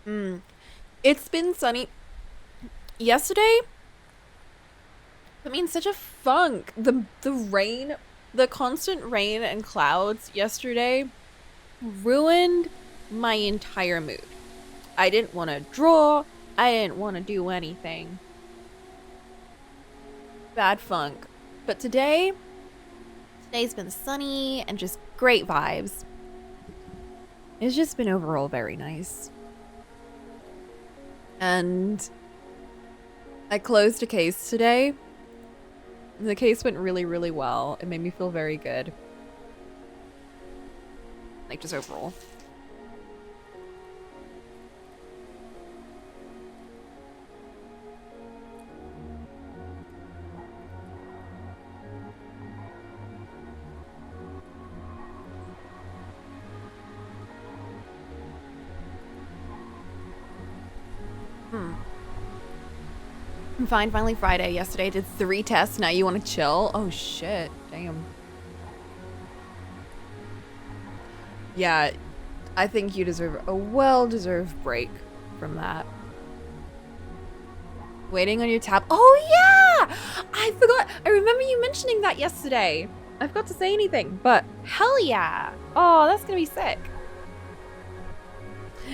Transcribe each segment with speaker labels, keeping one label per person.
Speaker 1: It's been sunny. Yesterday, I mean, such a funk. The rain, the constant rain and clouds yesterday ruined my entire mood. I didn't want to draw. I didn't want to do anything. Bad funk. But today's been sunny and just great vibes. It's just been overall very nice. And I closed a case today. The case went really, really well. It made me feel very good. Like, just overall. I'm fine, finally Friday. Yesterday I did 3 tests, now you want to chill? Oh shit, damn. Yeah, I think you deserve a well-deserved break from that. Waiting on your tab. Oh yeah! I forgot. I remember you mentioning that yesterday. I forgot to say anything, but hell yeah. Oh, that's gonna be sick.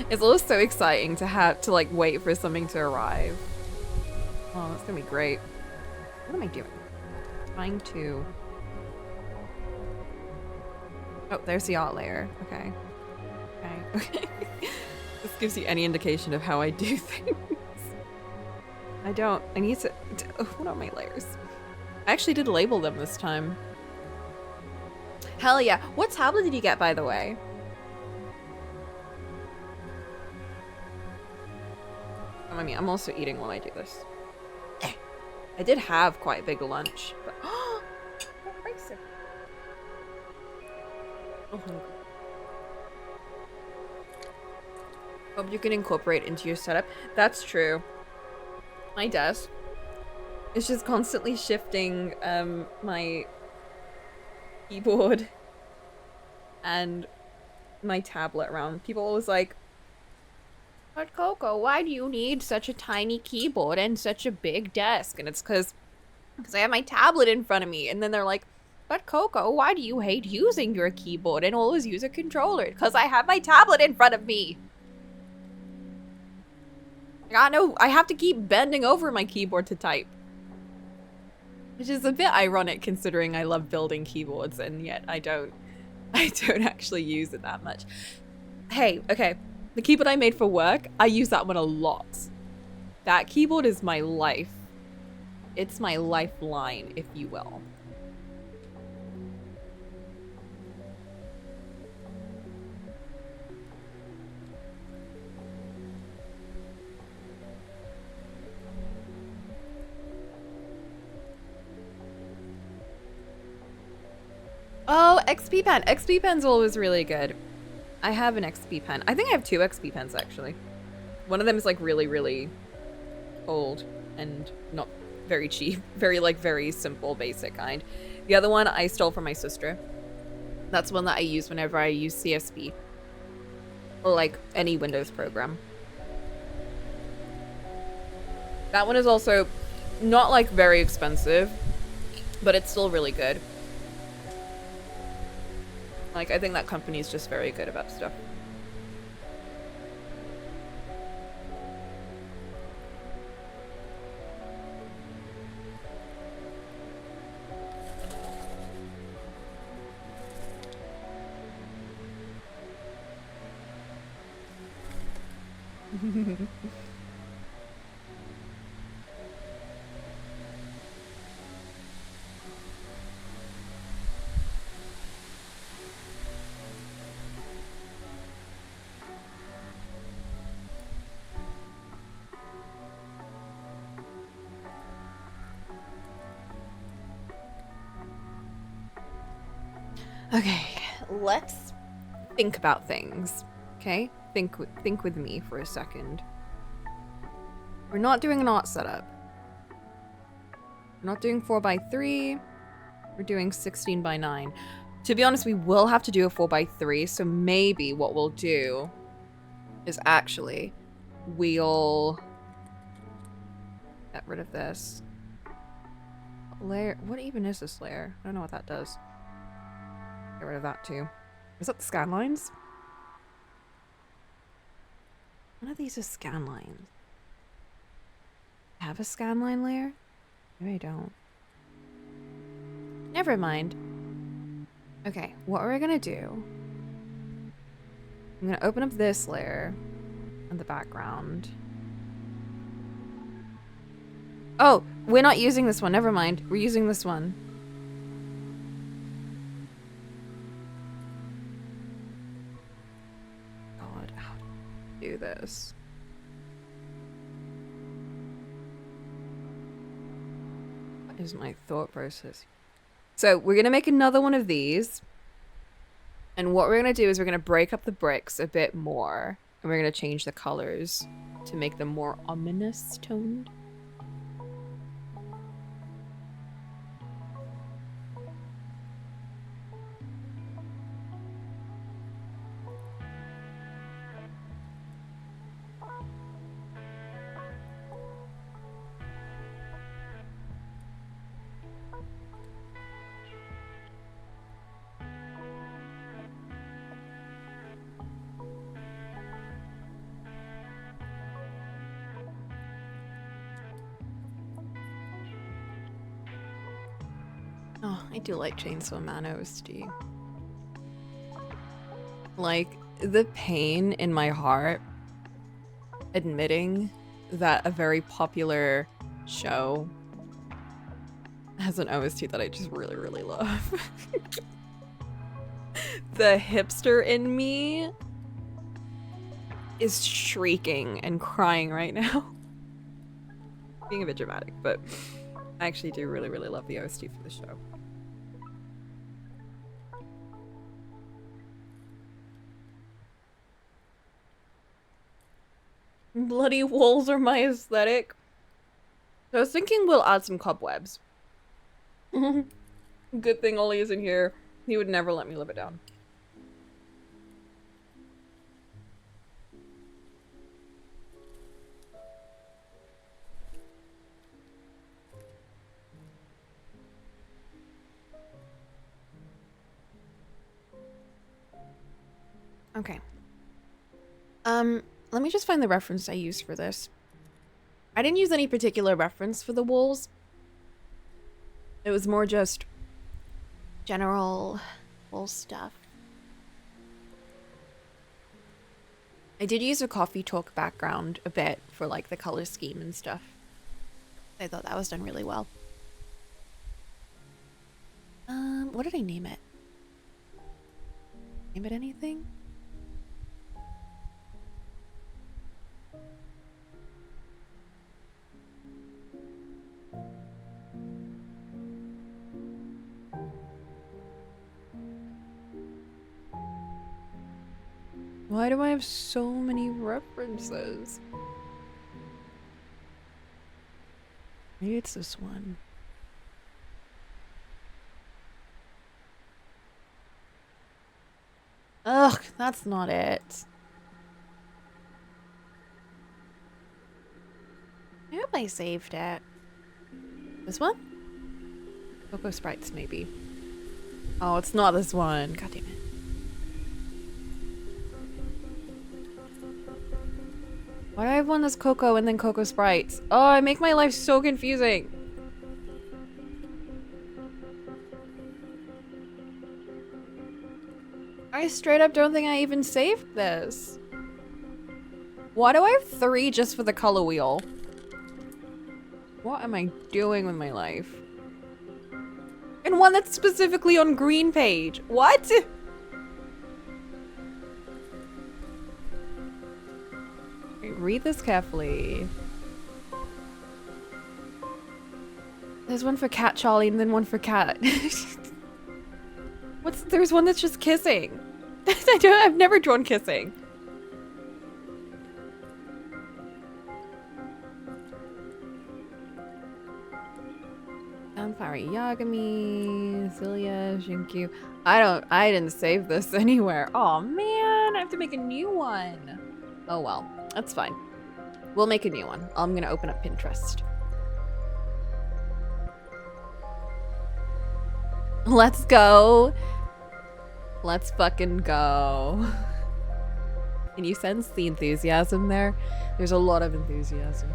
Speaker 1: It's always so exciting to have to like wait for something to arrive. Oh, that's gonna be great. What am I doing? Trying to... Oh, there's the art layer. Okay. Okay. This gives you any indication of how I do things. I need to... What are my layers? I actually did label them this time. Hell yeah. What tablet did you get, by the way? I mean, I'm also eating while I do this. I did have quite a big lunch, but... Oh, hungry. Hope you can incorporate into your setup. That's true. My desk is just constantly shifting my keyboard and my tablet around. People always like, but Coco, why do you need such a tiny keyboard and such a big desk? And it's because I have my tablet in front of me. And then they're like, but Coco, why do you hate using your keyboard and always use a controller? Because I have my tablet in front of me. I have to keep bending over my keyboard to type. Which is a bit ironic considering I love building keyboards and yet I don't actually use it that much. Hey, okay. The keyboard I made for work, I use that one a lot. That keyboard is my life. It's my lifeline, if you will. Oh, XP pen. XP pen's always really good. I have an XP pen. I think I have 2 XP pens, actually. One of them is, like, really, really old and not very cheap. Very simple, basic kind. The other one I stole from my sister. That's one that I use whenever I use CSP. Or, like, any Windows program. That one is also not, like, very expensive, but it's still really good. Like, I think that company is just very good about stuff. Okay, let's think about things, okay? Think with me for a second. We're not doing an art setup. We're not doing 4x3. We're doing 16x9. To be honest, we will have to do a 4x3, so maybe what we'll do is actually wheel. Get rid of this. Layer. What even is this layer? I don't know what that does. Get rid of that too. Is that the scan lines? One of these is scan lines. Have a scan line layer? Maybe I don't. Never mind. Okay, what we're gonna do, I'm gonna open up this layer in the background. Oh, we're not using this one. Never mind. We're using this one. God, how do I do this? What is my thought process? So we're gonna make another one of these. And what we're gonna do is we're gonna break up the bricks a bit more. And we're gonna change the colors to make them more ominous toned. Oh, I do like Chainsaw Man OST. Like, the pain in my heart admitting that a very popular show has an OST that I just really, really love. The hipster in me is shrieking and crying right now. Being a bit dramatic, but I actually do really, really love the OST for the show. Bloody walls are my aesthetic. So I was thinking we'll add some cobwebs. Good thing Ollie isn't here. He would never let me live it down. Okay. Let me just find the reference I used for this. I didn't use any particular reference for the walls. It was more just general wall stuff. I did use a coffee talk background a bit for like the color scheme and stuff. I thought that was done really well. What did I name it? Name it anything? Why do I have so many references? Maybe it's this one. Ugh, that's not it. I hope I saved it. This one? Cocoa Sprites, maybe. Oh, it's not this one. God damn it. Why do I have one that's Cocoa and then Cocoa Sprites? Oh, I make my life so confusing. I straight up don't think I even saved this. Why do I have 3 just for the color wheel? What am I doing with my life? And one that's specifically on green page. What? Read this carefully. There's one for Cat Charlie and then one for Cat. There's one that's just kissing. I've never drawn kissing. Vampire Yagami, Celia, Shinkyu. I didn't save this anywhere. Oh man, I have to make a new one. Oh well, that's fine. We'll make a new one. I'm gonna open up Pinterest. Let's go. Let's fucking go. Can you sense the enthusiasm there? There's a lot of enthusiasm.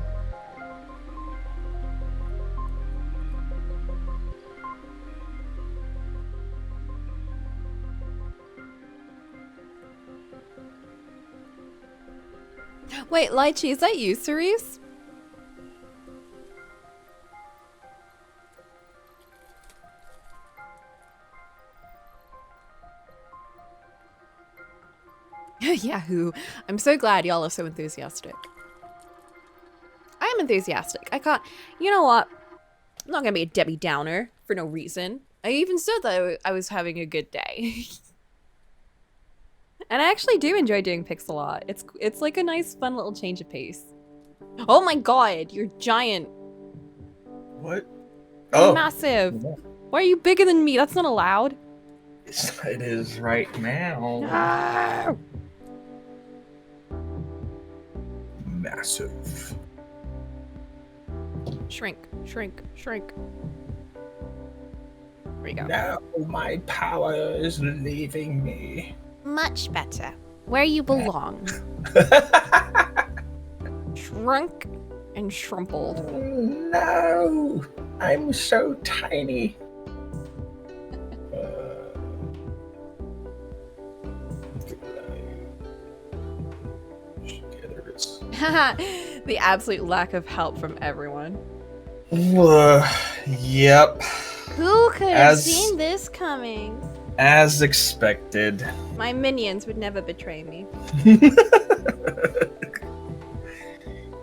Speaker 1: Wait, Lychee, is that you, Cerise? Yahoo! I'm so glad y'all are so enthusiastic. I am enthusiastic. I can't. You know what? I'm not gonna be a Debbie Downer for no reason. I even said that I was having a good day. And I actually do enjoy doing pixel art. It's like a nice, fun little change of pace. Oh my god, you're giant.
Speaker 2: What?
Speaker 1: You're massive. Why are you bigger than me? That's not allowed.
Speaker 2: It is right now.
Speaker 1: No!
Speaker 2: Massive.
Speaker 1: Shrink, shrink, shrink. There you go.
Speaker 2: Now my power is leaving me.
Speaker 1: Much better. Where you belong. Shrunk and shrumpled.
Speaker 2: No, I'm so tiny.
Speaker 1: The absolute lack of help from everyone.
Speaker 2: Yep.
Speaker 1: Who could have seen this coming?
Speaker 2: As expected.
Speaker 1: My minions would never betray me.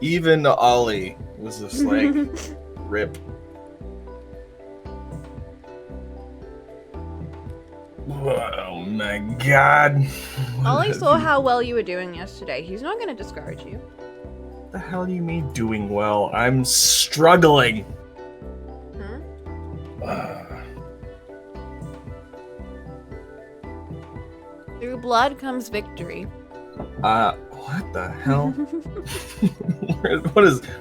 Speaker 2: Even Ollie was just like, rip. Oh my god.
Speaker 1: Ollie saw how well you were doing yesterday. He's not going to discourage you.
Speaker 2: What the hell do you mean doing well? I'm struggling.
Speaker 1: Through blood comes victory.
Speaker 2: What the hell?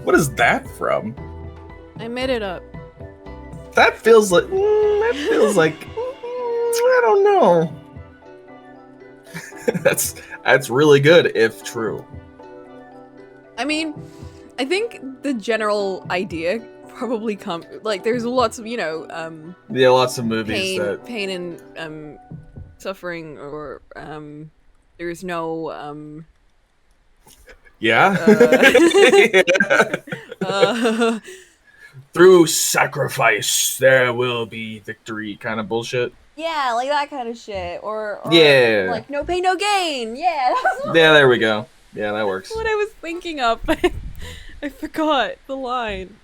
Speaker 2: What is that from?
Speaker 1: I made it up.
Speaker 2: That feels like I don't know. That's really good if true.
Speaker 1: I mean, I think the general idea probably comes like there's lots of,
Speaker 2: yeah, lots of movies
Speaker 1: pain and suffering, or there's no
Speaker 2: yeah. Through sacrifice there will be victory kind of bullshit.
Speaker 1: Yeah, like that kind of shit. Or
Speaker 2: yeah,
Speaker 1: like no pain, no gain. Yeah.
Speaker 2: Yeah, there we go. Yeah, that works.
Speaker 1: That's what I was thinking of. I forgot the line.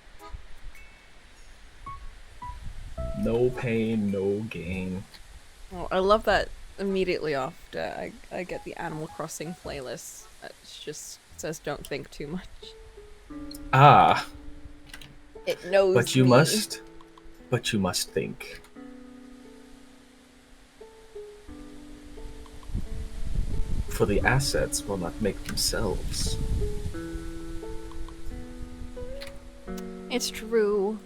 Speaker 2: No pain, no gain.
Speaker 1: Oh, I love that immediately after I get the Animal Crossing playlist. It just says don't think too much.
Speaker 2: Ah.
Speaker 1: It knows
Speaker 2: But you
Speaker 1: me.
Speaker 2: must think. For the assets will not make themselves.
Speaker 1: It's true.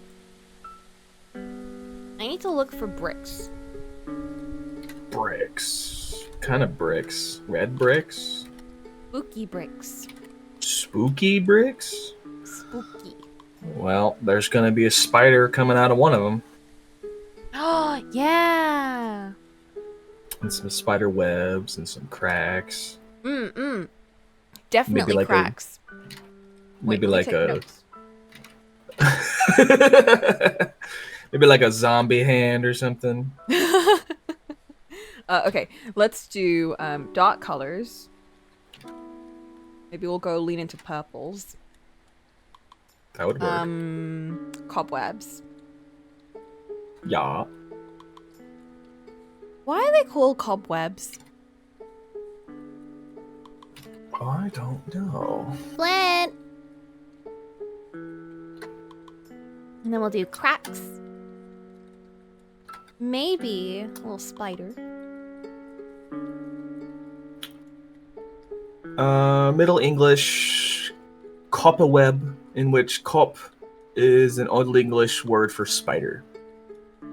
Speaker 1: I need to look for bricks.
Speaker 2: Bricks. What kind of bricks? Red bricks?
Speaker 1: Spooky bricks.
Speaker 2: Spooky bricks?
Speaker 1: Spooky.
Speaker 2: Well, there's gonna be a spider coming out of one of them.
Speaker 1: Oh, yeah.
Speaker 2: And some spider webs and some cracks.
Speaker 1: Definitely
Speaker 2: like
Speaker 1: cracks.
Speaker 2: Maybe
Speaker 1: Wait,
Speaker 2: like maybe like a zombie hand or something.
Speaker 1: Okay, let's do dark colors. Maybe we'll go lean into purples.
Speaker 2: That would work.
Speaker 1: Cobwebs.
Speaker 2: Yeah.
Speaker 1: Why are they called cobwebs?
Speaker 2: I don't know.
Speaker 1: Flint. And then we'll do cracks. Maybe a little spider.
Speaker 2: Middle English copperweb, in which cop is an Old English word for spider.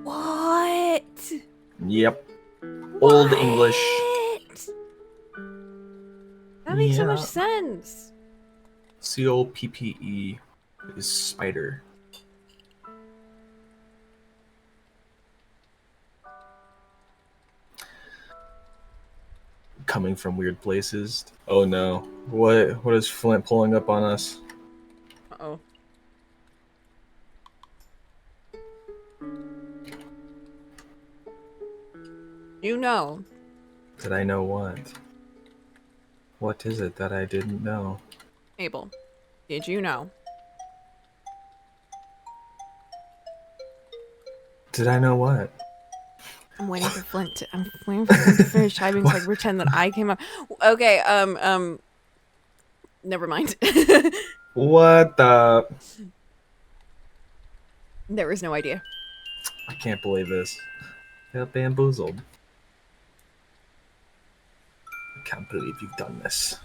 Speaker 1: What?
Speaker 2: Yep. Old
Speaker 1: What?
Speaker 2: English.
Speaker 1: That makes so
Speaker 2: Yeah.
Speaker 1: much sense.
Speaker 2: COPPE is spider. Coming from weird places. Oh no. What is Flint pulling up on us?
Speaker 1: Uh-oh. You know.
Speaker 2: Did I know what? What is it that I didn't know?
Speaker 1: Abel, did you know?
Speaker 2: Did I know what?
Speaker 1: I'm waiting for Flint to finish typing so I can pretend that I came up. Okay, never mind.
Speaker 2: What the?
Speaker 1: There was no idea.
Speaker 2: I can't believe this. Got bamboozled. I can't believe you've done this.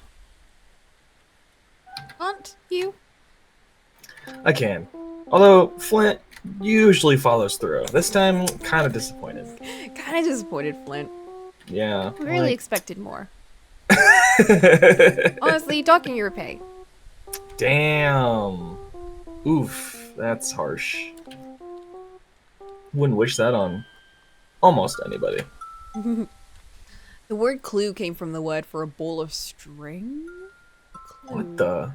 Speaker 1: Can't you?
Speaker 2: I can. Although, Flint usually follows through. This time, kind of disappointed.
Speaker 1: Kind of disappointed, Flint.
Speaker 2: Yeah.
Speaker 1: Really expected more. Honestly, docking your pay.
Speaker 2: Damn. Oof, that's harsh. Wouldn't wish that on almost anybody.
Speaker 1: The word clue came from the word for a ball of string? Clue.
Speaker 2: What the?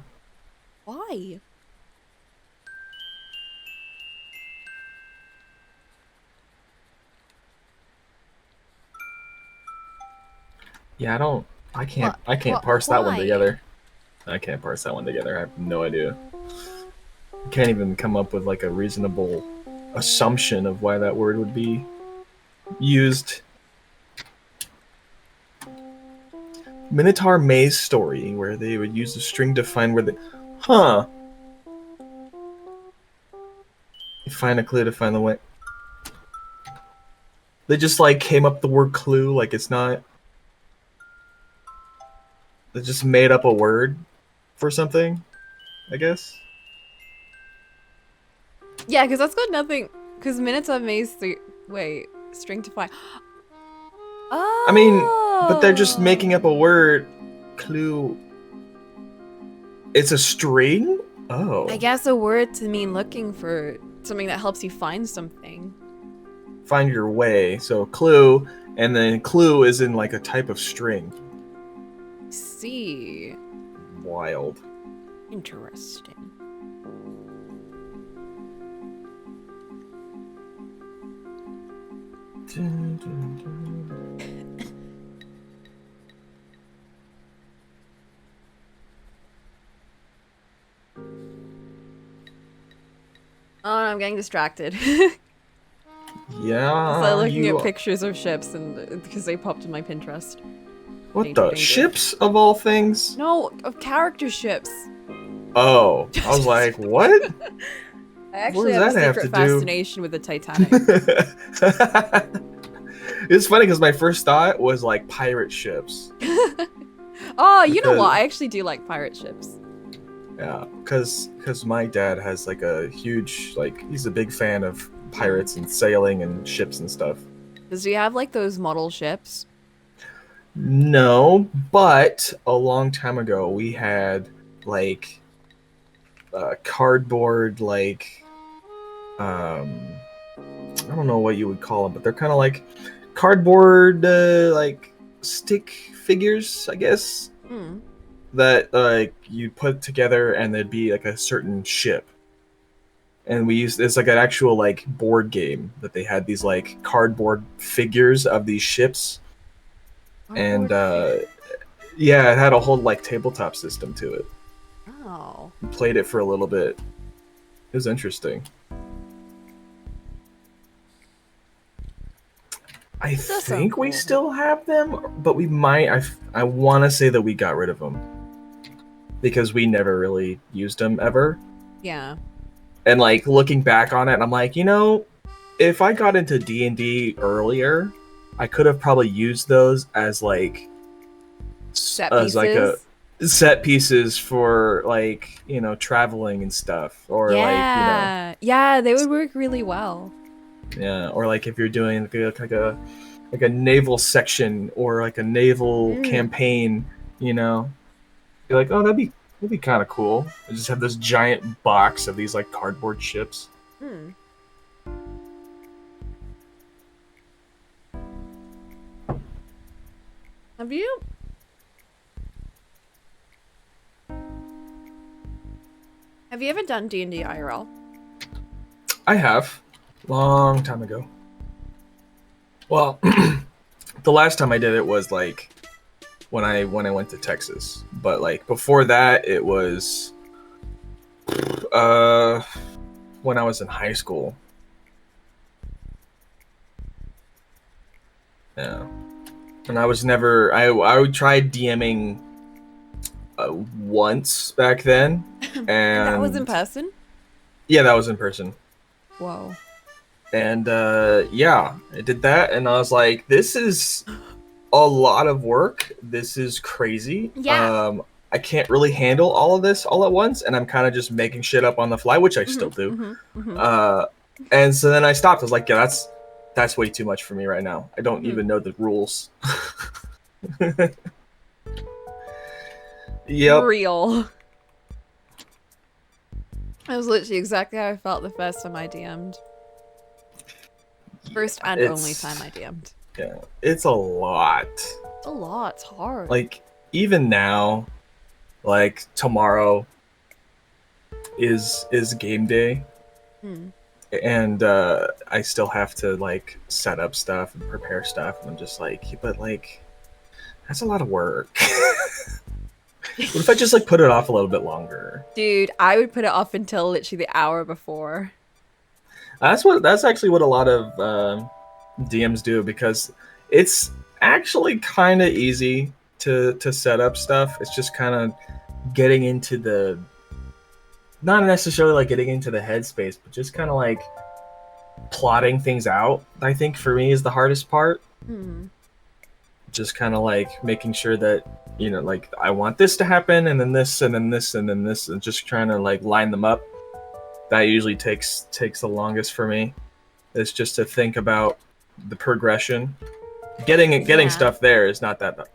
Speaker 1: Why?
Speaker 2: Yeah, I can't
Speaker 1: What-
Speaker 2: parse that one
Speaker 1: why?
Speaker 2: together. I can't parse that one together. I have no idea. I can't even come up with like a reasonable assumption of why that word would be used. Minotaur Maze story, where they would use a string to find where the... Huh. You find a clue to find the way... They just, like, came up the word clue, like it's not... They just made up a word for something, I guess?
Speaker 1: Yeah, because that's got nothing. Because minutes of maze. Wait, string to find. Oh.
Speaker 2: I mean, but they're just making up a word. Clue. It's a string? Oh.
Speaker 1: I guess a word to mean looking for something that helps you find something.
Speaker 2: Find your way. So clue, and then clue is in like a type of string.
Speaker 1: See.
Speaker 2: Wild.
Speaker 1: Interesting. Oh, I'm getting distracted.
Speaker 2: Yeah.
Speaker 1: So looking at pictures of ships and because they popped in my Pinterest.
Speaker 2: What the? Ships of all things?
Speaker 1: No, of character ships.
Speaker 2: Oh, I was like, what?
Speaker 1: I actually have a secret fascination with the Titanic.
Speaker 2: It's funny because my first thought was like pirate ships.
Speaker 1: Oh, you know what? I actually do like pirate ships.
Speaker 2: Yeah, because my dad has like a huge, like, he's a big fan of pirates and sailing and ships and stuff.
Speaker 1: Does he have like those model ships?
Speaker 2: No, but a long time ago we had like cardboard, like, I don't know what you would call them, but they're kind of like cardboard, like stick figures, I guess. That like you put together and there'd be like a certain ship. And we used it's like an actual like board game that they had these like cardboard figures of these ships. And yeah, it had a whole like tabletop system to it.
Speaker 1: Oh.
Speaker 2: We played it for a little bit. It was interesting. I think we still have them, but we might. I want to say that we got rid of them because we never really used them ever.
Speaker 1: Yeah.
Speaker 2: And like looking back on it, I'm like, you know, if I got into D&D earlier, I could have probably used those as like
Speaker 1: set pieces.
Speaker 2: set pieces for like traveling and stuff, or like
Speaker 1: Yeah. Yeah, they would work really well.
Speaker 2: yeah, or like if you're doing like a naval section or like a naval
Speaker 1: Mm.
Speaker 2: campaign, you know, you're like, oh, that'd be kind of cool. I just have this giant box of these like cardboard ships.
Speaker 1: Mm. Have you ever done D&D IRL?
Speaker 2: I have, long time ago. Well, the last time I did it was like when I went to Texas, but like before that, it was uh when I was in high school. Yeah, and I was never I tried DMing once back then,
Speaker 1: And that was in
Speaker 2: and
Speaker 1: person?
Speaker 2: yeah, that was in person.
Speaker 1: Whoa.
Speaker 2: And yeah, I did that, and I was like, this is a lot of work. This is crazy.
Speaker 1: Yeah.
Speaker 2: I can't really handle all of this all at once, and I'm kind of just making shit up on the fly, which I still do. Uh, and so then I stopped. I was like, yeah, that's way too much for me right now. I don't even know the rules. Yep.
Speaker 1: Real. That was literally exactly how I felt the first time I DM'd. First and only time I DM'd.
Speaker 2: Yeah, it's a lot.
Speaker 1: It's a lot. It's hard.
Speaker 2: Like even now, like tomorrow is game day, and I still have to like set up stuff and prepare stuff, and I'm just like, but like that's a lot of work. What if I just like put it off a little bit longer?
Speaker 1: Dude, I would put it off until literally the hour before.
Speaker 2: That's actually what a lot of DMs do, because it's actually kind of easy to set up stuff. It's just kind of getting into the, not necessarily like getting into the headspace, but just kind of like plotting things out. I think for me is the hardest part. Just kind of like making sure that like I want this to happen, and then this, and then this, and then this, and just trying to like line them up. That usually takes the longest for me. It's just to think about the progression. Getting stuff there is not that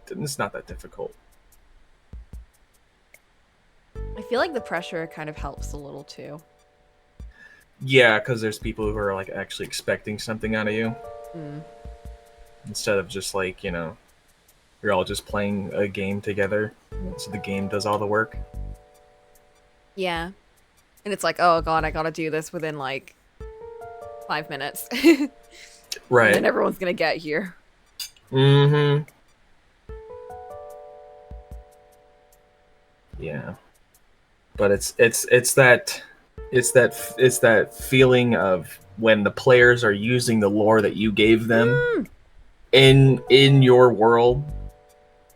Speaker 2: difficult.
Speaker 1: I feel like the pressure kind of helps a little too.
Speaker 2: Yeah, because there's people who are like actually expecting something out of you, instead of just like you're all just playing a game together, so the game does all the work.
Speaker 1: Yeah. And it's like, oh god, I gotta do this within like 5 minutes.
Speaker 2: Right.
Speaker 1: And then everyone's gonna get here.
Speaker 2: Mm-hmm. Yeah. But it's that feeling of when the players are using the lore that you gave them in your world,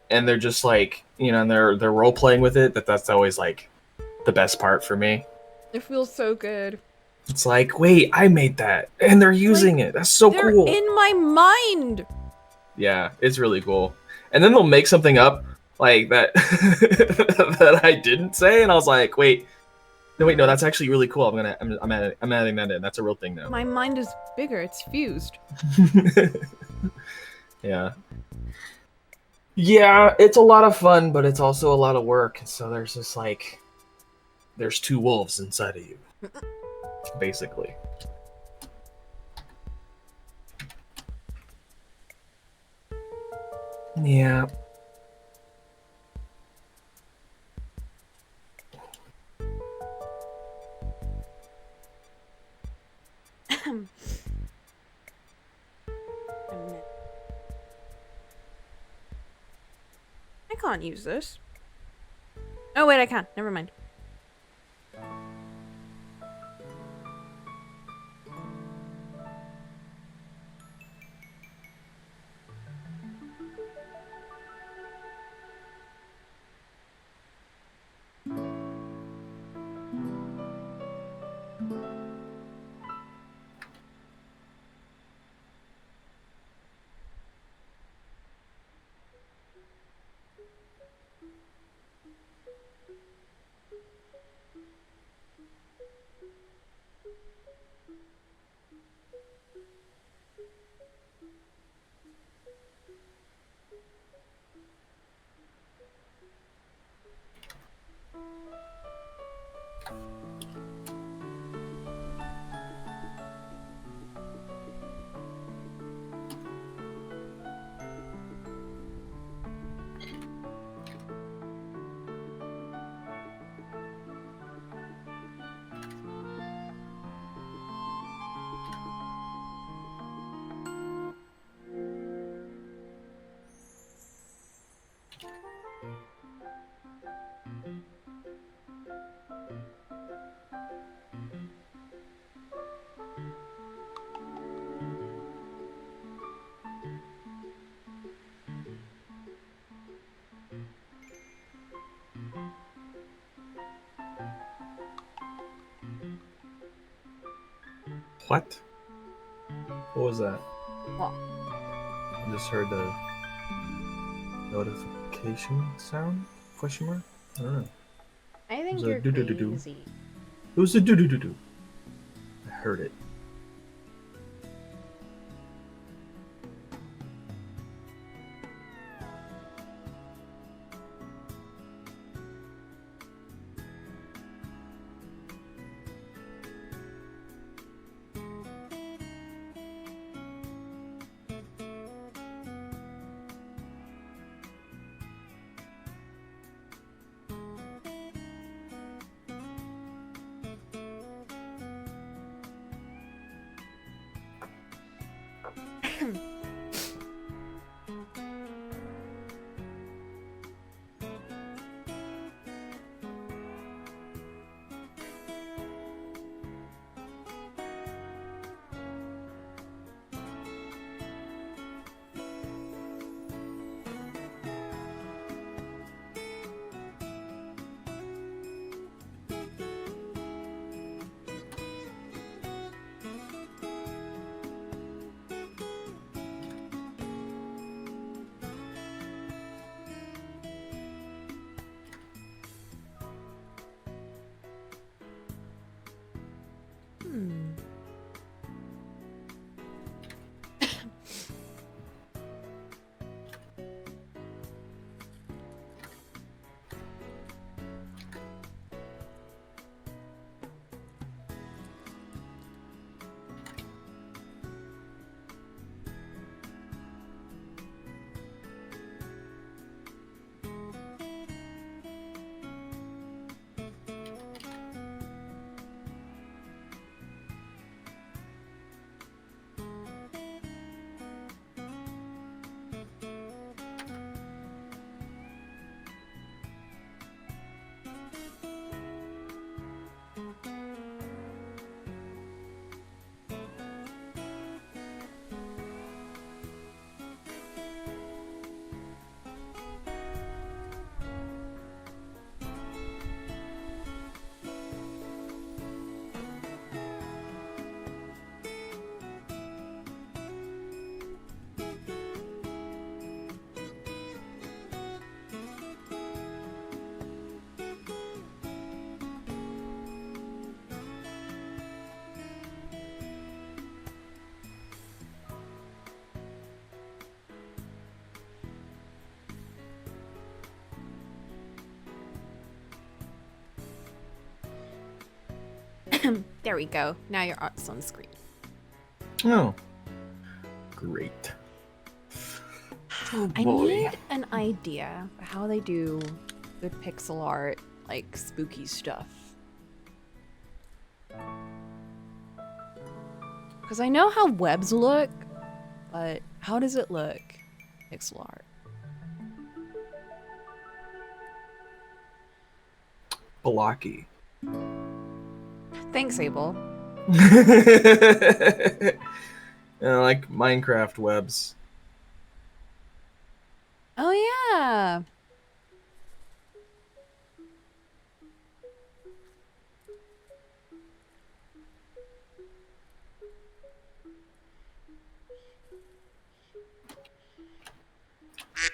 Speaker 2: and they're just like and they're role playing with it. That's always like the best part for me.
Speaker 1: It feels so good.
Speaker 2: It's like, wait, I made that, and they're using it. That's so cool.
Speaker 1: They're in my mind.
Speaker 2: Yeah, it's really cool. And then they'll make something up like that that I didn't say, and I was like, wait, no, that's actually really cool. I'm adding that in. That's a real thing now.
Speaker 1: My mind is bigger. It's fused.
Speaker 2: Yeah. Yeah, it's a lot of fun, but it's also a lot of work. So there's just like, there's two wolves inside of you, basically. Yeah.
Speaker 1: I can't use this. Oh wait, I can. Never mind.
Speaker 2: What? What was that?
Speaker 1: What?
Speaker 2: I just heard the notification sound? Question mark? I don't know.
Speaker 1: I
Speaker 2: It
Speaker 1: think
Speaker 2: was a
Speaker 1: you're
Speaker 2: do-do-do-do.
Speaker 1: crazy.
Speaker 2: It was a do-do-do-do. I heard it.
Speaker 1: Hmm. There we go. Now your art's on screen.
Speaker 2: Oh. Great. Oh
Speaker 1: I
Speaker 2: boy.
Speaker 1: need an idea for how they do good pixel art, like spooky stuff. Because I know how webs look, but how does it look? Pixel art.
Speaker 2: Blocky.
Speaker 1: Thanks, Abel.
Speaker 2: Like Minecraft webs.
Speaker 1: Oh yeah.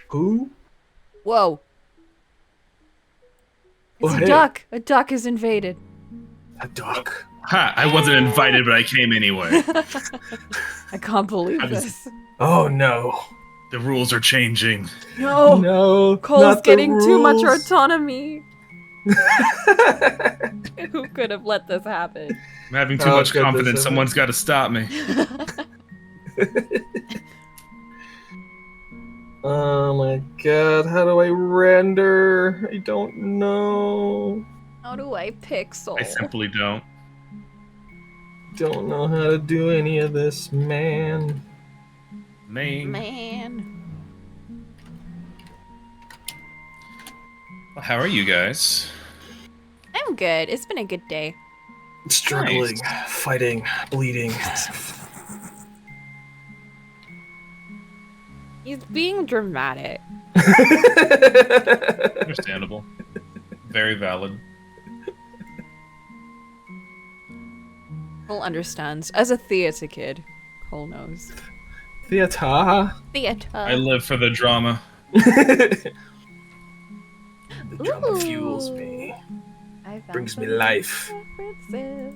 Speaker 2: Who?
Speaker 1: Whoa. It's
Speaker 2: Oh,
Speaker 1: a
Speaker 2: hey.
Speaker 1: duck. A duck is invaded.
Speaker 2: A duck.
Speaker 3: Ha! I wasn't invited, but I came anyway.
Speaker 1: I can't believe
Speaker 3: How does-
Speaker 1: this.
Speaker 2: Oh no.
Speaker 3: The rules are changing.
Speaker 1: No.
Speaker 2: No.
Speaker 1: Cole's
Speaker 2: not the
Speaker 1: getting too much
Speaker 2: rules.
Speaker 1: autonomy. Who could have let this happen?
Speaker 3: I'm having too
Speaker 2: How
Speaker 3: much
Speaker 2: could this
Speaker 3: confidence.
Speaker 2: have
Speaker 3: Someone's got to stop me.
Speaker 2: Oh my god, how do I render? I don't know.
Speaker 1: How do I pixel?
Speaker 3: I simply don't.
Speaker 2: Don't know how to do any of this, man.
Speaker 1: Man.
Speaker 3: Well, how are you guys?
Speaker 1: I'm good. It's been a good day.
Speaker 2: Struggling, fighting, bleeding.
Speaker 1: He's being dramatic.
Speaker 3: Understandable. Very valid.
Speaker 1: Cole understands. As a theater kid, Cole knows.
Speaker 2: Theater.
Speaker 1: Theater.
Speaker 3: I live for the drama.
Speaker 2: The drama fuels me.
Speaker 1: I found
Speaker 2: Brings me
Speaker 1: some
Speaker 2: life.
Speaker 1: references.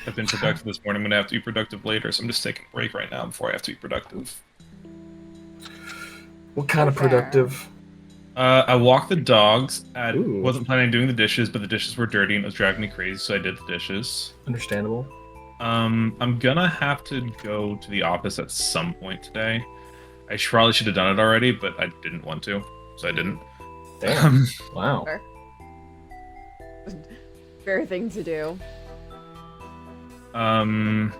Speaker 3: I've been productive this morning. I'm gonna have to be productive later, so I'm just taking a break right now before I have to be productive.
Speaker 2: What kind of
Speaker 1: Fair.
Speaker 2: productive?
Speaker 3: I walked the dogs. I
Speaker 2: Ooh.
Speaker 3: wasn't planning on doing the dishes, but the dishes were dirty and it was driving me crazy, so I did the dishes.
Speaker 2: Understandable.
Speaker 3: I'm gonna have to go to the office at some point today. I probably should have done it already, but I didn't want to, so I didn't.
Speaker 2: Damn. Wow.
Speaker 1: Fair. Fair thing to do.
Speaker 3: Yeah,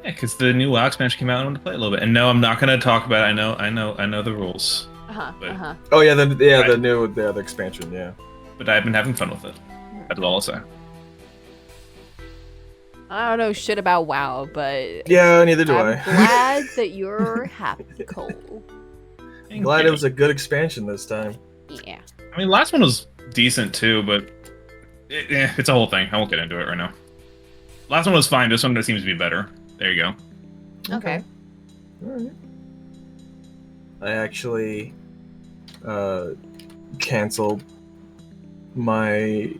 Speaker 3: because the new WoW expansion came out, and I want to play a little bit. And no, I'm not gonna talk about it. I know the rules. But-
Speaker 2: Oh yeah, the expansion, yeah.
Speaker 3: But I've been having fun with it. That's all I'll say.
Speaker 1: I don't know shit about WoW, but
Speaker 2: Yeah, neither do
Speaker 1: I'm
Speaker 2: I.
Speaker 1: glad that you're happy, Cole.
Speaker 3: Thank
Speaker 2: Glad
Speaker 3: you.
Speaker 2: it was a good expansion this time.
Speaker 1: Yeah.
Speaker 3: I mean, last one was decent too, but it's a whole thing. I won't get into it right now. Last one was fine. This one seems to be better. There you go.
Speaker 1: Okay.
Speaker 2: Alright. I actually canceled my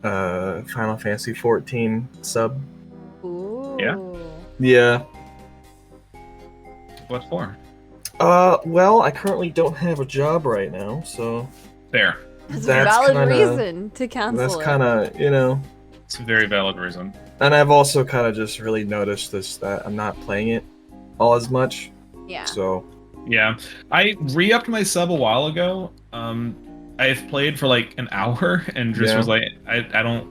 Speaker 2: Final Fantasy 14 sub.
Speaker 1: Ooh.
Speaker 3: Yeah?
Speaker 2: Yeah.
Speaker 3: What for?
Speaker 2: Well, I currently don't have a job right now, so
Speaker 3: There.
Speaker 1: That's a
Speaker 2: That's
Speaker 1: valid
Speaker 2: kinda-
Speaker 1: reason to cancel
Speaker 2: that's
Speaker 1: it.
Speaker 2: kind of,
Speaker 3: It's a very valid reason.
Speaker 2: and I've also kind of just really noticed that I'm not playing it all as much,
Speaker 1: Yeah.
Speaker 2: so
Speaker 3: Yeah, I re-upped my sub a while ago. I've played for like an hour and just
Speaker 2: Yeah.
Speaker 3: was like, I don't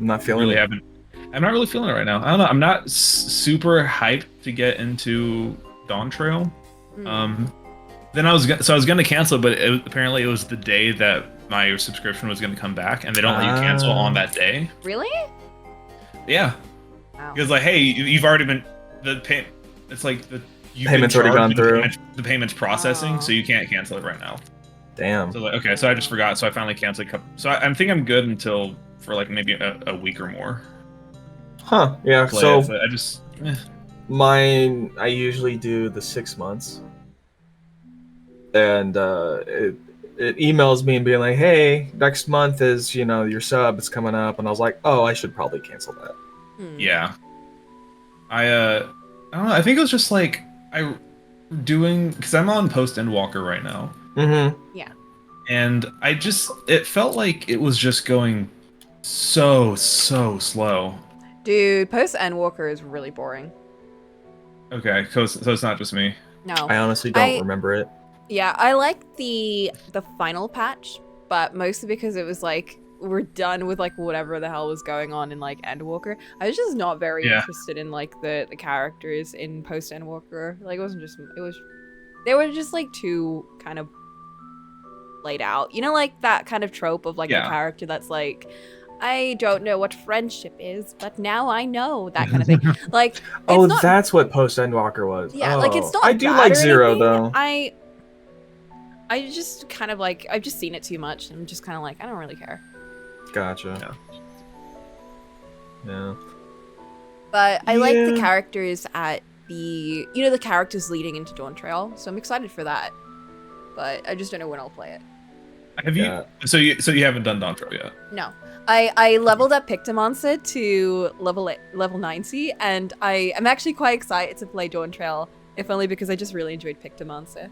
Speaker 2: I'm not feeling
Speaker 3: really
Speaker 2: it.
Speaker 3: haven't. I'm not really feeling it right now. I don't know. I'm not super hyped to get into Dawn Trail. Then I was gonna cancel, but apparently it was the day that my subscription was gonna come back, and they don't let you cancel on that day.
Speaker 1: Really?
Speaker 3: Yeah,
Speaker 1: Wow.
Speaker 3: because like, hey, you've already been It's like you've
Speaker 2: Payment's
Speaker 3: been
Speaker 2: already
Speaker 3: charged
Speaker 2: gone
Speaker 3: and
Speaker 2: through.
Speaker 3: the payment's processing,
Speaker 1: Oh.
Speaker 3: so you can't cancel it right now.
Speaker 2: Damn.
Speaker 3: So like, okay, so I just forgot, so I finally canceled. So I think I'm good until for like maybe a week or more.
Speaker 2: Huh. Yeah.
Speaker 3: Play
Speaker 2: So
Speaker 3: it, but I just
Speaker 2: mine, I usually do the 6 months, and it emails me and being like, "Hey, next month is your sub is coming up," and I was like, "Oh, I should probably cancel that."
Speaker 3: yeah. I don't know. I think it was just like because I'm on post Endwalker right now.
Speaker 2: Mm-hmm.
Speaker 3: And it felt like it was just going so slow.
Speaker 1: Dude, post Endwalker is really boring.
Speaker 3: Okay, so it's not just me.
Speaker 1: No.
Speaker 2: I honestly don't remember it.
Speaker 1: Yeah, I like the final patch, but mostly because it was like we're done with like whatever the hell was going on in like Endwalker. I was just not very interested in like the characters in post Endwalker. Like they were just like too kind of laid out. You know, like that kind of trope of like the character that's like, I don't know what friendship is, but now I know, that kind of thing. Like,
Speaker 2: that's what post Endwalker was.
Speaker 1: Yeah,
Speaker 2: oh,
Speaker 1: like it's not.
Speaker 2: I do
Speaker 1: bad
Speaker 2: like
Speaker 1: or
Speaker 2: Zero
Speaker 1: anything.
Speaker 2: though.
Speaker 1: I just kind of like, I've just seen it too much. I'm just kind of like, I don't really care.
Speaker 2: Gotcha. Yeah.
Speaker 1: But I like the characters at the characters leading into Dawn Trail, so I'm excited for that. But I just don't know when I'll play it.
Speaker 3: Have you? So you haven't done Dawn Trail yet?
Speaker 1: No, I leveled up Pictomonster to level 90, and I'm actually quite excited to play Dawn Trail, if only because I just really enjoyed Pictomonster.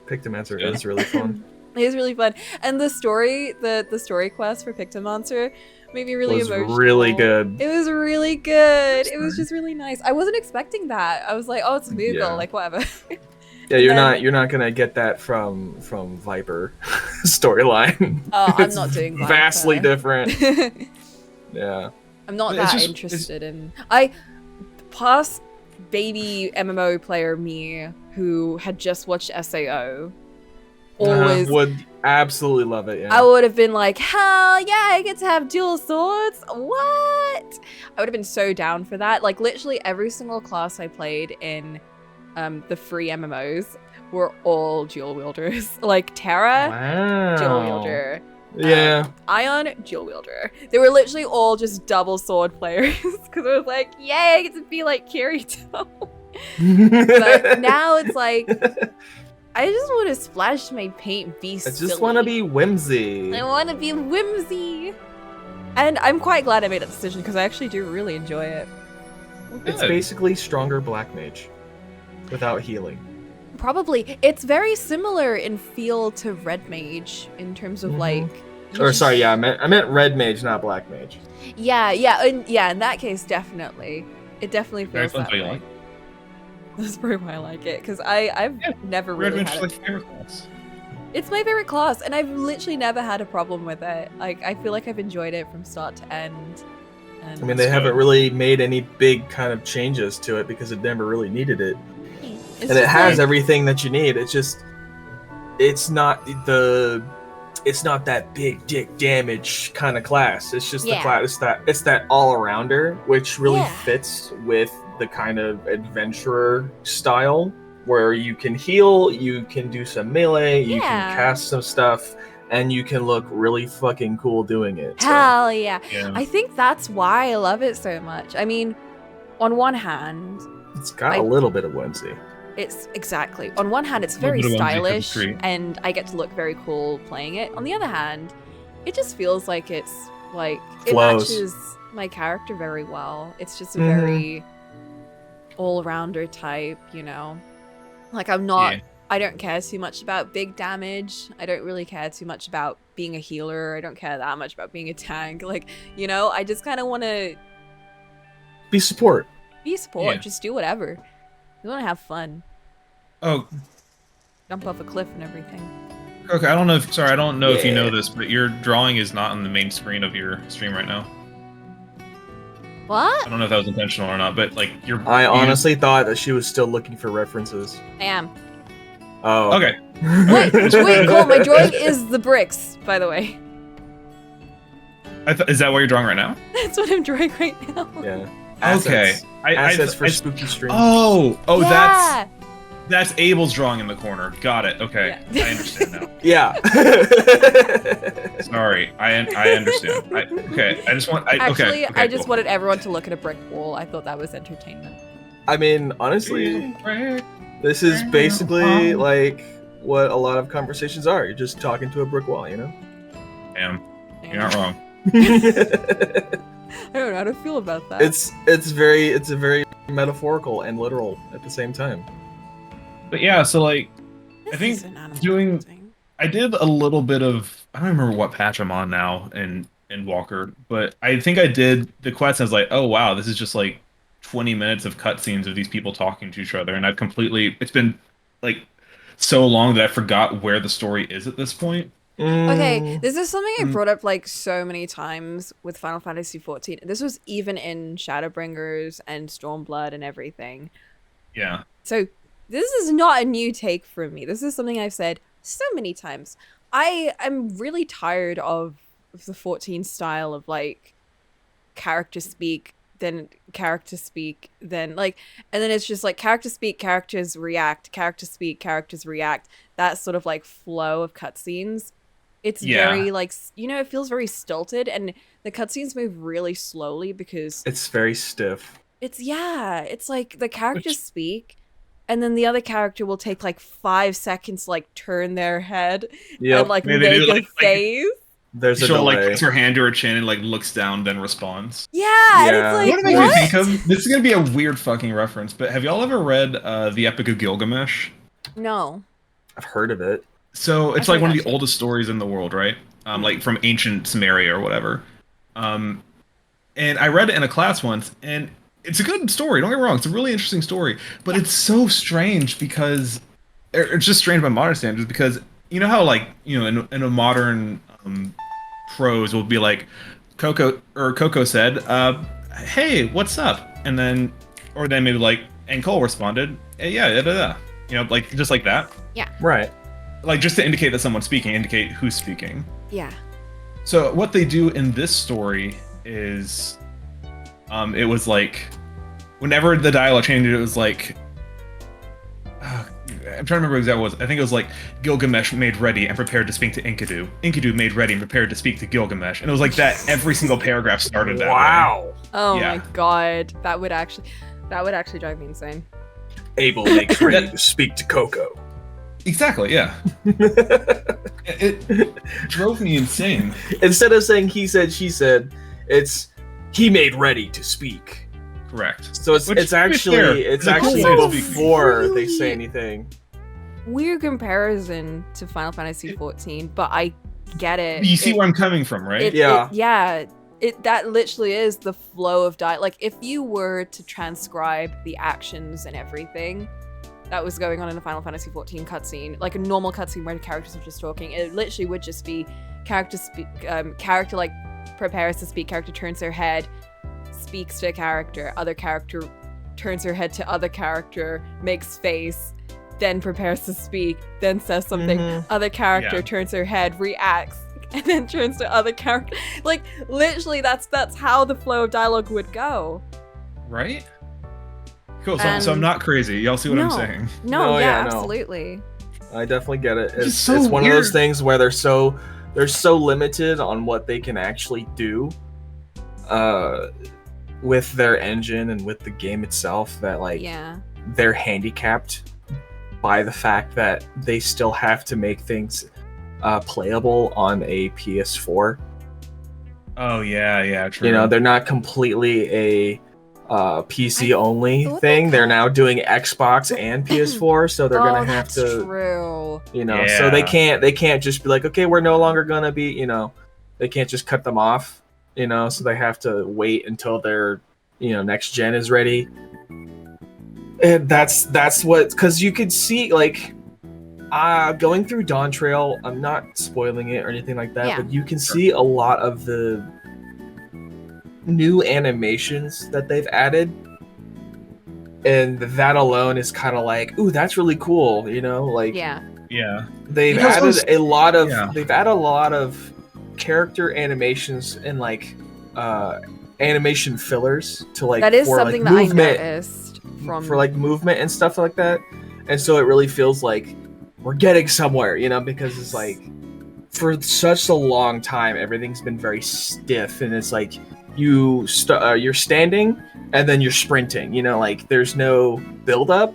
Speaker 2: Pictomancer
Speaker 3: Good.
Speaker 2: is really fun.
Speaker 1: It is really fun, and the story quest for Pictomancer made me really
Speaker 2: was
Speaker 1: emotional.
Speaker 2: really good.
Speaker 1: It was really good. It was
Speaker 2: Sorry.
Speaker 1: just really nice. I wasn't expecting that. I was like, oh, it's a Moogle,
Speaker 2: Yeah.
Speaker 1: like whatever.
Speaker 2: Yeah,
Speaker 1: And
Speaker 2: you're not gonna get that from Viper storyline.
Speaker 1: I'm
Speaker 2: It's
Speaker 1: not doing Viper.
Speaker 2: vastly different. Yeah.
Speaker 1: I'm not
Speaker 3: It's
Speaker 1: that
Speaker 3: just-
Speaker 1: interested in. Past baby MMO player me who had just watched SAO always
Speaker 2: would absolutely love it. Yeah.
Speaker 1: I would have been like, hell yeah, I get to have dual swords. What? I would have been so down for that. Like literally every single class I played in the free MMOs were all dual wielders. Like Terra,
Speaker 2: Wow.
Speaker 1: dual wielder.
Speaker 2: Yeah.
Speaker 1: Ion, dual wielder. They were literally all just double sword players because I was like, yay, I get to be like Kirito. But now it's like, I just want to splash my paint, be
Speaker 2: I
Speaker 1: silly.
Speaker 2: just want to be whimsy.
Speaker 1: I want to be whimsy. And I'm quite glad I made that decision because I actually do really enjoy it.
Speaker 2: It's
Speaker 3: Good.
Speaker 2: basically stronger black mage without healing.
Speaker 1: Probably. It's very similar in feel to Red Mage in terms of
Speaker 2: Mhm.
Speaker 1: like... you
Speaker 2: Or
Speaker 1: just-
Speaker 2: sorry, yeah, I meant red mage, not black mage.
Speaker 1: Yeah, in that case, definitely. It definitely feels
Speaker 3: That's
Speaker 1: that
Speaker 3: what you
Speaker 1: way.
Speaker 3: like.
Speaker 1: That's probably why I like it, because I've
Speaker 3: Yeah,
Speaker 1: never
Speaker 3: Red
Speaker 1: really
Speaker 3: Mage
Speaker 1: had
Speaker 3: is
Speaker 1: it.
Speaker 3: like your favorite class.
Speaker 1: It's my favorite class, and I've literally never had a problem with it. Like, I feel like I've enjoyed it from start to end. And
Speaker 2: I mean, they
Speaker 3: That's
Speaker 2: haven't
Speaker 3: good.
Speaker 2: really made any big kind of changes to it because it never really needed it.
Speaker 1: it's
Speaker 2: And it
Speaker 1: just
Speaker 2: has
Speaker 1: like-
Speaker 2: everything that you need. It's not that big dick damage kind of class. It's just the
Speaker 1: Yeah.
Speaker 2: class it's that all-arounder, which really
Speaker 1: Yeah.
Speaker 2: fits with the kind of adventurer style where you can heal, you can do some melee, you
Speaker 1: Yeah.
Speaker 2: can cast some stuff, and you can look really fucking cool doing it. So,
Speaker 1: Hell yeah.
Speaker 3: Yeah.
Speaker 1: I think that's why I love it so much. I mean, on one hand,
Speaker 2: it's got
Speaker 1: I-
Speaker 2: a little bit of whimsy.
Speaker 1: it's exactly. On one hand, it's
Speaker 3: A little
Speaker 1: very
Speaker 3: bit of whimsy for the
Speaker 1: stylish,
Speaker 3: treat.
Speaker 1: and I get to look very cool playing it. On the other hand, it just feels like it's like it
Speaker 2: Flows.
Speaker 1: matches my character very well. It's just a
Speaker 2: Mhm.
Speaker 1: very all-rounder type, you know. Like I'm not.
Speaker 3: Yeah.
Speaker 1: I don't care too much about big damage. I don't really care too much about being a healer. I don't care that much about being a tank. Like, you know, I just kind of want to
Speaker 2: Be support.
Speaker 1: be support.
Speaker 3: Yeah.
Speaker 1: Just do whatever. You want to have fun.
Speaker 3: Oh,
Speaker 1: Jump off a cliff and everything.
Speaker 3: okay. I don't know if you know
Speaker 2: Yeah.
Speaker 3: this, but your drawing is not on the main screen of your stream right now.
Speaker 1: What?
Speaker 3: I don't know if that was intentional or not, but like
Speaker 2: I
Speaker 3: you-
Speaker 2: honestly thought that she was still looking for references.
Speaker 1: I am.
Speaker 2: Oh.
Speaker 3: Okay.
Speaker 1: Wait, wait, Cole, my drawing is the bricks, by the way.
Speaker 3: Is that what you're drawing right now?
Speaker 1: That's what I'm drawing right now.
Speaker 2: Yeah.
Speaker 3: Okay.
Speaker 2: Assets. Assets for
Speaker 3: I-
Speaker 2: spooky stream.
Speaker 3: Oh,
Speaker 1: Yeah.
Speaker 3: that's Abel's drawing in the corner. Got it. Okay,
Speaker 1: Yeah.
Speaker 3: I understand now.
Speaker 2: Yeah.
Speaker 3: Sorry, I understand. Okay, I just want.
Speaker 1: Actually,
Speaker 3: okay,
Speaker 1: I just
Speaker 3: cool.
Speaker 1: wanted everyone to look at a brick wall. I thought that was entertainment.
Speaker 2: I mean, honestly, this is basically like what a lot of conversations are. You're just talking to a brick wall, you know?
Speaker 3: Damn, you're not wrong.
Speaker 1: I don't know how to feel about that.
Speaker 2: it's a very metaphorical and literal at the same time.
Speaker 3: But yeah, so like,
Speaker 1: This
Speaker 3: think
Speaker 1: is an animal
Speaker 3: doing-
Speaker 1: thing.
Speaker 3: I did a little bit of. I don't remember what patch I'm on now in Walker, but I think I did the quest. And I was like, oh wow, this is just like 20 minutes of cutscenes of these people talking to each other, and I've completely. It's been like so long that I forgot where the story is at this point.
Speaker 1: Okay, this is something I
Speaker 2: Mm.
Speaker 1: brought up like so many times with Final Fantasy XIV. This was even in Shadowbringers and Stormblood and everything.
Speaker 3: Yeah.
Speaker 1: So this is not a new take from me. This is something I've said so many times. I am really tired of the 14 style of like character speak, then character speak, then like, and then it's just like character speak, characters react, character speak, characters react. That sort of like flow of cutscenes. It's
Speaker 3: Yeah.
Speaker 1: very like, you know, it feels very stilted, and the cutscenes move really slowly because
Speaker 2: It's very stiff.
Speaker 1: it's like the characters
Speaker 3: Which-
Speaker 1: speak, and then the other character will take like 5 seconds to like turn their head
Speaker 2: Yep.
Speaker 1: and like
Speaker 3: Maybe
Speaker 1: make
Speaker 3: they do,
Speaker 1: a
Speaker 3: like-
Speaker 1: face.
Speaker 2: There's a
Speaker 3: She'll like
Speaker 2: delay.
Speaker 3: puts her hand to her chin and like looks down, then responds.
Speaker 1: Yeah,
Speaker 2: Yeah.
Speaker 1: and it's like
Speaker 3: What did I
Speaker 1: what?
Speaker 3: think of? This is gonna be a weird fucking reference, but have y'all ever read the Epic of Gilgamesh?
Speaker 1: No.
Speaker 2: I've heard of it.
Speaker 3: So it's
Speaker 1: I've
Speaker 3: like one
Speaker 1: heard
Speaker 3: of the
Speaker 1: that
Speaker 3: oldest stories in the world, right? Like from ancient Sumeria or whatever. And I read it in a class once, and it's a good story. Don't get me wrong; it's a really interesting story. But it's so strange because it's just strange by modern standards. Because you know how like in a modern prose will be like Coco said, "Hey, what's up?" And then or then maybe like and Cole responded, "Hey, yeah, da, da, da." Like just like that.
Speaker 1: Yeah.
Speaker 2: Right.
Speaker 3: Like just to indicate that someone's speaking, indicate who's speaking.
Speaker 1: Yeah.
Speaker 3: So what they do in this story is, it was like, whenever the dialogue changed, it was like, I'm trying to remember exactly what it was. I think it was like Gilgamesh made ready and prepared to speak to Enkidu. Enkidu made ready and prepared to speak to Gilgamesh, and it was like that. Every single paragraph started that way.
Speaker 2: Wow.
Speaker 1: Oh
Speaker 3: Yeah.
Speaker 1: my god, that would actually drive me insane.
Speaker 2: Abel makes ready to speak to Coco.
Speaker 3: Exactly. Yeah. it drove me insane.
Speaker 2: Instead of saying he said, she said, it's he made ready to speak.
Speaker 3: Correct.
Speaker 2: So it's
Speaker 3: Which, to be
Speaker 2: actually
Speaker 3: fair,
Speaker 2: it's
Speaker 3: is a cool
Speaker 2: actually
Speaker 3: way of speaking.
Speaker 2: before they say anything.
Speaker 1: Weird comparison to Final Fantasy XIV, but I get it.
Speaker 3: You see where I'm coming from, right?
Speaker 2: Yeah.
Speaker 1: That literally is the flow of dialogue. Like if you were to transcribe the actions and everything that was going on in the Final Fantasy XIV cutscene, like a normal cutscene where the characters are just talking, it literally would just be character like prepares to speak, character turns their head, speaks to a character, other character turns her head to other character, makes face, then prepares to speak, then says something, other character turns her head, reacts, and then turns to other character. Like literally that's how the flow of dialogue would go.
Speaker 3: Right? Cool. So I'm not crazy. Y'all see what I'm saying?
Speaker 1: No,
Speaker 2: yeah, no.
Speaker 1: absolutely.
Speaker 2: I definitely get it.
Speaker 3: It's
Speaker 2: It's,
Speaker 3: so
Speaker 2: it's one of
Speaker 3: weird.
Speaker 2: those things where they're so limited on what they can actually do with their engine and with the game itself that like they're handicapped by the fact that they still have to make things playable on a PS4.
Speaker 3: Oh yeah, true.
Speaker 2: They're not completely a PC only
Speaker 1: thought
Speaker 2: thing.
Speaker 1: they
Speaker 2: They're now doing Xbox and PS4, so they're gonna have
Speaker 1: that's
Speaker 2: to
Speaker 1: true.
Speaker 2: so they can't just be like, okay, we're no longer gonna be, they can't just cut them off, so they have to wait until their next gen is ready. And that's what, because you could see like going through Dawn Trail, I'm not spoiling it or anything like that, but you can see a lot of the new animations that they've added, and that alone is kind of like, ooh, that's really cool, like they've added a lot of character animations and like animation fillers to like
Speaker 1: that is
Speaker 2: for,
Speaker 1: something
Speaker 2: like,
Speaker 1: that
Speaker 2: movement,
Speaker 1: I noticed
Speaker 2: for like movement and stuff like that, and so it really feels like we're getting somewhere, because it's like for such a long time everything's been very stiff, and it's like you're standing and then you're sprinting, like there's no build up.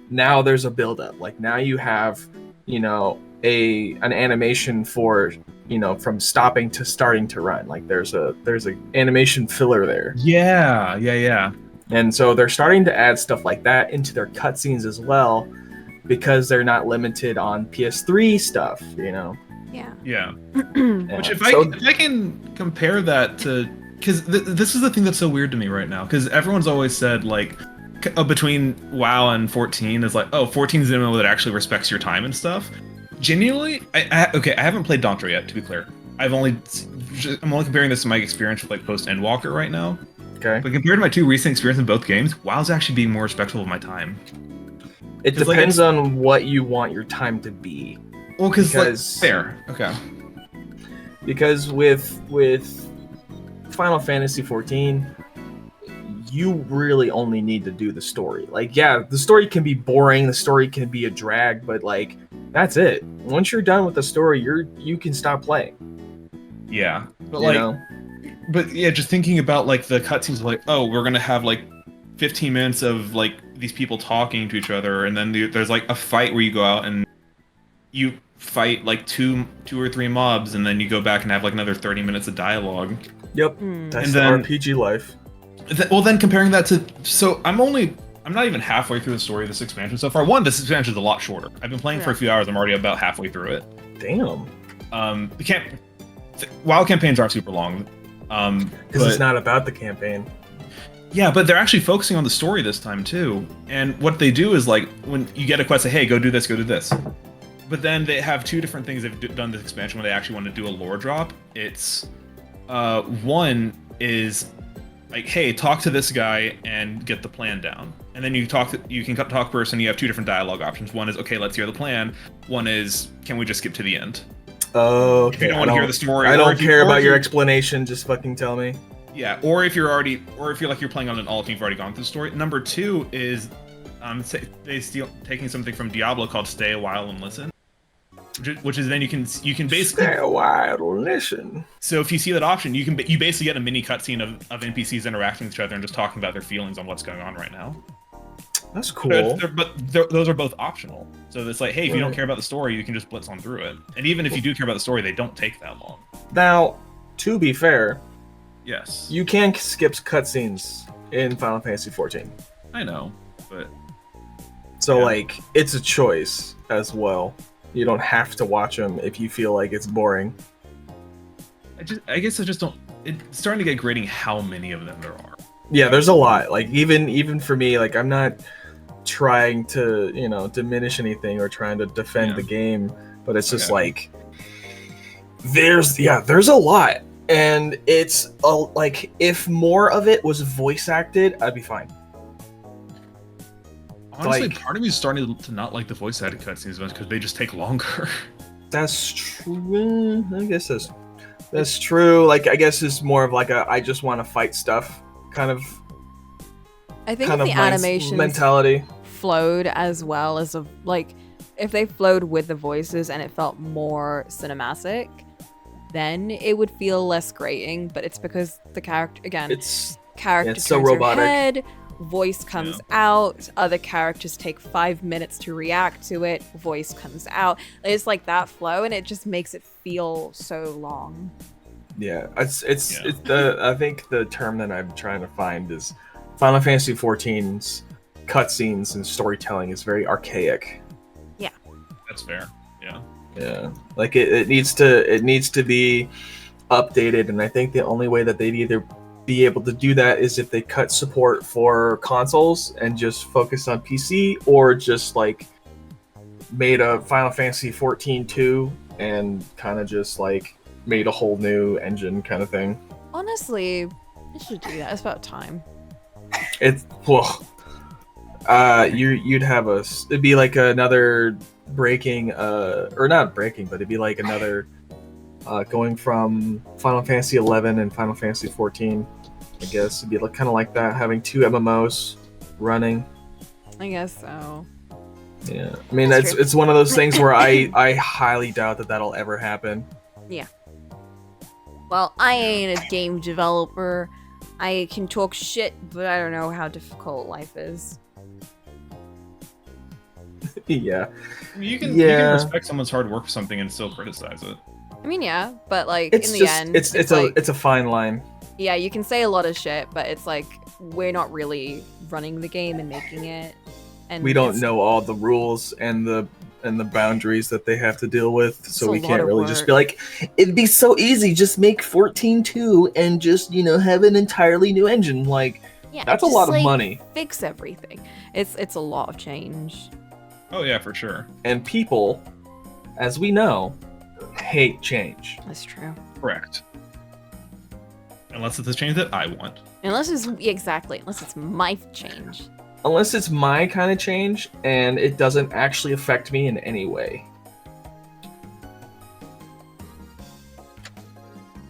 Speaker 2: Now there's a build up. Like now you have an animation for from stopping to starting to run. Like there's a animation filler there.
Speaker 3: Yeah.
Speaker 2: And so they're starting to add stuff like that into their cutscenes as well, because they're not limited on PS3 stuff,
Speaker 3: Yeah. Which if I can compare that to, because this is the thing that's so weird to me right now, because everyone's always said like between WoW and 14 is like, oh, 14 is the MMO that actually respects your time and stuff. Genuinely, I haven't played Dawn Trail yet, to be clear. I'm only comparing this to my experience with like Post Endwalker right now.
Speaker 2: Okay.
Speaker 3: But compared to my two recent experiences in both games, WoW's actually being more respectful of my time.
Speaker 2: It depends on what you want your time to be.
Speaker 3: Well, because fair. Okay.
Speaker 2: Because with Final Fantasy 14, you really only need to do the story. Like, yeah, the story can be boring, the story can be a drag, but like that's it. Once you're done with the story, you can stop playing.
Speaker 3: Yeah. But but yeah, just thinking about like the cutscenes, like, oh, we're gonna have like 15 minutes of like these people talking to each other, and then there's like a fight where you go out and you fight like two or three mobs, and then you go back and have like another 30 minutes of dialogue.
Speaker 2: Yep. That's the RPG life.
Speaker 3: Well, then comparing that to, so I'm I'm not even halfway through the story of this expansion so far. One, this expansion is a lot shorter. I've been playing for a few hours. I'm already about halfway through it.
Speaker 2: Damn.
Speaker 3: WoW campaigns aren't super long.
Speaker 2: Because it's not about the campaign.
Speaker 3: Yeah, but they're actually focusing on the story this time too. And what they do is like when you get a quest, say, hey, go do this, go do this. But then they have two different things they've done this expansion when they actually want to do a lore drop. It's one is like, hey, talk to this guy and get the plan down. And then you can talk person. You have two different dialogue options. One is, okay, let's hear the plan. One is, can we just skip to the end?
Speaker 2: Oh, okay.
Speaker 3: If you don't want to hear the story,
Speaker 2: I don't care about your explanation. Just fucking tell me.
Speaker 3: Yeah, or if you're like you're playing on an alt and you've already gone through the story. Number two is, taking something from Diablo called Stay a While and Listen. Which is then you can basically
Speaker 2: stay a while and listen.
Speaker 3: So if you see that option, you basically get a mini cutscene of NPCs interacting with each other and just talking about their feelings on what's going on right now.
Speaker 2: That's cool.
Speaker 3: But those are both optional. So it's like, hey, if you don't care about the story, you can just blitz on through it. And even if you do care about the story, they don't take that long.
Speaker 2: Now, to be fair,
Speaker 3: yes,
Speaker 2: you can skip cutscenes in Final Fantasy XIV.
Speaker 3: I know, but
Speaker 2: so like it's a choice as well. You don't have to watch them if you feel like it's boring.
Speaker 3: I guess I just don't. It's starting to get grating how many of them there are.
Speaker 2: Yeah, there's a lot. Like even for me, like I'm not trying to diminish anything or trying to defend the game, but it's just like there's a lot, and it's like if more of it was voice acted, I'd be fine.
Speaker 3: Honestly, part of me is starting to not like the voice acted cutscenes because they just take longer.
Speaker 2: That's true. I guess that's true. Like, I guess it's more of like I just want to fight stuff kind of.
Speaker 1: I think the animation
Speaker 2: mentality
Speaker 1: flowed as well as if they flowed with the voices and it felt more cinematic, then it would feel less grating. But it's because the character it's turns
Speaker 2: so robotic.
Speaker 1: Her head, voice comes out, other characters take 5 minutes to react to it, voice comes out. It's like that flow, and it just makes it feel so long.
Speaker 2: Yeah, it's I think the term that I'm trying to find is Final Fantasy XIV's cutscenes and storytelling is very archaic.
Speaker 1: Yeah,
Speaker 3: that's fair.
Speaker 2: Yeah, like it needs to be updated, and I think the only way that they'd either be able to do that is if they cut support for consoles and just focus on PC, or just like made a Final Fantasy 14-2 and kind of just like made a whole new engine kind of thing.
Speaker 1: Honestly, you should do that. It's about time.
Speaker 2: It's you'd have it'd be like another breaking or not breaking, but it'd be like another going from Final Fantasy 11 and Final Fantasy 14. I guess it'd be kind of like that, having two MMOs running.
Speaker 1: I guess so.
Speaker 2: Yeah, I mean it's one of those things where I highly doubt that'll ever happen.
Speaker 1: Yeah. Well, I ain't a game developer. I can talk shit, but I don't know how difficult life is.
Speaker 2: Yeah.
Speaker 3: You can respect someone's hard work for something and still criticize it.
Speaker 1: I mean, yeah, but like
Speaker 2: it's
Speaker 1: in
Speaker 2: just,
Speaker 1: the end,
Speaker 2: it's a fine line.
Speaker 1: Yeah, you can say a lot of shit, but it's like we're not really running the game and making it, and
Speaker 2: we don't know all the rules and the boundaries that they have to deal with, so we can't really just be like, it'd be so easy, just make 14-2 and just have an entirely new engine. Like, yeah, that's a lot of money.
Speaker 1: Fix everything. It's a lot of change.
Speaker 3: Oh yeah, for sure. And
Speaker 2: people, as we know, hate change.
Speaker 1: That's true.
Speaker 3: Correct. Unless it's a change that I want.
Speaker 1: Unless it's my change.
Speaker 2: Unless it's my kind of change and it doesn't actually affect me in any way.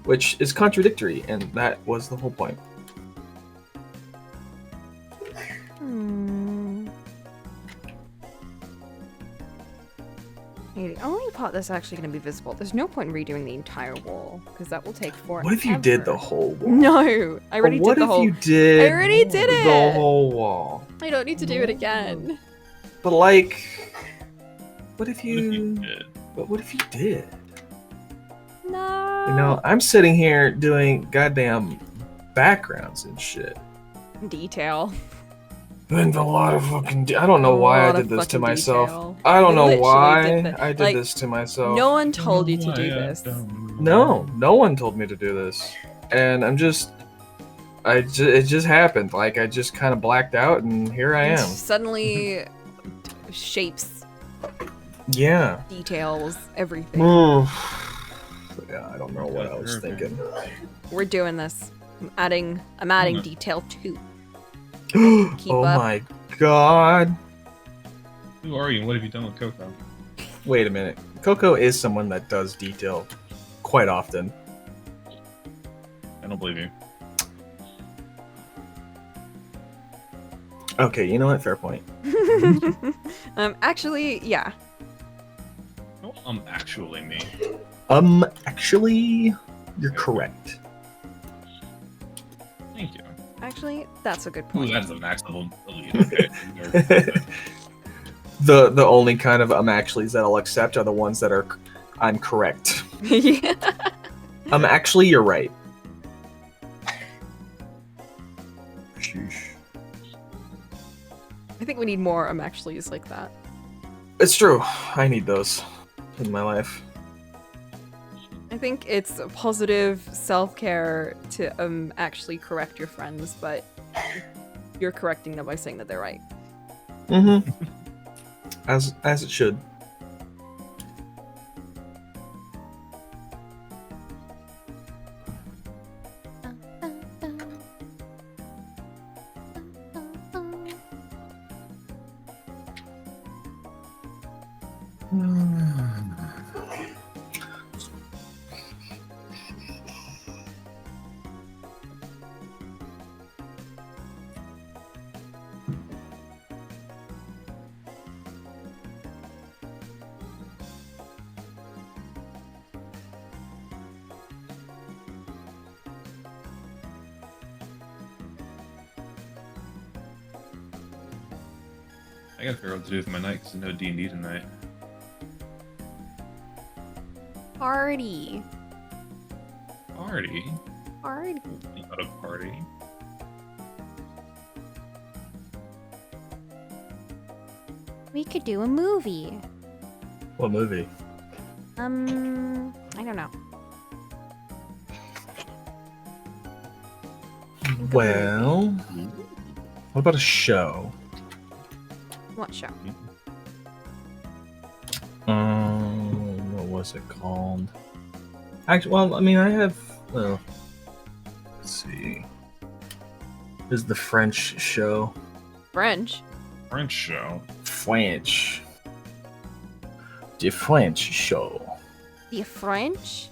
Speaker 2: Which is contradictory, and that was the whole point.
Speaker 1: The only part that's actually going to be visible, there's no point in redoing the entire wall, because that will take forever.
Speaker 2: What if you did the whole wall?
Speaker 1: No, I already did the whole...
Speaker 2: What if you did
Speaker 1: I already did it!
Speaker 2: The whole wall.
Speaker 1: I don't need to do it again.
Speaker 2: But like... What if you did? But what if you did?
Speaker 1: No.
Speaker 2: I'm sitting here doing goddamn backgrounds and shit.
Speaker 1: Detail.
Speaker 2: And a lot of fucking. I don't know
Speaker 1: A
Speaker 2: why I
Speaker 1: lot
Speaker 2: did
Speaker 1: of
Speaker 2: this to
Speaker 1: fucking
Speaker 2: myself.
Speaker 1: detail.
Speaker 2: I don't
Speaker 1: You
Speaker 2: know
Speaker 1: literally
Speaker 2: why
Speaker 1: did that.
Speaker 2: I did
Speaker 1: Like,
Speaker 2: this to myself.
Speaker 1: no one told you to do this.
Speaker 2: No, no one told me to do this, and I'm just. It just happened. Like I just kind of blacked out, and here I
Speaker 1: And
Speaker 2: am.
Speaker 1: suddenly, shapes,
Speaker 2: Yeah.
Speaker 1: details, everything.
Speaker 2: Yeah, I don't know what I was thinking.
Speaker 1: We're doing this. I'm adding detail too. Keep
Speaker 2: Oh
Speaker 1: up.
Speaker 2: my god.
Speaker 3: Who are you? What have you done with Coco?
Speaker 2: Wait a minute. Coco is someone that does detail quite often.
Speaker 3: I don't believe you.
Speaker 2: Okay, you know what? Fair point.
Speaker 1: Actually, yeah.
Speaker 3: No, actually me.
Speaker 2: Actually, you're correct.
Speaker 3: Thank you.
Speaker 1: Actually, that's a good
Speaker 3: Ooh,
Speaker 1: point.
Speaker 3: that's a max level elite. Okay.
Speaker 2: The only kind of actuallys that I'll accept are the ones that are I'm correct.
Speaker 1: Yeah.
Speaker 2: Actually, you're right. Sheesh.
Speaker 1: I think we need more actuallys like that.
Speaker 2: It's true. I need those in my life.
Speaker 1: I think it's a positive self-care to actually correct your friends, but you're correcting them by saying that they're right.
Speaker 2: Mm-hmm. As it should.
Speaker 3: I gotta figure out what to do with my night because there's no D&D tonight.
Speaker 1: Party.
Speaker 3: Party?
Speaker 1: Party.
Speaker 3: Not a party.
Speaker 1: We could do a movie.
Speaker 2: What movie?
Speaker 1: I don't know.
Speaker 2: Well, what about a show?
Speaker 1: What show?
Speaker 2: What was it called? Actually, well, I mean, I have. Well, let's see. This is the French show.
Speaker 1: French.
Speaker 3: French show.
Speaker 2: French. The French show.
Speaker 1: The French?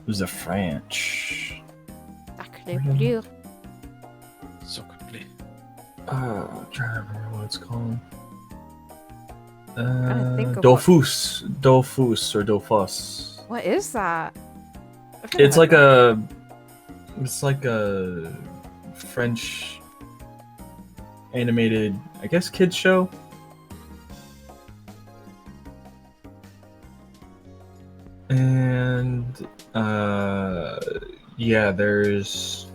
Speaker 2: The French.
Speaker 1: Sacre bleu.
Speaker 3: So complete.
Speaker 2: I'm trying to remember what it's called.
Speaker 1: to think of
Speaker 2: Dofus. Dofus or Dofus.
Speaker 1: What is that? I've never
Speaker 2: It's
Speaker 1: heard
Speaker 2: like
Speaker 1: of
Speaker 2: it's like a French animated, I guess, kids show. And yeah, there's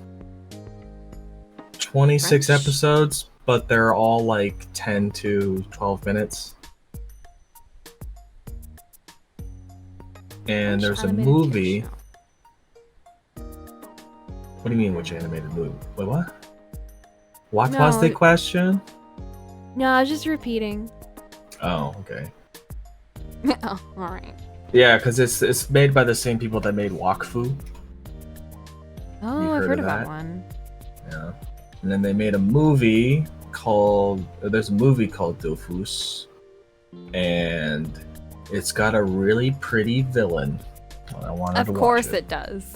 Speaker 2: 26
Speaker 1: French?
Speaker 2: episodes, but they're all like 10 to 12 minutes. And
Speaker 1: French
Speaker 2: there's a
Speaker 1: animated
Speaker 2: movie.
Speaker 1: kids show.
Speaker 2: What do you mean, which animated movie? Wait, what? What
Speaker 1: No,
Speaker 2: was the question?
Speaker 1: No, I was just repeating.
Speaker 2: Oh, okay.
Speaker 1: Oh, alright.
Speaker 2: Yeah, because it's made by the same people that made Wakfu.
Speaker 1: Oh,
Speaker 2: You
Speaker 1: I've
Speaker 2: heard
Speaker 1: heard
Speaker 2: of
Speaker 1: of that
Speaker 2: that?
Speaker 1: one.
Speaker 2: Yeah. And then they made a movie called. There's a movie called Dofus, and it's got a really pretty villain. I wanted to
Speaker 1: Of
Speaker 2: watch
Speaker 1: course
Speaker 2: it.
Speaker 1: it does.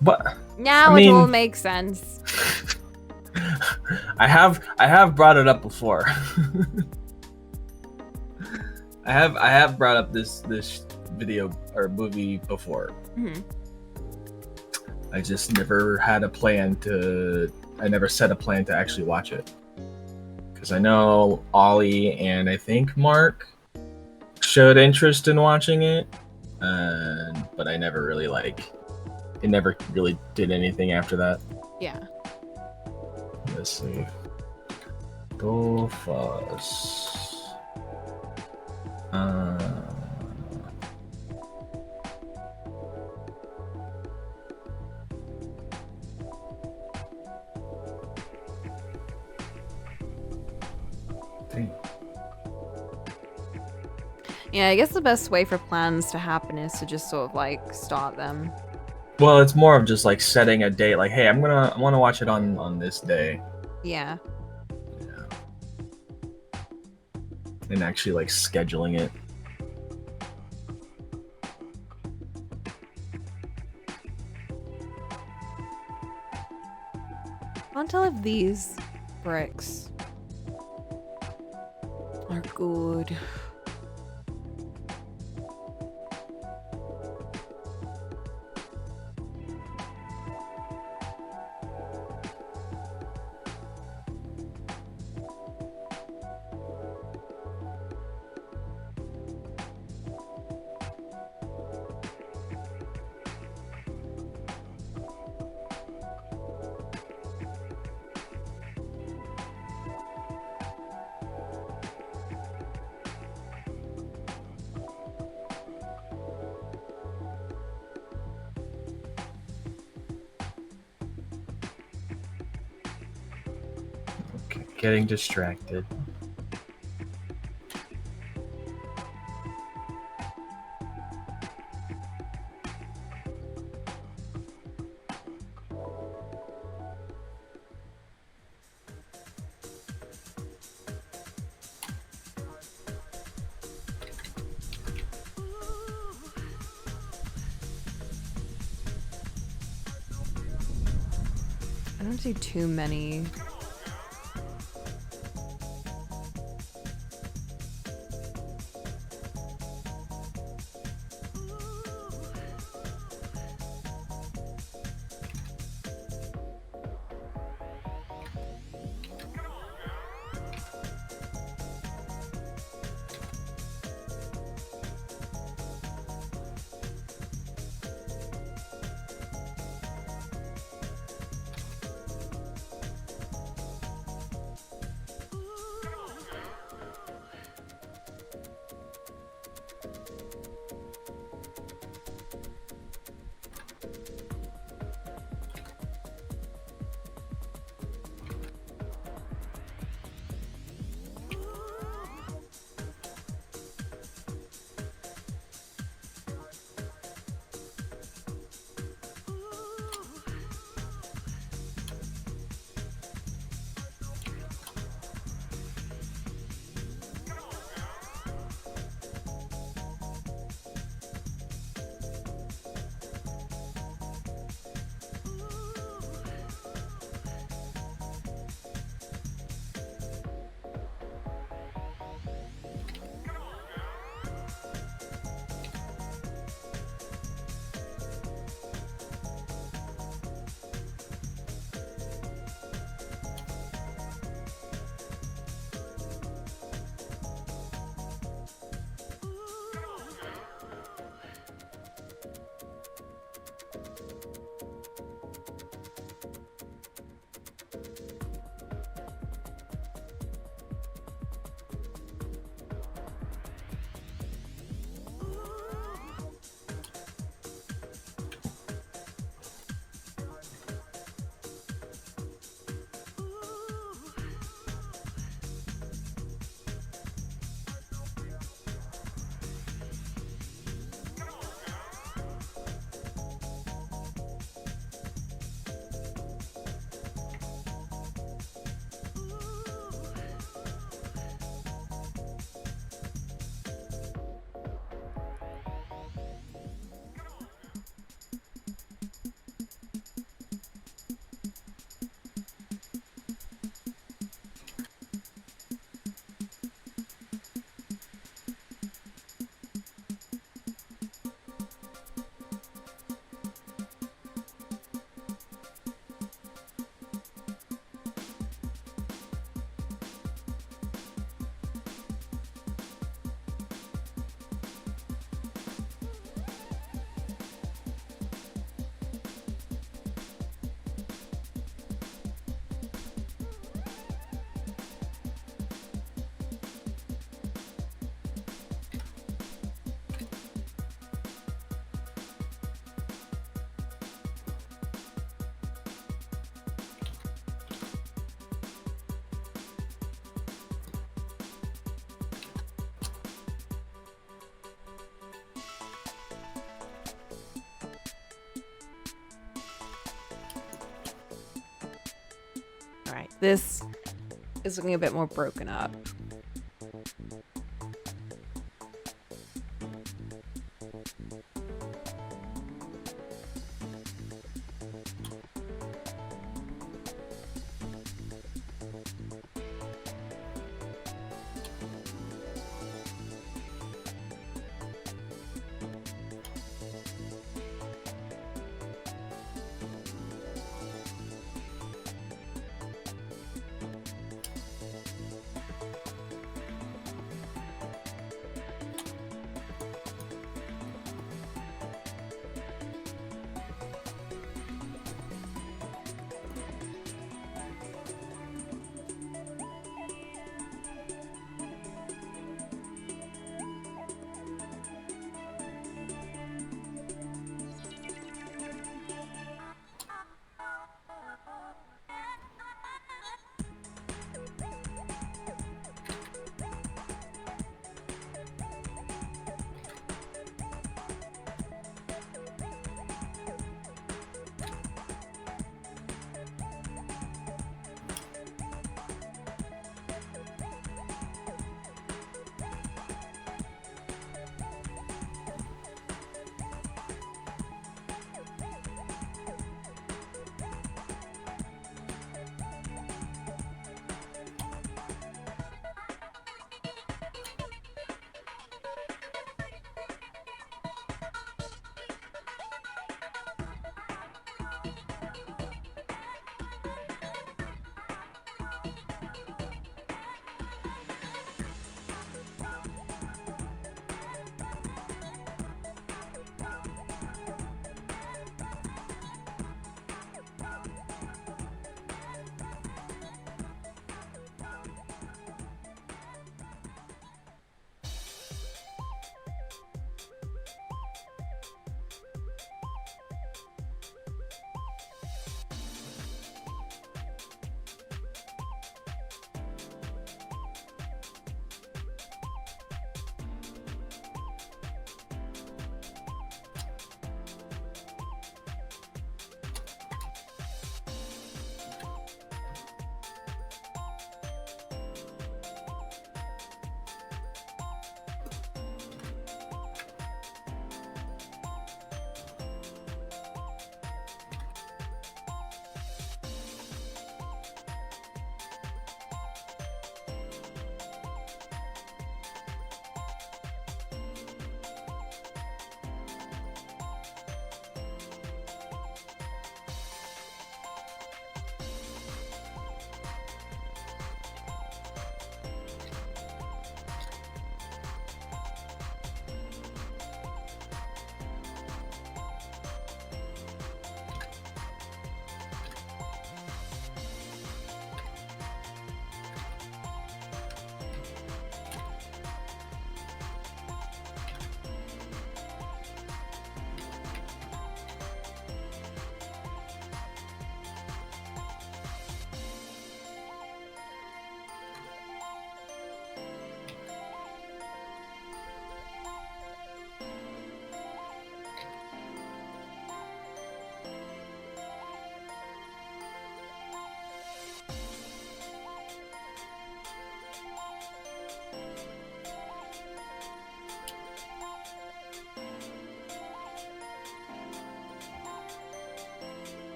Speaker 2: But
Speaker 1: Now
Speaker 2: I mean-
Speaker 1: it will make sense.
Speaker 2: I have brought it up before. I have brought up this video or movie before.
Speaker 1: Mhm.
Speaker 2: I just never had a plan to. I never set a plan to actually watch it because I know Ollie and I think Mark showed interest in watching it, but I never really it never really did anything after that.
Speaker 1: Yeah.
Speaker 2: Let's see. Dofus. Uh, dang.
Speaker 1: Yeah, I guess the best way for plans to happen is to just sort of like start them.
Speaker 2: Well, it's more of just like setting a date. Like, hey, I want to watch it on this day.
Speaker 1: Yeah.
Speaker 2: Yeah. And actually like scheduling it.
Speaker 1: Can't tell if these bricks are good.
Speaker 2: Okay, getting distracted.
Speaker 1: I don't see too many. This is looking a bit more broken up.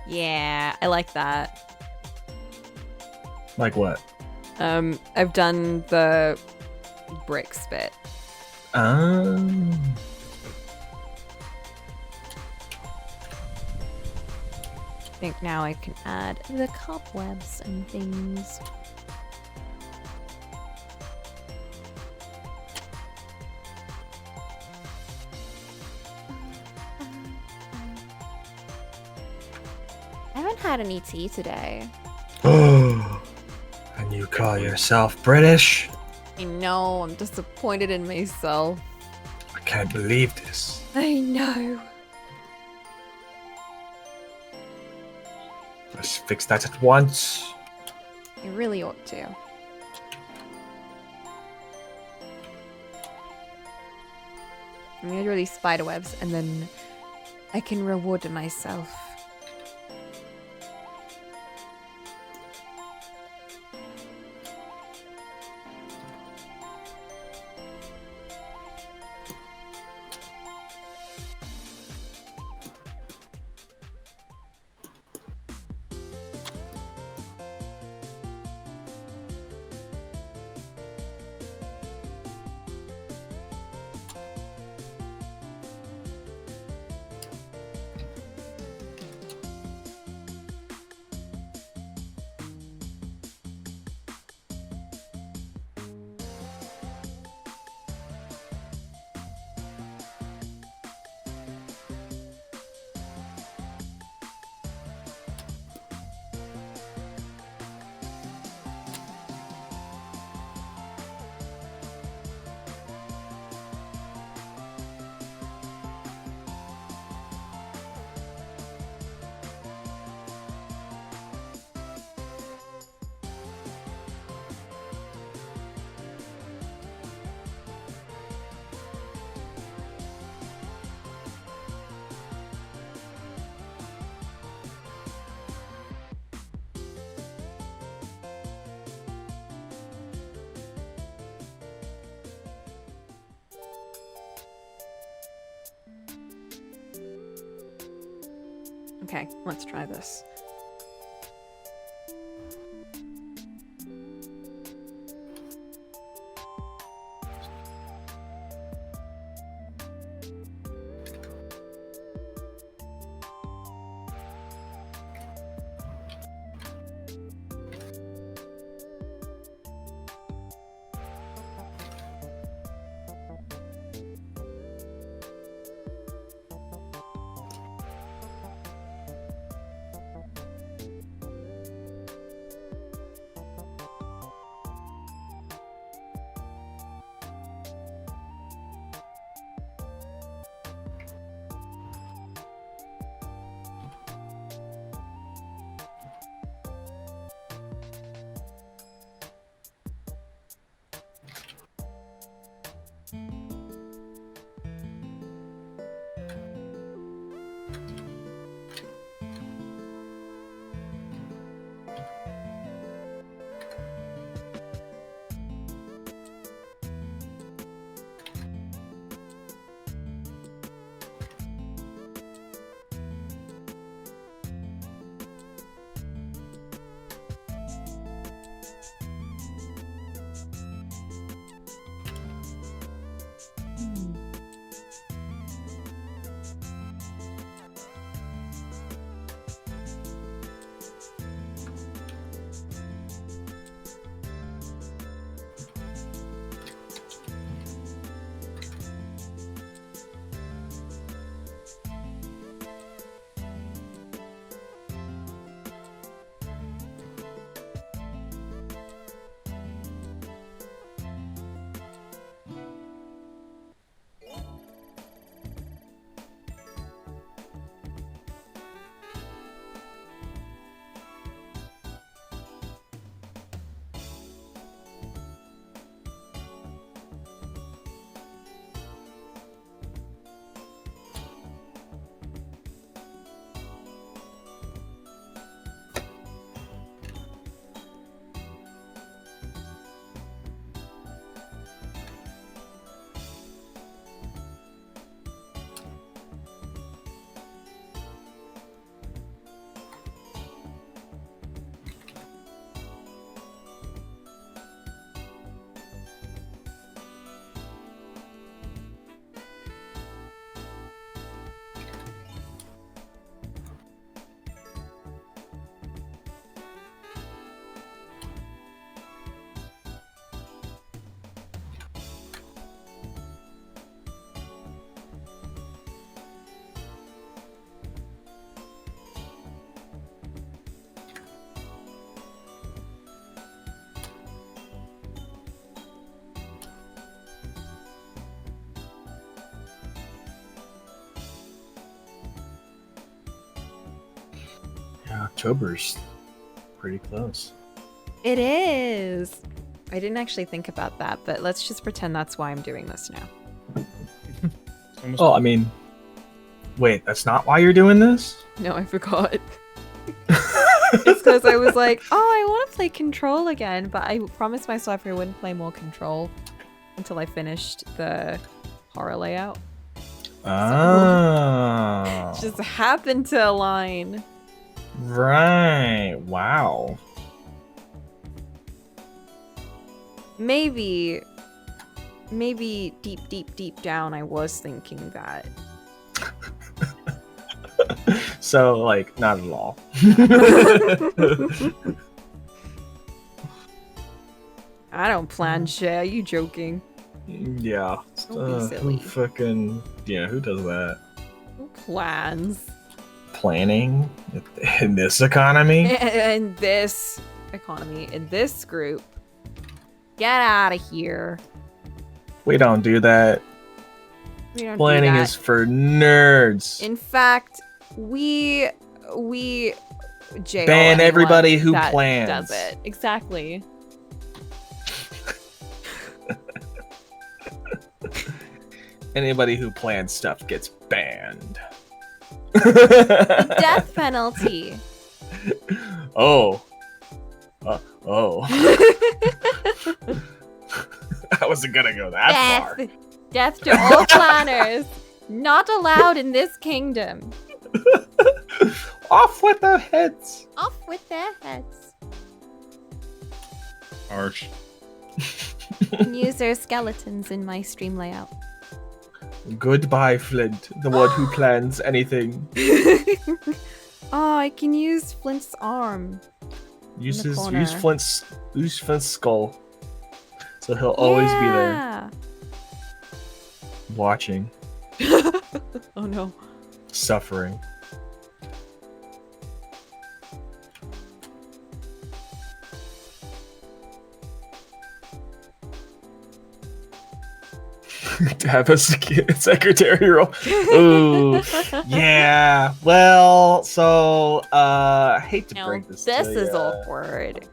Speaker 1: Yeah, I like that.
Speaker 2: Like what?
Speaker 1: I've done the bricks bit.
Speaker 2: Um.
Speaker 1: I think now I can add the cobwebs and things. haven't had any tea today.
Speaker 2: Oh, and you call yourself British?
Speaker 1: I know, I'm disappointed in myself.
Speaker 2: I can't believe this.
Speaker 1: I know.
Speaker 2: Let's fix that at once.
Speaker 1: I really ought to. I'm gonna do these spider webs and then I can reward myself. Okay, let's try this.
Speaker 2: Yeah, October's pretty close.
Speaker 1: It is. I didn't actually think about that, but let's just pretend that's why I'm doing this now.
Speaker 2: Oh, I mean, wait, that's not why you're doing this?
Speaker 1: No, I forgot. It's because I was like, oh, I want to play Control again, but I promised myself I wouldn't play more Control until I finished the horror layout.
Speaker 2: Oh.
Speaker 1: So, just happened to align.
Speaker 2: Right. Wow.
Speaker 1: Maybe deep down I was thinking that.
Speaker 2: So, like, not at all.
Speaker 1: I don't plan shit. Are you joking?
Speaker 2: Yeah.
Speaker 1: Don't be silly.
Speaker 2: Who does that?
Speaker 1: Who plans?
Speaker 2: Planning in this economy?
Speaker 1: In this economy, in this group. Get out of here.
Speaker 2: We don't do that.
Speaker 1: We don't
Speaker 2: Planning
Speaker 1: do that.
Speaker 2: is for nerds.
Speaker 1: In fact, we jail
Speaker 2: ban
Speaker 1: anyone
Speaker 2: everybody who
Speaker 1: that
Speaker 2: plans.
Speaker 1: does it. Exactly.
Speaker 2: Anybody who plans stuff gets banned.
Speaker 1: Death penalty.
Speaker 2: Oh. Oh. I wasn't gonna go that far.
Speaker 1: Death to all planners. Not allowed in this kingdom.
Speaker 2: Off with their heads.
Speaker 1: Off with their heads.
Speaker 3: Harsh.
Speaker 1: Can use their skeletons in my stream layout.
Speaker 2: Goodbye, Flint, the one who plans anything.
Speaker 1: Oh, I can use Flint's arm.
Speaker 2: Use
Speaker 1: corner.
Speaker 2: Flint's skull. So he'll always be there,
Speaker 1: Yeah.
Speaker 2: watching,
Speaker 1: Oh no.
Speaker 2: suffering. To have a secretary role. Ooh, yeah. Well, so I hate to
Speaker 1: Now,
Speaker 2: break this.
Speaker 1: this
Speaker 2: to
Speaker 1: is
Speaker 2: ya,
Speaker 1: awkward.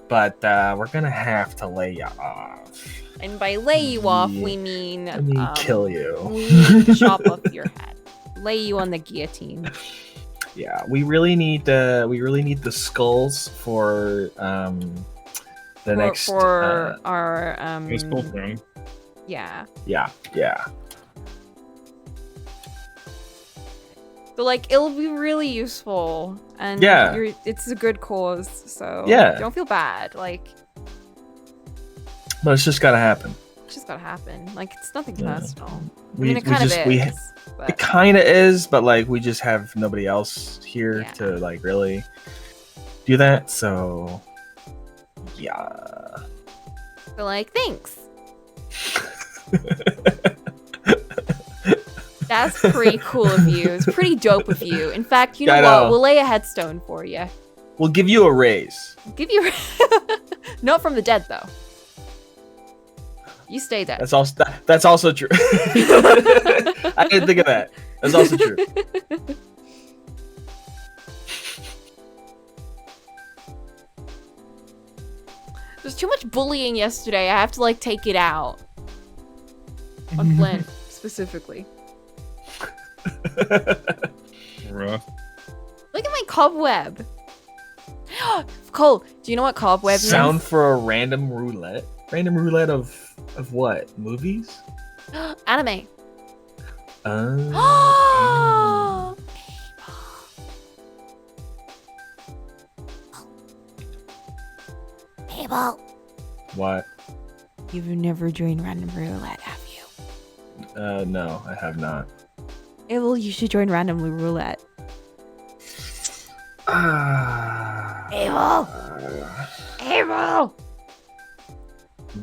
Speaker 2: but we're gonna have to lay you off.
Speaker 1: And by lay you off,
Speaker 2: Yeah.
Speaker 1: we mean
Speaker 2: I mean, kill you.
Speaker 1: we chop off your head, lay you on the guillotine.
Speaker 2: Yeah, we really need the skulls for the next
Speaker 1: for our
Speaker 3: It's full thing.
Speaker 1: yeah.
Speaker 2: yeah.
Speaker 1: But like it'll be really useful, and
Speaker 2: Yeah.
Speaker 1: it's a good cause. So
Speaker 2: Yeah.
Speaker 1: don't feel bad. Like
Speaker 2: But it's just gotta happen.
Speaker 1: it's just gotta happen. Like it's nothing
Speaker 2: Yeah.
Speaker 1: personal.
Speaker 2: We,
Speaker 1: I mean, it kind of is.
Speaker 2: it
Speaker 1: But
Speaker 2: kind of is, but like we just have nobody else here
Speaker 1: Yeah.
Speaker 2: to like really do that. So yeah.
Speaker 1: but like thanks. That's pretty cool of you. It's pretty dope of you. In fact, you know
Speaker 2: I
Speaker 1: what?
Speaker 2: know.
Speaker 1: We'll lay a headstone for you.
Speaker 2: We'll give you a raise.
Speaker 1: Give you not from the dead though. You stay dead.
Speaker 2: That's also true. I didn't think of that. That's also true.
Speaker 1: There's too much bullying yesterday. I have to like take it out on Flint specifically.
Speaker 3: Rough.
Speaker 1: Look at my cobweb. Cole, do you know what cobweb
Speaker 2: Sound
Speaker 1: means?
Speaker 2: for a random roulette. Random roulette of what? Movies?
Speaker 1: Anime.
Speaker 2: Oh.
Speaker 1: People.
Speaker 2: What?
Speaker 1: You've never joined random roulette, have you?
Speaker 2: No, I have not.
Speaker 1: Well, you should join random roulette. Abel! Abel!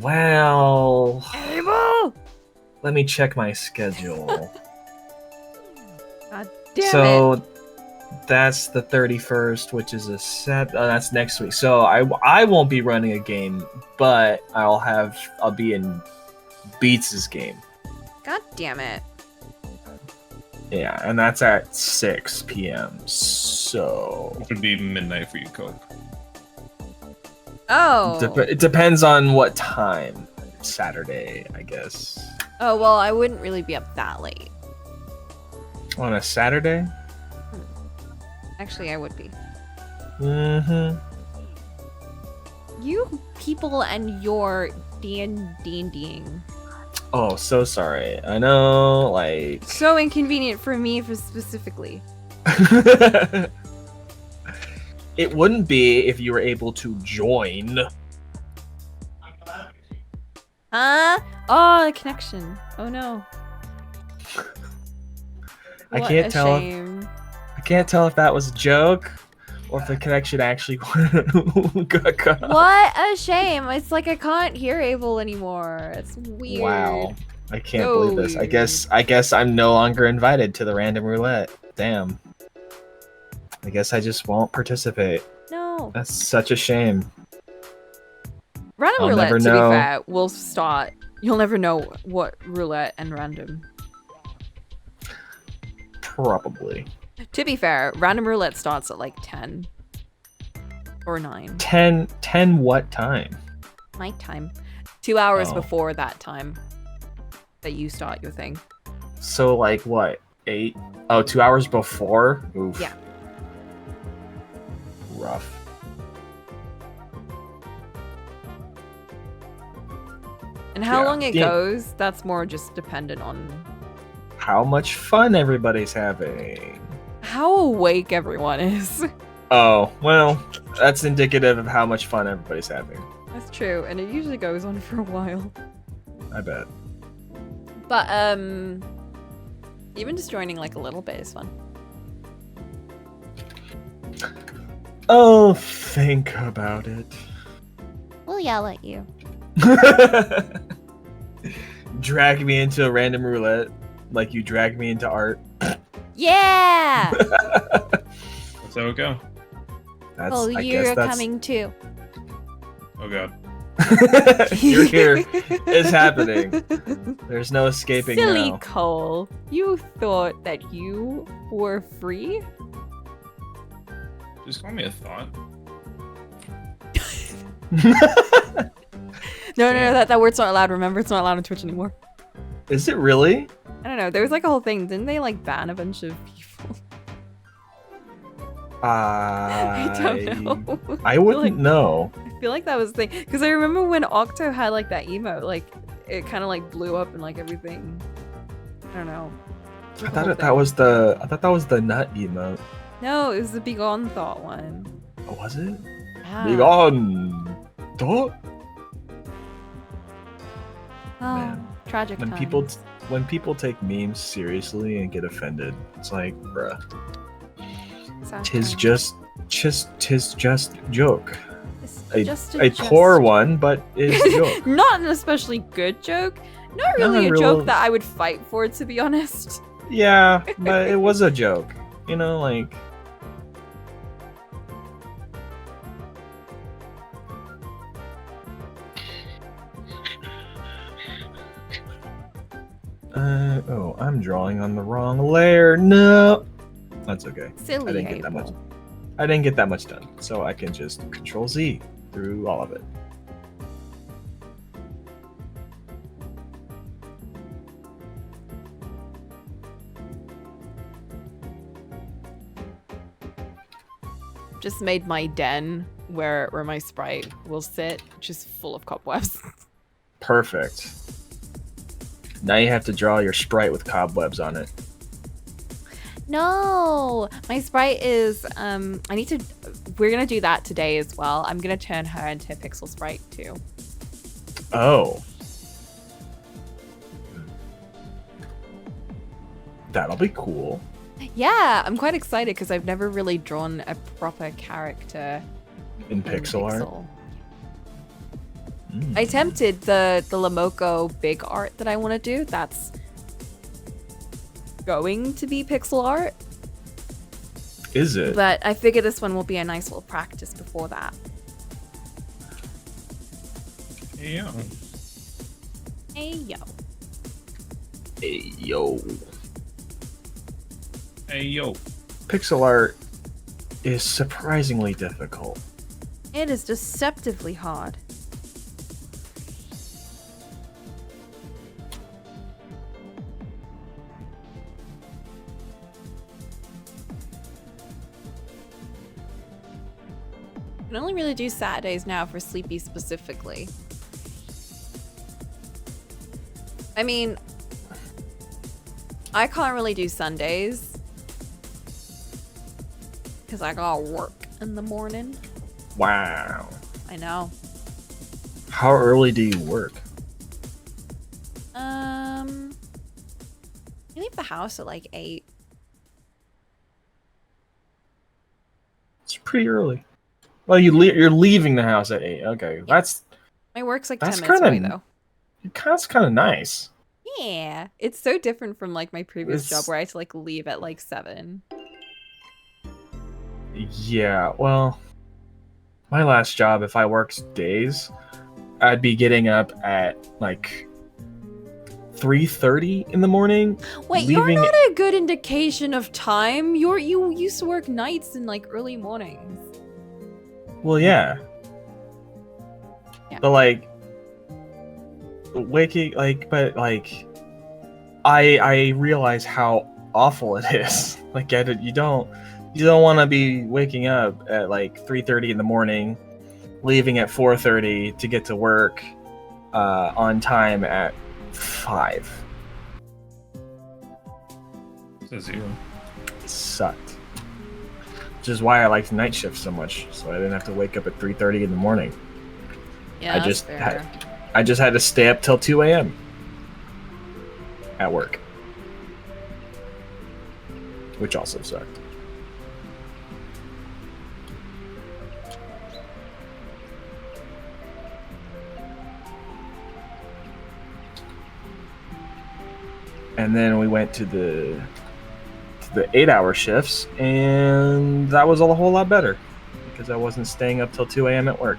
Speaker 2: Well,
Speaker 1: Abel!
Speaker 2: let me check my schedule.
Speaker 1: God damn it.
Speaker 2: So that's the 31st, which is a set. That's next week. So I won't be running a game, but I'll be in Beats' game.
Speaker 1: God damn it.
Speaker 2: Yeah, and that's at 6 p.m. So
Speaker 3: Which would be midnight for you, Coke.
Speaker 1: Oh.
Speaker 2: it depends on what time. Saturday, I guess.
Speaker 1: Oh, well, I wouldn't really be up that late.
Speaker 2: On a Saturday?
Speaker 1: Actually, I would be.
Speaker 2: Mm-hmm.
Speaker 1: You people and your D&Ding.
Speaker 2: Oh, so sorry. I know, like...
Speaker 1: So inconvenient for me specifically.
Speaker 2: It wouldn't be if you were able to join.
Speaker 1: Huh? Oh, the connection. Oh no.
Speaker 2: I
Speaker 1: What
Speaker 2: can't
Speaker 1: a
Speaker 2: tell.
Speaker 1: shame.
Speaker 2: I can't tell if that was a joke or if the connection actually got cut off.
Speaker 1: What a shame. It's like I can't hear Abel anymore. It's weird.
Speaker 2: Wow. I can't
Speaker 1: So
Speaker 2: believe this. I guess I'm no longer invited to the random roulette. Damn. I guess I just won't participate.
Speaker 1: No.
Speaker 2: That's such a shame.
Speaker 1: Random
Speaker 2: I'll
Speaker 1: roulette,
Speaker 2: never
Speaker 1: to
Speaker 2: know.
Speaker 1: be fair, will start. You'll never know what roulette and random.
Speaker 2: Probably.
Speaker 1: To be fair, random roulette starts at like 10 or 9.
Speaker 2: 10 what time?
Speaker 1: Night time. 2 hours
Speaker 2: Oh.
Speaker 1: before that time that you start your thing.
Speaker 2: So like what? 8? Oh, 2 hours before? Oof.
Speaker 1: Yeah.
Speaker 2: Rough.
Speaker 1: And how
Speaker 2: Yeah.
Speaker 1: long it
Speaker 2: Yeah.
Speaker 1: goes, that's more just dependent on
Speaker 2: How much fun everybody's having.
Speaker 1: how awake everyone is.
Speaker 2: Oh, well, that's indicative of how much fun everybody's having.
Speaker 1: That's true, and it usually goes on for a while.
Speaker 2: I bet.
Speaker 1: But even just joining like a little bit is fun.
Speaker 2: Oh, think about it.
Speaker 1: We'll yell at you.
Speaker 2: Drag me into a random roulette like you drag me into art.
Speaker 1: Yeah!
Speaker 3: That's how it go.
Speaker 2: That's,
Speaker 1: Oh,
Speaker 2: I
Speaker 1: you're
Speaker 2: guess that's...
Speaker 1: coming too.
Speaker 3: Oh god.
Speaker 2: You're here. It's happening. There's no escaping
Speaker 1: Silly
Speaker 2: now.
Speaker 1: Cole. You thought that you were free?
Speaker 3: Just call me a thought.
Speaker 1: No, that word's not allowed. Remember, it's not allowed on Twitch anymore.
Speaker 2: Is it really?
Speaker 1: I don't know. There was like a whole thing. Didn't they like ban a bunch of people? I don't know.
Speaker 2: I wouldn't know.
Speaker 1: I feel like that was the thing. Because I remember when Octo had like that emote, like it kind of like blew up and like everything. I don't know.
Speaker 2: I thought that was the nut emote.
Speaker 1: No, it was the Begone Thought one.
Speaker 2: Oh, was it?
Speaker 1: Yeah.
Speaker 2: Begone. Thought?
Speaker 1: Oh,
Speaker 2: Man.
Speaker 1: tragic
Speaker 2: When
Speaker 1: times.
Speaker 2: when people take memes seriously and get offended, it's like, bruh,
Speaker 1: Sad
Speaker 2: tis
Speaker 1: times.
Speaker 2: just joke.
Speaker 1: It's just
Speaker 2: A poor one, but is joke.
Speaker 1: Not an especially good joke. Not really
Speaker 2: Not
Speaker 1: a
Speaker 2: a
Speaker 1: joke
Speaker 2: real-
Speaker 1: that I would fight for, to be honest.
Speaker 2: Yeah, but it was a joke. You know, like. Oh, I'm drawing on the wrong layer. No, that's okay.
Speaker 1: Silly
Speaker 2: I didn't get that
Speaker 1: Abel.
Speaker 2: much. I didn't get that much done, so I can just Control Z through all of it.
Speaker 1: Just made my den where my sprite will sit just full of cobwebs.
Speaker 2: Perfect. Now you have to draw your sprite with cobwebs on it.
Speaker 1: No, my sprite is we're gonna do that today as well. I'm gonna turn her into a pixel sprite too.
Speaker 2: Oh. That'll be cool.
Speaker 1: Yeah, I'm quite excited because I've never really drawn a proper character
Speaker 2: In pixel art. Mm.
Speaker 1: I attempted the Lamoco big art that I want to do. That's going to be pixel art,
Speaker 2: Is it?
Speaker 1: but I figure this one will be a nice little practice before that.
Speaker 3: Yeah.
Speaker 1: Hey yo.
Speaker 2: Hey, yo.
Speaker 3: Hey, yo.
Speaker 2: Pixel art is surprisingly difficult.
Speaker 1: It is deceptively hard. I can only really do Saturdays now for Sleepy specifically. I mean, I can't really do Sundays because I gotta work in the morning.
Speaker 2: Wow.
Speaker 1: I know.
Speaker 2: How early do you work?
Speaker 1: You leave the house at like 8.
Speaker 2: It's pretty early. Well, you're leaving the house at 8. Okay,
Speaker 1: Yeah.
Speaker 2: that's
Speaker 1: My work's like
Speaker 2: That's
Speaker 1: 10 minutes away
Speaker 2: kinda-
Speaker 1: though.
Speaker 2: that's kind of nice.
Speaker 1: Yeah, it's so different from like my previous job
Speaker 2: It's-
Speaker 1: where I had to like leave at like 7.
Speaker 2: Yeah, well, my last job, if I worked days, I'd be getting up at like 3:30 in the morning.
Speaker 1: Wait,
Speaker 2: leaving-
Speaker 1: you're not a good indication of time. You used to work nights and like early mornings.
Speaker 2: Well, yeah.
Speaker 1: Yeah.
Speaker 2: But like waking I realize how awful it is. Like you don't want to be waking up at like 3:30 in the morning, leaving at 4:30 to get to work on time at 5.
Speaker 3: Says you.
Speaker 2: It sucked. Which is why I liked night shift so much, so I didn't have to wake up at 3:30 in the morning.
Speaker 1: Yeah,
Speaker 2: I
Speaker 1: that's
Speaker 2: just
Speaker 1: fair.
Speaker 2: I just had to stay up till 2 a.m. at work, which also sucked. And then we went to the 8-hour shifts, and that was a whole lot better because I wasn't staying up till 2 a.m. at work.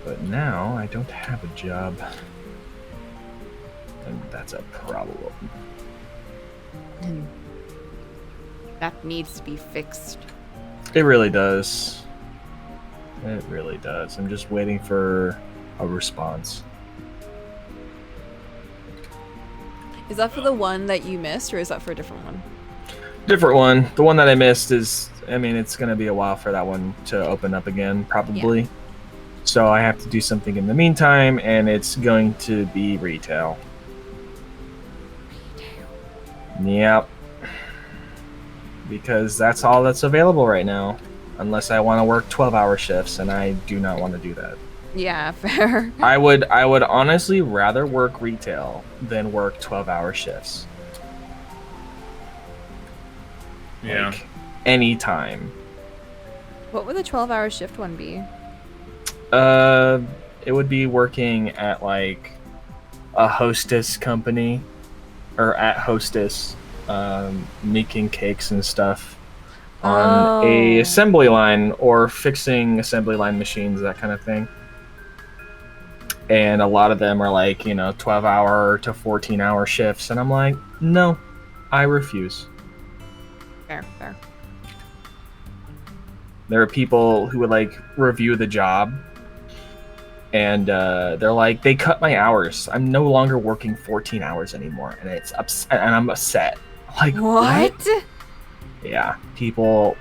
Speaker 2: But now I don't have a job, and that's a problem.
Speaker 1: That needs to be fixed.
Speaker 2: It really does. It really does. I'm just waiting for a response.
Speaker 1: Is that for the one that you missed, or is that for a different one?
Speaker 2: Different one. The one that I missed is, I mean, it's going to be a while for that one to open up again, probably. So I have to do something in the meantime, and it's going to be retail. Yep. Because that's all that's available right now. Unless I want to work 12-hour shifts, and I do not want to do that.
Speaker 1: Yeah, fair.
Speaker 2: I would honestly rather work retail than work 12-hour shifts.
Speaker 3: Yeah.
Speaker 2: Like, anytime.
Speaker 1: What would the 12-hour shift one be?
Speaker 2: It would be working at like a Hostess company, or at Hostess, making cakes and stuff on a assembly line, or fixing assembly line machines, that kind of thing. And a lot of them are like, 12-hour to 14-hour shifts, and I'm like, no, I refuse.
Speaker 1: Fair, fair.
Speaker 2: There are people who would like review the job, and they're like, they cut my hours. I'm no longer working 14 hours anymore, and and I'm upset. Like,
Speaker 1: What?
Speaker 2: Yeah, people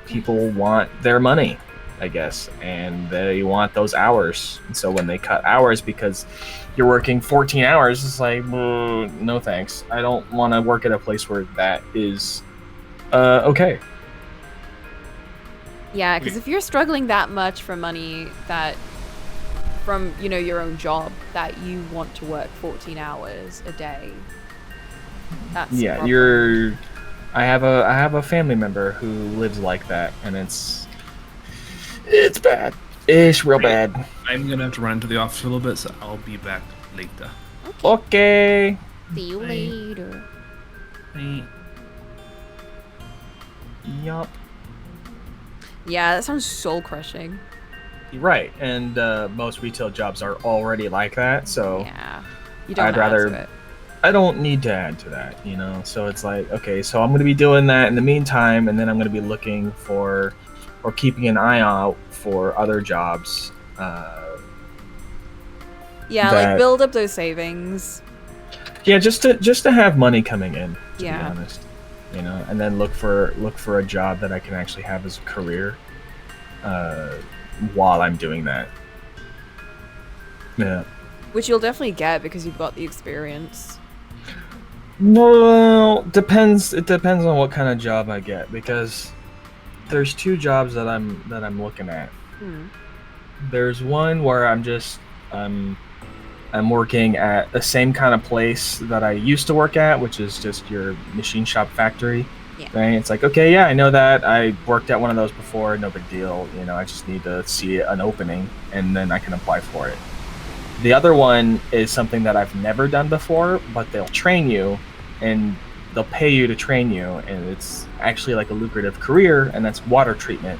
Speaker 2: want their money, I guess, and they want those hours. And so when they cut hours because you're working 14 hours, it's like, no thanks. I don't want to work at a place where that is okay.
Speaker 1: Yeah, because if you're struggling that much for money from your own job, that you want to work 14 hours a day, that's a problem.
Speaker 2: I have a family member who lives like that, and it's bad. It's real bad.
Speaker 3: I'm gonna have to run to the office for a little bit, so I'll be back later.
Speaker 2: Okay.
Speaker 1: See you later.
Speaker 3: Bye.
Speaker 2: Yup.
Speaker 1: Yeah, that sounds soul crushing.
Speaker 2: Right, and most retail jobs are already like that, so
Speaker 1: Yeah. You don't
Speaker 2: I'd
Speaker 1: want to add
Speaker 2: rather.
Speaker 1: to it.
Speaker 2: I don't need to add to that, you know. So it's like, okay, so I'm going to be doing that in the meantime, and then I'm going to be looking for, or keeping an eye out for other jobs.
Speaker 1: Yeah, like
Speaker 2: That
Speaker 1: build up those savings.
Speaker 2: Yeah, just to have money coming in, to be
Speaker 1: Yeah.
Speaker 2: honest, you know, and then look for a job that I can actually have as a career, uh, while I'm doing that. Yeah.
Speaker 1: Which you'll definitely get because you've got the experience.
Speaker 2: No, depends. It depends on what kind of job I get because there's two jobs that I'm looking at.
Speaker 1: Hmm.
Speaker 2: There's one where I'm working at the same kind of place that I used to work at, which is just your machine shop factory.
Speaker 1: Yeah.
Speaker 2: Right? It's like, okay, yeah, I know that. I worked at one of those before, no big deal. You know, I just need to see an opening and then I can apply for it. The other one is something that I've never done before, but they'll train you and they'll pay you to train you, and it's actually like a lucrative career, and that's water treatment.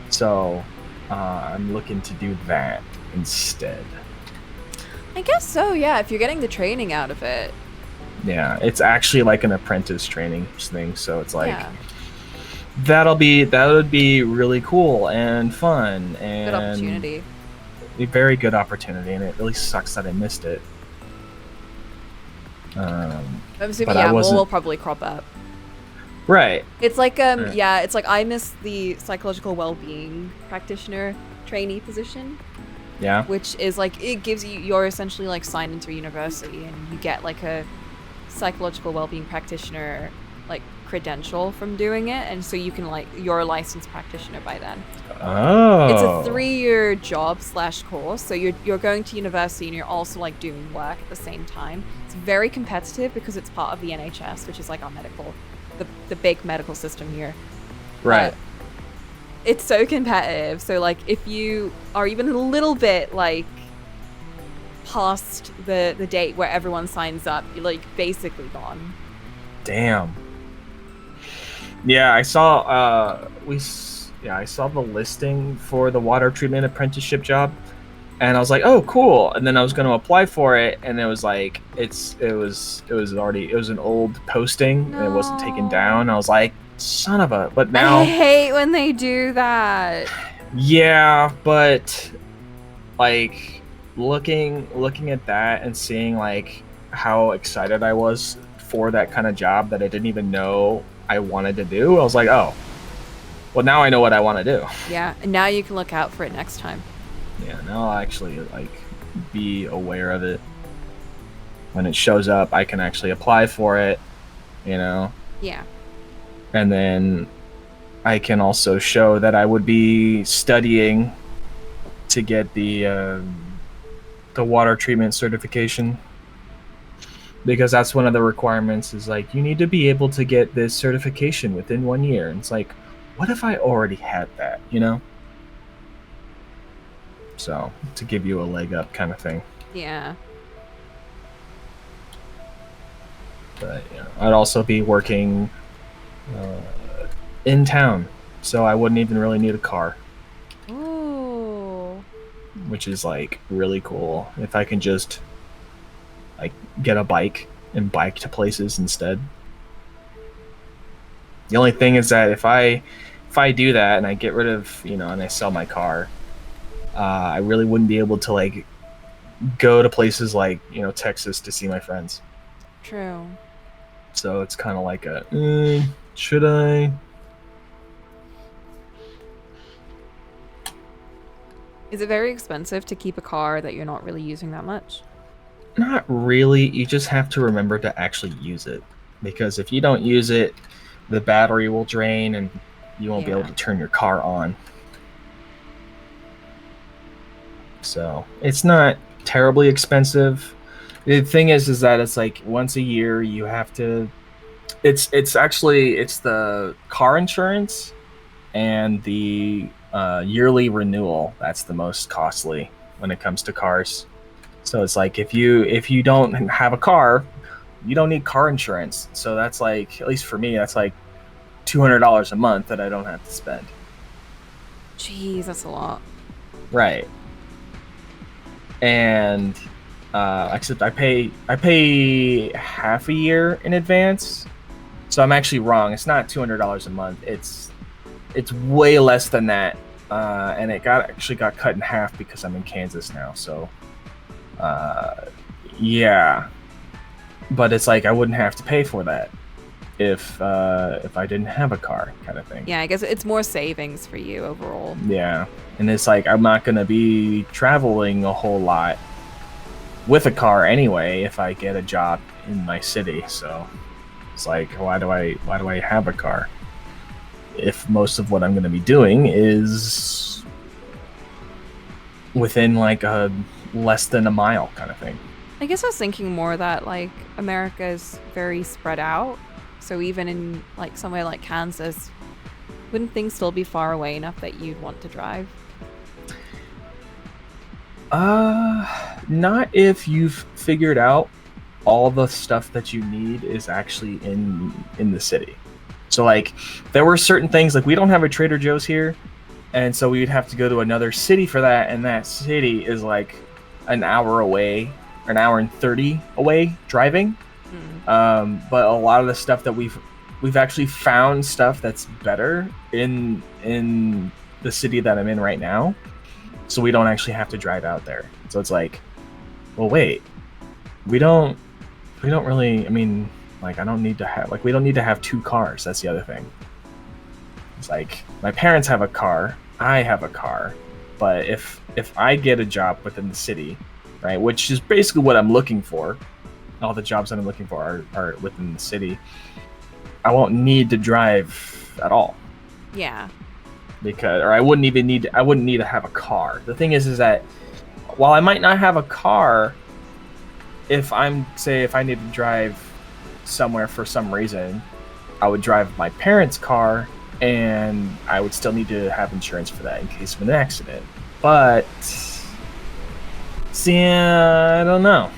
Speaker 2: So I'm looking to do that instead.
Speaker 1: I guess so, yeah, if you're getting the training out of it.
Speaker 2: Yeah, it's actually like an apprentice training thing, so it's like
Speaker 1: Yeah.
Speaker 2: that would be really cool and fun and
Speaker 1: Good opportunity.
Speaker 2: a very good opportunity, and it really sucks that I missed it.
Speaker 1: I'm assuming,
Speaker 2: But I
Speaker 1: yeah, more
Speaker 2: wasn't
Speaker 1: will probably crop up.
Speaker 2: right.
Speaker 1: It's like,
Speaker 2: Right.
Speaker 1: yeah, it's like I miss the psychological well-being practitioner trainee position,
Speaker 2: Yeah.
Speaker 1: which is like, it gives you, you're essentially like signed into a university and you get like a psychological well-being practitioner like credential from doing it, and so you can like, you're a licensed practitioner by then.
Speaker 2: Oh.
Speaker 1: It's a 3-year job / course, so you're going to university and you're also like doing work at the same time. It's very competitive because it's part of the NHS, which is like our medical, the big medical system here.
Speaker 2: Right.
Speaker 1: It's so competitive. So like if you are even a little bit like past the date where everyone signs up, you're like basically gone.
Speaker 2: Damn. Yeah, I saw I saw the listing for the water treatment apprenticeship job, and I was like, "Oh, cool." And then I was going to apply for it, and it was like it was an old posting and it wasn't taken down. I was like, "Son of a." But now
Speaker 1: I hate when they do that.
Speaker 2: yeah, but like looking at that and seeing like how excited I was for that kind of job that I didn't even know I wanted to do, I was like, oh, well, now I know what I want to do.
Speaker 1: Yeah, and now you can look out for it next time.
Speaker 2: Yeah, now I'll actually like be aware of it. When it shows up, I can actually apply for it, you know,
Speaker 1: Yeah.
Speaker 2: and then I can also show that I would be studying to get the water treatment certification, because that's one of the requirements is like you need to be able to get this certification within 1 year. And it's like, what if I already had that, you know? So to give you a leg up kind of thing.
Speaker 1: Yeah.
Speaker 2: But you know, I'd also be working in town, so I wouldn't even really need a car,
Speaker 1: Ooh.
Speaker 2: which is like really cool. If I can just like get a bike and bike to places instead. The only thing is that if I do that and I get rid of, you know, and I sell my car, I really wouldn't be able to like go to places like, you know, Texas to see my friends.
Speaker 1: True.
Speaker 2: So it's kind of like a should I?
Speaker 1: Is it very expensive to keep a car that you're not really using that much?
Speaker 2: Not really. You just have to remember to actually use it, because if you don't use it, the battery will drain and you won't be able to turn your car on. So it's not terribly expensive. The thing is that it's like once a year you have to. It's actually it's the car insurance and the yearly renewal that's the most costly when it comes to cars. So it's like if you don't have a car, you don't need car insurance. So that's like, at least for me, that's like $200 a month that I don't have to spend.
Speaker 1: Jeez, that's a lot.
Speaker 2: Right. And except I pay half a year in advance. So I'm actually wrong. It's not $200 a month. It's way less than that. And it actually got cut in half because I'm in Kansas now. So yeah. But it's like I wouldn't have to pay for that if I didn't have a car, kind of thing.
Speaker 1: Yeah, I guess it's more savings for you overall.
Speaker 2: Yeah. And it's like I'm not gonna be traveling a whole lot with a car anyway if I get a job in my city. So it's like why do I have a car if most of what I'm gonna be doing is within like a less than a mile kind of thing.
Speaker 1: I guess I was thinking more that like America is very spread out. So even in like somewhere like Kansas, wouldn't things still be far away enough that you'd want to drive?
Speaker 2: Not if you've figured out all the stuff that you need is actually in the city. So like there were certain things like we don't have a Trader Joe's here, and so we'd have to go to another city for that, and that city is like an hour away, or an hour and 30 away driving. But a lot of the stuff that we've actually found stuff that's better in the city that I'm in right now, so we don't actually have to drive out there. So it's like, well, wait, we don't really. I mean, like I don't need to have we don't need to have two cars. That's the other thing. It's like my parents have a car, I have a car, but if I get a job within the city, right, which is basically what I'm looking for. All the jobs that I'm looking for are within the city. I won't need to drive at all.
Speaker 1: Yeah.
Speaker 2: Because, or I wouldn't need to have a car. The thing is that while I might not have a car, if I need to drive somewhere for some reason, I would drive my parents' car, and I would still need to have insurance for that in case of an accident. But see, I don't know.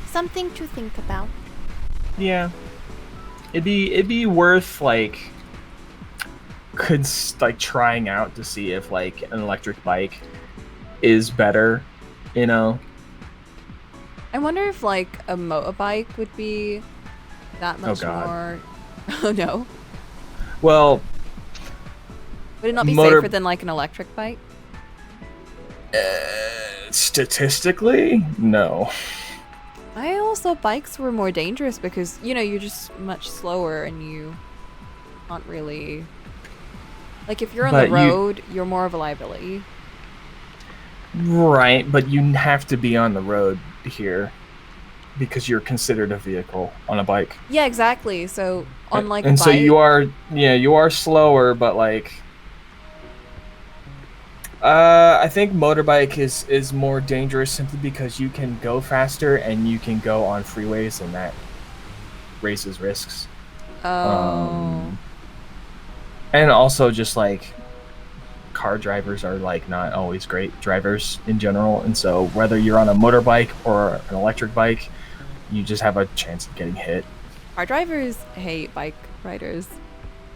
Speaker 4: Something to think about.
Speaker 2: Yeah, it'd be worth like trying out to see if like an electric bike is better, you know.
Speaker 1: I wonder if like a motorbike would be that much more. Oh no.
Speaker 2: Well,
Speaker 1: would it not be safer than like an electric bike?
Speaker 2: Statistically, no.
Speaker 1: I also thought bikes were more dangerous because, you know, you're just much slower and you aren't really... Like, if you're on the road, you're more of a liability.
Speaker 2: Right, but you have to be on the road here because you're considered a vehicle on a bike.
Speaker 1: Yeah, exactly. So, on like a
Speaker 2: and
Speaker 1: bike...
Speaker 2: so you are slower, but like... I think motorbike is more dangerous simply because you can go faster and you can go on freeways, and that raises risks.
Speaker 1: Oh.
Speaker 2: And also just like car drivers are like not always great drivers in general, and so whether you're on a motorbike or an electric bike, you just have a chance of getting hit.
Speaker 1: Car drivers hate bike riders.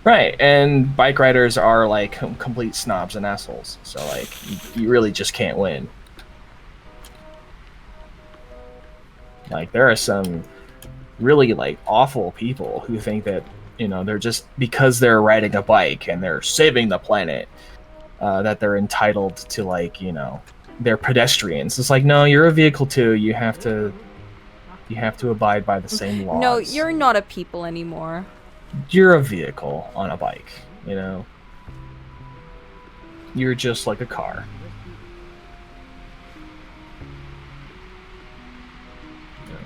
Speaker 2: Right, and bike riders are like complete snobs and assholes. So like, you really just can't win. Like, there are some really like awful people who think that, you know, they're just because they're riding a bike and they're saving the planet, that they're entitled to like, you know, they're pedestrians. It's like, no, you're a vehicle too. You have to abide by the same laws.
Speaker 1: No, you're not a people anymore.
Speaker 2: You're a vehicle on a bike, you know. You're just like a car. Yeah.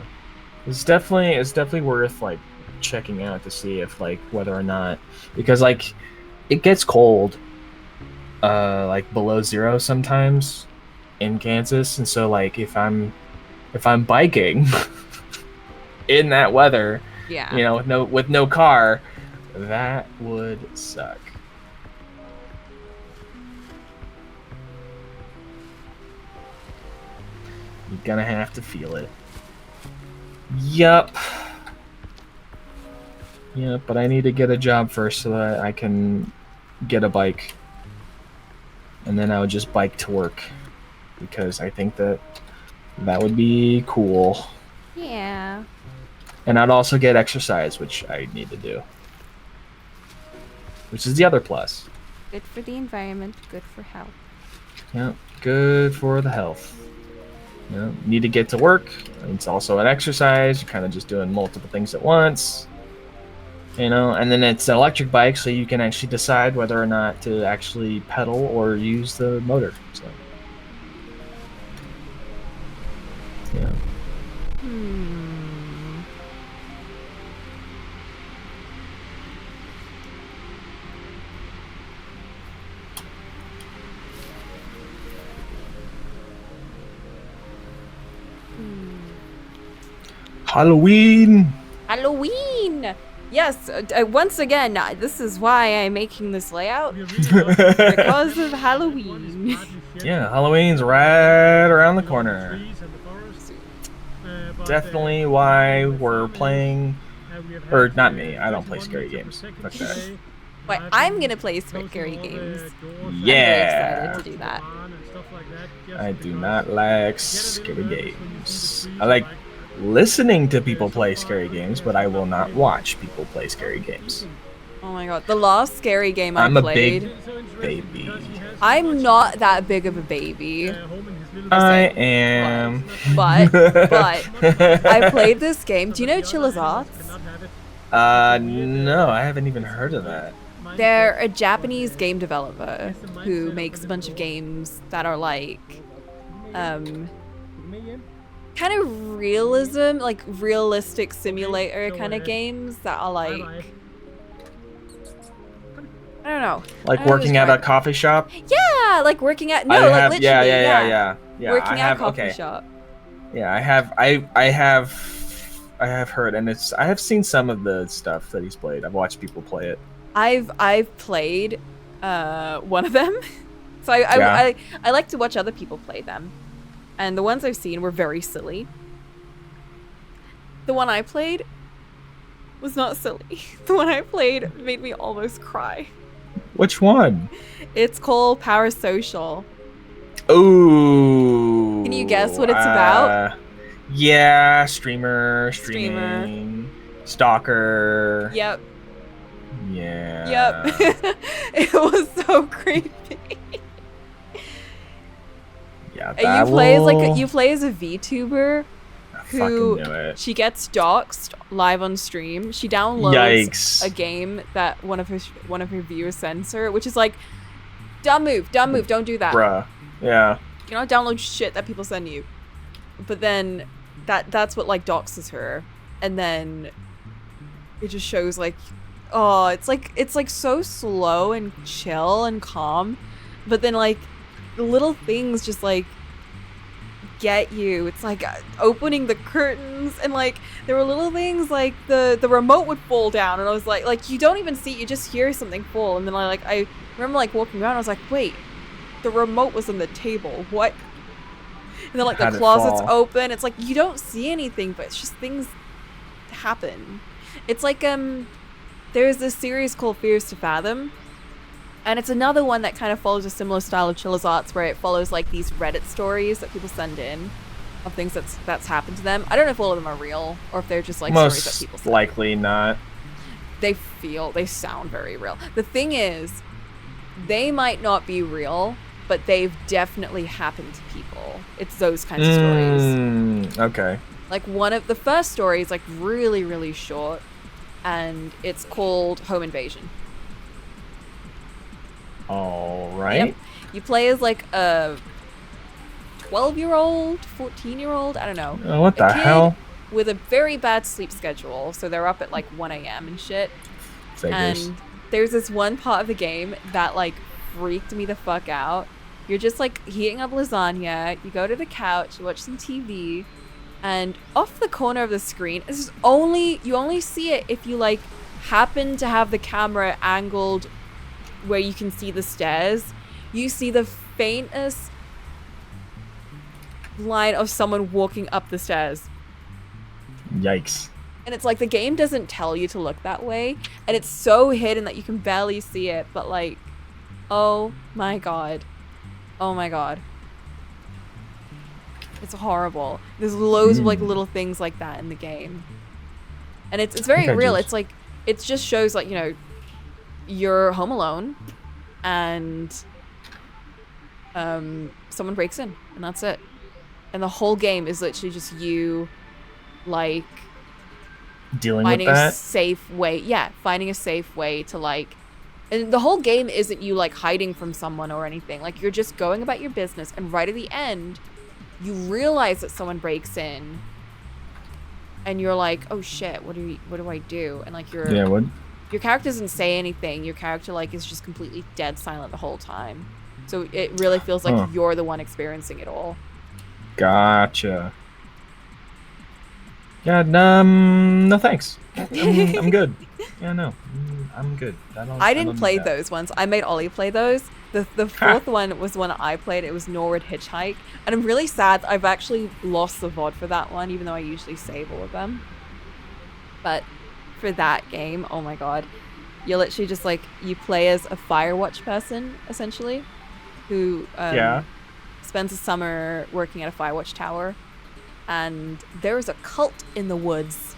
Speaker 2: It's definitely worth like checking out to see if like whether or not, because like it gets cold like below 0 sometimes in Kansas, and so like if I'm biking in that weather,
Speaker 1: yeah,
Speaker 2: you know, with no car, that would suck. You're gonna have to feel it. Yup. Yeah, but I need to get a job first so that I can get a bike. and then I would just bike to work because I think that would be cool.
Speaker 1: Yeah.
Speaker 2: And I'd also get exercise, which I need to do, which is the other plus.
Speaker 1: Good for the environment, good for health.
Speaker 2: Yeah, good for the health. Need to get to work. It's also an exercise. You're kind of just doing multiple things at once. And then it's an electric bike, so you can actually decide whether or not to actually pedal or use the motor. So, yeah. Halloween!
Speaker 1: Halloween! Yes, once again, this is why I'm making this layout. Because of Halloween.
Speaker 2: Yeah, Halloween's right around the corner. Definitely why we're playing... Or, not me, I don't play scary games. Fuck that.
Speaker 1: But I'm gonna play scary games.
Speaker 2: Yeah!
Speaker 1: I'm very excited to do that.
Speaker 2: I do not like scary games. I like listening to people play scary games, but I will not watch people play scary games.
Speaker 1: Oh my god, the last scary game I
Speaker 2: I'm a
Speaker 1: played...
Speaker 2: big baby.
Speaker 1: I'm not that big of a baby.
Speaker 2: I am.
Speaker 1: But I played this game. Do you know Chilla's Arts?
Speaker 2: No, I haven't even heard of that.
Speaker 1: They're a Japanese game developer who makes a bunch of games that are like, kind of realism, like realistic simulator kind of games that are like, I don't know.
Speaker 2: Like working at a coffee shop?
Speaker 1: Yeah, like working at, literally,
Speaker 2: yeah.
Speaker 1: Working at a coffee shop.
Speaker 2: Yeah, I have heard, and I have seen some of the stuff that he's played. I've watched people play it.
Speaker 1: I've played one of them. So I like to watch other people play them. And the ones I've seen were very silly. The one I played was not silly. The one I played made me almost cry.
Speaker 2: Which one?
Speaker 1: It's called Parasocial.
Speaker 2: Ooh.
Speaker 1: Can you guess what it's about?
Speaker 2: Yeah, streaming, stalker.
Speaker 1: Yep.
Speaker 2: Yeah.
Speaker 1: Yep. It was so creepy.
Speaker 2: Yeah,
Speaker 1: you play as a VTuber who she gets doxxed live on stream. She downloads a game that one of her viewers sends her, which is like, dumb move, don't do that.
Speaker 2: Bruh. Yeah.
Speaker 1: You don't download shit that people send you. But then that's what like doxes her, and then it just shows like, oh, it's like so slow and chill and calm, but then like the little things just like get you. It's like opening the curtains, and like there were little things like the remote would fall down, and I was like you don't even see it, you just hear something fall, and then I remember like walking around, I was like, wait, the remote was on the table, what? And then like the closet's open, it's like you don't see anything, but it's just things happen. It's like there's this series called Fears to Fathom, and it's another one that kind of follows a similar style of Chilla's Arts, where it follows like these Reddit stories that people send in of things that's happened to them. I don't know if all of them are real or if they're just like stories that people send.
Speaker 2: Most likely not.
Speaker 1: They sound very real. The thing is, they might not be real, but they've definitely happened to people. It's those kinds of stories.
Speaker 2: Okay.
Speaker 1: Like one of the first stories, like really, really short, and it's called Home Invasion.
Speaker 2: All right.
Speaker 1: Yep. You play as like a 12-year-old, 14-year-old, I don't know.
Speaker 2: Oh, what the hell?
Speaker 1: With a very bad sleep schedule, so they're up at like 1 a.m. and shit.
Speaker 2: Figures.
Speaker 1: And there's this one part of the game that like freaked me the fuck out. You're just like heating up lasagna, you go to the couch, you watch some TV, and off the corner of the screen, you only see it if you like happen to have the camera angled where you can see the stairs. You see the faintest line of someone walking up the stairs.
Speaker 2: Yikes.
Speaker 1: And it's like the game doesn't tell you to look that way, and it's so hidden that you can barely see it, but like, oh my god. Oh my god. It's horrible. There's loads of like little things like that in the game. And it's very real. It's like it just shows like, you know, you're home alone and someone breaks in and that's it. And the whole game is literally just you like
Speaker 2: Dealing
Speaker 1: finding
Speaker 2: with
Speaker 1: a
Speaker 2: that.
Speaker 1: safe way. Yeah, finding a safe way to like, and the whole game isn't you like hiding from someone or anything. Like you're just going about your business, and right at the end, you realize that someone breaks in, and you're like, oh shit, what do I do? And like
Speaker 2: Yeah, what?
Speaker 1: your character doesn't say anything. Your character like is just completely dead silent the whole time. So it really feels like you're the one experiencing it all.
Speaker 2: Gotcha. Yeah, no thanks. I'm good. Yeah, no, I'm good.
Speaker 1: I didn't play those ones. I made Ollie play those. The fourth one was one I played. It was Norwood Hitchhike. And I'm really sad I've actually lost the VOD for that one, even though I usually save all of them. But for that game, oh my god. You're literally just like, you play as a Firewatch person, essentially, who spends a summer working at a Firewatch tower. And there is a cult in the woods.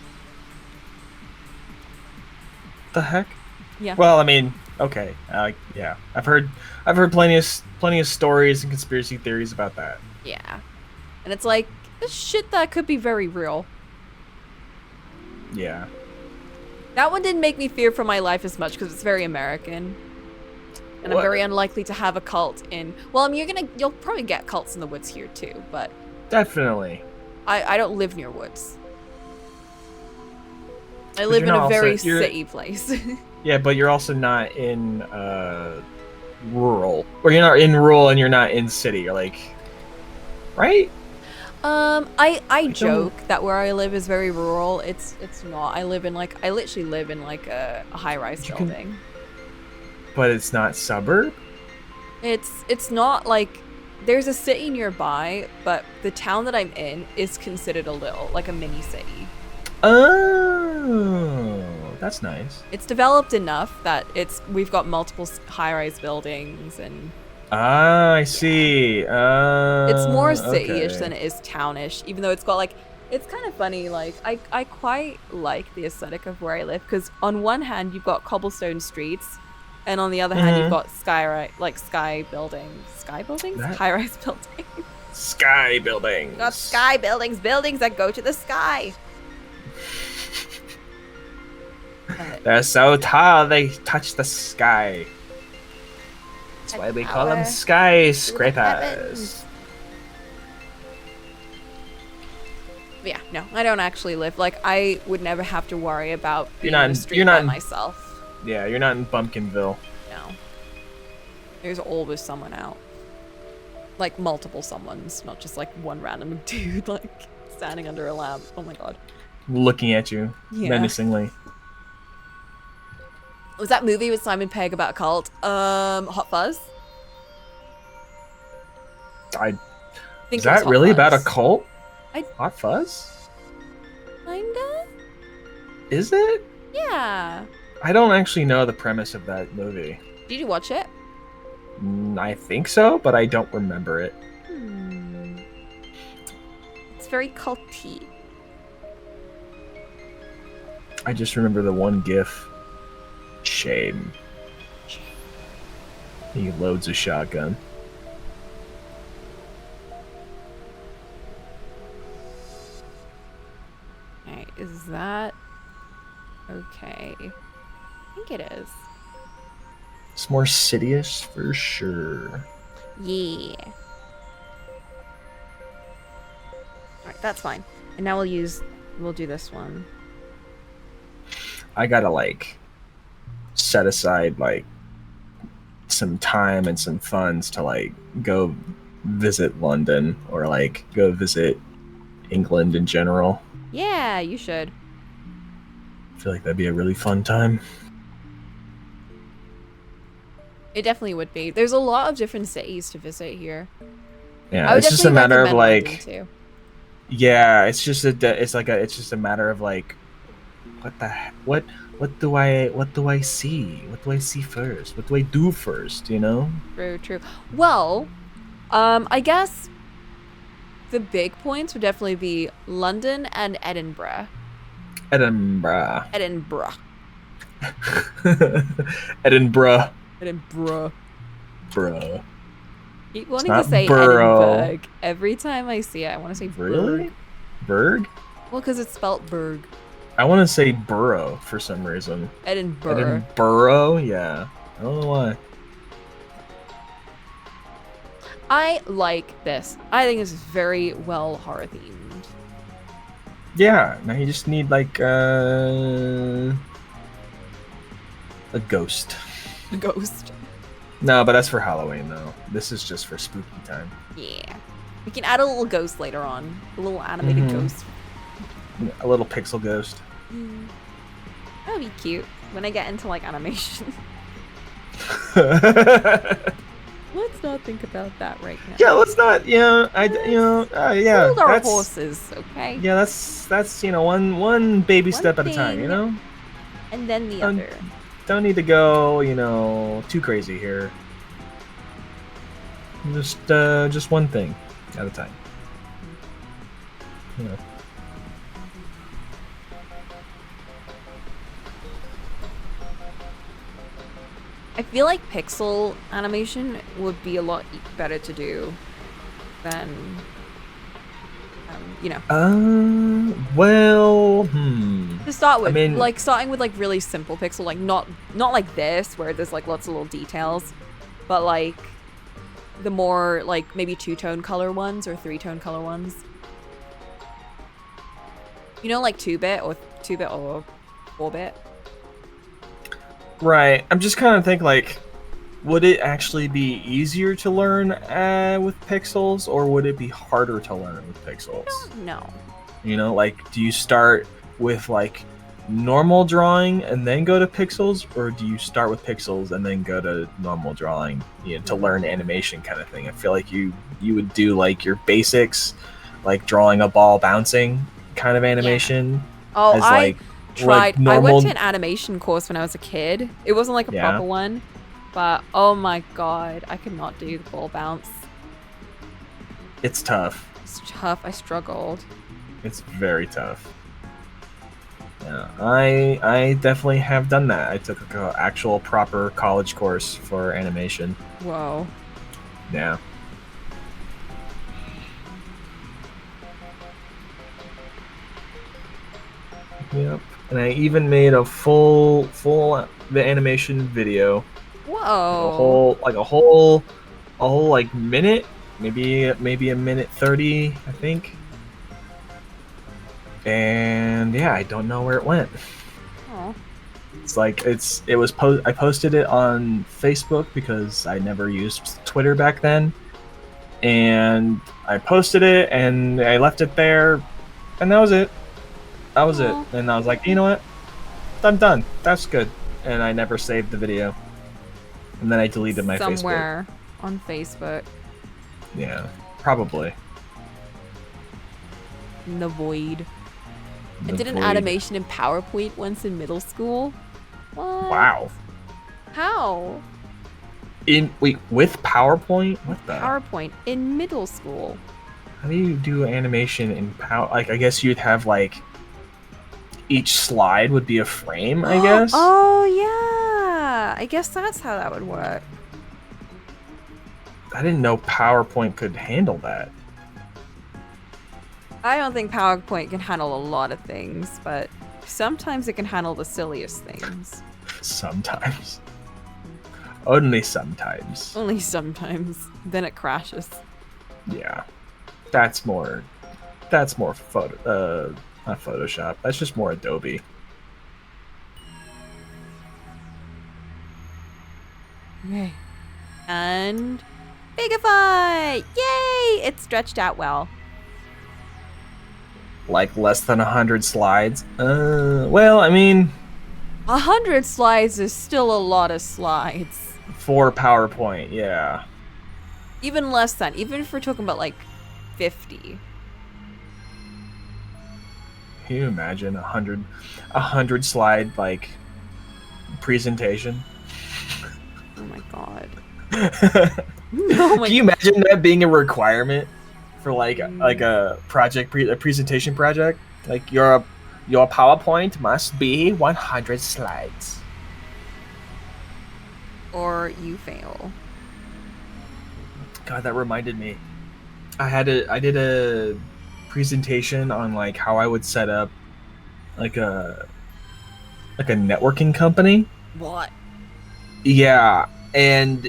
Speaker 2: The heck?
Speaker 1: Yeah.
Speaker 2: Well, I mean, okay, yeah, I've heard plenty of stories and conspiracy theories about that.
Speaker 1: Yeah, and it's like this shit that could be very real.
Speaker 2: Yeah.
Speaker 1: That one didn't make me fear for my life as much because it's very American, and I'm very unlikely to have a cult in. Well, I mean, you'll probably get cults in the woods here too, but
Speaker 2: Definitely.
Speaker 1: I don't live near woods. I live in a very city place.
Speaker 2: Yeah, but you're also not in rural. Or you're not in rural and you're not in city. You're like, right?
Speaker 1: I joke that where I live is very rural. It's not. I literally live in like a high-rise building.
Speaker 2: But it's not suburb?
Speaker 1: It's not like there's a city nearby, but the town that I'm in is considered like a mini city.
Speaker 2: Oh, that's nice.
Speaker 1: It's developed enough that we've got multiple high-rise buildings and.
Speaker 2: Ah, I see.
Speaker 1: It's more city-ish
Speaker 2: okay.
Speaker 1: than it is townish, even though it's got like. It's kind of funny. Like I quite like the aesthetic of where I live because on one hand you've got cobblestone streets, and on the other hand you've got sky buildings, high-rise buildings.
Speaker 2: Sky buildings.
Speaker 1: Got sky buildings that go to the sky.
Speaker 2: They're so tall they touch the sky. That's why we call them skyscrapers.
Speaker 1: Yeah, no, I don't actually live. Like, I would never have to worry about being
Speaker 2: You're not
Speaker 1: on the street by myself.
Speaker 2: Yeah, you're not in Bumpkinville.
Speaker 1: No. There's always someone out. Like, multiple someones, not just like one random dude, like, standing under a lamp. Oh my god.
Speaker 2: Looking at you menacingly.
Speaker 1: Was that movie with Simon Pegg about a cult? Hot Fuzz?
Speaker 2: Is that really about a cult? Hot Fuzz?
Speaker 1: Kinda?
Speaker 2: Is it?
Speaker 1: Yeah.
Speaker 2: I don't actually know the premise of that movie.
Speaker 1: Did you watch it?
Speaker 2: I think so, but I don't remember it.
Speaker 1: It's very culty.
Speaker 2: I just remember the one gif. Shame. He loads a shotgun.
Speaker 1: Alright, is that okay? I think it is.
Speaker 2: It's more city-ish for sure.
Speaker 1: Yeah. Alright, that's fine. And now we'll do this one.
Speaker 2: I gotta like set aside like some time and some funds to like go visit London or like go visit England in general.
Speaker 1: Yeah, you should.
Speaker 2: I feel like that'd be a really fun time.
Speaker 1: It definitely would be. There's a lot of different cities to visit here.
Speaker 2: Yeah, it's just a matter of like.
Speaker 1: Too.
Speaker 2: Yeah, it's just a matter of like, what do I see? What do I see first? What do I do first? You know?
Speaker 1: True. Well, I guess the big points would definitely be London and Edinburgh.
Speaker 2: Edinburgh.
Speaker 1: Edinburgh.
Speaker 2: Edinburgh.
Speaker 1: Edinburgh.
Speaker 2: Bruh.
Speaker 1: Keep
Speaker 2: It's
Speaker 1: wanting to
Speaker 2: not
Speaker 1: say
Speaker 2: borough.
Speaker 1: Edinburgh. Every time I see it, I want to say
Speaker 2: Really?
Speaker 1: Berg.
Speaker 2: Berg?
Speaker 1: Well, because it's spelt Berg.
Speaker 2: I want to say borough for some reason.
Speaker 1: Edinburgh.
Speaker 2: Edinburgh? Yeah. I don't know why.
Speaker 1: I like this. I think this is very well horror themed.
Speaker 2: Yeah. Now you just need like a ghost.
Speaker 1: The ghost.
Speaker 2: No, but that's for Halloween though. This is just for spooky time.
Speaker 1: Yeah. We can add a little ghost later on. A little animated ghost.
Speaker 2: A little pixel ghost.
Speaker 1: That would be cute when I get into like animation. Let's not think about that right now.
Speaker 2: Yeah, let's not. Yeah, yeah.
Speaker 1: Hold our
Speaker 2: that's-
Speaker 1: horses, okay?
Speaker 2: Yeah, that's one baby step at a time.
Speaker 1: thing. And then the other.
Speaker 2: Don't need to go too crazy here. Just one thing at a time.
Speaker 1: I feel like pixel animation would be a lot better to do than,
Speaker 2: Well,
Speaker 1: to start with,
Speaker 2: I mean-
Speaker 1: like starting with like really simple pixel, like not like this where there's like lots of little details, but like the more like maybe 2-tone color ones or 3-tone color ones. Like 2-bit or 4-bit.
Speaker 2: Right. I'm just kind of thinking like, would it actually be easier to learn with pixels, or would it be harder to learn with pixels?
Speaker 1: No.
Speaker 2: Like, do you start with like normal drawing and then go to pixels, or do you start with pixels and then go to normal drawing, to learn animation kind of thing? I feel like you would do like your basics, like drawing a ball bouncing kind of animation.
Speaker 1: Oh,
Speaker 2: as,
Speaker 1: I
Speaker 2: like,
Speaker 1: tried. I
Speaker 2: normal...
Speaker 1: went to an animation course when I was a kid. It wasn't like a proper one, but oh my god, I could not do the ball bounce.
Speaker 2: It's tough.
Speaker 1: It's tough. I struggled.
Speaker 2: It's very tough. Yeah, I definitely have done that. I took an actual proper college course for animation.
Speaker 1: Whoa.
Speaker 2: Yeah. Yep. And I even made a full animation video.
Speaker 1: Whoa.
Speaker 2: A whole like minute, maybe a minute 30, I think. And yeah, I don't know where it went.
Speaker 1: Oh.
Speaker 2: It's like I posted it on Facebook because I never used Twitter back then. And I posted it and I left it there, and that was it. That was it. And I was like, you know what? I'm done. That's good. And I never saved the video. And then I deleted my Facebook.
Speaker 1: Somewhere on Facebook.
Speaker 2: Yeah, probably.
Speaker 1: In the void. I
Speaker 2: The
Speaker 1: did an
Speaker 2: void.
Speaker 1: animation in PowerPoint once in middle school. What?
Speaker 2: Wow.
Speaker 1: How?
Speaker 2: With PowerPoint? What the?
Speaker 1: PowerPoint in middle school.
Speaker 2: How do you do animation in Like, I guess you'd have like each slide would be a frame, I guess.
Speaker 1: Oh yeah. I guess that's how that would work.
Speaker 2: I didn't know PowerPoint could handle that.
Speaker 1: I don't think PowerPoint can handle a lot of things, but sometimes it can handle the silliest things.
Speaker 2: Sometimes. Only sometimes.
Speaker 1: Only sometimes. Then it crashes.
Speaker 2: Yeah. That's more not Photoshop. That's just more Adobe.
Speaker 1: Okay. And Bigify! Yay! It stretched out well.
Speaker 2: Like less than 100 slides. Well, I mean,
Speaker 1: 100 slides is still a lot of slides.
Speaker 2: for PowerPoint, yeah.
Speaker 1: Even less than. Even if we're talking about like 50.
Speaker 2: Can you imagine a 100 slide like presentation?
Speaker 1: Oh my god. Oh my
Speaker 2: Can you imagine that being a requirement for like a a presentation project? Like your PowerPoint must be 100 slides.
Speaker 1: Or you fail.
Speaker 2: God, that reminded me. I did a presentation on like how I would set up like a networking company.
Speaker 1: What?
Speaker 2: Yeah, and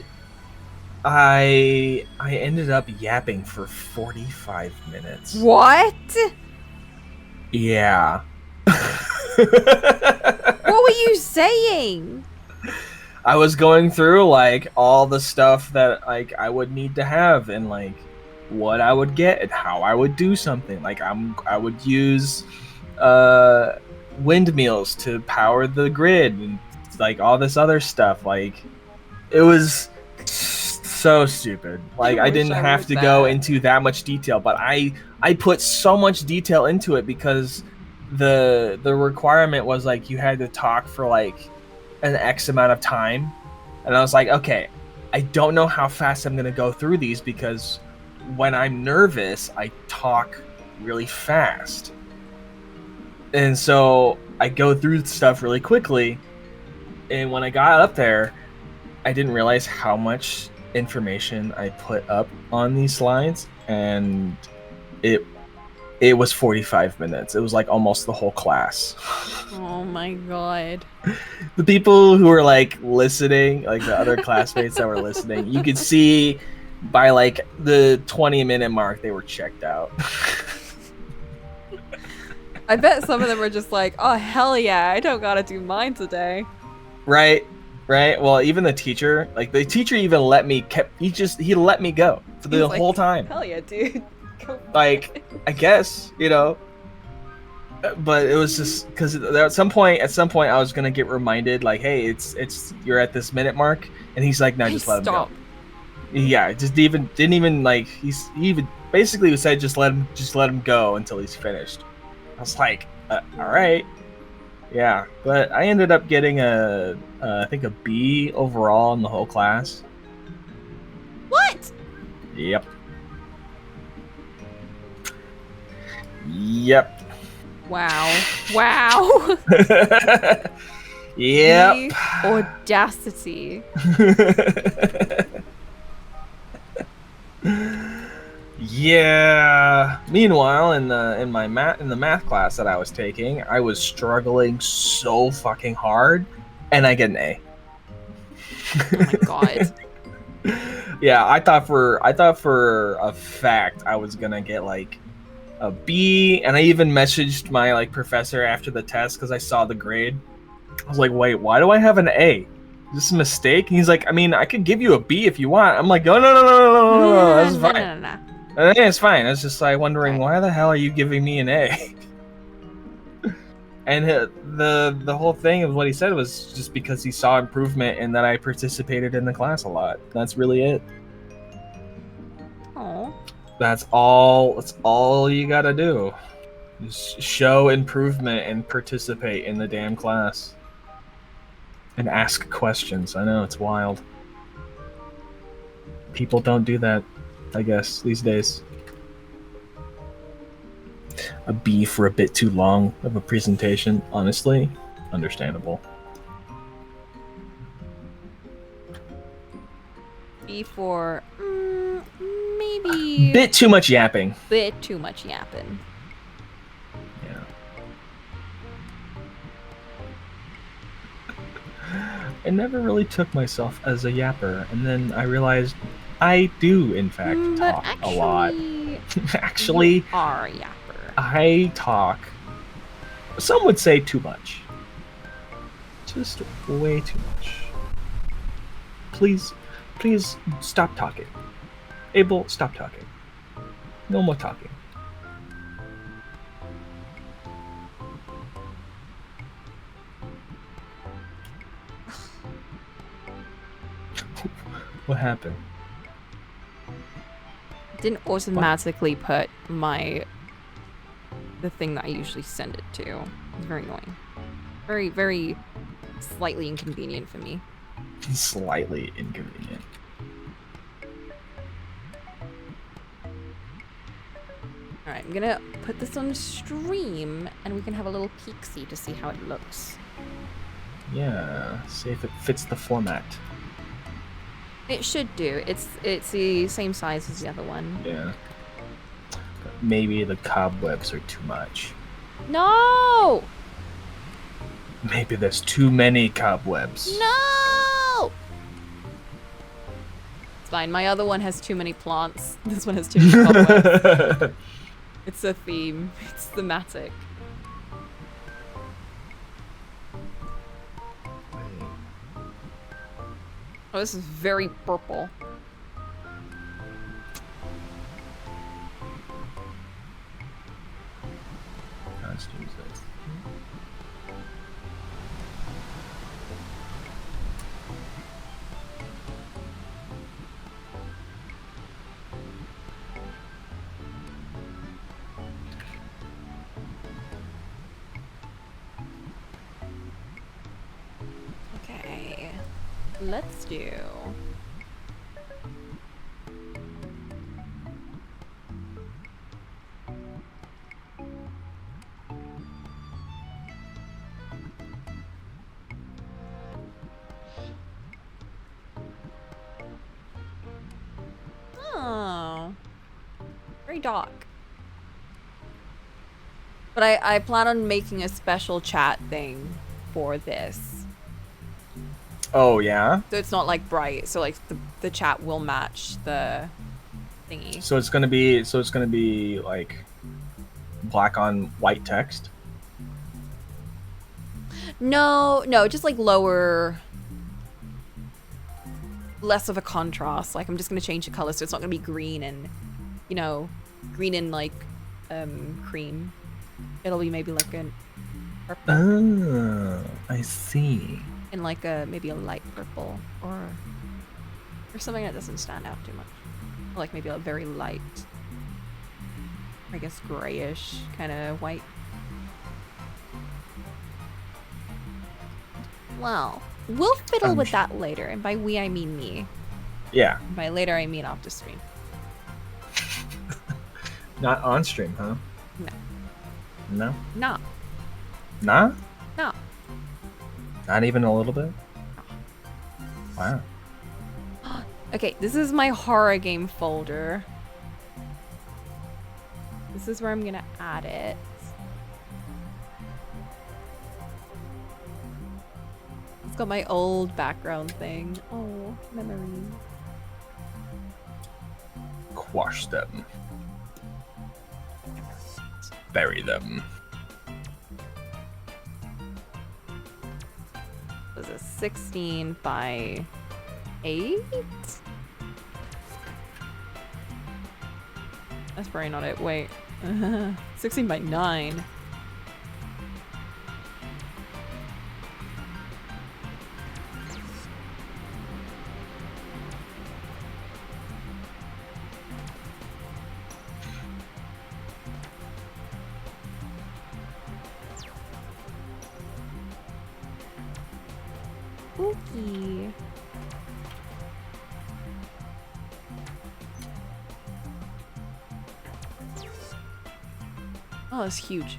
Speaker 2: I ended up yapping for 45 minutes.
Speaker 1: What?
Speaker 2: Yeah.
Speaker 1: What were you saying?
Speaker 2: I was going through like all the stuff that like I would need to have and like what I would get and how I would do something. Like I would use uh windmills to power the grid and like all this other stuff. Like it was so stupid. Like I
Speaker 1: wish
Speaker 2: didn't
Speaker 1: I
Speaker 2: have
Speaker 1: wrote
Speaker 2: to go
Speaker 1: that.
Speaker 2: into that much detail, but I put so much detail into it because the requirement was like you had to talk for like an X amount of time. And I was like, okay, I don't know how fast I'm gonna go through these because when I'm nervous, I talk really fast. And so I go through stuff really quickly. And when I got up there, I didn't realize how much information I put up on these slides, and it was 45 minutes. It was like almost the whole class.
Speaker 1: Oh my god.
Speaker 2: The people who were like listening, like the other classmates that were listening, you could see by like the 20-minute mark they were checked out.
Speaker 1: I bet some of them were just like, oh hell yeah, I don't gotta do mine today.
Speaker 2: Right? Well, even the teacher, like the teacher even let me he let me go for the
Speaker 1: He's like,
Speaker 2: whole time.
Speaker 1: Hell yeah, dude. Go for
Speaker 2: Like,
Speaker 1: it.
Speaker 2: I guess, you know, but it was just because at some point I was gonna get reminded like, hey, it's you're at this minute mark, and he's like, no,
Speaker 1: Hey,
Speaker 2: just let him
Speaker 1: stop.
Speaker 2: go. Yeah, just didn't even like he even basically said just let him go until he's finished. I was like, all right, yeah, but I ended up getting I think a B overall in the whole class.
Speaker 1: What?
Speaker 2: Yep. Yep.
Speaker 1: Wow. Wow.
Speaker 2: Yep.
Speaker 1: The audacity.
Speaker 2: Yeah. Meanwhile, in the math class that I was taking, I was struggling so fucking hard, and I get an A.
Speaker 1: Oh my god.
Speaker 2: Yeah, I thought for a fact I was gonna get like a B, and I even messaged my like professor after the test because I saw the grade. I was like, wait, why do I have an A? Is this a mistake? And he's like, I mean, I could give you a B if you want. I'm like, oh no, that's fine.
Speaker 1: No.
Speaker 2: It's fine. I was just like wondering,
Speaker 1: Right.
Speaker 2: why the hell are you giving me an A? And the whole thing of what he said was just because he saw improvement and that I participated in the class a lot. That's really it.
Speaker 1: Oh.
Speaker 2: That's all you gotta do. Just show improvement and participate in the damn class. And ask questions. I know, it's wild. People don't do that, I guess, these days. A B for a bit too long of a presentation, honestly, understandable.
Speaker 1: B for maybe
Speaker 2: Bit too much yapping.
Speaker 1: bit too much yapping.
Speaker 2: Yeah. I never really took myself as a yapper, and then I realized I do, in fact,
Speaker 1: But
Speaker 2: talk
Speaker 1: actually,
Speaker 2: a lot. Actually,
Speaker 1: you are a yapper.
Speaker 2: I talk. Some would say too much. Just way too much. Please stop talking. Abel, stop talking. No more talking. What happened?
Speaker 1: Didn't automatically put the thing that I usually send it to. It's very annoying. Very, very slightly inconvenient for me.
Speaker 2: Slightly inconvenient.
Speaker 1: Alright, I'm gonna put this on stream and we can have a little peek-see to see how it looks.
Speaker 2: Yeah, see if it fits the format.
Speaker 1: It should do. It's the same size as the other one.
Speaker 2: Yeah. But maybe the cobwebs are too much.
Speaker 1: No!
Speaker 2: Maybe there's too many cobwebs.
Speaker 1: No! It's fine. My other one has too many plants. This one has too many cobwebs. It's a theme. It's thematic. Oh, this is very purple.
Speaker 2: Let's use this.
Speaker 1: Okay. Let's do... Oh. Very dark. But I plan on making a special chat thing for this.
Speaker 2: Oh yeah.
Speaker 1: So it's not like bright, so like the chat will match the thingy.
Speaker 2: So it's gonna be like black on white text.
Speaker 1: No, just like lower, less of a contrast. Like I'm just gonna change the color so it's not gonna be green and, you know, green and like cream. It'll be maybe like a purple
Speaker 2: Oh, I see.
Speaker 1: and like a maybe a light purple or something that doesn't stand out too much. Or like maybe a very light, I guess grayish kind of white. Well, we'll fiddle with that later, and by we I mean me.
Speaker 2: Yeah.
Speaker 1: By later I mean off the screen.
Speaker 2: Not on stream, huh?
Speaker 1: No.
Speaker 2: No.
Speaker 1: No.
Speaker 2: Nah.
Speaker 1: No.
Speaker 2: Not even a little bit. Wow.
Speaker 1: Okay, this is my horror game folder. This is where I'm gonna add it. It's got my old background thing. Oh, memories.
Speaker 2: Quash them. Bury them.
Speaker 1: Was a 16 by 8? That's probably not it. Wait. 16 by 9. Spooky. Oh, it's huge.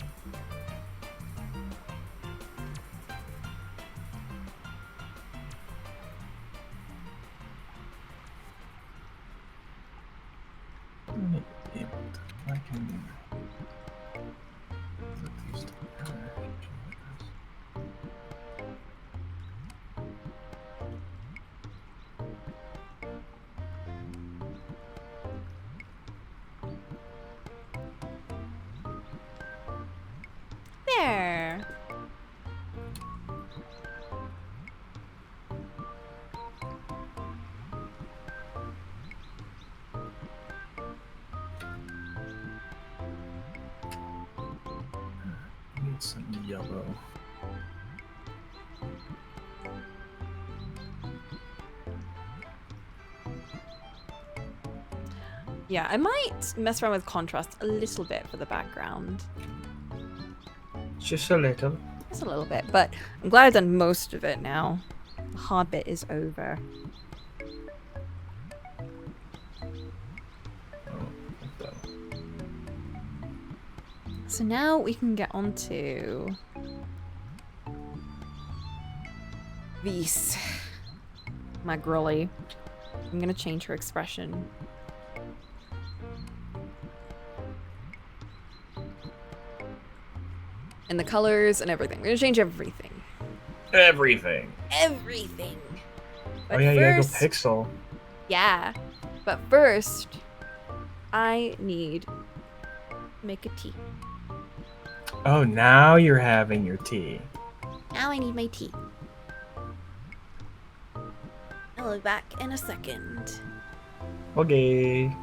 Speaker 1: There.
Speaker 2: Need some yellow.
Speaker 1: Yeah, I might mess around with contrast a little bit for the background.
Speaker 2: Just a little.
Speaker 1: Just a little bit, but I'm glad I've done most of it now. The hard bit is over. So now we can get on to Vise, my girly. I'm gonna change her expression. And the colors and everything. We're gonna change everything.
Speaker 2: Everything.
Speaker 1: Everything. But
Speaker 2: Oh yeah, you gotta go
Speaker 1: first,
Speaker 2: pixel.
Speaker 1: yeah. But first, I need to make a tea.
Speaker 2: Oh, now you're having your tea.
Speaker 1: Now I need my tea. I'll be back in a second.
Speaker 2: Okay.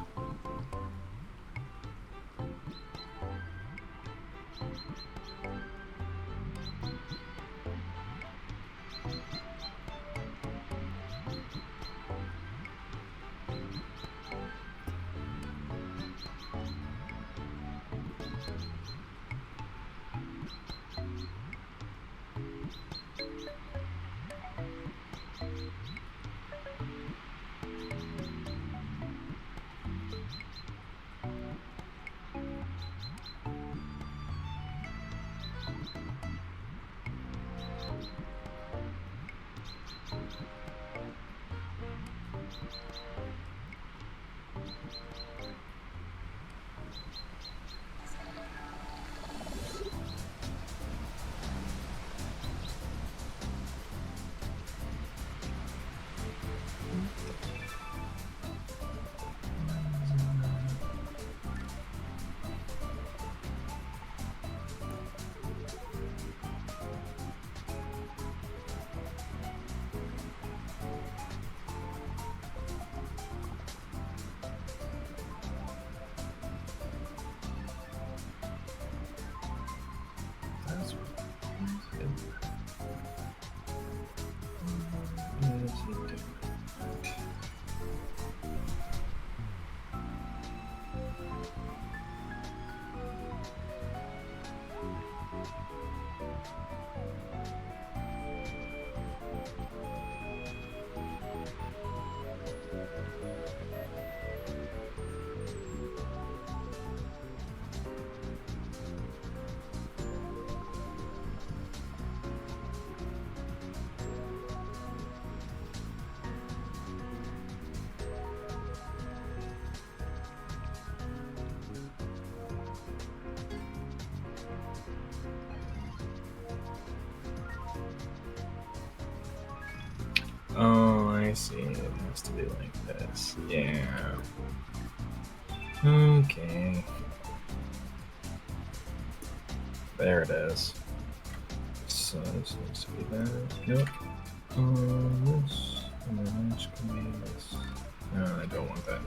Speaker 2: Oh, I see. It has to be like this. Yeah. Okay. There it is. So this needs to be that. Nope. This. And then this can be this. No, I don't want that.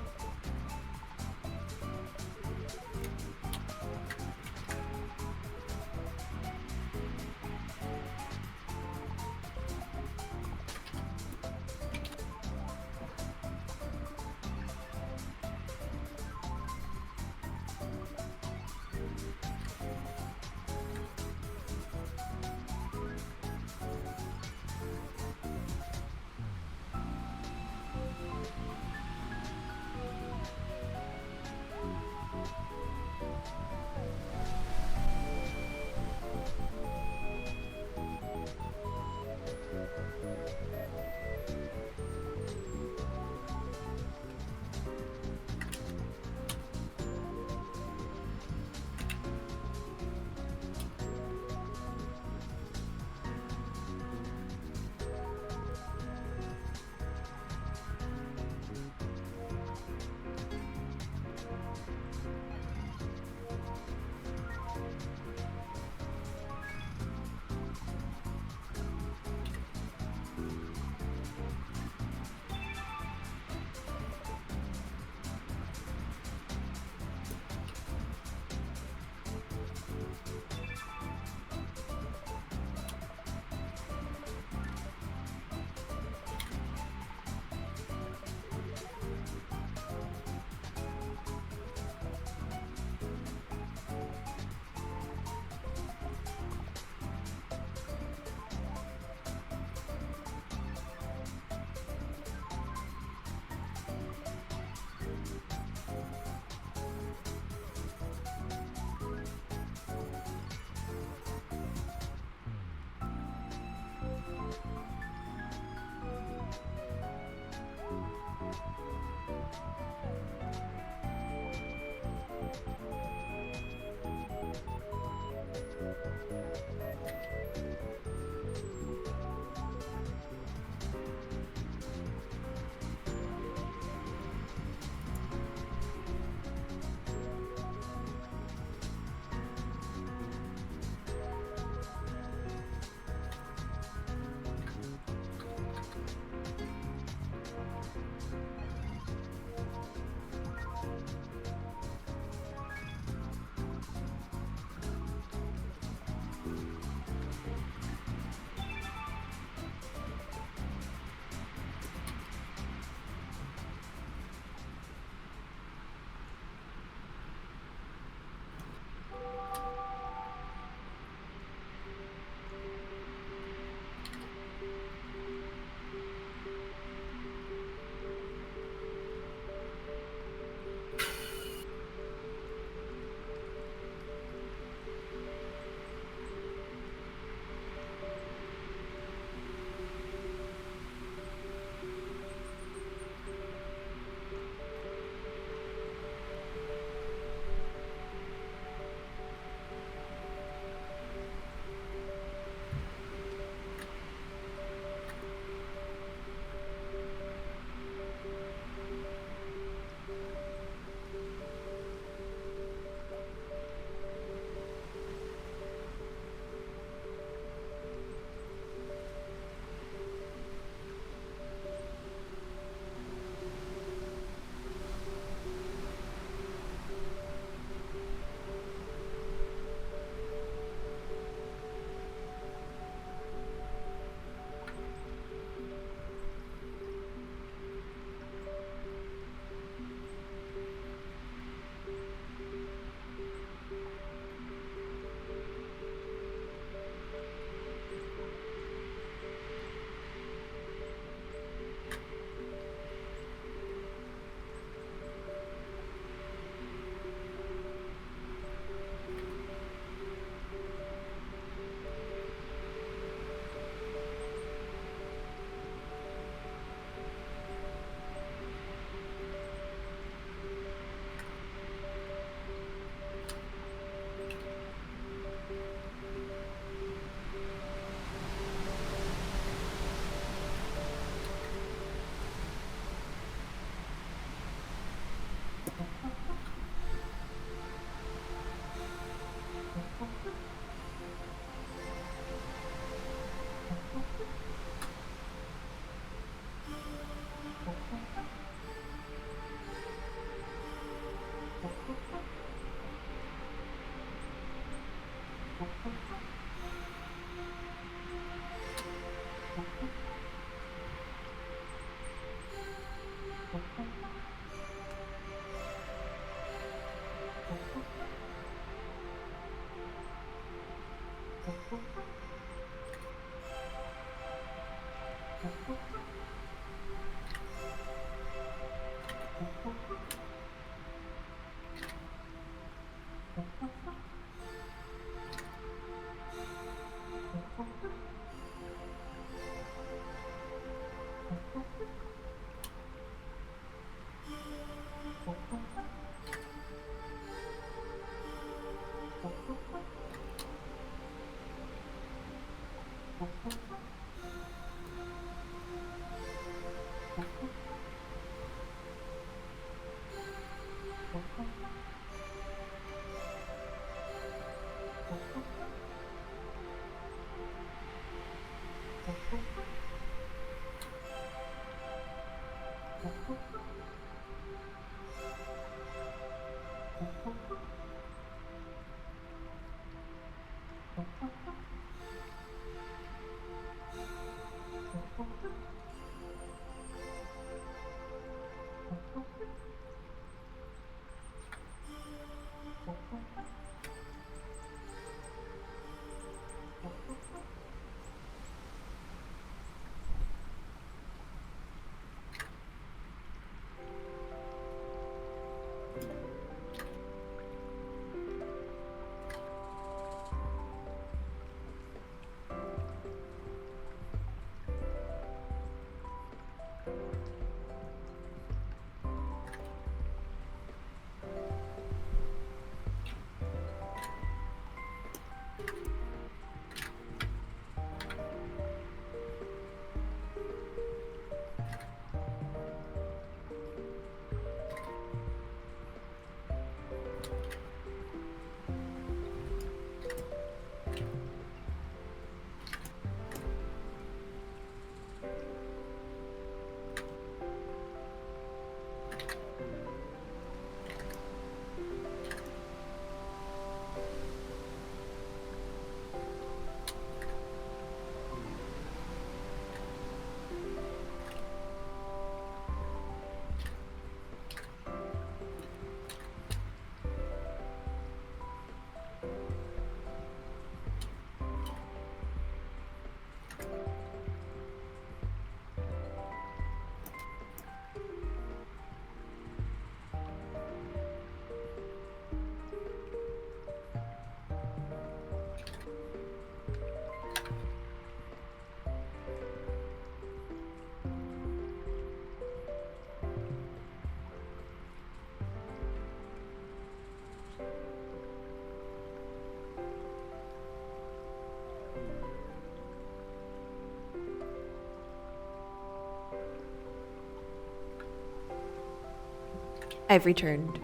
Speaker 1: I've returned.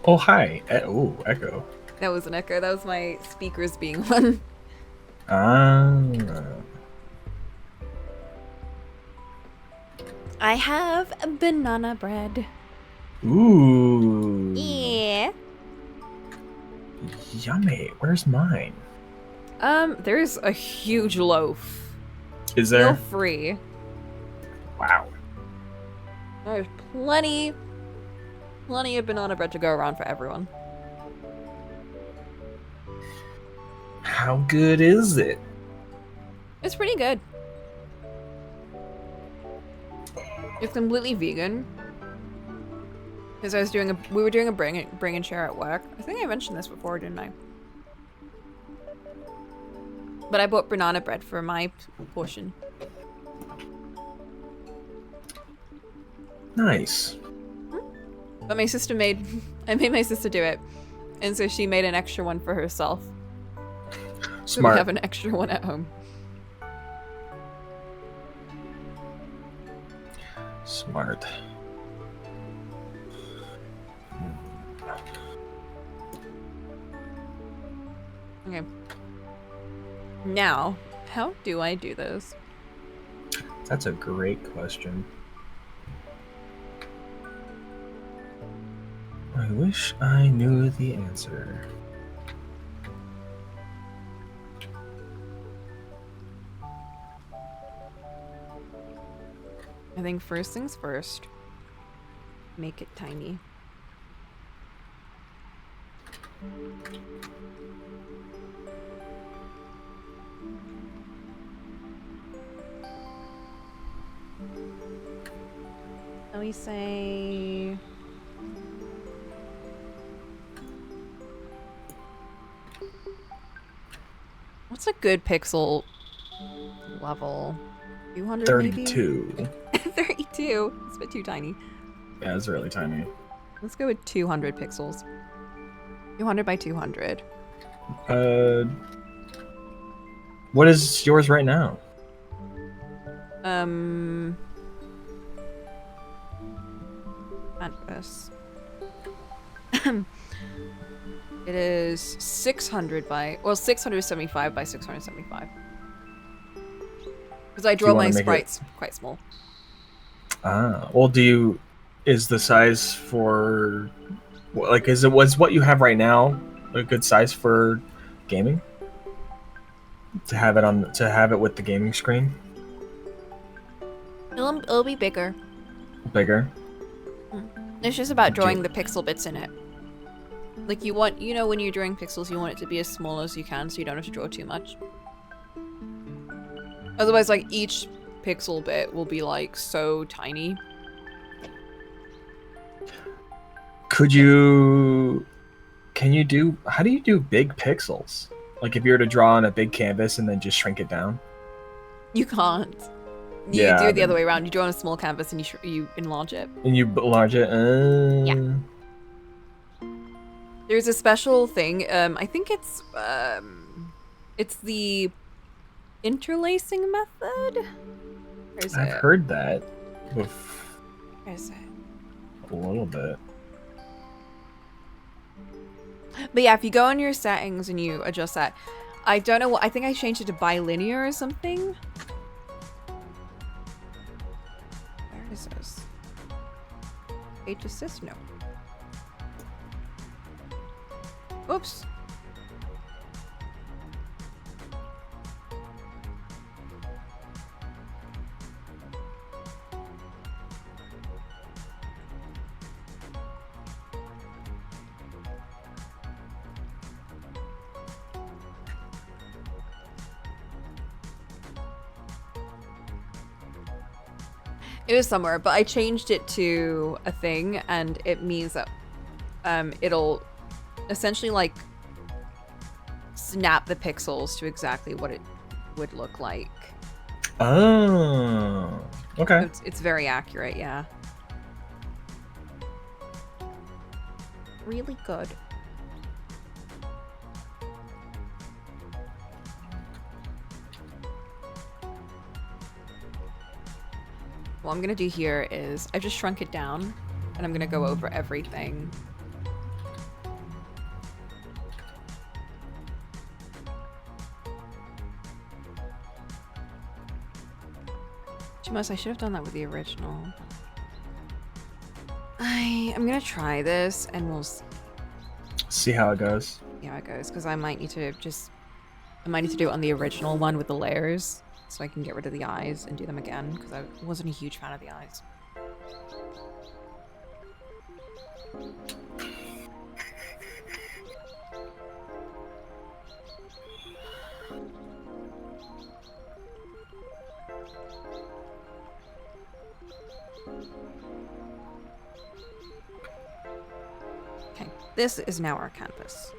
Speaker 2: Oh, hi. Oh, Echo.
Speaker 1: That was an echo. That was my speakers being on.
Speaker 2: Ah.
Speaker 4: I have banana bread.
Speaker 2: Ooh.
Speaker 4: Yeah.
Speaker 2: Yummy. Where's mine?
Speaker 1: There's a huge loaf.
Speaker 2: Is
Speaker 1: Feel
Speaker 2: there?
Speaker 1: free.
Speaker 2: Wow.
Speaker 1: There's plenty of banana bread to go around for everyone.
Speaker 2: How good is it?
Speaker 1: It's pretty good. It's completely vegan. Because we were doing a bring and share at work. I think I mentioned this before, didn't I? But I bought banana bread for my portion.
Speaker 2: Nice.
Speaker 1: But my sister I made my sister do it. And so she made an extra one for herself. So we
Speaker 2: Smart.
Speaker 1: have an extra one at home.
Speaker 2: Smart.
Speaker 1: Okay. Now, how do I do this?
Speaker 2: That's a great question. I wish I knew the answer.
Speaker 1: I think first things first. Make it tiny. we say... What's a good pixel level? 200 maybe?
Speaker 2: 32.
Speaker 1: 32. It's a bit too tiny.
Speaker 2: Yeah, it's really tiny.
Speaker 1: Let's go with 200 pixels. 200 by 200.
Speaker 2: What is yours right now?
Speaker 1: Canvas. It is 600 by... Well, 675 by 675. Because I draw my sprites quite small.
Speaker 2: Ah, well, is the size for, like, was what you have right now a good size for gaming? To have it with the gaming screen?
Speaker 1: It'll be bigger.
Speaker 2: Bigger?
Speaker 1: It's just about drawing the pixel bits in it. Like you want, when you're drawing pixels, you want it to be as small as you can so you don't have to draw too much. Otherwise, like, each pixel bit will be, like, so tiny.
Speaker 2: How do you do big pixels? Like, if you were to draw on a big canvas and then just shrink it down?
Speaker 1: You can't. You do it the other way around. You draw on a small canvas and you enlarge it.
Speaker 2: And you enlarge it?
Speaker 1: Yeah. There's a special thing, I think it's the interlacing method? Where is
Speaker 2: I've
Speaker 1: it?
Speaker 2: heard that.
Speaker 1: Where is it?
Speaker 2: A little bit.
Speaker 1: But yeah, if you go on your settings and you adjust that, I don't know what, I think I changed it to bilinear or something. Where is this? Page assist? No. Oops. It was somewhere, but I changed it to a thing, and it means that it'll essentially, like, snap the pixels to exactly what it would look like.
Speaker 2: Oh, okay.
Speaker 1: So it's very accurate, yeah. Really good. What I'm gonna do here is I've just shrunk it down, and I'm gonna go over everything. I should have done that with the original. I'm gonna try this, and we'll
Speaker 2: see how it goes.
Speaker 1: See how it goes, because I might need to do it on the original one with the layers, so I can get rid of the eyes and do them again, because I wasn't a huge fan of the eyes. Okay, this is now our canvas.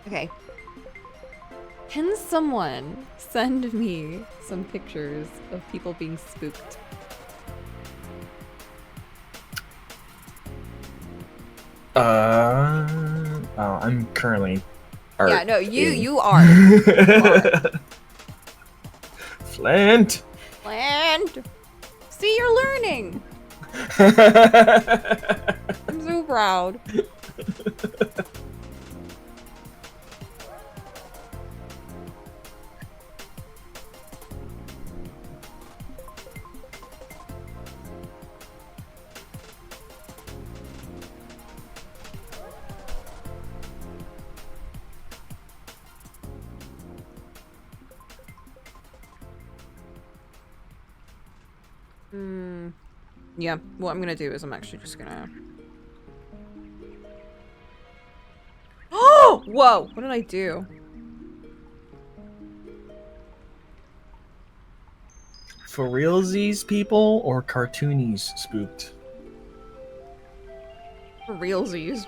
Speaker 1: Okay. Can someone send me some pictures of people being spooked?
Speaker 2: Oh, I'm currently.
Speaker 1: Yeah, no, you
Speaker 2: arting.
Speaker 1: you are. You are.
Speaker 2: Flint.
Speaker 1: Land. See, you're learning. I'm so proud. Yeah, what I'm gonna do is I'm actually just gonna... Oh! Whoa! What did I do?
Speaker 2: For realsies, people, or cartoonies spooked?
Speaker 1: For realsies.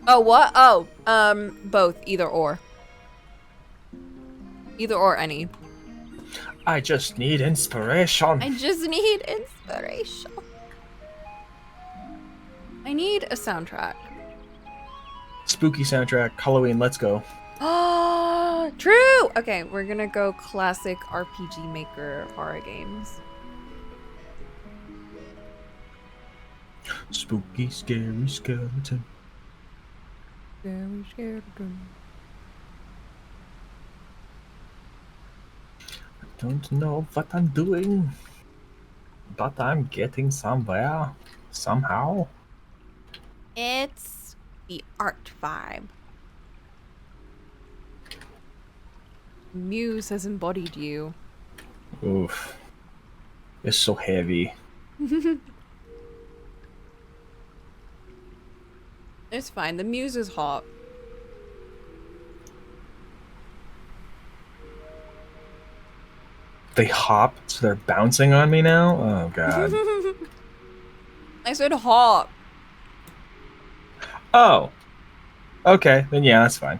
Speaker 1: Oh, what? Oh, both. Either or. Either or any.
Speaker 2: I just need inspiration.
Speaker 1: I just need inspiration. I need a soundtrack.
Speaker 2: Spooky soundtrack, Halloween, let's go.
Speaker 1: Ah, true! Okay, we're gonna go classic RPG Maker horror games.
Speaker 2: Spooky, scary skeleton.
Speaker 1: Very scared of them.
Speaker 2: Don't know what I'm doing, but I'm getting somewhere, somehow.
Speaker 1: It's the art vibe. Muse has embodied you.
Speaker 2: Oof. It's so heavy.
Speaker 1: It's fine. The Muse is hot.
Speaker 2: They hop, so they're bouncing on me now? Oh, God.
Speaker 1: I said hot.
Speaker 2: Oh. Okay, then yeah, that's fine.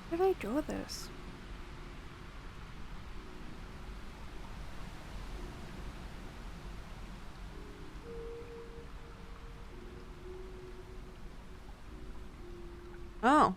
Speaker 1: How did I draw this? Oh.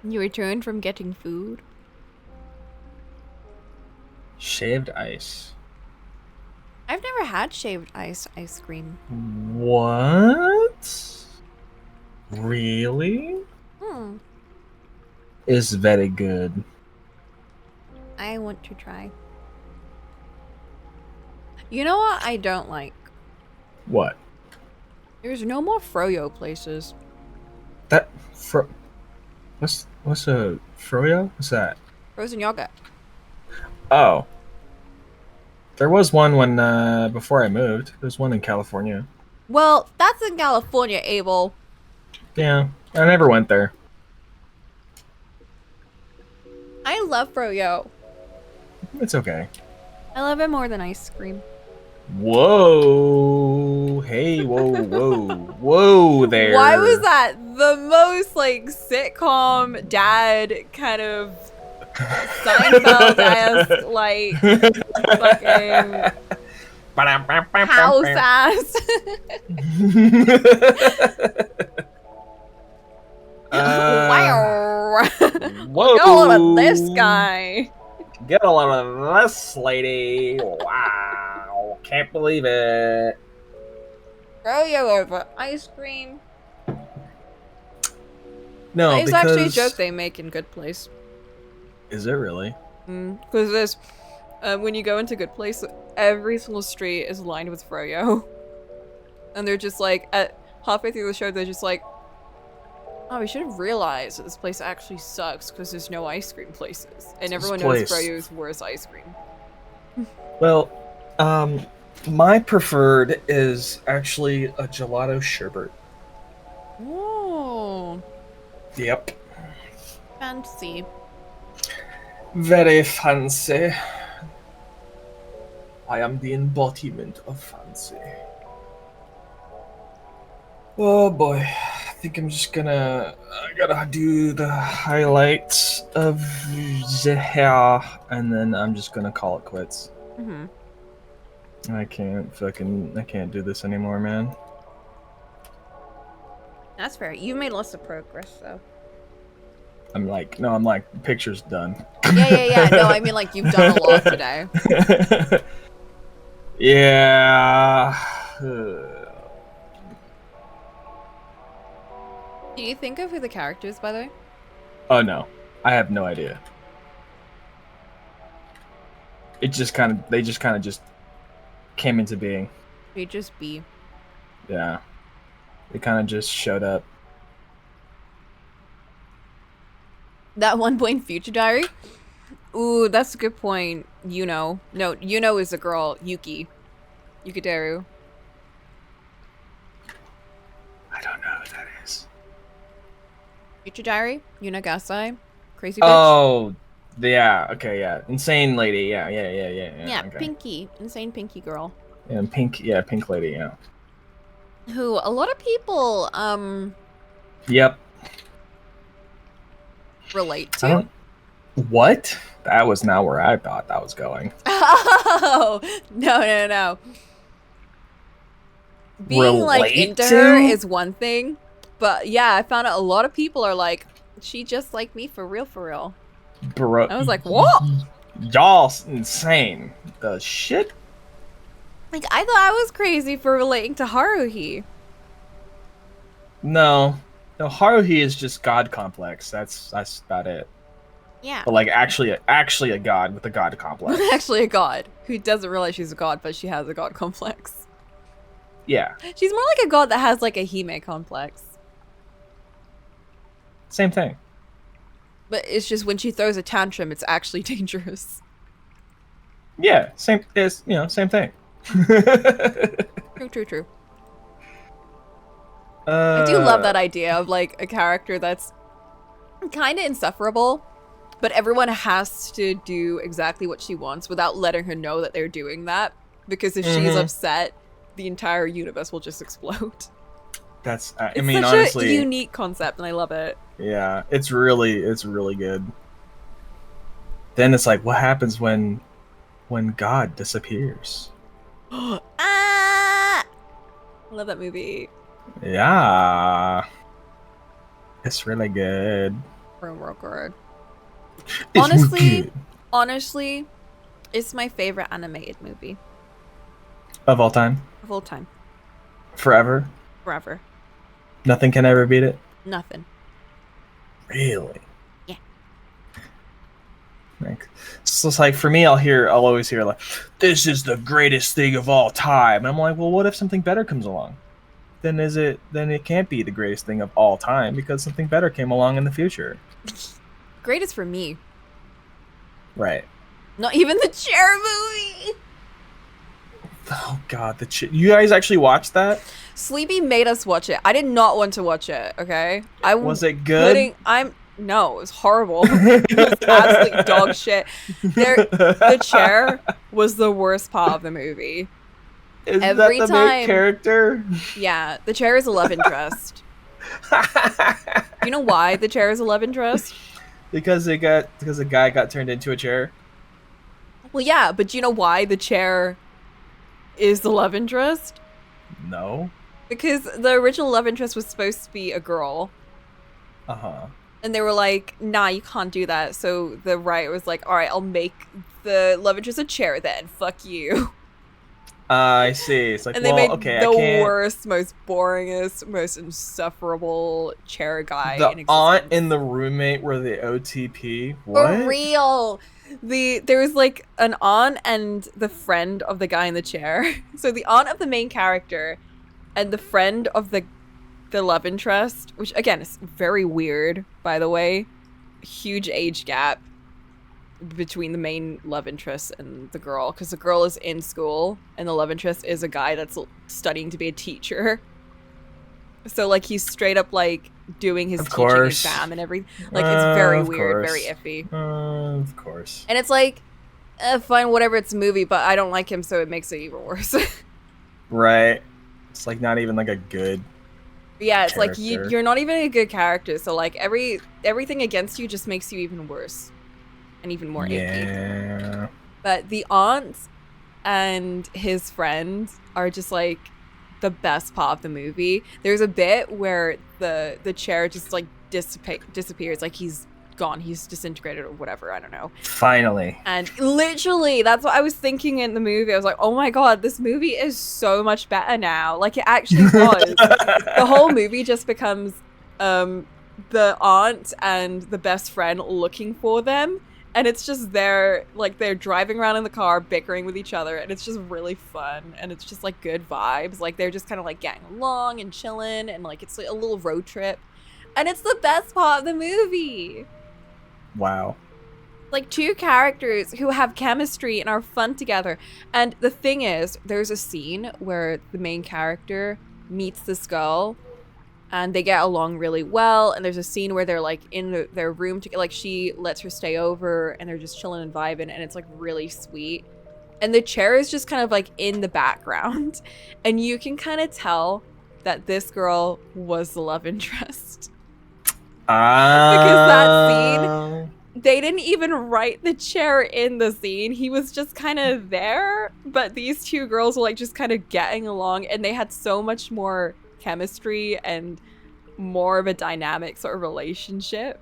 Speaker 1: You returned from getting food?
Speaker 2: Shaved ice.
Speaker 1: I've never had shaved ice cream.
Speaker 2: What? Really?
Speaker 1: Hmm.
Speaker 2: It's very good.
Speaker 1: I want to try. You know what I don't like?
Speaker 2: What?
Speaker 1: There's no more froyo places.
Speaker 2: That what's a froyo? What's that?
Speaker 1: Frozen yogurt.
Speaker 2: Oh, there was one when before I moved. There's one in California.
Speaker 1: Well, that's in California, Abel.
Speaker 2: Yeah, I never went there.
Speaker 1: I love froyo.
Speaker 2: It's okay.
Speaker 1: I love it more than ice cream.
Speaker 2: Whoa! Hey, whoa there.
Speaker 1: Why was that the most like sitcom dad kind of Seinfeld-esque like fucking house ass? Wow!
Speaker 2: Whoa!
Speaker 1: Get a load of this guy.
Speaker 2: Get a load of this lady! Wow! Can't believe it.
Speaker 1: Froyo over ice cream.
Speaker 2: No,
Speaker 1: It's
Speaker 2: because
Speaker 1: actually a joke they make in Good Place.
Speaker 2: Is it really?
Speaker 1: Because there's, when you go into Good Place, every single street is lined with froyo. And they're just like, at halfway through the show, they're just like, oh, we should have realized that this place actually sucks because there's no ice cream places. And everyone knows froyo's worst ice cream.
Speaker 2: Well, my preferred is actually a gelato sherbet.
Speaker 1: Oh,
Speaker 2: Yep.
Speaker 1: fancy.
Speaker 2: Very fancy. I am the embodiment of fancy. Oh boy. I think I'm just I gotta do the highlights of the hair, and then I'm just gonna call it quits.
Speaker 1: Mm-hmm.
Speaker 2: I can't do this anymore, man.
Speaker 1: That's fair. You've made lots of progress, though.
Speaker 2: I'm like, picture's done.
Speaker 1: Yeah. No, I mean, like, you've done a lot today.
Speaker 2: Yeah.
Speaker 1: Do you think of who the character is, by the way?
Speaker 2: Oh no, I have no idea. They just kind of came into being.
Speaker 1: They just be.
Speaker 2: Yeah, they kind of just showed up.
Speaker 1: That one point in Future Diary? Ooh, that's a good point. No, Yuno is a girl. Yukidaru.
Speaker 2: I don't know who that is.
Speaker 1: Future Diary? Yuna Gasai? Crazy bitch?
Speaker 2: Oh, yeah. Okay, yeah. Insane lady. Yeah.
Speaker 1: Yeah,
Speaker 2: Okay.
Speaker 1: Pinky. Insane Pinky girl.
Speaker 2: Yeah, pink. Yeah, pink lady. Yeah.
Speaker 1: Who a lot of people,
Speaker 2: Yep.
Speaker 1: relate
Speaker 2: I
Speaker 1: to.
Speaker 2: don't. What? That was not where I thought that was going.
Speaker 1: Oh, no. Being like
Speaker 2: Relate
Speaker 1: into
Speaker 2: to?
Speaker 1: her is one thing, but yeah, I found out a lot of people are like, she just like me for real.
Speaker 2: Bro.
Speaker 1: I was like, what?
Speaker 2: Y'all insane. The shit?
Speaker 1: Like, I thought I was crazy for relating to Haruhi.
Speaker 2: No, Haruhi is just god complex. That's about it.
Speaker 1: Yeah.
Speaker 2: But like actually a god with a god complex.
Speaker 1: Actually a god who doesn't realize she's a god, but she has a god complex.
Speaker 2: Yeah,
Speaker 1: She's more like a god that has like a Hime complex.
Speaker 2: same thing.
Speaker 1: But it's just when she throws a tantrum, it's actually dangerous.
Speaker 2: Yeah, same thing.
Speaker 1: True. I do love that idea of like a character that's kind of insufferable, but everyone has to do exactly what she wants without letting her know that they're doing that. Because if she's upset, the entire universe will just explode.
Speaker 2: That's
Speaker 1: It's
Speaker 2: such
Speaker 1: honestly,
Speaker 2: a
Speaker 1: unique concept, and I love it.
Speaker 2: Yeah, it's really good. Then it's like, what happens when God disappears?
Speaker 1: Ah! I love that movie.
Speaker 2: Yeah, it's really good.
Speaker 1: Real good.
Speaker 2: It's really good.
Speaker 1: Honestly, It's my favorite animated movie
Speaker 2: Of all time,
Speaker 1: of all time,
Speaker 2: forever,
Speaker 1: forever.
Speaker 2: nothing can ever beat it.
Speaker 1: Nothing.
Speaker 2: Really?
Speaker 1: Yeah.
Speaker 2: Like, so it's like for me, I'll always hear like, "This is the greatest thing of all time." And I'm like, well, what if something better comes along? Then it can't be the greatest thing of all time because something better came along in the future.
Speaker 1: Greatest for me.
Speaker 2: Right.
Speaker 1: Not even the Chair movie.
Speaker 2: Oh God, you guys actually watched that?
Speaker 1: Sleepy made us watch it. I did not want to watch it. Okay.
Speaker 2: Was it good?
Speaker 1: No, it was horrible. It was absolute dog shit. The Chair was the worst part of the movie.
Speaker 2: Is
Speaker 1: Every
Speaker 2: that the
Speaker 1: time-
Speaker 2: main character?
Speaker 1: Yeah, the Chair is a love interest. You know why the Chair is a love interest?
Speaker 2: because a guy got turned into a chair.
Speaker 1: Well, yeah, but do you know why the Chair is the love interest?
Speaker 2: No.
Speaker 1: Because the original love interest was supposed to be a girl.
Speaker 2: Uh-huh.
Speaker 1: And they were like, nah, you can't do that. So the writer was like, all right, I'll make the love interest a chair then. Fuck you.
Speaker 2: I see. It's like,
Speaker 1: And they
Speaker 2: well,
Speaker 1: made
Speaker 2: okay,
Speaker 1: the
Speaker 2: I can't.
Speaker 1: worst, most boringest, most insufferable chair guy in
Speaker 2: The
Speaker 1: existence.
Speaker 2: aunt and the roommate were the OTP. What?
Speaker 1: For real. There was like an aunt and the friend of the guy in the chair. So the aunt of the main character and the friend of the love interest, which again is very weird, by the way. Huge age gap between the main love interest and the girl, because the girl is in school and the love interest is a guy that's studying to be a teacher. So like he's straight up like doing his
Speaker 2: Of
Speaker 1: teaching
Speaker 2: course.
Speaker 1: exam and everything. Like it's very
Speaker 2: Of
Speaker 1: weird,
Speaker 2: course.
Speaker 1: very iffy.
Speaker 2: Of course.
Speaker 1: And it's like, fine, whatever, it's a movie, but I don't like him, so it makes it even worse.
Speaker 2: Right. It's like not even like a good.
Speaker 1: Yeah, it's like
Speaker 2: Character.
Speaker 1: you're not even a good character, so like everything against you just makes you even worse and even more icky.
Speaker 2: Yeah.
Speaker 1: But the aunt and his friend are just like the best part of the movie. There's a bit where the chair just like disappears, like he's gone, he's disintegrated or whatever, I don't know.
Speaker 2: Finally.
Speaker 1: And literally, that's what I was thinking in the movie. I was like, oh my god, this movie is so much better now. Like, it actually was. The whole movie just becomes the aunt and the best friend looking for them. And it's just they're driving around in the car, bickering with each other. And it's just really fun. And it's just, like, good vibes. Like, they're just kind of, like, getting along and chilling. And, like, it's like a little road trip. And it's the best part of the movie.
Speaker 2: Wow.
Speaker 1: Like two characters who have chemistry and are fun together. And the thing is, there's a scene where the main character meets this girl and they get along really well. And there's a scene where they're like in their room together, like she lets her stay over and they're just chilling and vibing, and it's like really sweet. And the chair is just kind of like in the background. And you can kind of tell that this girl was the love interest. Because that scene, they didn't even write the chair in the scene. He was just kind of there, but these two girls were like just kind of getting along, and they had so much more chemistry and more of a dynamic sort of relationship.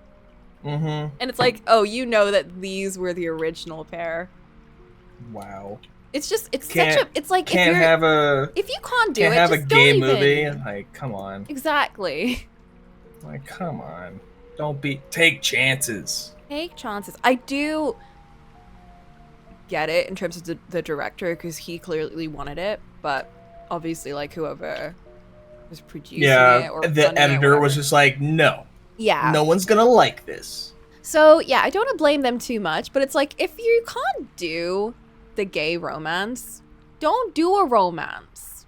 Speaker 2: Mm-hmm.
Speaker 1: And it's like, oh, you know that these were the original pair.
Speaker 2: Wow.
Speaker 1: It's just, it's
Speaker 2: Can't-
Speaker 1: such a, it's like
Speaker 2: Can't have a
Speaker 1: if you can't do
Speaker 2: can't
Speaker 1: it,
Speaker 2: have a
Speaker 1: just
Speaker 2: gay
Speaker 1: don't
Speaker 2: movie.
Speaker 1: even.
Speaker 2: Like, come on.
Speaker 1: Exactly.
Speaker 2: Like, come on. Don't take chances.
Speaker 1: Take chances. I do get it in terms of the director, because he clearly wanted it, but obviously, like, whoever was producing it or
Speaker 2: the
Speaker 1: funding it,
Speaker 2: editor was
Speaker 1: whatever.
Speaker 2: just like, no,
Speaker 1: Yeah.
Speaker 2: no one's gonna like this.
Speaker 1: So yeah, I don't want to blame them too much, but it's like, if you can't do the gay romance, don't do a romance.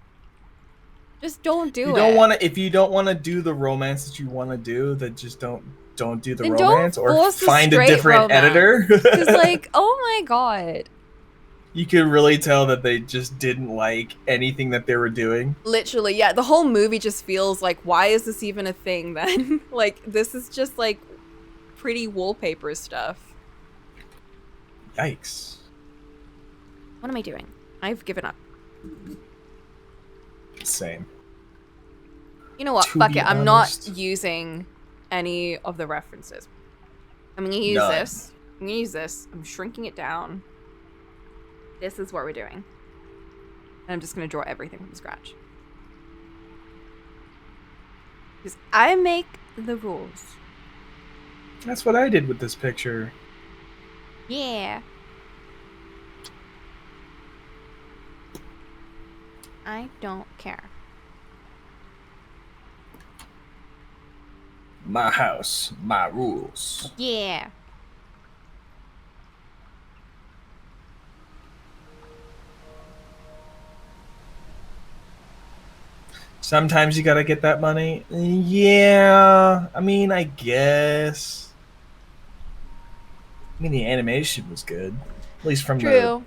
Speaker 1: Just don't do
Speaker 2: You
Speaker 1: it.
Speaker 2: don't want to. If you don't want to do the romance that you want to do, then just don't do the
Speaker 1: Then don't
Speaker 2: romance, or
Speaker 1: force a
Speaker 2: find a
Speaker 1: straight
Speaker 2: different
Speaker 1: romance.
Speaker 2: editor.
Speaker 1: Because like, oh my god.
Speaker 2: You could really tell that they just didn't like anything that they were doing.
Speaker 1: Literally, yeah. The whole movie just feels like, why is this even a thing then? Like, this is just like pretty wallpaper stuff.
Speaker 2: Yikes.
Speaker 1: What am I doing? I've given up.
Speaker 2: Same.
Speaker 1: You know what?
Speaker 2: To
Speaker 1: Fuck
Speaker 2: be
Speaker 1: it. I'm
Speaker 2: honest.
Speaker 1: not using any of the references. I'm gonna use
Speaker 2: None.
Speaker 1: this. I'm gonna use this. I'm shrinking it down. This is what we're doing. And I'm just gonna draw everything from scratch. Because I make the rules.
Speaker 2: That's what I did with this picture.
Speaker 4: Yeah. I don't care.
Speaker 2: My house, my rules.
Speaker 4: Yeah.
Speaker 2: Sometimes you gotta get that money. Yeah, I mean, I guess. I mean, the animation was good, at least from
Speaker 1: True.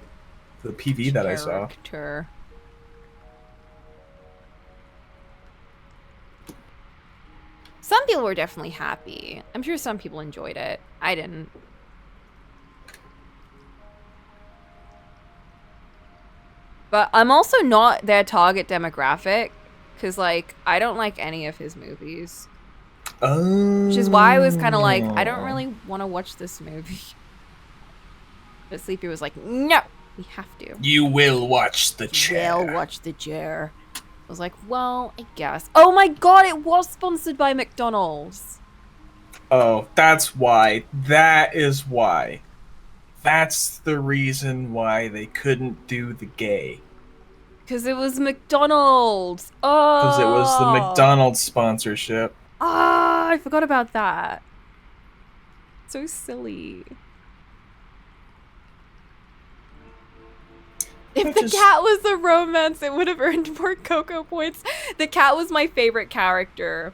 Speaker 2: the PV that I saw.
Speaker 1: Character. Some people were definitely happy. I'm sure some people enjoyed it. I didn't. But I'm also not their target demographic, because, like, I don't like any of his movies.
Speaker 2: Oh.
Speaker 1: Which is why I was kind of like, I don't really want to watch this movie. But Sleepy was like, no, we have to.
Speaker 2: You will watch the chair.
Speaker 1: We'll watch the chair. I was like, well, I guess. Oh my god, it was sponsored by McDonald's.
Speaker 2: Oh, that's why. That is why. That's the reason why they couldn't do the gay.
Speaker 1: Because it was McDonald's. Oh.
Speaker 2: Because it was the McDonald's sponsorship.
Speaker 1: Ah, I forgot about that. So silly. If the cat was the romance, it would have earned more Coco points. The cat was my favorite character.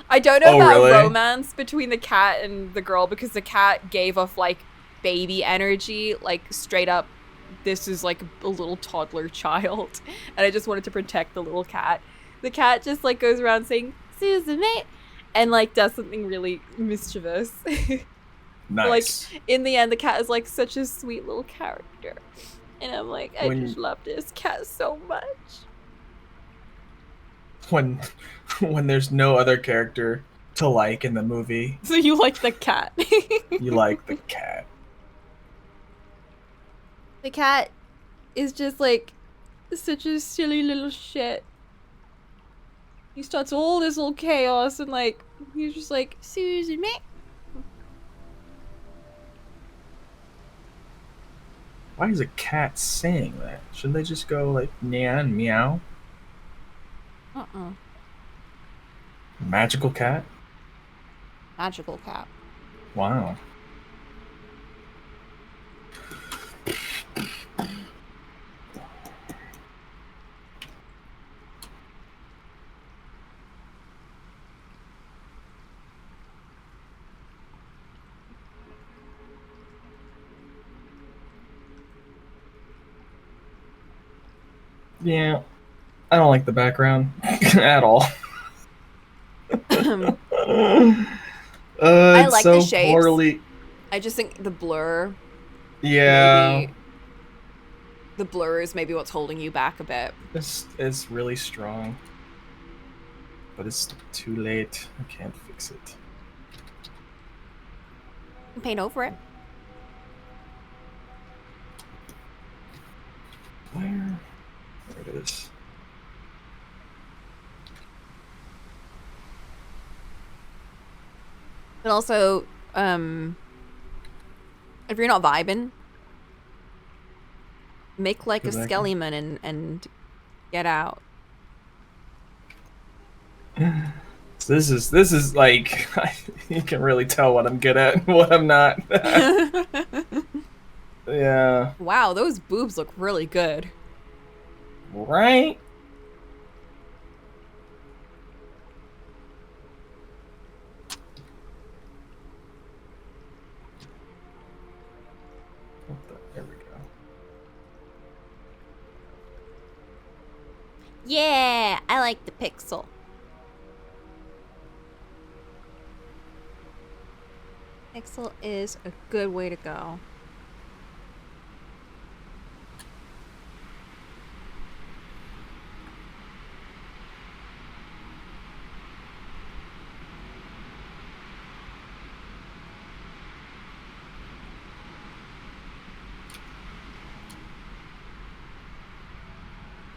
Speaker 1: I don't know about
Speaker 2: really?
Speaker 1: romance between the cat and the girl, because the cat gave off, like, baby energy. Like, straight up, this is, like, a little toddler child. And I just wanted to protect the little cat. The cat just, like, goes around saying, Susan, mate, and, like, does something really mischievous.
Speaker 2: Nice.
Speaker 1: Like, in the end, the cat is, like, such a sweet little character. And I'm like, I just love this cat so much.
Speaker 2: When there's no other character to like in the movie.
Speaker 1: So you like the cat.
Speaker 2: You like the cat.
Speaker 1: The cat is just, like, such a silly little shit. He starts all this little chaos and, like, he's just like, Susan, mate.
Speaker 2: Why is a cat saying that? Shouldn't they just go like meow and meow? Magical cat?
Speaker 1: Magical cat.
Speaker 2: Wow. Yeah, I don't like the background at all.
Speaker 1: I like
Speaker 2: so
Speaker 1: the shapes.
Speaker 2: Poorly...
Speaker 1: I just think the blur.
Speaker 2: Yeah.
Speaker 1: The blur is maybe what's holding you back a bit.
Speaker 2: It's really strong. But it's too late. I can't fix it.
Speaker 1: Paint over it.
Speaker 2: Where? There it is.
Speaker 1: But also, if you're not vibing, make like a Skellyman and get out.
Speaker 2: So this is like you can really tell what I'm good at and what I'm not. Yeah.
Speaker 1: Wow, those boobs look really good.
Speaker 2: Right? There we go.
Speaker 4: Yeah, I like the pixel.
Speaker 1: Pixel is a good way to go.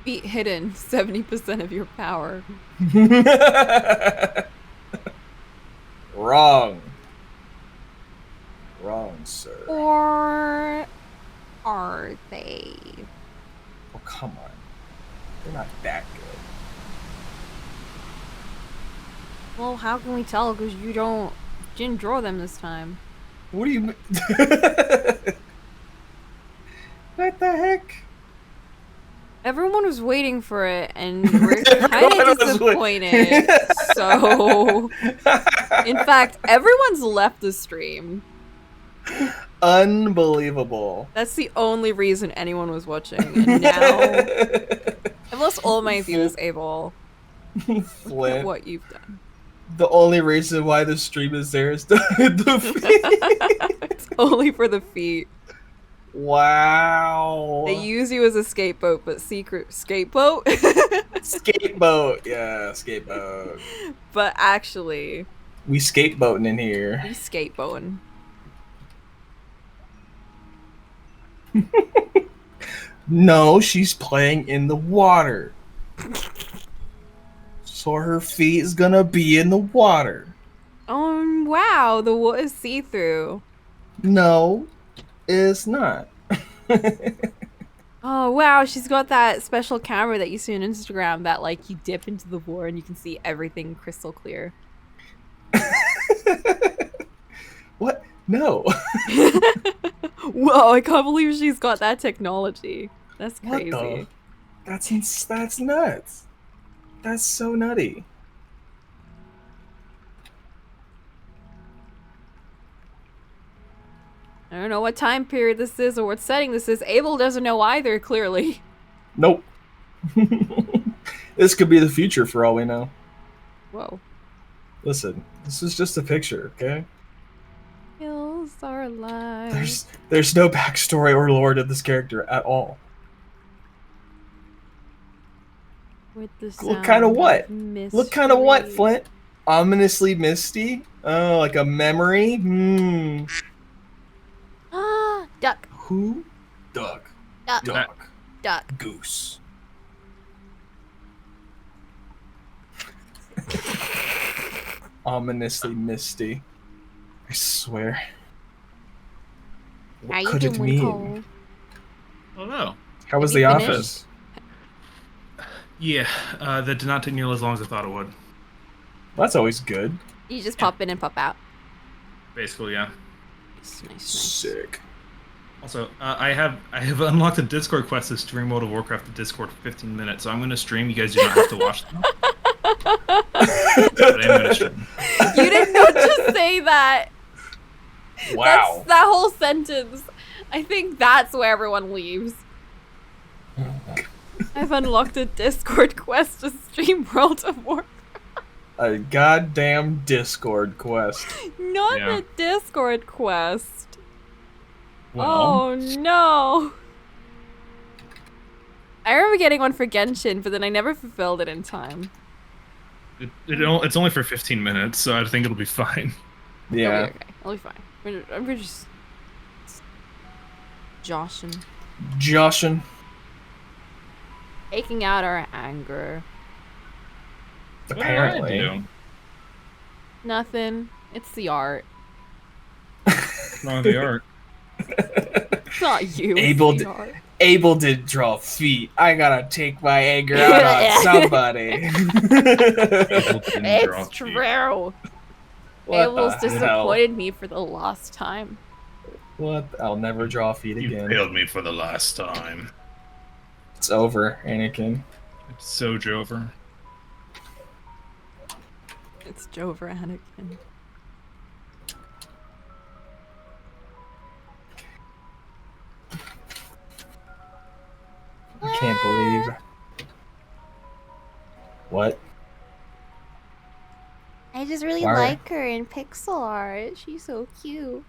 Speaker 1: Feet hidden, 70% of your power.
Speaker 2: Wrong. Wrong, sir.
Speaker 4: Or are they?
Speaker 2: Oh, come on. They're not that good.
Speaker 1: Well, how can we tell? Because you didn't draw them this time.
Speaker 2: What do you mean? What the heck?
Speaker 1: Everyone was waiting for it, and we're kind
Speaker 2: Everyone
Speaker 1: of
Speaker 2: was
Speaker 1: disappointed. So, in fact, everyone's left the stream.
Speaker 2: Unbelievable.
Speaker 1: That's the only reason anyone was watching. And now, I've lost all my viewers, Abel. Look at
Speaker 2: Flint.
Speaker 1: what you've done.
Speaker 2: The only reason why the stream is there is the feet.
Speaker 1: It's only for the feet.
Speaker 2: Wow.
Speaker 1: They use you as a scapegoat, but secret scapegoat?
Speaker 2: Skateboat. Yeah, skateboat.
Speaker 1: But actually,
Speaker 2: We skateboating in here.
Speaker 1: he's skateboating.
Speaker 2: No, she's playing in the water. So her feet is gonna be in the water.
Speaker 1: Wow, the water's see-through.
Speaker 2: No, it's not.
Speaker 1: Oh, wow, she's got that special camera that you see on Instagram that, like, you dip into the water and you can see everything crystal clear.
Speaker 2: What? No.
Speaker 1: Whoa, I can't believe she's got that technology. That's
Speaker 2: What
Speaker 1: crazy.
Speaker 2: the? That's nuts. That's so nutty.
Speaker 1: I don't know what time period this is or what setting this is. Abel doesn't know either, clearly.
Speaker 2: Nope. This could be the future for all we know.
Speaker 1: Whoa.
Speaker 2: Listen, this is just a picture, okay?
Speaker 1: Hills are alive.
Speaker 2: There's no backstory or lore to this character at all.
Speaker 1: With the
Speaker 2: Look kind of
Speaker 1: sound
Speaker 2: what? Look kind of what,
Speaker 1: mystery.
Speaker 2: Flint? Ominously misty? Oh, like a memory? Hmm.
Speaker 4: Ah, duck,
Speaker 2: Who? Duck.
Speaker 4: duck,
Speaker 2: Duck.
Speaker 4: duck.
Speaker 2: Goose. Ominously misty. I swear. What
Speaker 4: How you
Speaker 2: could it
Speaker 4: doing,
Speaker 2: mean?
Speaker 4: Cole?
Speaker 3: Oh no.
Speaker 2: How was
Speaker 1: Have you
Speaker 2: the
Speaker 1: finished?
Speaker 2: office?
Speaker 3: Yeah, that did not take nearly as long as I thought it would.
Speaker 2: That's always good.
Speaker 1: You just pop in and pop out.
Speaker 3: Basically, yeah.
Speaker 1: Nice.
Speaker 2: Sick.
Speaker 3: Also, I have unlocked a Discord quest to stream World of Warcraft to Discord for 15 minutes, so I'm going to stream. You guys do not have to watch them. But I am going to stream.
Speaker 1: You did not just say that.
Speaker 2: Wow.
Speaker 1: That's that whole sentence. I think that's where everyone leaves. I've unlocked a Discord quest to stream World of Warcraft.
Speaker 2: A goddamn Discord quest.
Speaker 1: Not
Speaker 3: Yeah.
Speaker 1: the Discord quest.
Speaker 3: Well,
Speaker 1: Oh no. I remember getting one for Genshin, but then I never fulfilled it in time.
Speaker 3: it's only for 15 minutes, so I think it'll be fine.
Speaker 2: Yeah.
Speaker 1: Okay. I'll be fine. We're just joshing.
Speaker 2: Joshin.
Speaker 1: Taking out our anger.
Speaker 2: Apparently.
Speaker 3: What did I do?
Speaker 1: Nothing. It's the art.
Speaker 3: What's wrong with the art?
Speaker 1: It's not you.
Speaker 2: Abel
Speaker 1: It's
Speaker 2: d-
Speaker 1: the art.
Speaker 2: Abel did draw feet. I gotta take my anger out on somebody.
Speaker 1: It's true.
Speaker 2: What
Speaker 1: Abel's
Speaker 2: the hell?
Speaker 1: disappointed me for the last time.
Speaker 2: What? I'll never draw feet
Speaker 3: You
Speaker 2: again.
Speaker 3: failed me for the last time.
Speaker 2: It's over, Anakin.
Speaker 3: It's so Jover.
Speaker 1: It's Joe for Anakin.
Speaker 2: I can't believe. What?
Speaker 4: I just really
Speaker 2: Why?
Speaker 4: like her in pixel art. She's so cute.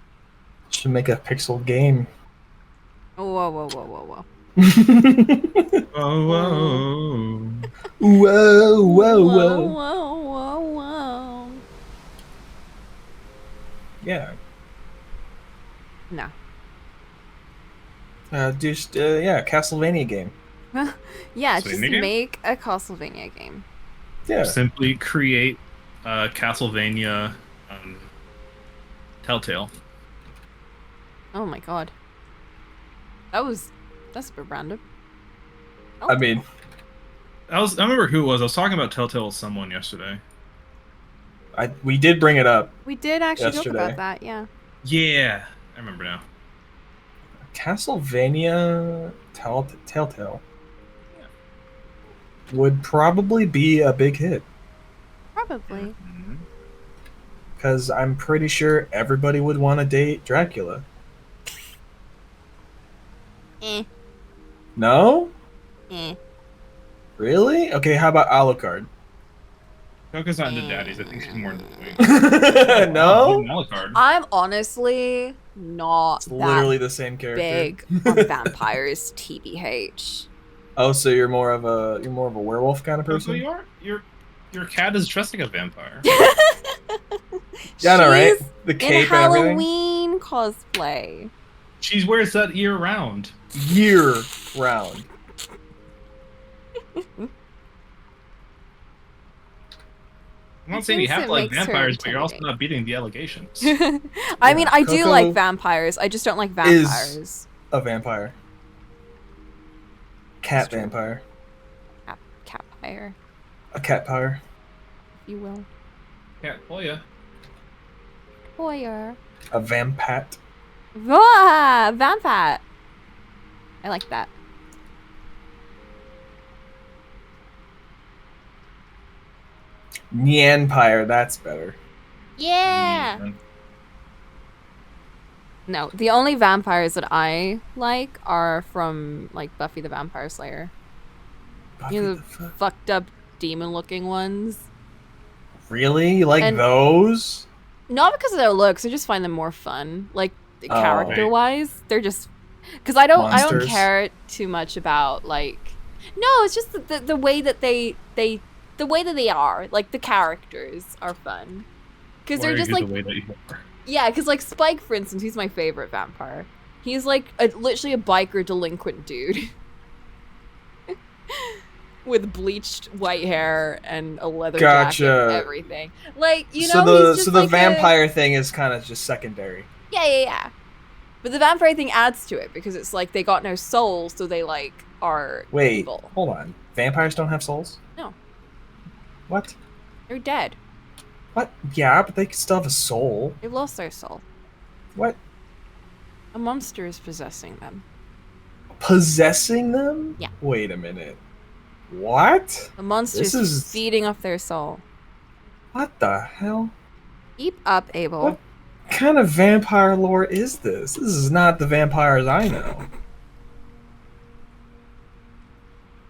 Speaker 2: Should make a pixel game.
Speaker 1: Whoa, whoa, whoa, whoa, whoa.
Speaker 3: Oh, whoa.
Speaker 2: Whoa, whoa,
Speaker 1: Whoa,
Speaker 2: whoa.
Speaker 1: whoa, whoa, whoa.
Speaker 2: Yeah.
Speaker 1: No.
Speaker 2: Yeah, Castlevania game.
Speaker 1: Yeah,
Speaker 3: Castlevania
Speaker 1: just
Speaker 3: game?
Speaker 1: make a Castlevania game.
Speaker 2: Yeah.
Speaker 3: Simply create Castlevania Telltale.
Speaker 1: Oh my god. That's a bit random.
Speaker 2: I mean,
Speaker 3: I remember who it was. I was talking about Telltale with someone yesterday.
Speaker 2: we did bring it up
Speaker 1: We did actually talk
Speaker 2: yesterday.
Speaker 1: about that, yeah.
Speaker 3: Yeah, I remember now.
Speaker 2: Castlevania Telltale
Speaker 3: Yeah.
Speaker 2: would probably be a big hit
Speaker 4: Probably.
Speaker 3: Mhm.
Speaker 2: because I'm pretty sure everybody would want to date Dracula.
Speaker 4: Eh.
Speaker 2: No?
Speaker 4: Eh.
Speaker 2: Really? Okay, how about Alucard?
Speaker 3: Coco's not into daddies. I think she's more into twins.
Speaker 2: No?
Speaker 3: Alucard.
Speaker 1: I'm honestly not
Speaker 2: It's
Speaker 1: that
Speaker 2: literally the same character.
Speaker 1: big on vampires, TBH.
Speaker 2: Oh, so you're more of a werewolf kind of
Speaker 3: Coco,
Speaker 2: person?
Speaker 3: you are. Your cat is dressed like a vampire.
Speaker 2: Yeah, I know, right?
Speaker 1: She's
Speaker 2: The
Speaker 1: in
Speaker 2: cape and everything.
Speaker 1: Halloween cosplay.
Speaker 3: She wears that year round.
Speaker 2: Year round.
Speaker 3: I'm not saying you
Speaker 1: thinks
Speaker 3: have
Speaker 1: it
Speaker 3: to like
Speaker 1: makes her
Speaker 3: vampires, but you're also
Speaker 1: intimidating.
Speaker 3: not beating the allegations.
Speaker 1: I mean, I do
Speaker 2: Coco
Speaker 1: like vampires. I just don't like vampires.
Speaker 2: A vampire. Cat
Speaker 1: That's true.
Speaker 2: vampire.
Speaker 1: Catfire,
Speaker 2: A cat pyre.
Speaker 1: if you will.
Speaker 3: Cat, oh yeah.
Speaker 1: Boyer.
Speaker 2: A vampat.
Speaker 1: Vampat. I like that.
Speaker 2: Nyanpire, that's better.
Speaker 4: Yeah.
Speaker 1: No, the only vampires that I like are from like Buffy the Vampire Slayer.
Speaker 2: Buffy
Speaker 1: You know,
Speaker 2: the fuck?
Speaker 1: fucked up demon-looking ones.
Speaker 2: Really? You like
Speaker 1: And-
Speaker 2: those?
Speaker 1: Not because of their looks, I just find them more fun. Like
Speaker 2: Oh.
Speaker 1: character-wise, they're just because I don't
Speaker 2: Monsters.
Speaker 1: care too much about like. No, it's just the way that they the way that they are. Like the characters are fun because they're just like
Speaker 3: the way that you are.
Speaker 1: yeah, because like Spike, for instance, he's my favorite vampire. He's like literally a biker delinquent dude. With bleached white hair and a leather jacket and
Speaker 2: Gotcha.
Speaker 1: everything. Like, you
Speaker 2: so
Speaker 1: know,
Speaker 2: the
Speaker 1: he's just
Speaker 2: so the
Speaker 1: like
Speaker 2: vampire thing is kind of just secondary.
Speaker 1: Yeah. But the vampire thing adds to it because it's like they got no souls, so they like are
Speaker 2: Wait,
Speaker 1: evil.
Speaker 2: hold on. Vampires don't have souls?
Speaker 1: No.
Speaker 2: What?
Speaker 1: They're dead.
Speaker 2: What? Yeah, but they still have a soul.
Speaker 1: They've lost their soul.
Speaker 2: What?
Speaker 1: A monster is possessing them.
Speaker 2: Possessing them?
Speaker 1: Yeah.
Speaker 2: Wait a minute. What?
Speaker 1: The monster
Speaker 2: This
Speaker 1: is
Speaker 2: is-
Speaker 1: feeding off their soul.
Speaker 2: What the hell?
Speaker 1: Keep up, Abel.
Speaker 2: What kind of vampire lore is this? This is not the vampires I know.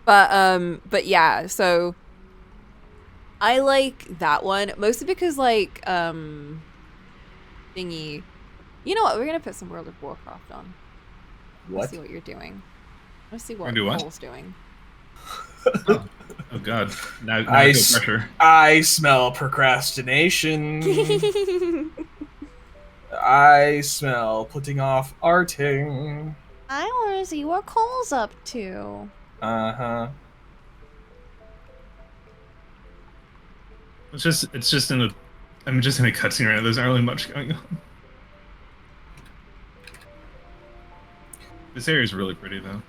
Speaker 1: But yeah, so I like that one mostly because like thingy. You know what? We're gonna put some World of Warcraft on. Let's
Speaker 2: What?
Speaker 1: see what you're doing. Let's see what
Speaker 3: Wanna do what?
Speaker 1: Cole's doing.
Speaker 3: Oh god. Now I
Speaker 2: I
Speaker 3: feel
Speaker 2: s-
Speaker 3: pressure.
Speaker 2: I smell procrastination. I smell putting off arting.
Speaker 4: I want to see what Cole's up to.
Speaker 2: Uh-huh.
Speaker 3: I'm just in a cutscene right now. There's not really much going on. This area is really pretty though.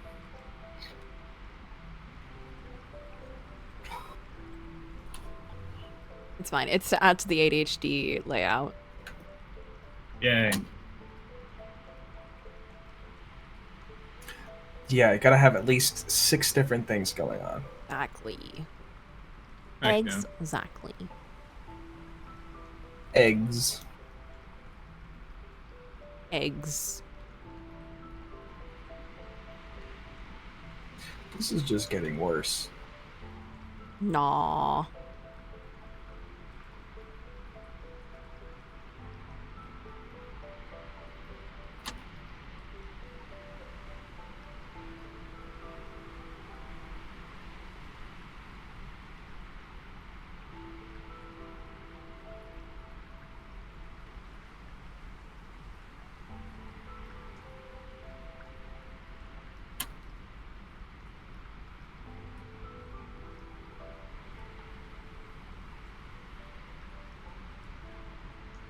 Speaker 1: It's fine. It's to add to the ADHD layout.
Speaker 3: Yay.
Speaker 2: Yeah, you gotta have at least 6 different things going on.
Speaker 1: Exactly.
Speaker 3: Heck yeah.
Speaker 1: Exactly.
Speaker 2: Eggs.
Speaker 1: Eggs.
Speaker 2: This is just getting worse.
Speaker 1: Nah.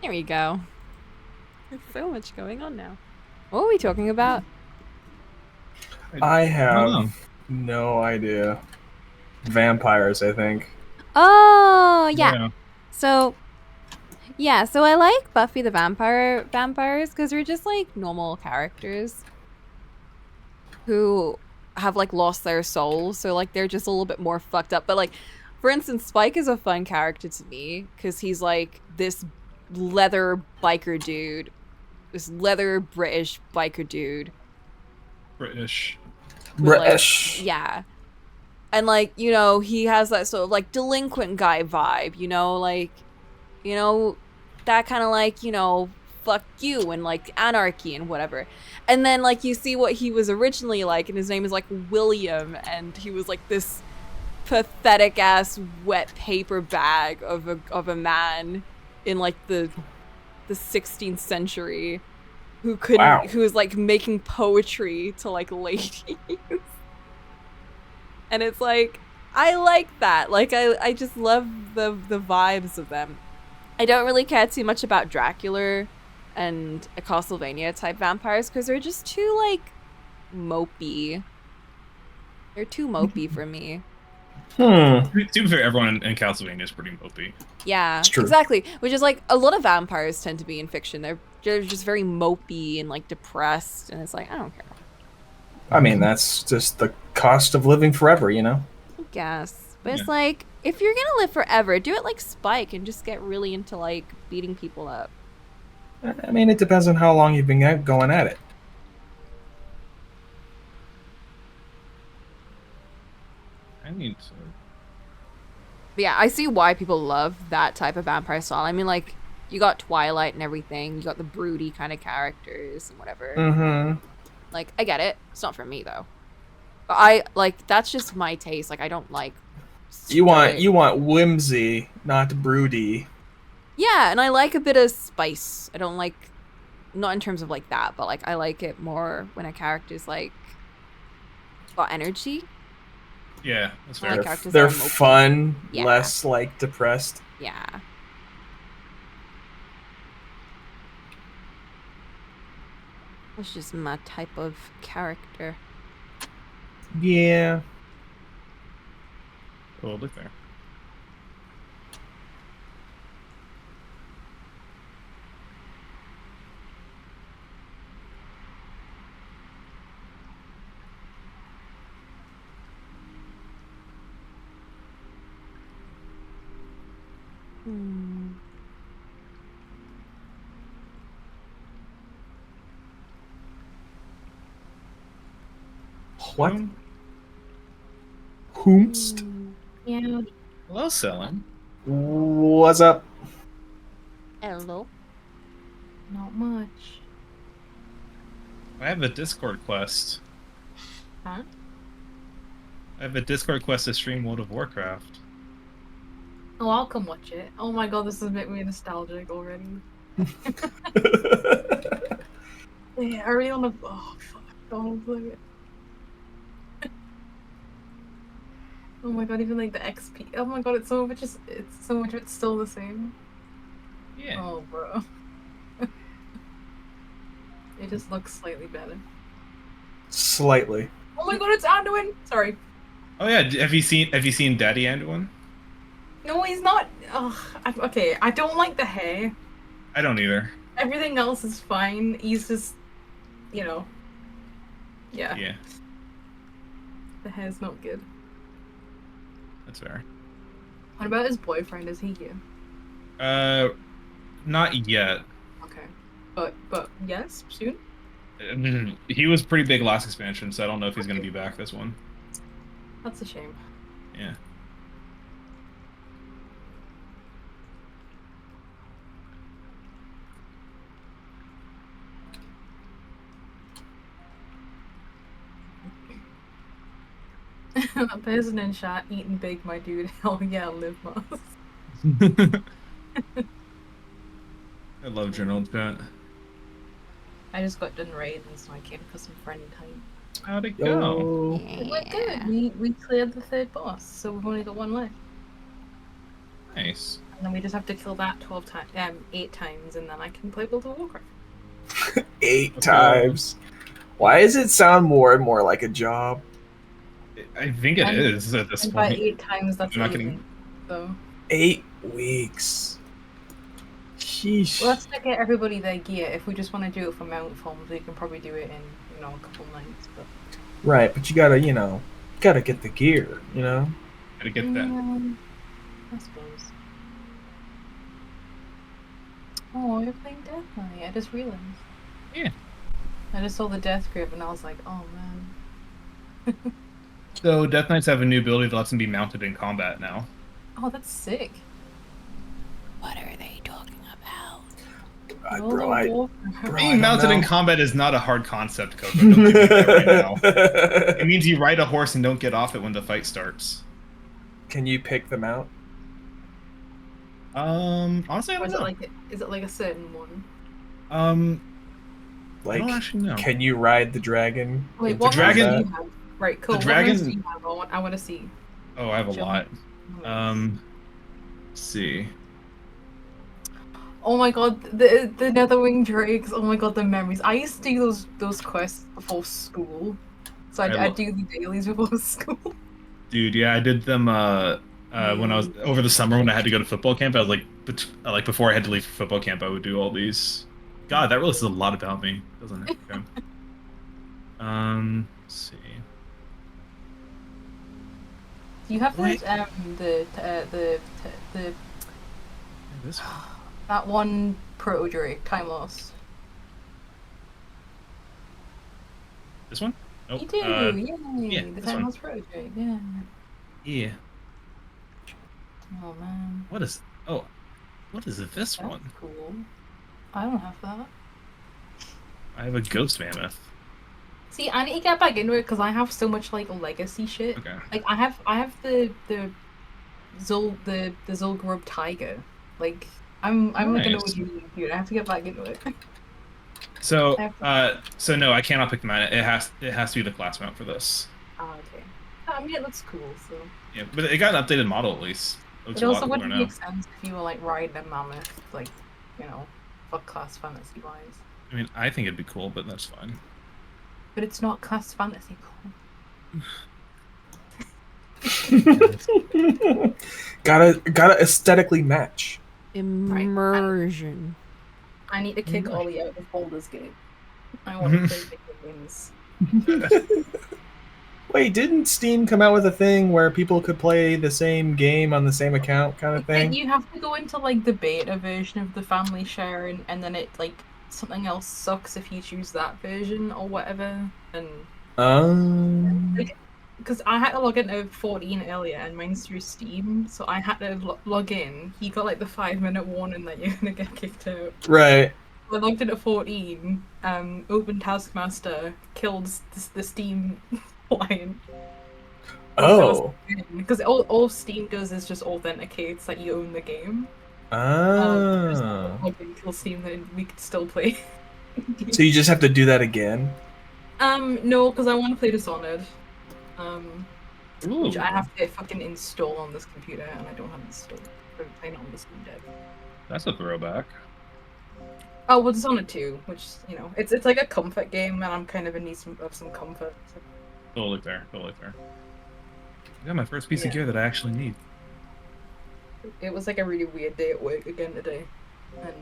Speaker 1: There you go. There's so much going on now. What are we talking about?
Speaker 2: I
Speaker 3: don't know.
Speaker 2: have no idea. Vampires, I think.
Speaker 1: Oh, yeah.
Speaker 3: Yeah.
Speaker 1: So, yeah, so I like Buffy the Vampires because they're just like normal characters who have like lost their souls. So like they're just a little bit more fucked up. But like, for instance, Spike is a fun character to me because he's like this leather biker dude, this leather British biker dude.
Speaker 3: British.
Speaker 1: with, like-
Speaker 2: British.
Speaker 1: yeah. And like, you know, he has that sort of like delinquent guy vibe, you know, like, you know, that kind of like, you know, fuck you and like anarchy and whatever. And then like you see what he was originally like, and his name is like William, and he was like this pathetic ass wet paper bag of a man in like the 16th century who couldn't
Speaker 2: Wow.
Speaker 1: who was like making poetry to like ladies. And it's like, I like that. Like, I just love the vibes of them. I don't really care too much about Dracula and a Castlevania type vampires because they're just too, like, mopey. They're too mopey for me.
Speaker 3: To be fair, everyone in Castlevania is pretty mopey.
Speaker 1: Yeah,
Speaker 2: It's true.
Speaker 1: exactly. Which is like, a lot of vampires tend to be in fiction. They're just very mopey and, like, depressed. And it's like, I don't care.
Speaker 2: I mean, that's just the cost of living forever, you know?
Speaker 1: I guess. But it's
Speaker 3: Yeah.
Speaker 1: like, if you're gonna live forever, do it like Spike and just get really into like beating people up.
Speaker 2: I mean, it depends on how long you've been going at it.
Speaker 3: I need to.
Speaker 1: But yeah, I see why people love that type of vampire style. I mean, like, you got Twilight and everything, you got the broody kind of characters and whatever.
Speaker 2: Mm-hmm.
Speaker 1: Like, I get it. It's not for me though. But I like that's just my taste. Like, I don't like.
Speaker 2: You want
Speaker 1: straight-
Speaker 2: whimsy, not broody.
Speaker 1: Yeah, and I like a bit of spice. I don't like, not in terms of like that, but like I like it more when a character's like got energy.
Speaker 3: Yeah, that's
Speaker 1: I
Speaker 3: fair.
Speaker 1: like characters
Speaker 2: They're
Speaker 1: that are mopey.
Speaker 2: fun,
Speaker 1: Yeah.
Speaker 2: less like depressed.
Speaker 1: Yeah. That's just my type of character.
Speaker 2: Yeah.
Speaker 3: Totally fair.
Speaker 2: What?
Speaker 3: Um,
Speaker 2: Whomst?
Speaker 4: Yeah.
Speaker 3: Hello, Selling.
Speaker 2: What's up?
Speaker 1: Hello.
Speaker 4: Not much.
Speaker 3: I have a Discord quest.
Speaker 4: Huh?
Speaker 3: I have a Discord quest to stream World of Warcraft.
Speaker 4: Oh, I'll come watch it. Oh my god, this is making me nostalgic already. Yeah, are we on the? Oh fuck! Don't play it. Oh my god, even like the XP. Oh my god, it's so much. It's so much of it's still the same.
Speaker 3: Yeah.
Speaker 4: Oh, bro. It just looks slightly better.
Speaker 2: Slightly.
Speaker 4: Oh my god, it's Anduin! Sorry.
Speaker 3: Oh yeah. Have you seen Daddy Anduin?
Speaker 4: No, he's not. Ugh. Okay, I don't like the hair.
Speaker 3: I don't either.
Speaker 4: Everything else is fine. He's just, you know. Yeah,
Speaker 3: Yeah,
Speaker 4: the hair's not good.
Speaker 3: that's fair.
Speaker 4: What about his boyfriend? Is he here?
Speaker 3: Not yet.
Speaker 4: Okay. But yes, soon?
Speaker 3: He was pretty big last expansion, so I don't know if he's gonna be back this one.
Speaker 4: That's a shame.
Speaker 3: Yeah.
Speaker 4: That person in chat eating big, my dude. Hell yeah, live Mars.
Speaker 3: I love general chat.
Speaker 4: I just got done raiding, so I came for some friendly time.
Speaker 3: How'd it go?
Speaker 2: Yo.
Speaker 4: It went good. We cleared the third boss, so we've only got one left.
Speaker 3: Nice.
Speaker 4: And then we just have to kill that 8 times, and then I can play World of Warcraft.
Speaker 2: 8 times. Why does it sound more and more like a job?
Speaker 3: I think it is at this
Speaker 4: And by
Speaker 3: point.
Speaker 4: 8 times, that's
Speaker 3: I'm not
Speaker 4: 8
Speaker 3: getting-
Speaker 4: weeks. So
Speaker 2: 8 weeks. Sheesh.
Speaker 4: well, let's not get everybody their gear. If we just want to do it for mount forms, we can probably do it in a couple nights. But
Speaker 2: Right, but you gotta, gotta get the gear,
Speaker 3: Gotta get that.
Speaker 4: I suppose. Oh, you're playing Death Knight. I just realized.
Speaker 3: Yeah.
Speaker 4: I just saw the Death Grip and I was like, oh man.
Speaker 3: So Death Knights have a new ability that lets them be mounted in combat now.
Speaker 4: Oh, that's sick.
Speaker 1: What are they talking about?
Speaker 2: Bro, I
Speaker 3: Being
Speaker 2: don't
Speaker 3: mounted in
Speaker 2: know.
Speaker 3: combat is not a hard concept, Coco. Don't give me that right now. It means you ride a horse and don't get off it when the fight starts.
Speaker 2: Can you pick them out?
Speaker 3: Honestly, I
Speaker 4: Or
Speaker 3: don't know.
Speaker 4: is it like a certain one?
Speaker 3: I
Speaker 2: Like,
Speaker 3: don't actually know.
Speaker 2: can you ride the dragon?
Speaker 4: Wait,
Speaker 2: into
Speaker 4: what
Speaker 3: dragon-
Speaker 4: mounts do
Speaker 2: combat?
Speaker 4: you have? Right, cool.
Speaker 3: The
Speaker 4: What mounts
Speaker 3: dragon-
Speaker 4: do you have? I want to see.
Speaker 3: Oh, I have a
Speaker 4: Show
Speaker 3: lot.
Speaker 4: me.
Speaker 3: Let's see.
Speaker 4: Oh my god, the Netherwing Drakes. Oh my god, the memories. I used to do those quests before school. So I'd do the dailies before school.
Speaker 3: Dude, yeah, I did them when I was over the summer when I had to go to football camp. I was like before I had to leave for football camp, I would do all these. God, that really says a lot about me, doesn't it? Okay. Let's see.
Speaker 4: Do you have
Speaker 3: Wait. This one.
Speaker 4: that one Proto Drake, Time Lost?
Speaker 3: This one? Nope.
Speaker 4: You do, yay!
Speaker 3: yeah,
Speaker 4: The
Speaker 3: this
Speaker 4: Time
Speaker 3: one.
Speaker 4: Lost Proto Drake, yeah.
Speaker 3: Yeah.
Speaker 4: Oh man,
Speaker 3: What is? Oh, what is this
Speaker 4: that's
Speaker 3: one?
Speaker 4: cool. I don't have that.
Speaker 3: I have a ghost mammoth.
Speaker 4: See, I need to get back into it because I have so much like legacy shit.
Speaker 3: Okay.
Speaker 4: Like I have the Zul'Grub Tiger. Like I'm like an
Speaker 3: Nice.
Speaker 4: OG dude. I have to get back into it.
Speaker 3: So,
Speaker 4: I
Speaker 3: so no, I cannot pick the mount. It has to be the class mount for this.
Speaker 4: Oh, okay. I mean, it looks cool. So
Speaker 3: Yeah, but it got an updated model at least. It looks
Speaker 4: it
Speaker 3: a lot
Speaker 4: also
Speaker 3: cooler
Speaker 4: wouldn't
Speaker 3: now.
Speaker 4: make sense if you were like riding a mammoth, like for class fantasy wise.
Speaker 3: I mean, I think it'd be cool, but that's fine.
Speaker 4: But it's not class fantasy cool.
Speaker 2: gotta aesthetically match.
Speaker 1: Immersion.
Speaker 4: I need to kick
Speaker 3: Mm.
Speaker 4: Ollie out of Baldur's Gate. I want to play video games.
Speaker 2: Wait, didn't Steam come out with a thing where people could play the same game on the same account kind of
Speaker 4: But
Speaker 2: thing?
Speaker 4: you have to go into like the beta version of the family share, and then it like something else sucks if you choose that version or whatever. And because I had to log into 14 earlier, and mine's through Steam, so I had to log in. He got like the 5-minute warning that you're gonna get kicked out.
Speaker 2: right.
Speaker 4: I logged in at 14. Opened Taskmaster, killed the Steam client.
Speaker 2: Oh.
Speaker 4: Because all Steam does is just authenticates that you own the game.
Speaker 2: Oh.
Speaker 4: Kill Steam, then we could still play.
Speaker 2: So you just have to do that again?
Speaker 4: No, because I want to play Dishonored.
Speaker 3: Ooh.
Speaker 4: Which I have to fucking install on this computer, and I don't have it installed. I'm playing it on the Steam Deck.
Speaker 3: That's a throwback.
Speaker 4: Oh, well, Dishonored 2, which, it's like a comfort game, and I'm kind of in need of some comfort. So.
Speaker 3: Totally fair. Totally fair. I got my first piece of
Speaker 4: Yeah.
Speaker 3: gear that I actually need.
Speaker 4: It was like a really weird day at work again today. And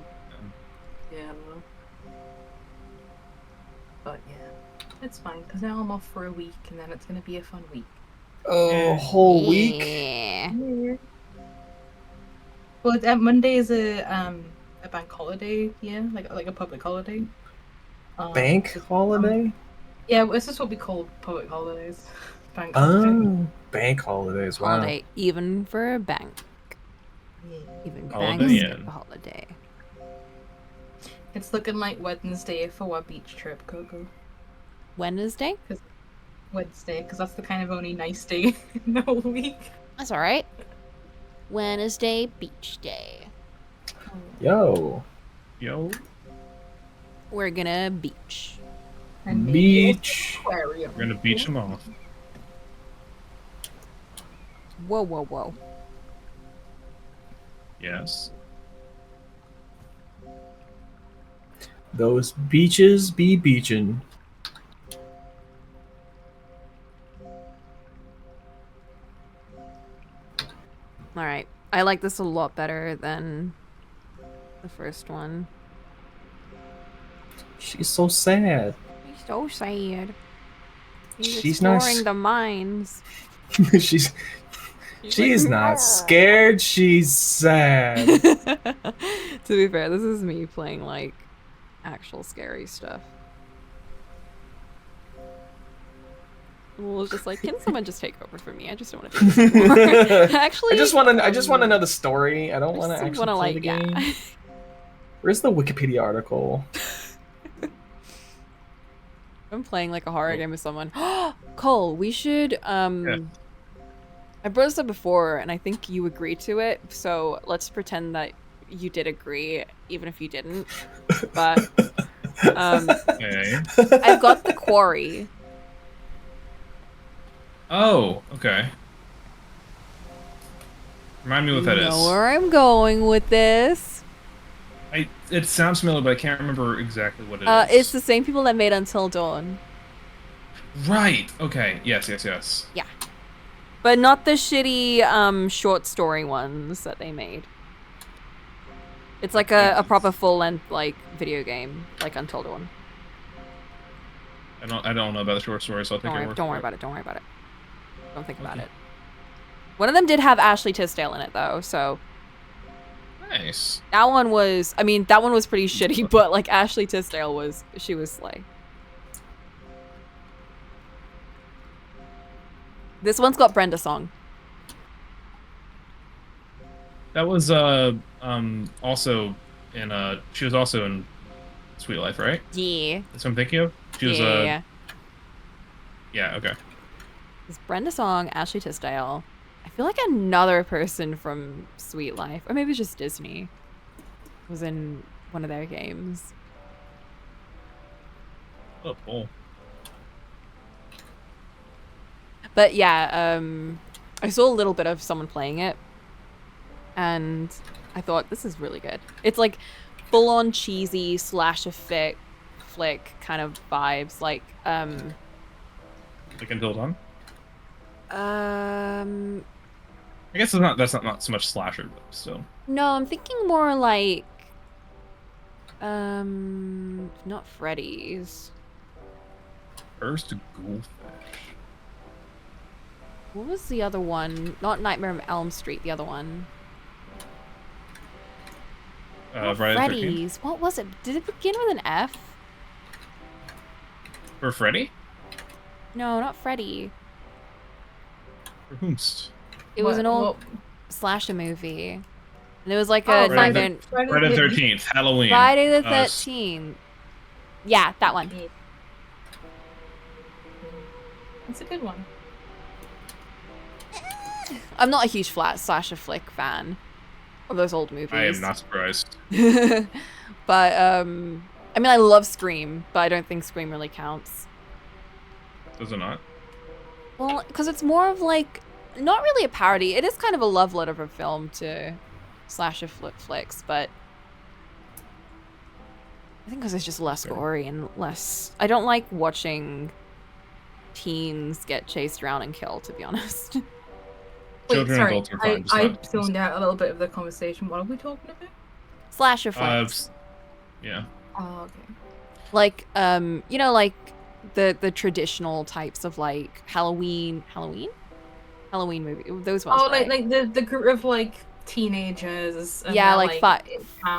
Speaker 4: yeah, I don't know. But yeah, it's fine, because now I'm off for a week, and then it's going to be a fun week.
Speaker 2: Oh, whole week?
Speaker 1: Yeah.
Speaker 4: Well, Monday is a bank holiday, yeah, like a public holiday.
Speaker 2: Bank holiday?
Speaker 4: Yeah, this is what we call public holidays. Bank holiday.
Speaker 2: Oh, bank holidays. Wow.
Speaker 1: Holiday, even for a bank.
Speaker 4: Yeah.
Speaker 1: Even
Speaker 3: Holiday
Speaker 1: banks
Speaker 3: Inn.
Speaker 1: get a holiday.
Speaker 4: It's looking like Wednesday for our beach trip, Coco.
Speaker 1: Wednesday?
Speaker 4: Wednesday, because that's the kind of only nice day in the whole week.
Speaker 1: That's alright. Wednesday, beach day.
Speaker 2: Yo.
Speaker 3: Yo.
Speaker 1: We're gonna beach.
Speaker 4: And maybe
Speaker 2: Beach.
Speaker 4: aquarium.
Speaker 3: We're gonna beach them off.
Speaker 1: Whoa, whoa, whoa.
Speaker 3: Yes.
Speaker 2: Those beaches be beachin'.
Speaker 1: All right. I like this a lot better than the first one.
Speaker 2: She's so sad.
Speaker 1: He's so sad. He's
Speaker 2: She's not
Speaker 1: exploring the mines.
Speaker 2: she's
Speaker 1: Like,
Speaker 2: not scared, she's sad.
Speaker 1: To be fair, this is me playing like actual scary stuff. Well, it's just like, can someone just take over for me? I just don't want to do this anymore. Actually,
Speaker 2: I just want to know the story. I don't want to actually play the game.
Speaker 1: Yeah.
Speaker 2: Where's the Wikipedia article?
Speaker 1: I'm playing like a horror game with someone. Cole, we should I brought this up before and I think you agreed to it, so let's pretend that you did agree even if you didn't. But
Speaker 3: Okay.
Speaker 1: I've got the quarry.
Speaker 3: Oh, okay. Remind me what that
Speaker 1: You
Speaker 3: is.
Speaker 1: know where I'm going with this.
Speaker 3: It sounds familiar, but I can't remember exactly what it is.
Speaker 1: It's the same people that made Until Dawn.
Speaker 3: Right. Okay. Yes.
Speaker 1: Yeah. But not the shitty short story ones that they made. It's like a proper full-length like video game, like Until Dawn.
Speaker 3: I don't know about the short story, so I'll take your word
Speaker 1: Don't
Speaker 3: for
Speaker 1: worry
Speaker 3: it.
Speaker 1: about it. Don't worry about it. Don't think about it. One of them did have Ashley Tisdale in it though, so
Speaker 3: Nice.
Speaker 1: that one was, I mean, that one was pretty shitty, but like Ashley Tisdale she was slay. This one's got Brenda Song.
Speaker 3: That was also in she was also in Sweet Life, right?
Speaker 1: Yeah.
Speaker 3: That's what I'm thinking of. She was
Speaker 1: Yeah.
Speaker 3: Yeah. Okay.
Speaker 1: It's Brenda Song, Ashley Tisdale. I feel like another person from Sweet Life, or maybe it's just Disney, was in one of their games.
Speaker 3: Oh, cool.
Speaker 1: But yeah, I saw a little bit of someone playing it, and I thought, this is really good. It's like full-on cheesy slasher flick kind of vibes, like
Speaker 3: Like Until Dawn.
Speaker 1: Um,
Speaker 3: I guess that's not so much slasher, but still.
Speaker 1: no, I'm thinking more like, not Freddy's.
Speaker 3: First Ghoulfish.
Speaker 1: What was the other one? Not Nightmare on Elm Street, the other one. Not
Speaker 3: Friday the 13th.
Speaker 1: Freddy's. What was it? Did it begin with an F?
Speaker 3: For Freddy?
Speaker 1: No, not Freddy.
Speaker 3: For whomst?
Speaker 1: It was an old slasher movie. And it was like a nightmare.
Speaker 3: Friday the 13th, Halloween.
Speaker 1: Friday the 13th. Yeah, that one.
Speaker 4: It's a good one.
Speaker 1: I'm not a huge slasher flick fan of those old movies.
Speaker 3: I am not surprised.
Speaker 1: But, I mean, I love Scream, but I don't think Scream really counts.
Speaker 3: Does it not?
Speaker 1: Well, because it's more of like, not really a parody. It is kind of a love letter of a film to slasher flicks, but I think because it's just less gory and less... I don't like watching teens get chased around and killed, to be honest.
Speaker 4: Wait,
Speaker 3: Children and
Speaker 4: sorry,
Speaker 3: adults are fine. just
Speaker 4: I
Speaker 3: not-
Speaker 4: zoned out a little bit of the conversation. What are we talking about?
Speaker 1: Slasher flicks.
Speaker 3: Yeah.
Speaker 4: Oh, okay.
Speaker 1: Like, you know, like the traditional types of like Halloween movie. Those ones.
Speaker 4: Oh,
Speaker 1: right?
Speaker 4: like the group of like teenagers. And
Speaker 1: Yeah,
Speaker 4: they're,
Speaker 1: like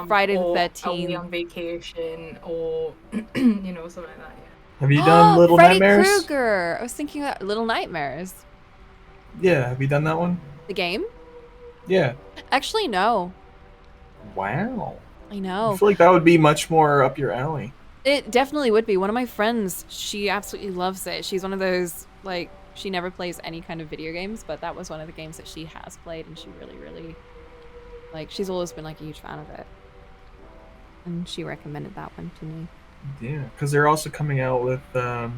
Speaker 1: Friday the
Speaker 4: or
Speaker 1: 13th.
Speaker 4: Away on vacation, or you know, something like that. Yeah.
Speaker 2: Have you done Little
Speaker 1: Freddy
Speaker 2: Nightmares?
Speaker 1: Krueger. I was thinking about Little Nightmares.
Speaker 2: Yeah, have you done that one?
Speaker 1: The game?
Speaker 2: Yeah.
Speaker 1: Actually, no.
Speaker 2: Wow.
Speaker 1: I
Speaker 2: I
Speaker 1: know.
Speaker 2: feel like that would be much more up your alley.
Speaker 1: It definitely would be. One of my friends, she absolutely loves it. She's one of those, like, she never plays any kind of video games, but that was one of the games that she has played, and she really, really, like, she's always been, like, a huge fan of it. And she recommended that one to me.
Speaker 2: Yeah, because they're also coming out with
Speaker 1: Don't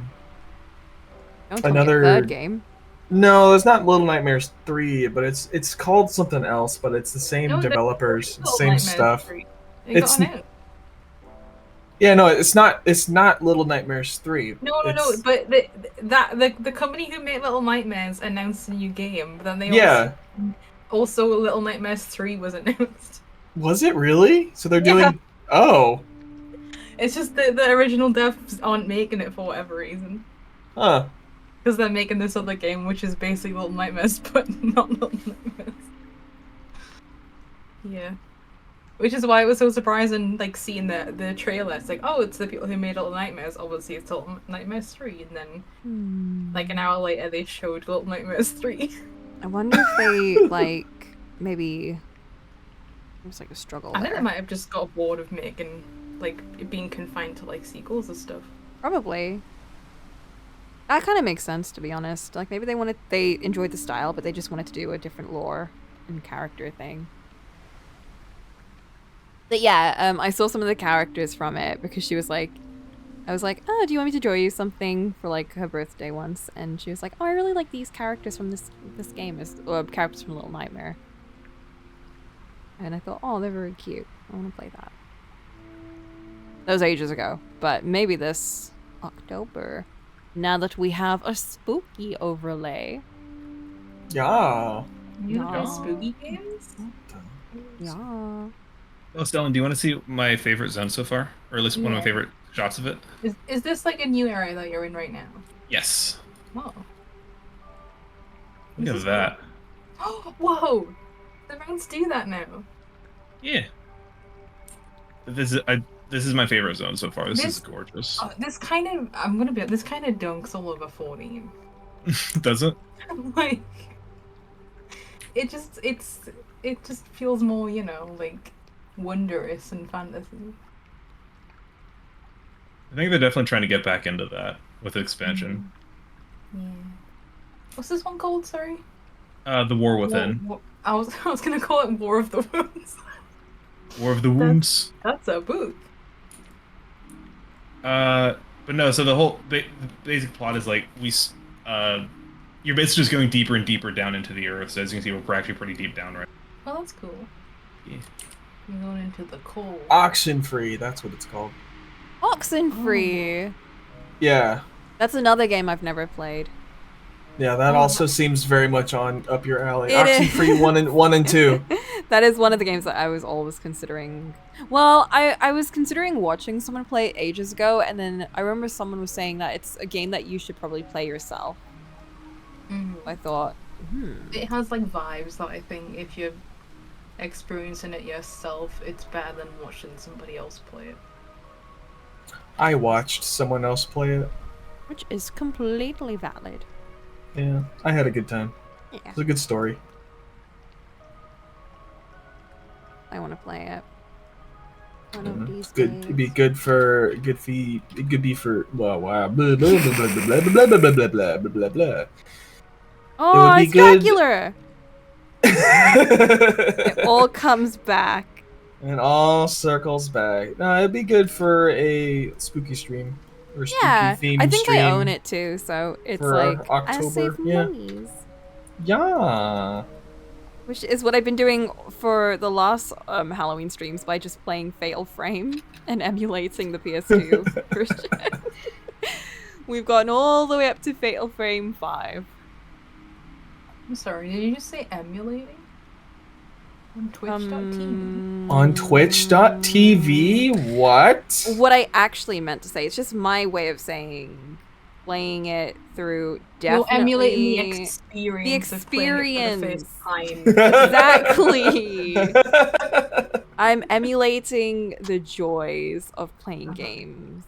Speaker 1: tell me a
Speaker 2: Another-
Speaker 1: third game.
Speaker 2: No, it's not Little Nightmares 3, but it's called something else, but it's the same
Speaker 4: No,
Speaker 2: developers,
Speaker 4: Little
Speaker 2: same
Speaker 4: Nightmares
Speaker 2: stuff.
Speaker 4: 3. It
Speaker 2: It's
Speaker 4: got announced.
Speaker 2: yeah, no, it's not Little Nightmares 3.
Speaker 4: No,
Speaker 2: It's
Speaker 4: but the company who made Little Nightmares announced a new game, but then they
Speaker 2: yeah.
Speaker 4: also Little Nightmares 3 was announced.
Speaker 2: Was it really? So they're
Speaker 4: Yeah.
Speaker 2: doing oh.
Speaker 4: It's just that the original devs aren't making it for whatever reason.
Speaker 2: Huh.
Speaker 4: Because they're making this other game, which is basically Little Nightmares, but not Little Nightmares. Yeah. Which is why it was so surprising, like, seeing the trailer. It's like, oh, it's the people who made Little Nightmares. Obviously, it's Little Nightmares 3. And then, like, an hour later, they showed Little Nightmares 3.
Speaker 1: I wonder if they, like, maybe... There's, like, a struggle
Speaker 4: I think
Speaker 1: there.
Speaker 4: they might have just got bored of making, like, it being confined to, like, sequels and stuff.
Speaker 1: Probably. That kind of makes sense, to be honest. Like, maybe they enjoyed the style, but they just wanted to do a different lore and character thing. But yeah, I saw some of the characters from it because she was like, I was like, oh, do you want me to draw you something for like her birthday once? And she was like, oh, I really like these characters from this game, or characters from Little Nightmare. And I thought, oh, they're very cute. I want to play that. That was ages ago, but maybe this October. Now that we have a spooky overlay.
Speaker 2: Yeah.
Speaker 4: You
Speaker 1: No.
Speaker 4: play spooky games?
Speaker 1: Yeah.
Speaker 3: Oh, Stellan, do you want to see my favorite zone so far? Or at least one of my favorite shots of it?
Speaker 4: Is this like a new area that you're in right now?
Speaker 3: Yes.
Speaker 4: Whoa.
Speaker 3: Look at that.
Speaker 4: Whoa! The rounds do that now.
Speaker 3: Yeah. This is my favorite zone so far. This is gorgeous.
Speaker 4: This kind of dunks all over 14.
Speaker 3: Does it?
Speaker 4: Like, it just feels more, you know, like wondrous and fantasy.
Speaker 3: I think they're definitely trying to get back into that with expansion.
Speaker 4: Yeah. What's this one called? Sorry.
Speaker 3: The War Within.
Speaker 4: I was gonna call it War of the Wounds.
Speaker 3: War of the Wounds.
Speaker 4: That's a boot.
Speaker 3: But no. So the whole basic plot is like you're basically just going deeper and deeper down into the earth. So as you can see, we're actually pretty deep down right.
Speaker 4: Oh, that's cool.
Speaker 3: Yeah.
Speaker 4: You're going into the cold.
Speaker 2: Oxen free, that's what it's called.
Speaker 1: Oxenfree.
Speaker 2: Yeah.
Speaker 1: That's another game I've never played.
Speaker 2: Yeah, that also seems very much up your alley.
Speaker 1: It
Speaker 2: Oxen
Speaker 1: is.
Speaker 2: free 1 and 2.
Speaker 1: That is one of the games that I was always considering. Well, I was considering watching someone play it ages ago, and then I remember someone was saying that it's a game that you should probably play yourself. I thought,
Speaker 4: It has like vibes that I think if you're experiencing it yourself, it's better than watching somebody else play it.
Speaker 2: I watched someone else play it.
Speaker 1: which is completely valid.
Speaker 2: Yeah, I had a good time.
Speaker 1: Yeah,
Speaker 2: It was a good story.
Speaker 1: I want to play it. One of these
Speaker 2: It's good.
Speaker 1: days.
Speaker 2: It'd be good for it could be for blah blah blah blah blah blah blah blah blah blah blah blah blah blah.
Speaker 1: Oh,
Speaker 2: be
Speaker 1: it's
Speaker 2: good.
Speaker 1: Dracula! It all comes back.
Speaker 2: And all circles back. No, it'd be good for a spooky stream or spooky
Speaker 1: Yeah,
Speaker 2: themed
Speaker 1: I think
Speaker 2: stream.
Speaker 1: I own it too, so it's
Speaker 2: for
Speaker 1: like I
Speaker 2: October,
Speaker 1: save
Speaker 2: yeah.
Speaker 1: monies.
Speaker 2: Yeah.
Speaker 1: Which is what I've been doing for the last Halloween streams by just playing Fatal Frame and emulating the PS2 version. We've gotten all the way up to Fatal Frame 5.
Speaker 4: I'm sorry, did you just say emulating? On Twitch.tv?
Speaker 2: On Twitch.tv? What?
Speaker 1: What I actually meant to say, it's just my way of saying playing it through
Speaker 4: You're
Speaker 1: definitely...
Speaker 4: emulating the experience.
Speaker 1: The
Speaker 4: Of playing it for the
Speaker 1: experience.
Speaker 4: first time.
Speaker 1: Exactly. I'm emulating the joys of playing games.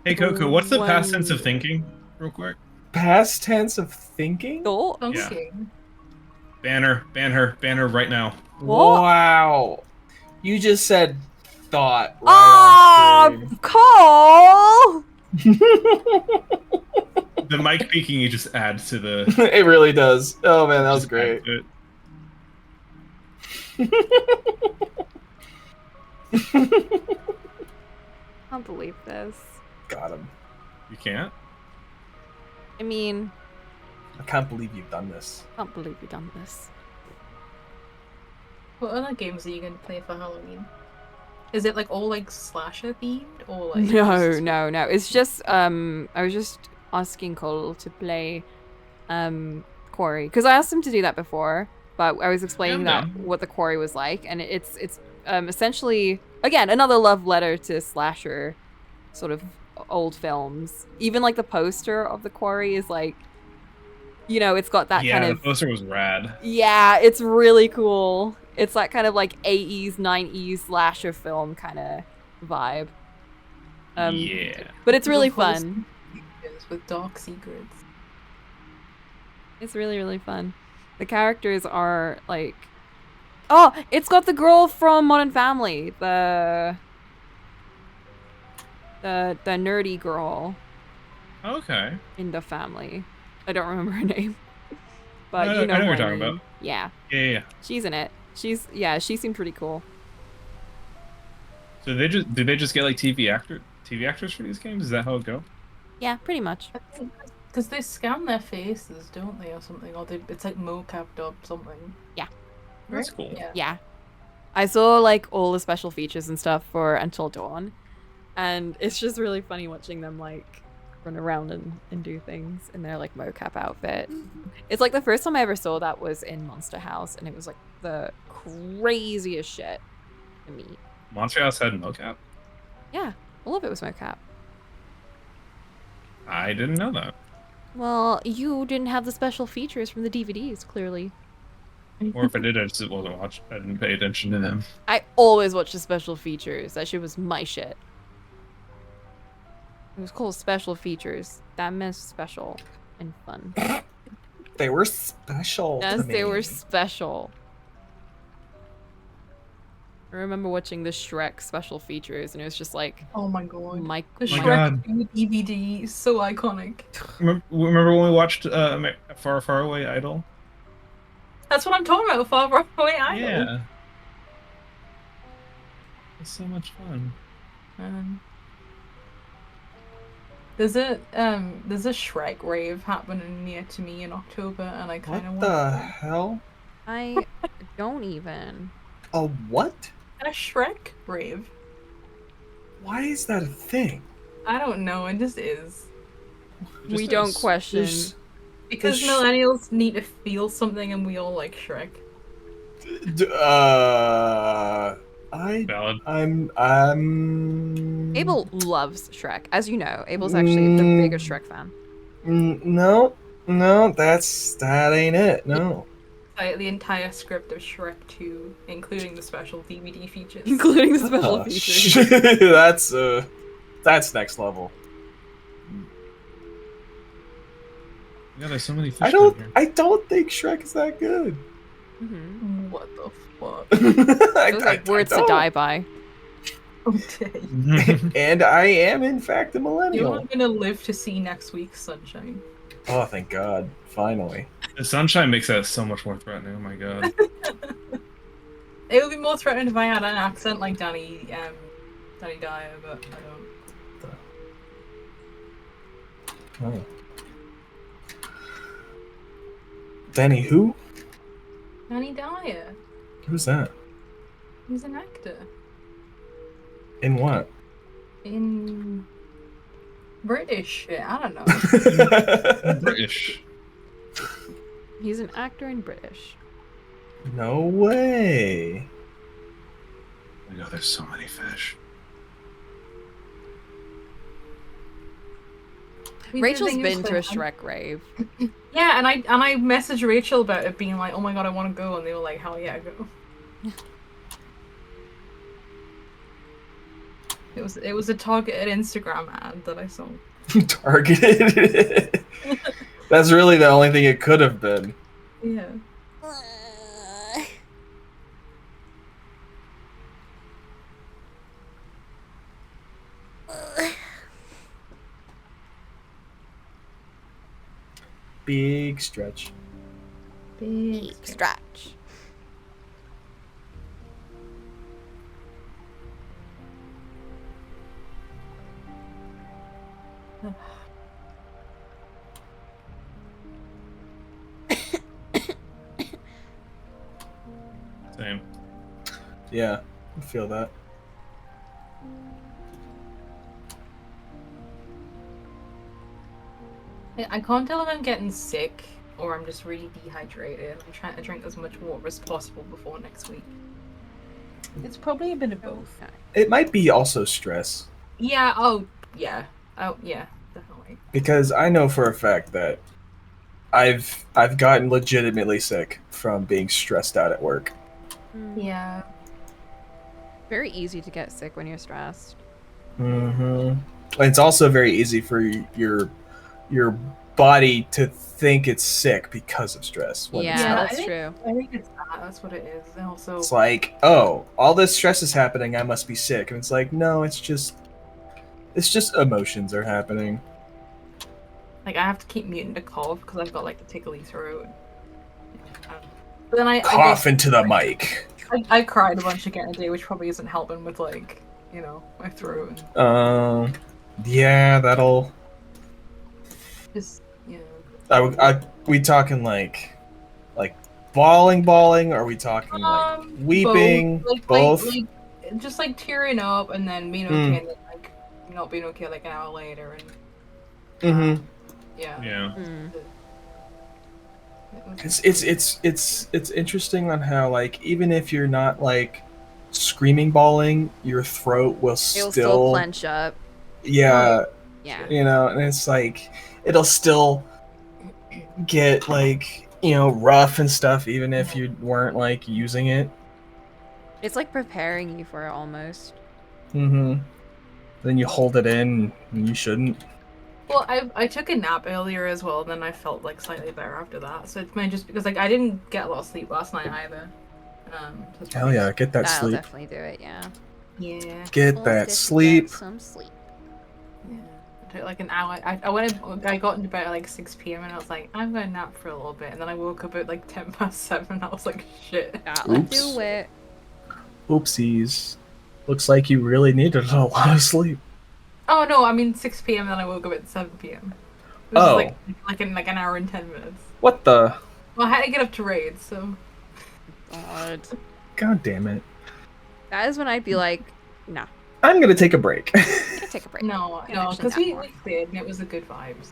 Speaker 3: Hey Coco, what's the past tense of thinking, real quick?
Speaker 2: Past tense of thinking?
Speaker 1: Thought?
Speaker 4: Okay.
Speaker 3: Ban her right now.
Speaker 1: What?
Speaker 2: Wow. You just said thought right
Speaker 1: Oh, Cole!
Speaker 3: The mic peaking you just add to the.
Speaker 2: on screen. It really does. Oh man, that was great.
Speaker 1: Can't believe this.
Speaker 2: Got him.
Speaker 3: You can't?
Speaker 1: I mean,
Speaker 2: I can't believe you've done this.
Speaker 1: can't believe you've done this.
Speaker 4: What other games are you going to play for Halloween? Is it like all like slasher themed or like
Speaker 1: No,
Speaker 4: just-
Speaker 1: no, no. It's just I was just asking Cole to play Quarry because I asked him to do that before, but I was explaining
Speaker 3: I'm
Speaker 1: that
Speaker 3: down.
Speaker 1: what the Quarry was like, and it's essentially again another love letter to slasher sort of old films. Even like the poster of the Quarry is like, you know, it's got that
Speaker 3: Yeah,
Speaker 1: kind
Speaker 3: the
Speaker 1: of
Speaker 3: poster was rad.
Speaker 1: yeah, it's really cool. It's that kind of like 80s, 90s slasher film kind of vibe.
Speaker 3: Yeah.
Speaker 1: But it's really
Speaker 4: Little
Speaker 1: fun.
Speaker 4: posters with dark secrets.
Speaker 1: It's really, really fun. The characters are like, oh, it's got the girl from Modern Family, the nerdy girl
Speaker 3: Okay.
Speaker 1: in the family. I don't remember her name, but
Speaker 3: I
Speaker 1: you know
Speaker 3: know
Speaker 1: who
Speaker 3: what you're
Speaker 1: I
Speaker 3: talking
Speaker 1: mean.
Speaker 3: about.
Speaker 1: Yeah,
Speaker 3: Yeah.
Speaker 1: she's in it. She seemed pretty cool.
Speaker 3: So did they just get like TV actors for these games? Is that how it go?
Speaker 1: Yeah, pretty much.
Speaker 4: Because they scan their faces, don't they, or something? Or it's like mocapped up something.
Speaker 1: Yeah.
Speaker 3: That's
Speaker 4: Right?
Speaker 3: cool.
Speaker 4: Yeah.
Speaker 1: Yeah. I saw like all the special features and stuff for Until Dawn, and it's just really funny watching them like run around and do things in their like mocap outfit. It's like the first time I ever saw that was in Monster House, and it was like the craziest shit to me.
Speaker 3: Monster House had mocap.
Speaker 1: Yeah, all of it was mocap.
Speaker 3: I didn't know that.
Speaker 1: Well, you didn't have the special features from the DVDs, clearly.
Speaker 3: Or if I did, I just wasn't watch. I didn't pay attention to them.
Speaker 1: I always watch the special features. That shit was my shit. It was called special features. That meant special and fun.
Speaker 2: They were special.
Speaker 1: Yes,
Speaker 2: to
Speaker 1: they
Speaker 2: me.
Speaker 1: were special. I remember watching the Shrek special features, and it was just like,
Speaker 4: Oh my god.
Speaker 1: my
Speaker 4: The
Speaker 3: my
Speaker 4: Shrek
Speaker 3: God.
Speaker 4: 2 DVD is so iconic.
Speaker 3: Remember when we watched Far Far Away Idol?
Speaker 4: That's what I'm talking about, Far Far Away Idol.
Speaker 3: Yeah. It's so much fun.
Speaker 4: There's a Shrek rave happening near to me in October, and I kind of
Speaker 2: What
Speaker 4: want
Speaker 2: the hell?
Speaker 1: I don't even.
Speaker 2: A what?
Speaker 4: a Shrek rave.
Speaker 2: Why is that a thing?
Speaker 4: I don't know, it just is.
Speaker 1: We
Speaker 3: Just
Speaker 1: don't
Speaker 3: as-
Speaker 1: question.
Speaker 2: There's-
Speaker 4: Because
Speaker 2: Sh-
Speaker 4: millennials need to feel something, and we all like Shrek.
Speaker 3: Valid.
Speaker 2: I'm.
Speaker 1: Abel loves Shrek, as you know. Abel's actually the biggest Shrek fan.
Speaker 2: No, that ain't it. No.
Speaker 4: Like the entire script of Shrek 2, including the special DVD features.
Speaker 1: Including the special
Speaker 2: Oh,
Speaker 1: features.
Speaker 2: shit. That's next level.
Speaker 3: Yeah, there's so many fish
Speaker 2: I
Speaker 3: down here.
Speaker 2: don't think Shrek is that good.
Speaker 1: Mm-hmm.
Speaker 4: What the fuck?
Speaker 1: Those are words to die by.
Speaker 4: Okay.
Speaker 2: And I am in fact a
Speaker 4: You're
Speaker 2: millennial.
Speaker 4: not gonna live to see next week's Sunshine.
Speaker 2: Oh, thank God! Finally.
Speaker 3: The sunshine makes that so much more threatening. Oh my god.
Speaker 4: It would be more threatening if I had an accent like Danny Dyer, but I don't.
Speaker 2: Oh. Danny, who?
Speaker 4: Danny Dyer.
Speaker 2: Who's that?
Speaker 4: He's an actor
Speaker 2: In what?
Speaker 4: in British shit. I don't know.
Speaker 3: British.
Speaker 1: He's an actor in British.
Speaker 2: No way.
Speaker 3: I know there's so many fish.
Speaker 1: Rachel's been to a Shrek rave.
Speaker 4: Yeah, and I messaged Rachel about it, being like, "Oh my god, I want to go," and they were like, "Hell yeah, go." It was a targeted Instagram ad that I saw.
Speaker 2: Targeted. That's really the only thing it could have been.
Speaker 4: Yeah.
Speaker 2: Big stretch.
Speaker 4: Big
Speaker 1: Stretch.
Speaker 2: Yeah, I feel that.
Speaker 4: I can't tell if I'm getting sick or I'm just really dehydrated. I'm trying to drink as much water as possible before next week.
Speaker 5: It's probably a bit of both.
Speaker 2: It might be also stress.
Speaker 4: Yeah, oh, yeah. Oh, yeah, definitely.
Speaker 2: Because I know for a fact that I've gotten legitimately sick from being stressed out at work.
Speaker 4: Yeah.
Speaker 1: Very easy to get sick when you're stressed.
Speaker 2: Mm-hmm. It's also very easy for your body to think it's sick because of stress. When it's
Speaker 1: Yeah,
Speaker 2: not.
Speaker 1: that's true.
Speaker 4: I think it's that. That's what it is. And also,
Speaker 2: It's like, oh, all this stress is happening. I must be sick. And it's like, no, it's just emotions are happening.
Speaker 4: like, I have to keep muting to cough because I've got like a tickly throat. But then I
Speaker 2: Cough into the mic.
Speaker 4: I cried a bunch again today, which probably isn't helping with like, my throat and
Speaker 2: Yeah, that'll.
Speaker 4: just
Speaker 2: We talking like bawling? Or are we talking like weeping? Both.
Speaker 4: Like, just like tearing up and then being okay and then like not being okay like an hour later and
Speaker 2: Mm-hmm.
Speaker 4: yeah.
Speaker 1: Mm.
Speaker 2: It's interesting on how like even if you're not like screaming bawling, your throat will
Speaker 1: It'll still clench up.
Speaker 2: Yeah.
Speaker 1: Yeah.
Speaker 2: And it's like it'll still get like rough and stuff even if you weren't like using it.
Speaker 1: It's like preparing you for it almost.
Speaker 2: Mm-hmm. Then you hold it in and you shouldn't.
Speaker 4: Well, I took a nap earlier as well, and then I felt like slightly better after that. So it's just because like I didn't get a lot of sleep last night either. So
Speaker 2: Hell yeah, get that
Speaker 1: That'll
Speaker 2: sleep.
Speaker 1: definitely do it, yeah.
Speaker 4: Yeah.
Speaker 2: Get that sleep.
Speaker 1: Get some sleep.
Speaker 4: Yeah. I took like an hour. I got into bed at like 6 p.m. and I was like, I'm gonna nap for a little bit, and then I woke up at like 7:10. I was like, shit.
Speaker 1: That'll
Speaker 2: Oops.
Speaker 1: do it.
Speaker 2: Oopsies. Looks like you really needed a lot of sleep.
Speaker 4: Oh no, I mean 6 p.m. and then I woke up at 7 p.m. It was like in like an hour and 10 minutes.
Speaker 2: What the?
Speaker 4: Well, I had to get up to raid, so.
Speaker 2: God damn it.
Speaker 1: That is when I'd be like, nah,
Speaker 2: I'm gonna take a break.
Speaker 1: take a break.
Speaker 4: No,
Speaker 1: Can
Speaker 4: no,
Speaker 1: actually
Speaker 4: because
Speaker 1: nap
Speaker 4: we
Speaker 1: more.
Speaker 4: cleared and it was a good vibes.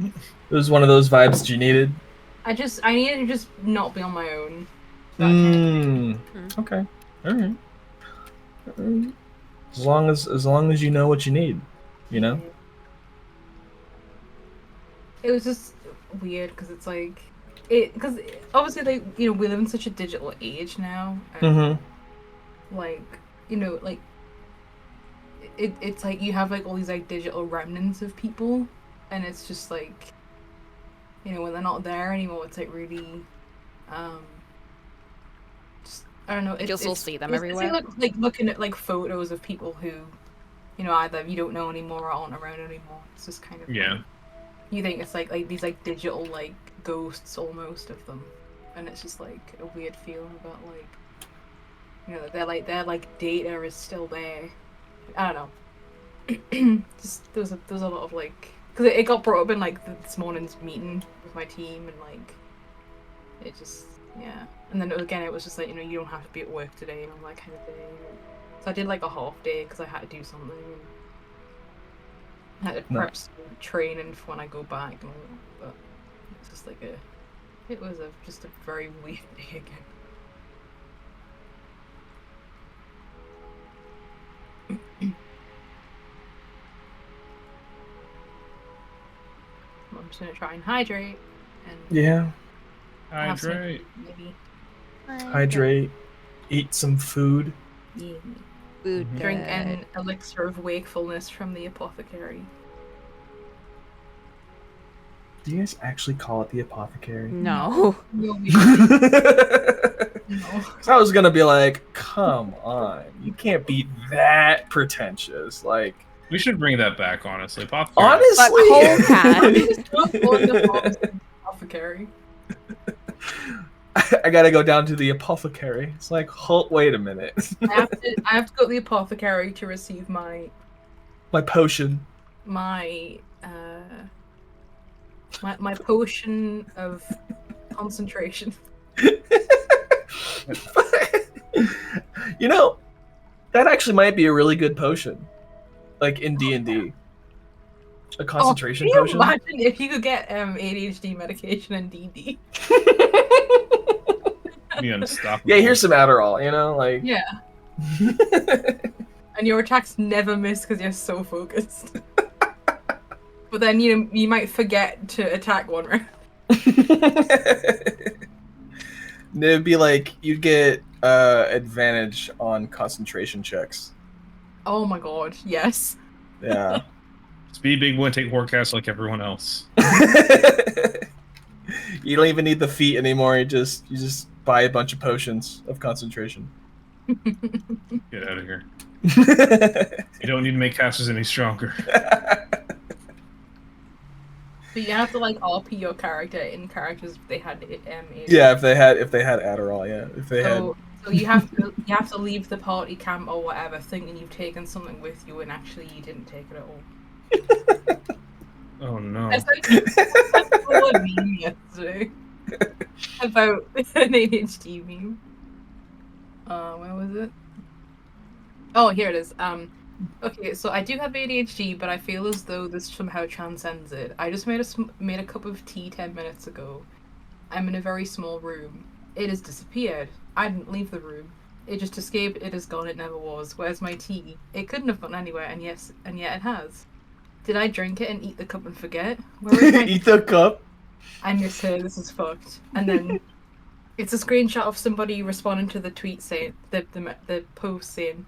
Speaker 2: It was one of those vibes that you needed.
Speaker 4: I needed to just not be on my own. That kind of
Speaker 2: Okay. Alright. As long as you know what you need, you know?
Speaker 4: It was just weird because it's like because obviously like we live in such a digital age now. And,
Speaker 2: Mm-hmm.
Speaker 4: like like it's like you have like all these like digital remnants of people, and it's just like when they're not there anymore, it's like really just, I don't know.
Speaker 1: You'll still see them everywhere.
Speaker 4: It's like looking at like photos of people who either you don't know anymore or aren't around anymore. It's just kind of like, you think it's like these like digital like ghosts almost of them, and it's just like a weird feeling about like their like data is still there. I don't know. Just there was a lot of like because it got brought up in like this morning's meeting with my team, and like it just and then again it was just like you don't have to be at work today and all that kind of thing. So I did like a half day because I had to do something. And I had to prep some training for when I go back, and all that, but it's just like it was just a very weird day again. I'm just gonna try and hydrate and have some-
Speaker 3: Hydrate.
Speaker 4: maybe
Speaker 2: Hydrate. Eat some food.
Speaker 1: Food.
Speaker 4: drink
Speaker 1: good.
Speaker 4: an elixir of wakefulness from the apothecary.
Speaker 2: Do you guys actually call it the apothecary?
Speaker 1: No.
Speaker 4: No, we no.
Speaker 2: I was gonna be like, come on, you can't be that pretentious. Like,
Speaker 3: We should bring that back, honestly. Apothecary.
Speaker 1: But
Speaker 2: honestly,
Speaker 1: Cole can.
Speaker 4: Not on the apothecary.
Speaker 2: I gotta go down to the apothecary. It's like, wait a minute.
Speaker 4: I have to go to the apothecary to receive my
Speaker 2: My potion.
Speaker 4: my potion of concentration.
Speaker 2: You know, that actually might be a really good potion, like in D&D. A concentration
Speaker 4: Can you
Speaker 2: potion.
Speaker 4: imagine if you could get ADHD medication in D&D?
Speaker 3: Be unstoppable.
Speaker 2: Yeah, here's some Adderall. You know, like.
Speaker 4: Yeah, and your attacks never miss because you're so focused. But then you might forget to attack one round.
Speaker 2: It'd be like you'd get advantage on concentration checks.
Speaker 4: Oh my god, yes.
Speaker 2: Yeah.
Speaker 3: Just be a big boy, take forecast like everyone else.
Speaker 2: You don't even need the feat anymore. You just buy a bunch of potions of concentration.
Speaker 3: Get out of here. You don't need to make casters any stronger.
Speaker 4: But you have to like RP your character in characters if they had ADHD.
Speaker 2: Yeah, if they had Adderall, yeah. If they had
Speaker 4: So you have to leave the party camp or whatever, thinking you've taken something with you, and actually you didn't take it at all.
Speaker 3: Oh no.
Speaker 4: I saw a meme yesterday about an ADHD meme. Where was it? Oh, here it is. Okay, so I do have ADHD, but I feel as though this somehow transcends it. I just made a cup of tea 10 minutes ago. I'm in a very small room. It has disappeared. I didn't leave the room. It just escaped. It is gone. It never was. Where's my tea? It couldn't have gone anywhere, and yet it has. Did I drink it and eat the cup and forget? Where is my
Speaker 2: eat the cup.
Speaker 4: I miss her. This is fucked. And then it's a screenshot of somebody responding to the tweet saying the post saying.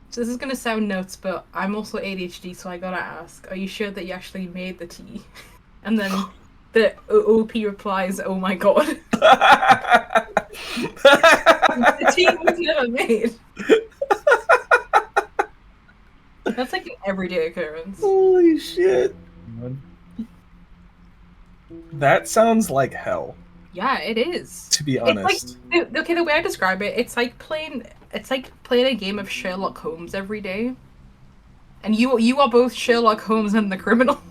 Speaker 4: So this is gonna sound nuts, but I'm also ADHD, so I gotta ask: are you sure that you actually made the tea? And then the OP replies, "Oh my god, the tea was never made." That's like an everyday occurrence.
Speaker 2: Holy shit. That sounds like hell,
Speaker 4: Yeah, it is.
Speaker 2: to be
Speaker 4: It's
Speaker 2: honest.
Speaker 4: like okay, the way I describe it, it's like playing a game of Sherlock Holmes every day, and you are both Sherlock Holmes and the criminal.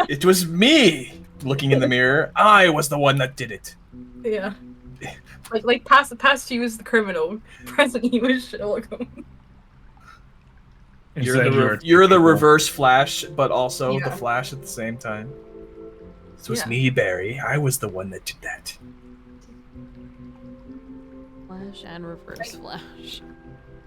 Speaker 2: It was me looking in the mirror. I was the one that did it.
Speaker 4: Yeah, like past you is the criminal, present you is Sherlock Holmes.
Speaker 2: You're the reverse Flash, but also the
Speaker 4: Yeah.
Speaker 2: Flash at the same time. It was
Speaker 4: Yeah.
Speaker 2: me, Barry. I was the one that did that.
Speaker 1: Flash and reverse flash.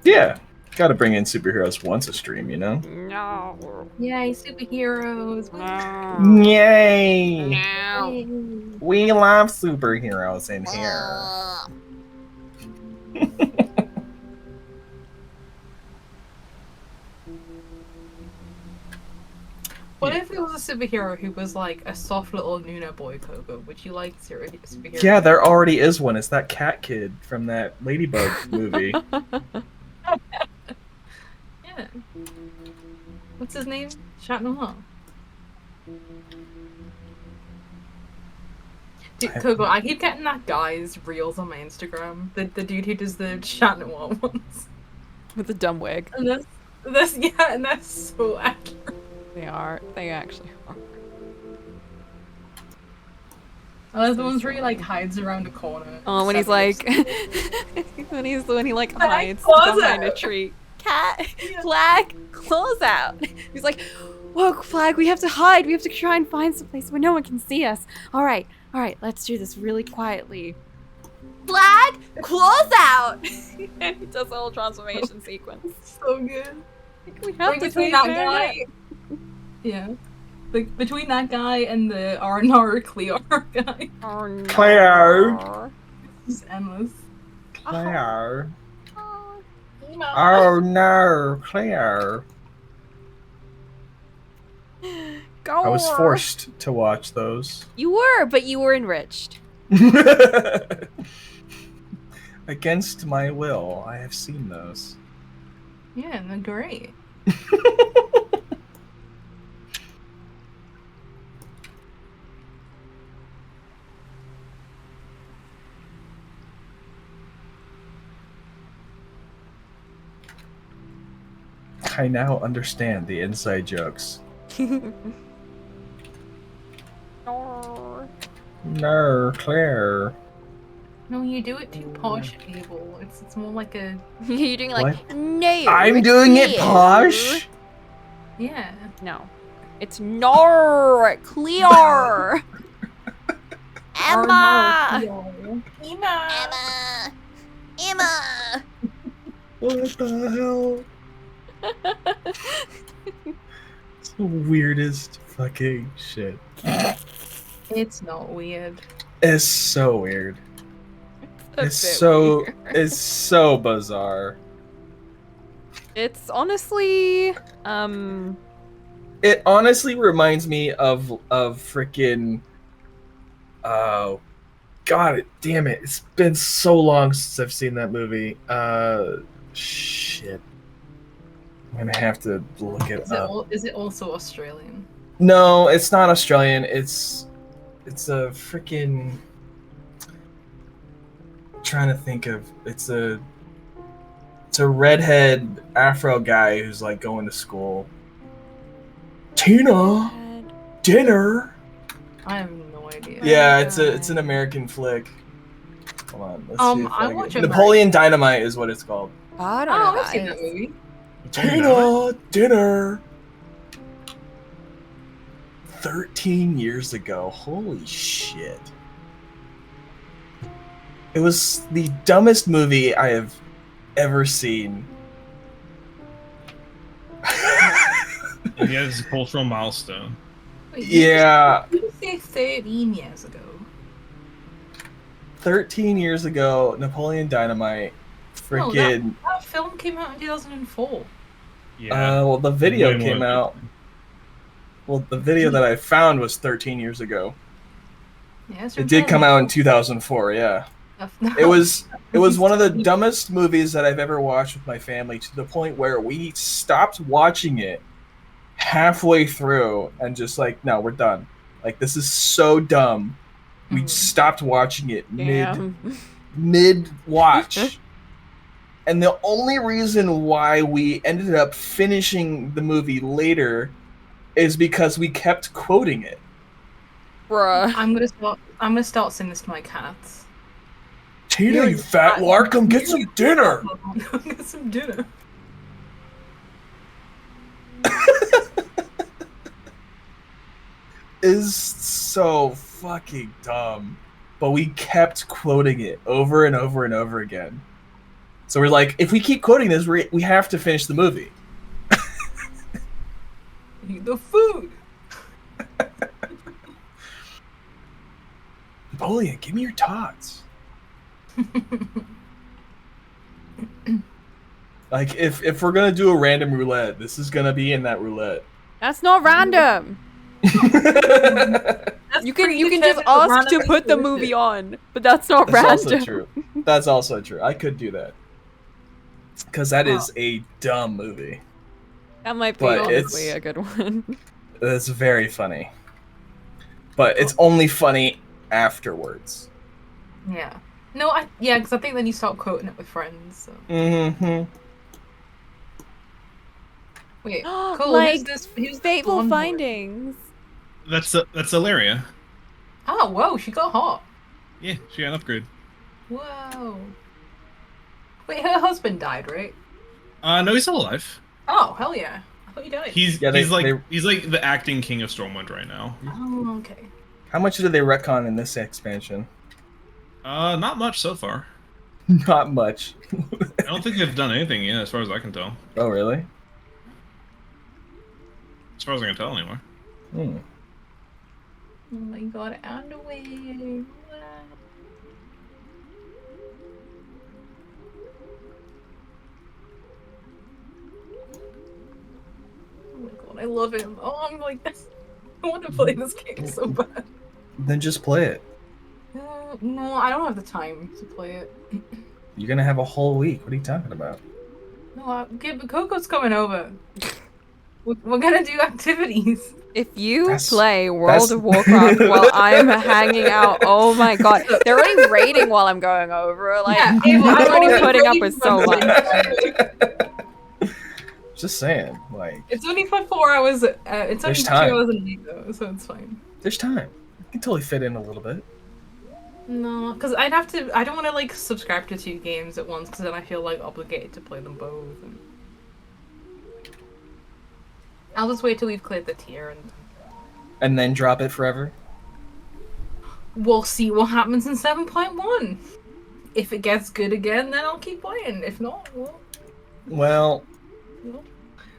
Speaker 2: Yeah. Gotta bring in superheroes once a stream, you know?
Speaker 1: No.
Speaker 4: Yay, superheroes!
Speaker 1: No.
Speaker 2: Yay!
Speaker 1: No.
Speaker 2: We love superheroes in here.
Speaker 4: What if it was a superhero who was like a soft little Nuna boy, Coco? Would you like superhero?
Speaker 2: Yeah, there already is one. It's that cat kid from that Ladybug movie.
Speaker 4: Yeah. What's his name? Chat Noir. Dude, Coco, I keep getting that guy's reels on my Instagram. The dude who does the Chat Noir ones.
Speaker 1: With the dumb wig.
Speaker 4: And that's so accurate.
Speaker 1: They are. They actually are.
Speaker 4: Oh, there's the ones where he like hides around a corner.
Speaker 1: Oh, when he's like, when he like hides
Speaker 4: Close
Speaker 1: behind a
Speaker 4: out.
Speaker 1: tree. Cat, Flag, close out. He's like, whoa, Flag, we have to hide. We have to try and find some place where no one can see us. All right, let's do this really quietly. Flag, close out. And he does the whole transformation sequence.
Speaker 4: So good.
Speaker 1: We have
Speaker 4: Like
Speaker 1: to
Speaker 4: between
Speaker 1: take
Speaker 4: that
Speaker 1: care of
Speaker 4: guy.
Speaker 1: it.
Speaker 4: Yeah. Like between that guy and the Arnar Clear guy.
Speaker 1: Oh, no.
Speaker 2: Claire.
Speaker 4: It's endless.
Speaker 2: Claire.
Speaker 1: Oh,
Speaker 2: Oh no, Claire.
Speaker 1: go.
Speaker 2: I was forced to watch those.
Speaker 1: You were, but you were enriched.
Speaker 2: Against my will, I have seen those.
Speaker 4: Yeah, and they're great.
Speaker 2: I now understand the inside jokes. No, Claire.
Speaker 4: No, you do it too posh, Abel. It's more like a
Speaker 1: You're doing like,
Speaker 2: What?
Speaker 1: no.
Speaker 2: I'm
Speaker 1: it's
Speaker 2: doing it
Speaker 1: clear."
Speaker 2: posh.
Speaker 4: yeah.
Speaker 1: No. It's nor clear. Emma.
Speaker 4: Emma.
Speaker 1: Emma.
Speaker 2: What the hell? It's the weirdest fucking shit.
Speaker 4: It's not weird.
Speaker 2: It's so weird.
Speaker 1: A
Speaker 2: It's
Speaker 1: bit
Speaker 2: so
Speaker 1: weird.
Speaker 2: it's so bizarre.
Speaker 1: It's honestly,
Speaker 2: It honestly reminds me of freaking. Oh, God damn it! It's been so long since I've seen that movie. Shit. I'm gonna have to look it up.
Speaker 4: Is it also Australian?
Speaker 2: No, it's not Australian. It's a freaking. Trying to think of it's a redhead Afro guy who's like going to school. Tina, dinner.
Speaker 4: I have no idea.
Speaker 2: Yeah, it's an American flick. Hold on, let's see. If
Speaker 4: I watch
Speaker 2: Napoleon Dynamite is what it's called.
Speaker 1: I don't know.
Speaker 4: Oh, I've seen that movie.
Speaker 2: Tina, dinner. 13 years ago. Holy shit. It was the dumbest movie I have ever seen.
Speaker 3: Yeah, it's a cultural milestone.
Speaker 4: Wait,
Speaker 2: Yeah.
Speaker 4: You say 13 years ago.
Speaker 2: 13 years ago, Napoleon Dynamite. Freaking.
Speaker 4: That film came out in 2004.
Speaker 3: Yeah.
Speaker 2: Well, the video
Speaker 3: Way more
Speaker 2: came out.
Speaker 3: interesting.
Speaker 2: Well, the video that I found was 13 years ago.
Speaker 4: Yeah, it's
Speaker 2: It did come out in 2004, yeah. It was one of the dumbest movies that I've ever watched with my family, to the point where we stopped watching it halfway through and just like, no, we're done. Like, this is so dumb. We stopped watching it mid watch. And the only reason why we ended up finishing the movie later is because we kept quoting it.
Speaker 1: Bruh.
Speaker 4: I'm gonna start saying this to my cats.
Speaker 2: Tina, you fat lark, come get some dinner.
Speaker 4: Get some dinner.
Speaker 2: Is so fucking dumb. But we kept quoting it over and over and over again. So we're like, if we keep quoting this, we have to finish the movie.
Speaker 4: Eat the food.
Speaker 2: Napoleon, give me your tots. Like, if we're gonna do a random roulette, this is gonna be in that roulette.
Speaker 1: That's not random. You can just ask to put the movie on, but that's not
Speaker 2: That's
Speaker 1: random.
Speaker 2: also true. That's also true. I could do that. Because that is a dumb movie.
Speaker 1: That might be
Speaker 2: But
Speaker 1: honestly
Speaker 2: it's-
Speaker 1: a good one.
Speaker 2: It's very funny. But it's only funny afterwards.
Speaker 4: Yeah. No, because I think then you start quoting it with friends. So.
Speaker 2: Mm-hmm.
Speaker 4: Wait, cool.
Speaker 1: Like
Speaker 4: who's this
Speaker 1: Fateful
Speaker 4: blonde boy?
Speaker 1: Findings.
Speaker 3: That's Ilaria.
Speaker 4: Oh, whoa, she got hot.
Speaker 3: Yeah, she got an upgrade.
Speaker 4: Whoa. Wait, her husband died, right?
Speaker 3: No, he's still alive.
Speaker 4: Oh, hell yeah. I thought he died.
Speaker 3: He's like the acting king of Stormwind right now.
Speaker 4: Oh, okay.
Speaker 2: How much did they retcon in this expansion?
Speaker 3: Not much so far.
Speaker 2: Not much.
Speaker 3: I don't think they've done anything yet, as far as I can tell.
Speaker 2: Oh, really?
Speaker 3: As far as I can tell, anyway.
Speaker 2: Hmm.
Speaker 4: Oh my god, underwear. Oh my god, I love him. Oh, I'm like, I want to play this game so bad.
Speaker 2: Then just play it.
Speaker 4: No, I don't have the time to play it.
Speaker 2: You're gonna have a whole week. What are you talking about?
Speaker 4: No, okay, but Coco's coming over. We're gonna do activities.
Speaker 1: If you
Speaker 2: That's-
Speaker 1: play World of Warcraft while I'm hanging out, oh my god. They're already raiding while I'm going over. Like,
Speaker 4: Yeah,
Speaker 1: I'm already
Speaker 4: already
Speaker 1: putting up
Speaker 4: raiding
Speaker 1: with so
Speaker 4: from
Speaker 1: much.
Speaker 2: Just saying, like,
Speaker 4: It's only for 4 hours. It's only
Speaker 2: There's
Speaker 4: 2
Speaker 2: time.
Speaker 4: hours a day though, so it's fine.
Speaker 2: there's time. You can totally fit in a little bit.
Speaker 4: No, because I'd have to. I don't want to like subscribe to 2 games at once, because then I feel like obligated to play them both. And... I'll just wait till we've cleared the tier,
Speaker 2: And then drop it forever.
Speaker 4: we'll see what happens in 7.1. If it gets good again, then I'll keep playing. If not,
Speaker 2: Well,
Speaker 4: well,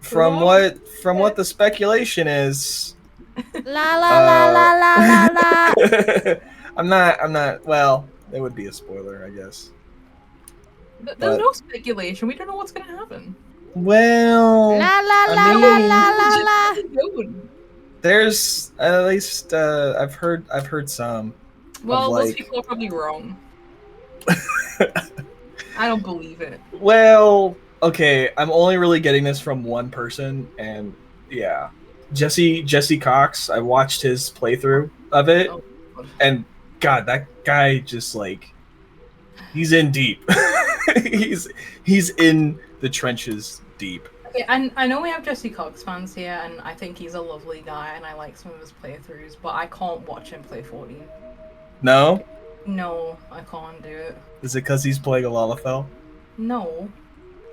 Speaker 2: from what the speculation is,
Speaker 1: La la la la la la la.
Speaker 2: I'm not. Well, it would be a spoiler, I guess.
Speaker 4: There's
Speaker 2: But-
Speaker 4: no speculation. We don't know what's gonna happen.
Speaker 2: Well,
Speaker 1: La la
Speaker 2: I
Speaker 1: la la
Speaker 2: mean,
Speaker 1: la la la.
Speaker 2: there's at least I've heard some.
Speaker 4: Well, those
Speaker 2: like-
Speaker 4: people are probably wrong. I don't believe it.
Speaker 2: Well, okay, I'm only really getting this from one person, and yeah, Jesse Cox. I watched his playthrough of it,
Speaker 4: Oh, God.
Speaker 2: and God, that guy just like he's in deep. he's in the trenches deep.
Speaker 4: Okay, and I know we have Jesse Cox fans here, and I think he's a lovely guy, and I like some of his playthroughs, but I can't watch him play 14.
Speaker 2: No,
Speaker 4: No, I can't do it.
Speaker 2: is it because he's playing a Lalafell?
Speaker 4: No.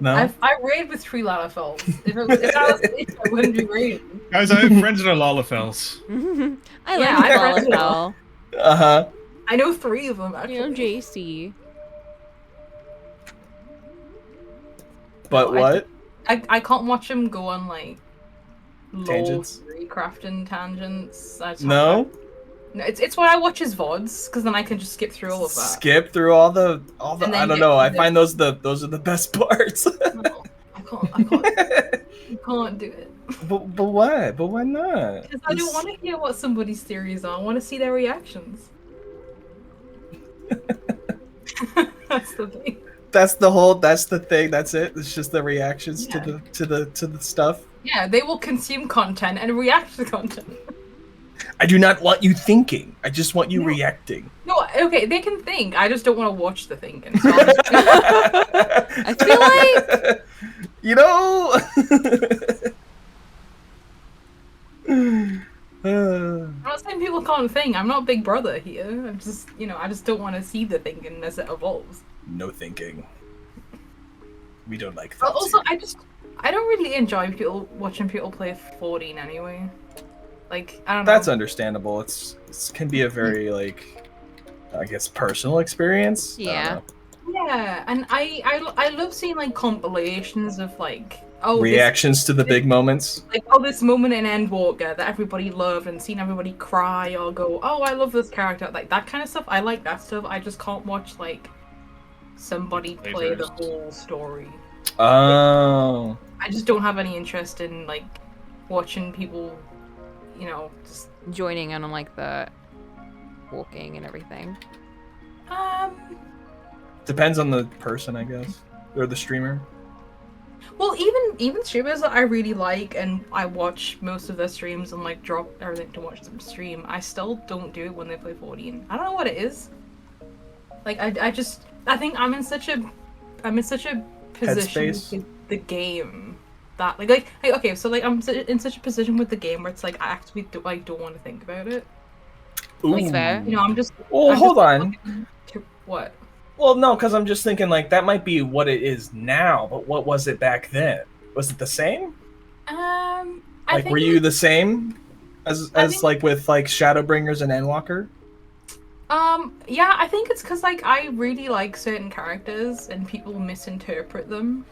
Speaker 2: No.
Speaker 4: I raid with 3 Lalafells. If I was safe, I wouldn't be raiding.
Speaker 3: Guys, I have friends that are Lalafels.
Speaker 1: I
Speaker 4: Yeah,
Speaker 1: like
Speaker 4: I read it
Speaker 1: Volleyball.
Speaker 2: Uh huh.
Speaker 4: I know 3 of them, actually.
Speaker 1: You know, JC.
Speaker 2: But
Speaker 4: No,
Speaker 2: what?
Speaker 4: I can't watch him go on, like,
Speaker 2: Tangents?
Speaker 4: low crafting tangents. I just
Speaker 2: No.
Speaker 4: No, it's why I watch his VODs, because then I can just skip through all of that.
Speaker 2: Skip through all the.
Speaker 4: And then
Speaker 2: I don't
Speaker 4: get
Speaker 2: know.
Speaker 4: to
Speaker 2: I
Speaker 4: the-
Speaker 2: find those are the best parts.
Speaker 4: No, I can't do it.
Speaker 2: but why? But why not?
Speaker 4: Because I don't want to hear what somebody's theories are. I want to see their reactions. That's the thing.
Speaker 2: That's the whole. That's the thing. That's it. It's just the reactions
Speaker 4: Yeah.
Speaker 2: to the stuff.
Speaker 4: Yeah, they will consume content and react to content.
Speaker 2: I do not want you thinking. I just want you
Speaker 4: No.
Speaker 2: reacting.
Speaker 4: No, okay, they can think. I just don't want to watch the thinking. So I'll just-
Speaker 2: I
Speaker 1: feel like-
Speaker 2: you know.
Speaker 4: I'm not saying people can't think. I'm not Big Brother here. I'm just, I just don't want to see the thinking as it evolves.
Speaker 2: No thinking. We don't like
Speaker 4: But
Speaker 2: that.
Speaker 4: also, I don't really enjoy watching people play 14 anyway. Like, I don't know.
Speaker 2: That's understandable. It can be a very like, I guess, personal experience. I don't
Speaker 1: Yeah.
Speaker 2: know.
Speaker 4: Yeah, and I love seeing like compilations of like
Speaker 2: Reactions to the big moments.
Speaker 4: this moment in Endwalker that everybody loved, and seeing everybody cry or go, oh, I love this character, like that kind of stuff. I like that stuff. I just can't watch like somebody play the
Speaker 3: Playthroughs.
Speaker 4: whole story.
Speaker 2: Oh.
Speaker 4: I just don't have any interest in like watching people, just
Speaker 1: Joining in on like the walking and everything.
Speaker 2: Depends on the person, I guess, or the streamer.
Speaker 4: Well, even streamers that I really like, and I watch most of their streams and like drop everything to watch them stream, I still don't do it when they play 14. I don't know what it is. Like I think I'm in such a position
Speaker 2: Headspace?
Speaker 4: with the game that like okay, so like I'm in such a position with the game where it's like I actually don't want to think about it.
Speaker 1: That's fair.
Speaker 4: I'm just.
Speaker 2: Well,
Speaker 4: I'm
Speaker 2: hold
Speaker 4: just
Speaker 2: on.
Speaker 4: looking to what?
Speaker 2: Well, no, because I'm just thinking like that might be what it is now, but what was it back then? Was it the same?
Speaker 4: I
Speaker 2: Like,
Speaker 4: think
Speaker 2: were
Speaker 4: it
Speaker 2: you
Speaker 4: was-
Speaker 2: the same as
Speaker 4: think-
Speaker 2: like with like Shadowbringers and Endwalker?
Speaker 4: Yeah, I think it's because like I really like certain characters and people misinterpret them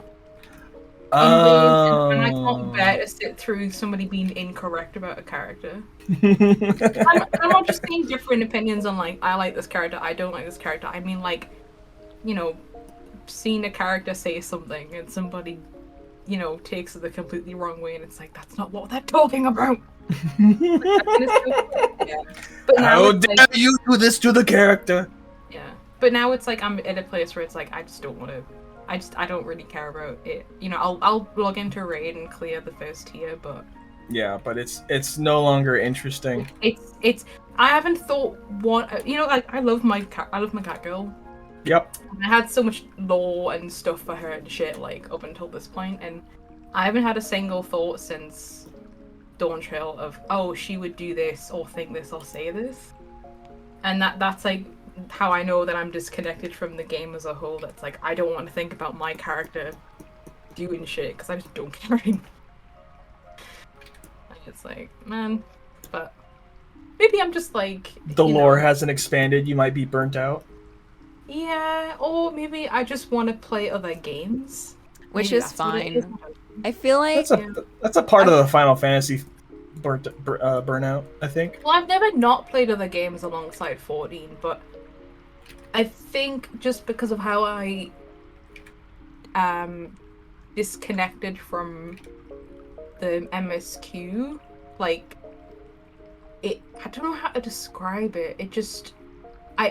Speaker 4: in ways, and I can't bear to sit through somebody being incorrect about a character. I'm not just saying different opinions on like I like this character, I don't like this character. I mean like, seeing a character say something and somebody, takes it the completely wrong way, and it's like that's not what they're talking about. Yeah. But now
Speaker 2: How
Speaker 4: it's
Speaker 2: dare
Speaker 4: like,
Speaker 2: you do this to the character?
Speaker 4: yeah. But now it's like I'm in a place where it's like I just don't want to. I don't really care about it. I'll log into a raid and clear the first tier, but
Speaker 2: Yeah, but it's no longer interesting.
Speaker 4: it's. I haven't thought one. Like I love my cat girl.
Speaker 2: Yep.
Speaker 4: I had so much lore and stuff for her and shit like up until this point, and I haven't had a single thought since Dawn Trail of she would do this or think this or say this, and that's like how I know that I'm disconnected from the game as a whole. That's like I don't want to think about my character doing shit because I just don't care anymore. And it's like, man, but maybe I'm just like
Speaker 2: The
Speaker 4: you
Speaker 2: lore
Speaker 4: know,
Speaker 2: hasn't expanded. You might be burnt out.
Speaker 4: yeah, or maybe I just want to play other games,
Speaker 1: Which
Speaker 4: Maybe
Speaker 1: is
Speaker 4: that's what it is.
Speaker 1: fine. I feel like
Speaker 2: That's a part of the Final Fantasy burnout, I think.
Speaker 4: Well, I've never not played other games alongside 14, but I think just because of how I disconnected from the MSQ, like I don't know how to describe it. It just I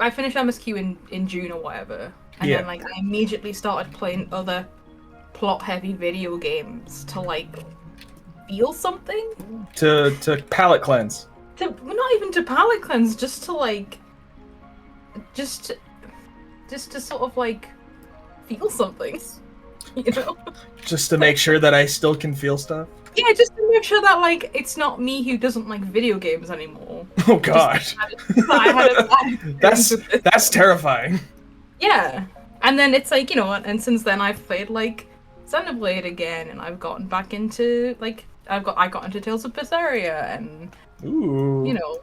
Speaker 4: finished MSQ in June or whatever, and
Speaker 2: Yeah.
Speaker 4: then like I immediately started playing other plot heavy video games to like feel something.
Speaker 2: To palate cleanse.
Speaker 4: Not even to palate cleanse, just to like just to sort of like feel something. You know?
Speaker 2: Just to make sure that I still can feel stuff.
Speaker 4: Yeah, just to make sure that like it's not me who doesn't like video games anymore.
Speaker 2: Oh god.
Speaker 4: I had a bad experience with it.
Speaker 2: That's terrifying.
Speaker 4: Yeah. And then it's like, you know what, and since then I've played like Xenoblade again, and I've gotten back into like I got into Tales of Berseria, and
Speaker 2: Ooh.
Speaker 4: you know,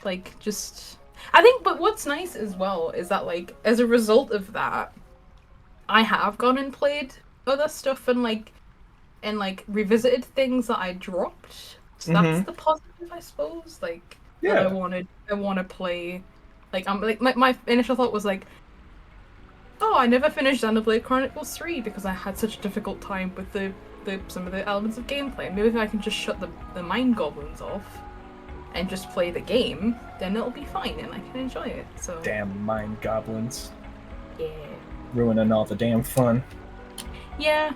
Speaker 4: like just I think, but what's nice as well is that like as a result of that, I have gone and played other stuff and revisited things that I dropped. So that's the positive, I suppose. Like that
Speaker 2: Yeah.
Speaker 4: I want to play. Like I'm like my initial thought was like, oh, I never finished Xenoblade Chronicles 3 because I had such a difficult time with the some of the elements of gameplay. Maybe if I can just shut the mind goblins off and just play the game, then it'll be fine and I can enjoy it. So
Speaker 2: Damn mind goblins.
Speaker 4: yeah.
Speaker 2: Ruining all the damn fun.
Speaker 4: Yeah.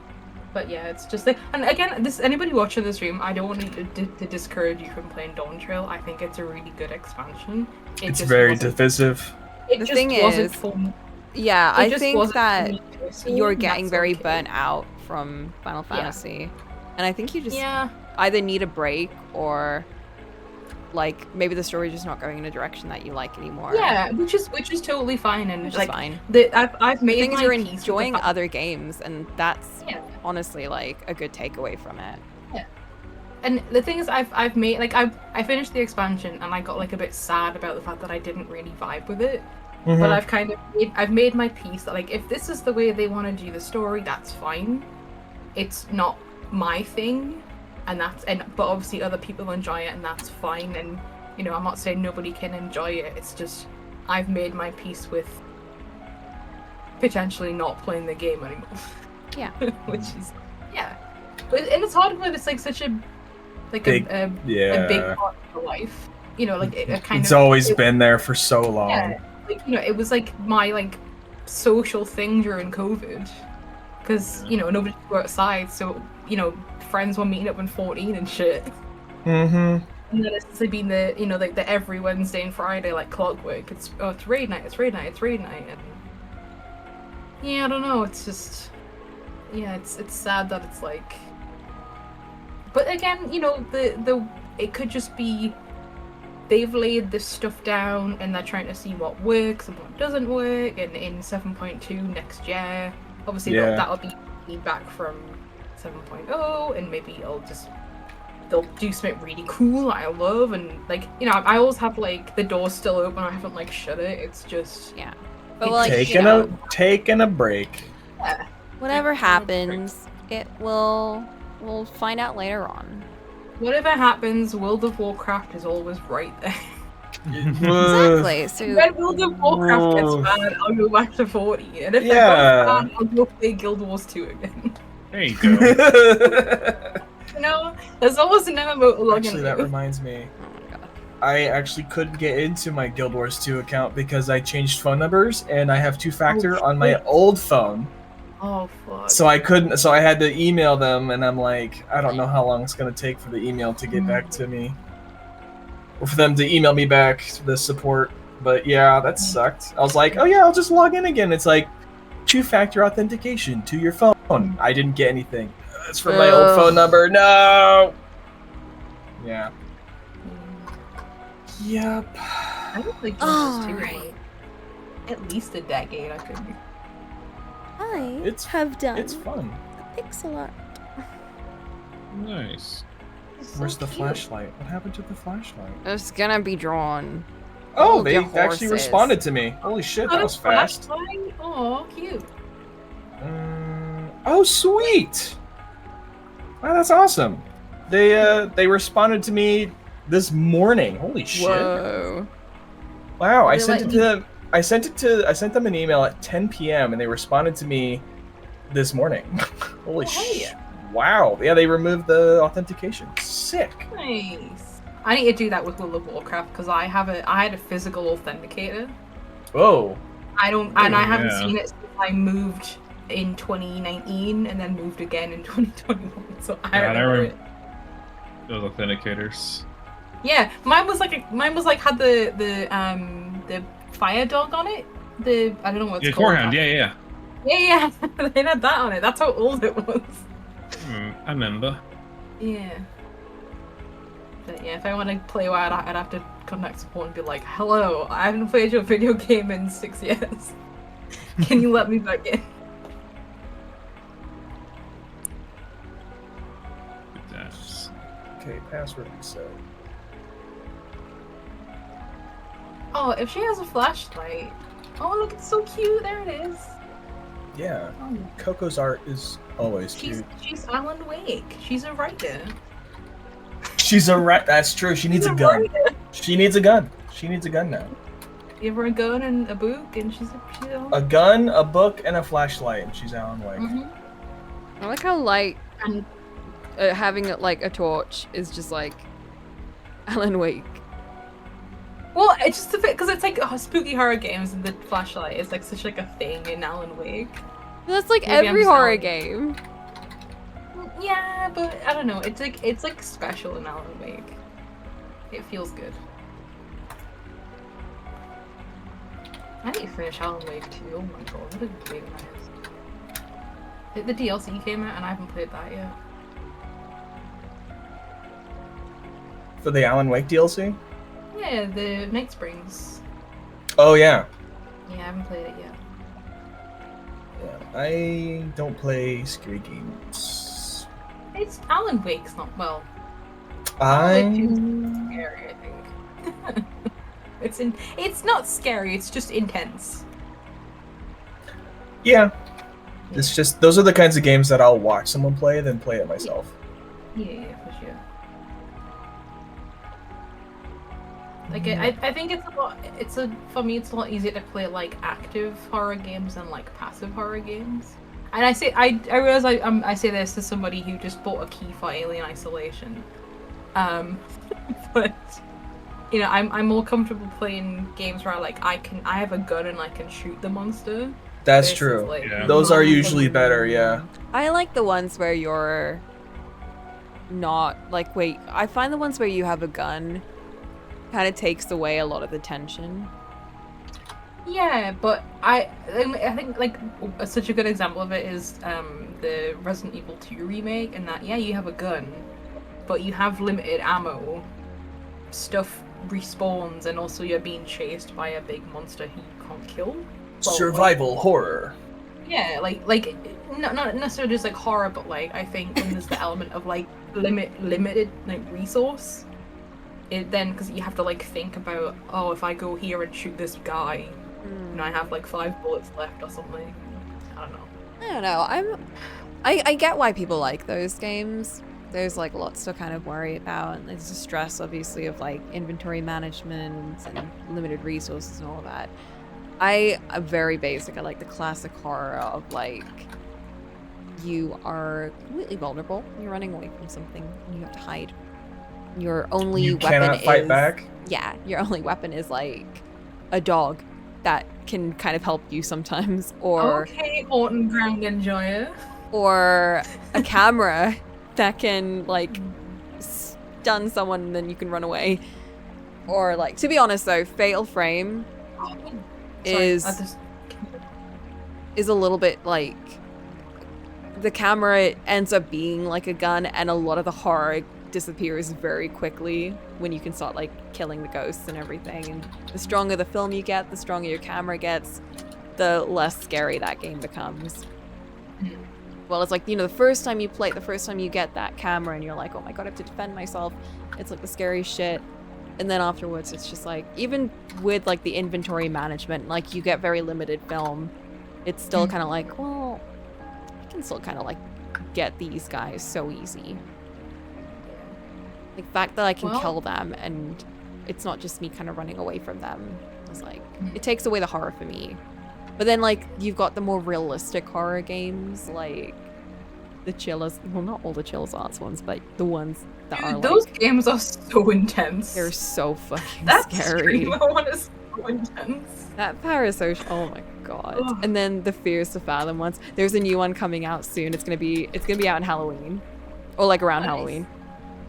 Speaker 4: But yeah, it's just like, and again, this anybody watching this stream, I don't want to discourage you from playing Dawn Trail. I think it's a really good expansion.
Speaker 2: It's very divisive.
Speaker 4: It
Speaker 1: The
Speaker 4: just
Speaker 1: thing
Speaker 4: wasn't
Speaker 1: is-
Speaker 4: for me.
Speaker 1: yeah,
Speaker 4: It
Speaker 1: I
Speaker 4: just
Speaker 1: think
Speaker 4: wasn't
Speaker 1: that
Speaker 4: for me personally,
Speaker 1: you're
Speaker 4: and
Speaker 1: getting
Speaker 4: that's
Speaker 1: very
Speaker 4: okay.
Speaker 1: burnt out from Final Fantasy. And I think you just
Speaker 4: Yeah.
Speaker 1: either need a break or like maybe the story's just not going in a direction that you like anymore.
Speaker 4: Yeah, which is totally fine, and
Speaker 1: Which
Speaker 4: like
Speaker 1: is fine.
Speaker 4: I've
Speaker 1: The
Speaker 4: made
Speaker 1: thing is
Speaker 4: my
Speaker 1: you're
Speaker 4: peace with the
Speaker 1: enjoying
Speaker 4: fact-
Speaker 1: other games, and that's
Speaker 4: Yeah.
Speaker 1: honestly like a good takeaway from it.
Speaker 4: And the thing is, I've made like I finished the expansion and I got like a bit sad about the fact that I didn't really vibe with it. But I've kind of made my peace that like if this is the way they want to do the story, that's fine. It's not my thing, but obviously other people enjoy it and that's fine. And you know, I'm not saying nobody can enjoy it. It's just I've made my peace with potentially not playing the game anymore.
Speaker 1: Yeah.
Speaker 4: Which is and it's hard when it's like such a
Speaker 2: Big-
Speaker 4: a
Speaker 2: Yeah.
Speaker 4: big part of your life. You know, like a kind
Speaker 2: It's
Speaker 4: of
Speaker 2: always
Speaker 4: it-
Speaker 2: been there for so long.
Speaker 4: yeah, like you know, it was like my like social thing during COVID, because you know nobody could go outside, so you know friends were meeting up in 14 and shit.
Speaker 2: Mm-hmm.
Speaker 4: And then it's been the you know like the every Wednesday and Friday like clockwork. It's raid night, it's raid night, and yeah, I don't know. It's just it's sad that it's like. But again, you know the it could just be. They've laid this stuff down and they're trying to see what works and what doesn't work, and in 7.2 next year obviously
Speaker 2: Yeah.
Speaker 4: that'll be feedback from 7.0, and maybe they'll do something really cool that I love, and like you know I always have like the door still open, I haven't like shut it, it's just
Speaker 1: Yeah. But like
Speaker 2: Taking a break.
Speaker 1: whatever happens, we'll find out later on.
Speaker 4: whatever happens, World of Warcraft is always right there.
Speaker 1: Exactly. So
Speaker 4: When World of Warcraft gets bad, I'll go back to 40, and if
Speaker 2: Yeah.
Speaker 4: they're both bad, I'll go play Guild Wars 2 again.
Speaker 3: There you go.
Speaker 4: You know, there's always an MMO to log
Speaker 2: Actually, that
Speaker 4: into.
Speaker 2: reminds me.
Speaker 1: oh my god.
Speaker 2: I actually couldn't get into my Guild Wars 2 account because I changed phone numbers and I have two-factor on my old phone.
Speaker 4: Oh fuck.
Speaker 2: So I couldn't. So I had to email them, and I'm like, I don't know how long it's gonna take for the email to get back to me, or for them to email me back the support. But yeah, that sucked. I was like, oh yeah, I'll just log in again. It's like two-factor authentication to your phone. I didn't get anything. It's from my old phone number. No. Yeah. Yep.
Speaker 4: I don't think
Speaker 1: All
Speaker 4: too.
Speaker 1: right.
Speaker 4: At least a decade, I think.
Speaker 1: I
Speaker 2: It's-
Speaker 1: have done
Speaker 2: It's fun.
Speaker 1: a pixel art.
Speaker 3: Nice.
Speaker 2: Where's the flashlight? What happened to the flashlight?
Speaker 1: It's gonna be drawn.
Speaker 2: Oh,
Speaker 1: Hold
Speaker 2: they
Speaker 1: your
Speaker 2: actually
Speaker 1: horses.
Speaker 2: responded to me. Holy shit, that was fast.
Speaker 4: Oh, cute.
Speaker 2: Oh, sweet. Wow, that's awesome. They responded to me this morning. Holy shit.
Speaker 1: Whoa.
Speaker 2: Wow, I
Speaker 4: They
Speaker 2: sent
Speaker 4: let
Speaker 2: it
Speaker 4: you-
Speaker 2: to them. I sent them an email at 10 p.m. and they responded to me this morning. Holy
Speaker 4: Oh, hell
Speaker 2: shit.
Speaker 4: yeah.
Speaker 2: Wow. Yeah, they removed the authentication. Sick.
Speaker 4: Nice. I need to do that with World of Warcraft because I had a physical authenticator.
Speaker 2: Whoa.
Speaker 4: I
Speaker 3: yeah.
Speaker 4: haven't seen it since I moved in 2019 and then moved again in 2021. So I
Speaker 3: God, I
Speaker 4: remember
Speaker 3: rem-
Speaker 4: it.
Speaker 3: Those authenticators.
Speaker 4: Yeah, mine was like had the fire dog on it. I don't know what it's
Speaker 3: Yeah,
Speaker 4: called.
Speaker 3: Corehound. Yeah.
Speaker 4: Yeah. They had that on it. That's how old it was.
Speaker 3: I remember.
Speaker 4: Yeah. But yeah, if I want to play WoW, I'd have to contact support and be like, "Hello, I haven't played your video game in 6 years. Can you let me back in?"
Speaker 3: Good times.
Speaker 2: Okay, password reset.
Speaker 4: Oh, if she has a flashlight. Oh, look, it's so cute. There it is.
Speaker 2: Yeah.
Speaker 4: Oh,
Speaker 2: Coco's art is always
Speaker 4: she's
Speaker 2: cute.
Speaker 4: Alan Wake. She's a writer.
Speaker 2: She's a rat. That's true. She needs a gun.
Speaker 4: writer.
Speaker 2: She needs a gun. She needs a gun now.
Speaker 4: Give her a gun and a book, and she's
Speaker 2: A gun, a book, and a flashlight, and she's Alan Wake.
Speaker 4: Mhm.
Speaker 1: I like how light
Speaker 4: And
Speaker 1: having like a torch is just like Alan Wake.
Speaker 4: well, it's just a bit because it's like spooky horror games, and the flashlight is like such like a thing in Alan Wake.
Speaker 1: That's like
Speaker 4: Maybe I'm
Speaker 1: every horror
Speaker 4: sorry.
Speaker 1: game.
Speaker 4: Yeah, but I don't know. It's like special in Alan Wake. It feels good. I need to finish Alan Wake too. Oh my god, what a good game that is. The DLC came out and I haven't played that yet.
Speaker 2: For the Alan Wake DLC?
Speaker 4: Yeah, the Night Springs.
Speaker 2: Oh yeah.
Speaker 4: Yeah, I haven't played it yet.
Speaker 2: Yeah. I don't play scary games.
Speaker 4: It's Alan Wake's not well.
Speaker 2: I
Speaker 4: Scary, I think. It's not scary. It's just intense.
Speaker 2: yeah. It's just those are the kinds of games that I'll watch someone play, then play it myself.
Speaker 4: Yeah, for sure. Like I think for me it's a lot easier to play like active horror games than like passive horror games. And I realize I say this as somebody who just bought a key for Alien Isolation, but you know I'm more comfortable playing games where I have a gun and I can shoot the monster.
Speaker 2: That's
Speaker 4: versus,
Speaker 2: true.
Speaker 4: like,
Speaker 3: Yeah.
Speaker 2: Those are usually better, yeah.
Speaker 1: I like the ones where you're not like wait. I find the ones where you have a gun kind of takes away a lot of the tension.
Speaker 4: Yeah, but I think like such a good example of it is the Resident Evil 2 remake, and that yeah you have a gun, but you have limited ammo, stuff respawns, and also you're being chased by a big monster who you can't kill. Well,
Speaker 2: Survival horror.
Speaker 4: Yeah, like not necessarily just like horror, but like I think when there's the element of like limited like resource, it then because you have to like think about if I go here and shoot this guy, and I have like 5 bullets left or something. I don't know.
Speaker 1: I don't know. I get why people like those games. There's like lots to kind of worry about, and there's the stress obviously of like inventory management and limited resources and all of that. I'm very basic. I like the classic horror of like you are completely vulnerable. You're running away from something and you have to hide. Your only
Speaker 2: You
Speaker 1: weapon
Speaker 2: cannot fight
Speaker 1: is
Speaker 2: back.
Speaker 1: yeah. Your only weapon is like a dog that can kind of help you sometimes, or
Speaker 4: Okay, Horton Grand Enjoyer.
Speaker 1: or a camera that can like stun someone and then you can run away. Or like to be honest though, Fatal Frame is a little bit like the camera ends up being like a gun, and a lot of the horror disappears very quickly when you can start like killing the ghosts and everything. And the stronger the film you get, the stronger your camera gets, the less scary that game becomes. Well, it's like, you know, the first time you get that camera and you're like, oh my god, I have to defend myself. It's like the scariest shit. And then afterwards, it's just like, even with like the inventory management, like you get very limited film. It's still kind of like, well, I can still kind of like get these guys so easy. Like, the fact that I can kill them and it's not just me kind of running away from them. It's like, it takes away the horror for me. But then, like, you've got the more realistic horror games, like the Chillers. Well, not all the Chillers Arts ones, but the ones that are
Speaker 4: those
Speaker 1: like,
Speaker 4: games are so intense.
Speaker 1: they're so fucking
Speaker 4: That
Speaker 1: scary.
Speaker 4: one is so intense.
Speaker 1: That parasocial. Oh my god.
Speaker 4: Ugh.
Speaker 1: And then the Fears to Fathom ones. There's a new one coming out soon. It's gonna be out in Halloween, or like around Halloween.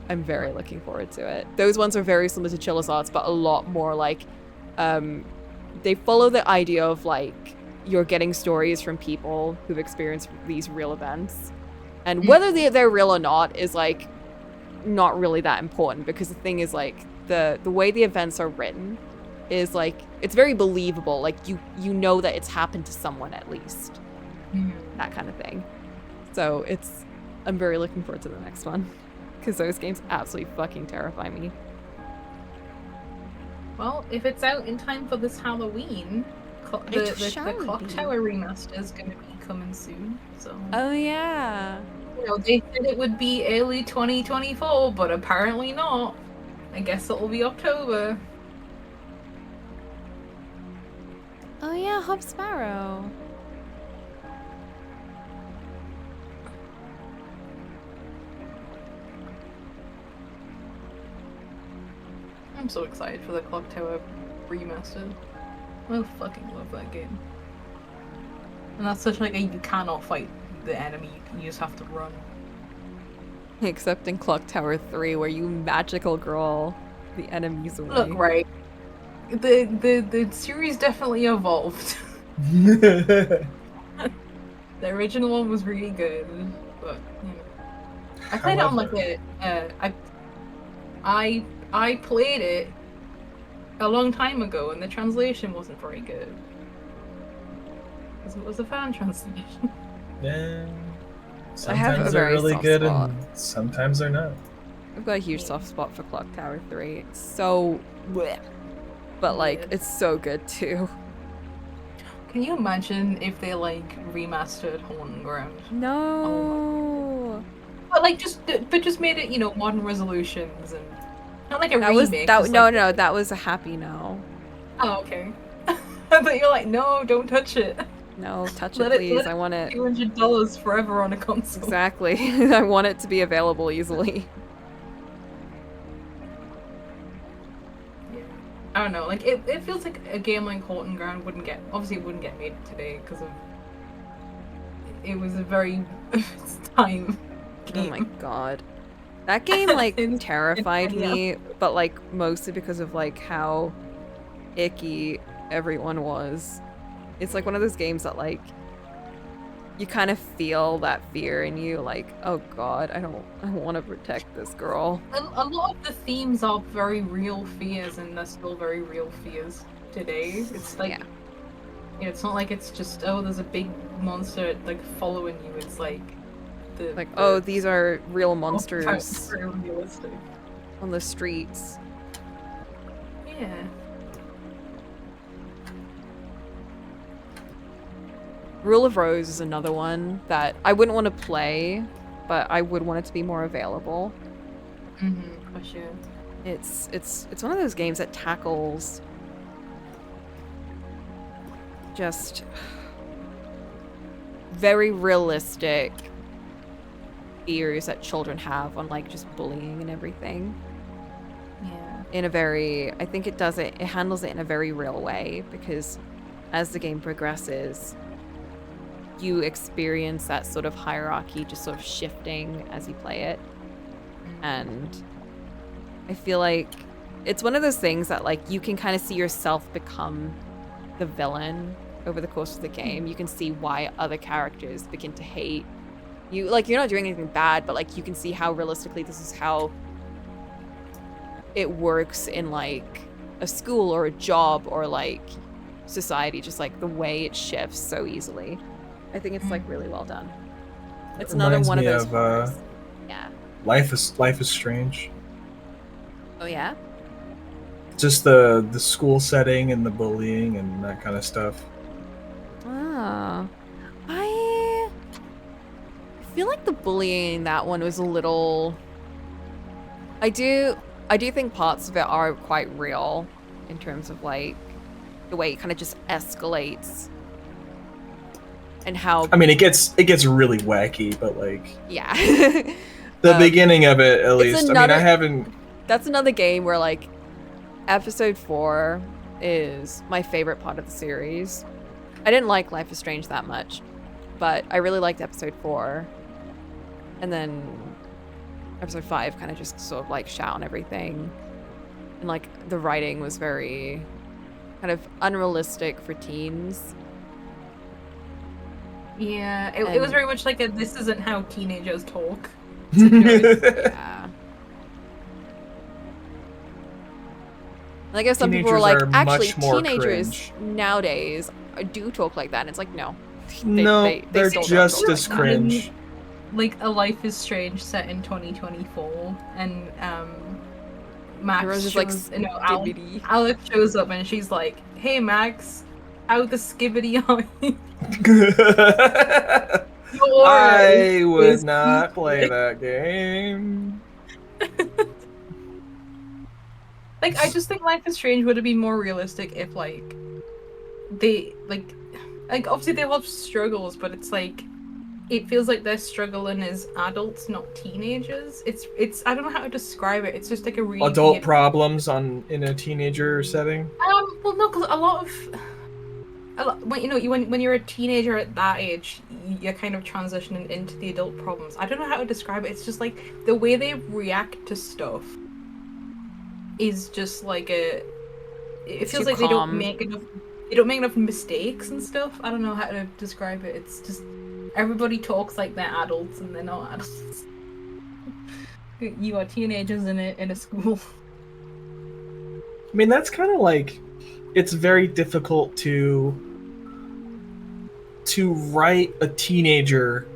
Speaker 1: I'm very looking forward to it. Those ones are very similar to Chillers Arts, but a lot more like, they follow the idea of like you're getting stories from people who've experienced these real events, and whether they're real or not is like not really that important, because the thing is like the way the events are written is like it's very believable. Like you know that it's happened to someone at least, that kind of thing. So I'm very looking forward to the next one, because those games absolutely fucking terrify me.
Speaker 4: Well, if it's out in time for this Halloween, the Clock Tower remaster is going to be coming soon. So.
Speaker 1: Oh yeah.
Speaker 4: You know, they said it would be early 2024, but apparently not. I guess it'll be October.
Speaker 1: Oh yeah, Hob Sparrow.
Speaker 4: I'm so excited for the Clock Tower remastered. I fucking love that game. And that's such like a you cannot fight the enemy, you just have to run.
Speaker 1: Except in Clock Tower 3, where you magical girl the enemies away.
Speaker 4: Look, right. The series definitely evolved. The original one was really good, but you know. I played it on like I played it a long time ago and the translation wasn't very good. Because it was a fan translation.
Speaker 2: Yeah.
Speaker 1: I have a
Speaker 2: Sometimes they're
Speaker 1: very
Speaker 2: really
Speaker 1: soft
Speaker 2: good
Speaker 1: spot.
Speaker 2: and sometimes they're not.
Speaker 1: I've got a huge soft spot for Clock Tower 3. It's so bleh. But like, it's so good too.
Speaker 4: Can you imagine if they like remastered Haunting Ground?
Speaker 1: No.
Speaker 4: But like just made it, you know, modern resolutions and not like a
Speaker 1: That was
Speaker 4: remake.
Speaker 1: that
Speaker 4: just,
Speaker 1: no
Speaker 4: like...
Speaker 1: no that was a happy no.
Speaker 4: Oh, okay. But you're like, no, don't touch it.
Speaker 1: No, touch
Speaker 4: Let
Speaker 1: it please.
Speaker 4: let
Speaker 1: I want it.
Speaker 4: $200 forever on a console.
Speaker 1: Exactly. I want it to be available easily.
Speaker 4: Yeah. I don't know, like it feels like a game like Haunting Ground wouldn't get made today because of it was a very time game.
Speaker 1: Oh my god. That game like terrified me, but like mostly because of like how icky everyone was. It's like one of those games that like you kind of feel that fear in you, like, oh god, I want to protect this girl.
Speaker 4: A lot of the themes are very real fears, and they're still very real fears today. It's like, you know, it's not like it's just, oh, there's a big monster like following you. It's like
Speaker 1: oh, these are real monsters
Speaker 4: very realistic
Speaker 1: on the streets.
Speaker 4: Yeah.
Speaker 1: Rule of Rose is another one that I wouldn't want to play, but I would want it to be more available.
Speaker 4: For sure.
Speaker 1: It's one of those games that tackles just very realistic fears that children have on like just bullying and everything.
Speaker 4: Yeah.
Speaker 1: In a very, I think it handles it in a very real way, because as the game progresses, you experience that sort of hierarchy just sort of shifting as you play it. And I feel like it's one of those things that like you can kind of see yourself become the villain over the course of the game. You can see why other characters begin to hate you. Like, you're not doing anything bad, but like you can see how realistically this is how it works in like a school or a job or like society, just like the way it shifts so easily. I think it's like really well done. It's another
Speaker 2: Reminds
Speaker 1: one of
Speaker 2: me
Speaker 1: those
Speaker 2: of,
Speaker 1: horrors. Yeah.
Speaker 2: Life is Strange.
Speaker 1: Oh yeah?
Speaker 2: Just the school setting and the bullying and that kind of stuff.
Speaker 1: Ah. I feel like the bullying in that one was a little... I do think parts of it are quite real in terms of like the way it kind of just escalates and how
Speaker 2: I mean, it gets really wacky, but like
Speaker 1: yeah.
Speaker 2: the beginning of it, at least. I mean, I
Speaker 1: another-
Speaker 2: haven't.
Speaker 1: That's another game where like episode 4 is my favorite part of the series. I didn't like Life is Strange that much, but I really liked episode 4. And then episode 5 kind of just sort of like shout on everything. And like the writing was very kind of unrealistic for teens.
Speaker 4: Yeah, it was very much like a this isn't how teenagers talk.
Speaker 1: Yeah. And I guess some people were like,
Speaker 2: Teenagers are
Speaker 1: actually,
Speaker 2: much more
Speaker 1: teenagers nowadays do talk like that. And it's like, no.
Speaker 2: They're
Speaker 1: still don't
Speaker 2: just
Speaker 1: talk
Speaker 2: as
Speaker 1: like that.
Speaker 2: cringe.
Speaker 4: Like A Life is Strange set in 2024, and Max
Speaker 1: Everyone's just
Speaker 4: shows,
Speaker 1: like, skibbity.
Speaker 4: Alex shows up and she's like, "Hey Max, how the skibbity are you?"
Speaker 2: I would not play that game.
Speaker 4: Like, I just think Life is Strange would have been more realistic if they obviously they have struggles, but it's like it feels like they're struggling as adults, not teenagers. It's I don't know how to describe it. It's just like a really
Speaker 2: Adult
Speaker 4: weird...
Speaker 2: problems in a teenager setting.
Speaker 4: Well, no, because a lot when you're a teenager at that age, you're kind of transitioning into the adult problems. I don't know how to describe it. It's just like the way they react to stuff is just like it feels like
Speaker 1: calm.
Speaker 4: they don't make enough mistakes and stuff. I don't know how to describe it. It's just everybody talks like they're adults and they're not adults. You are teenagers in a school.
Speaker 2: I mean, that's kind of like, it's very difficult to write a teenager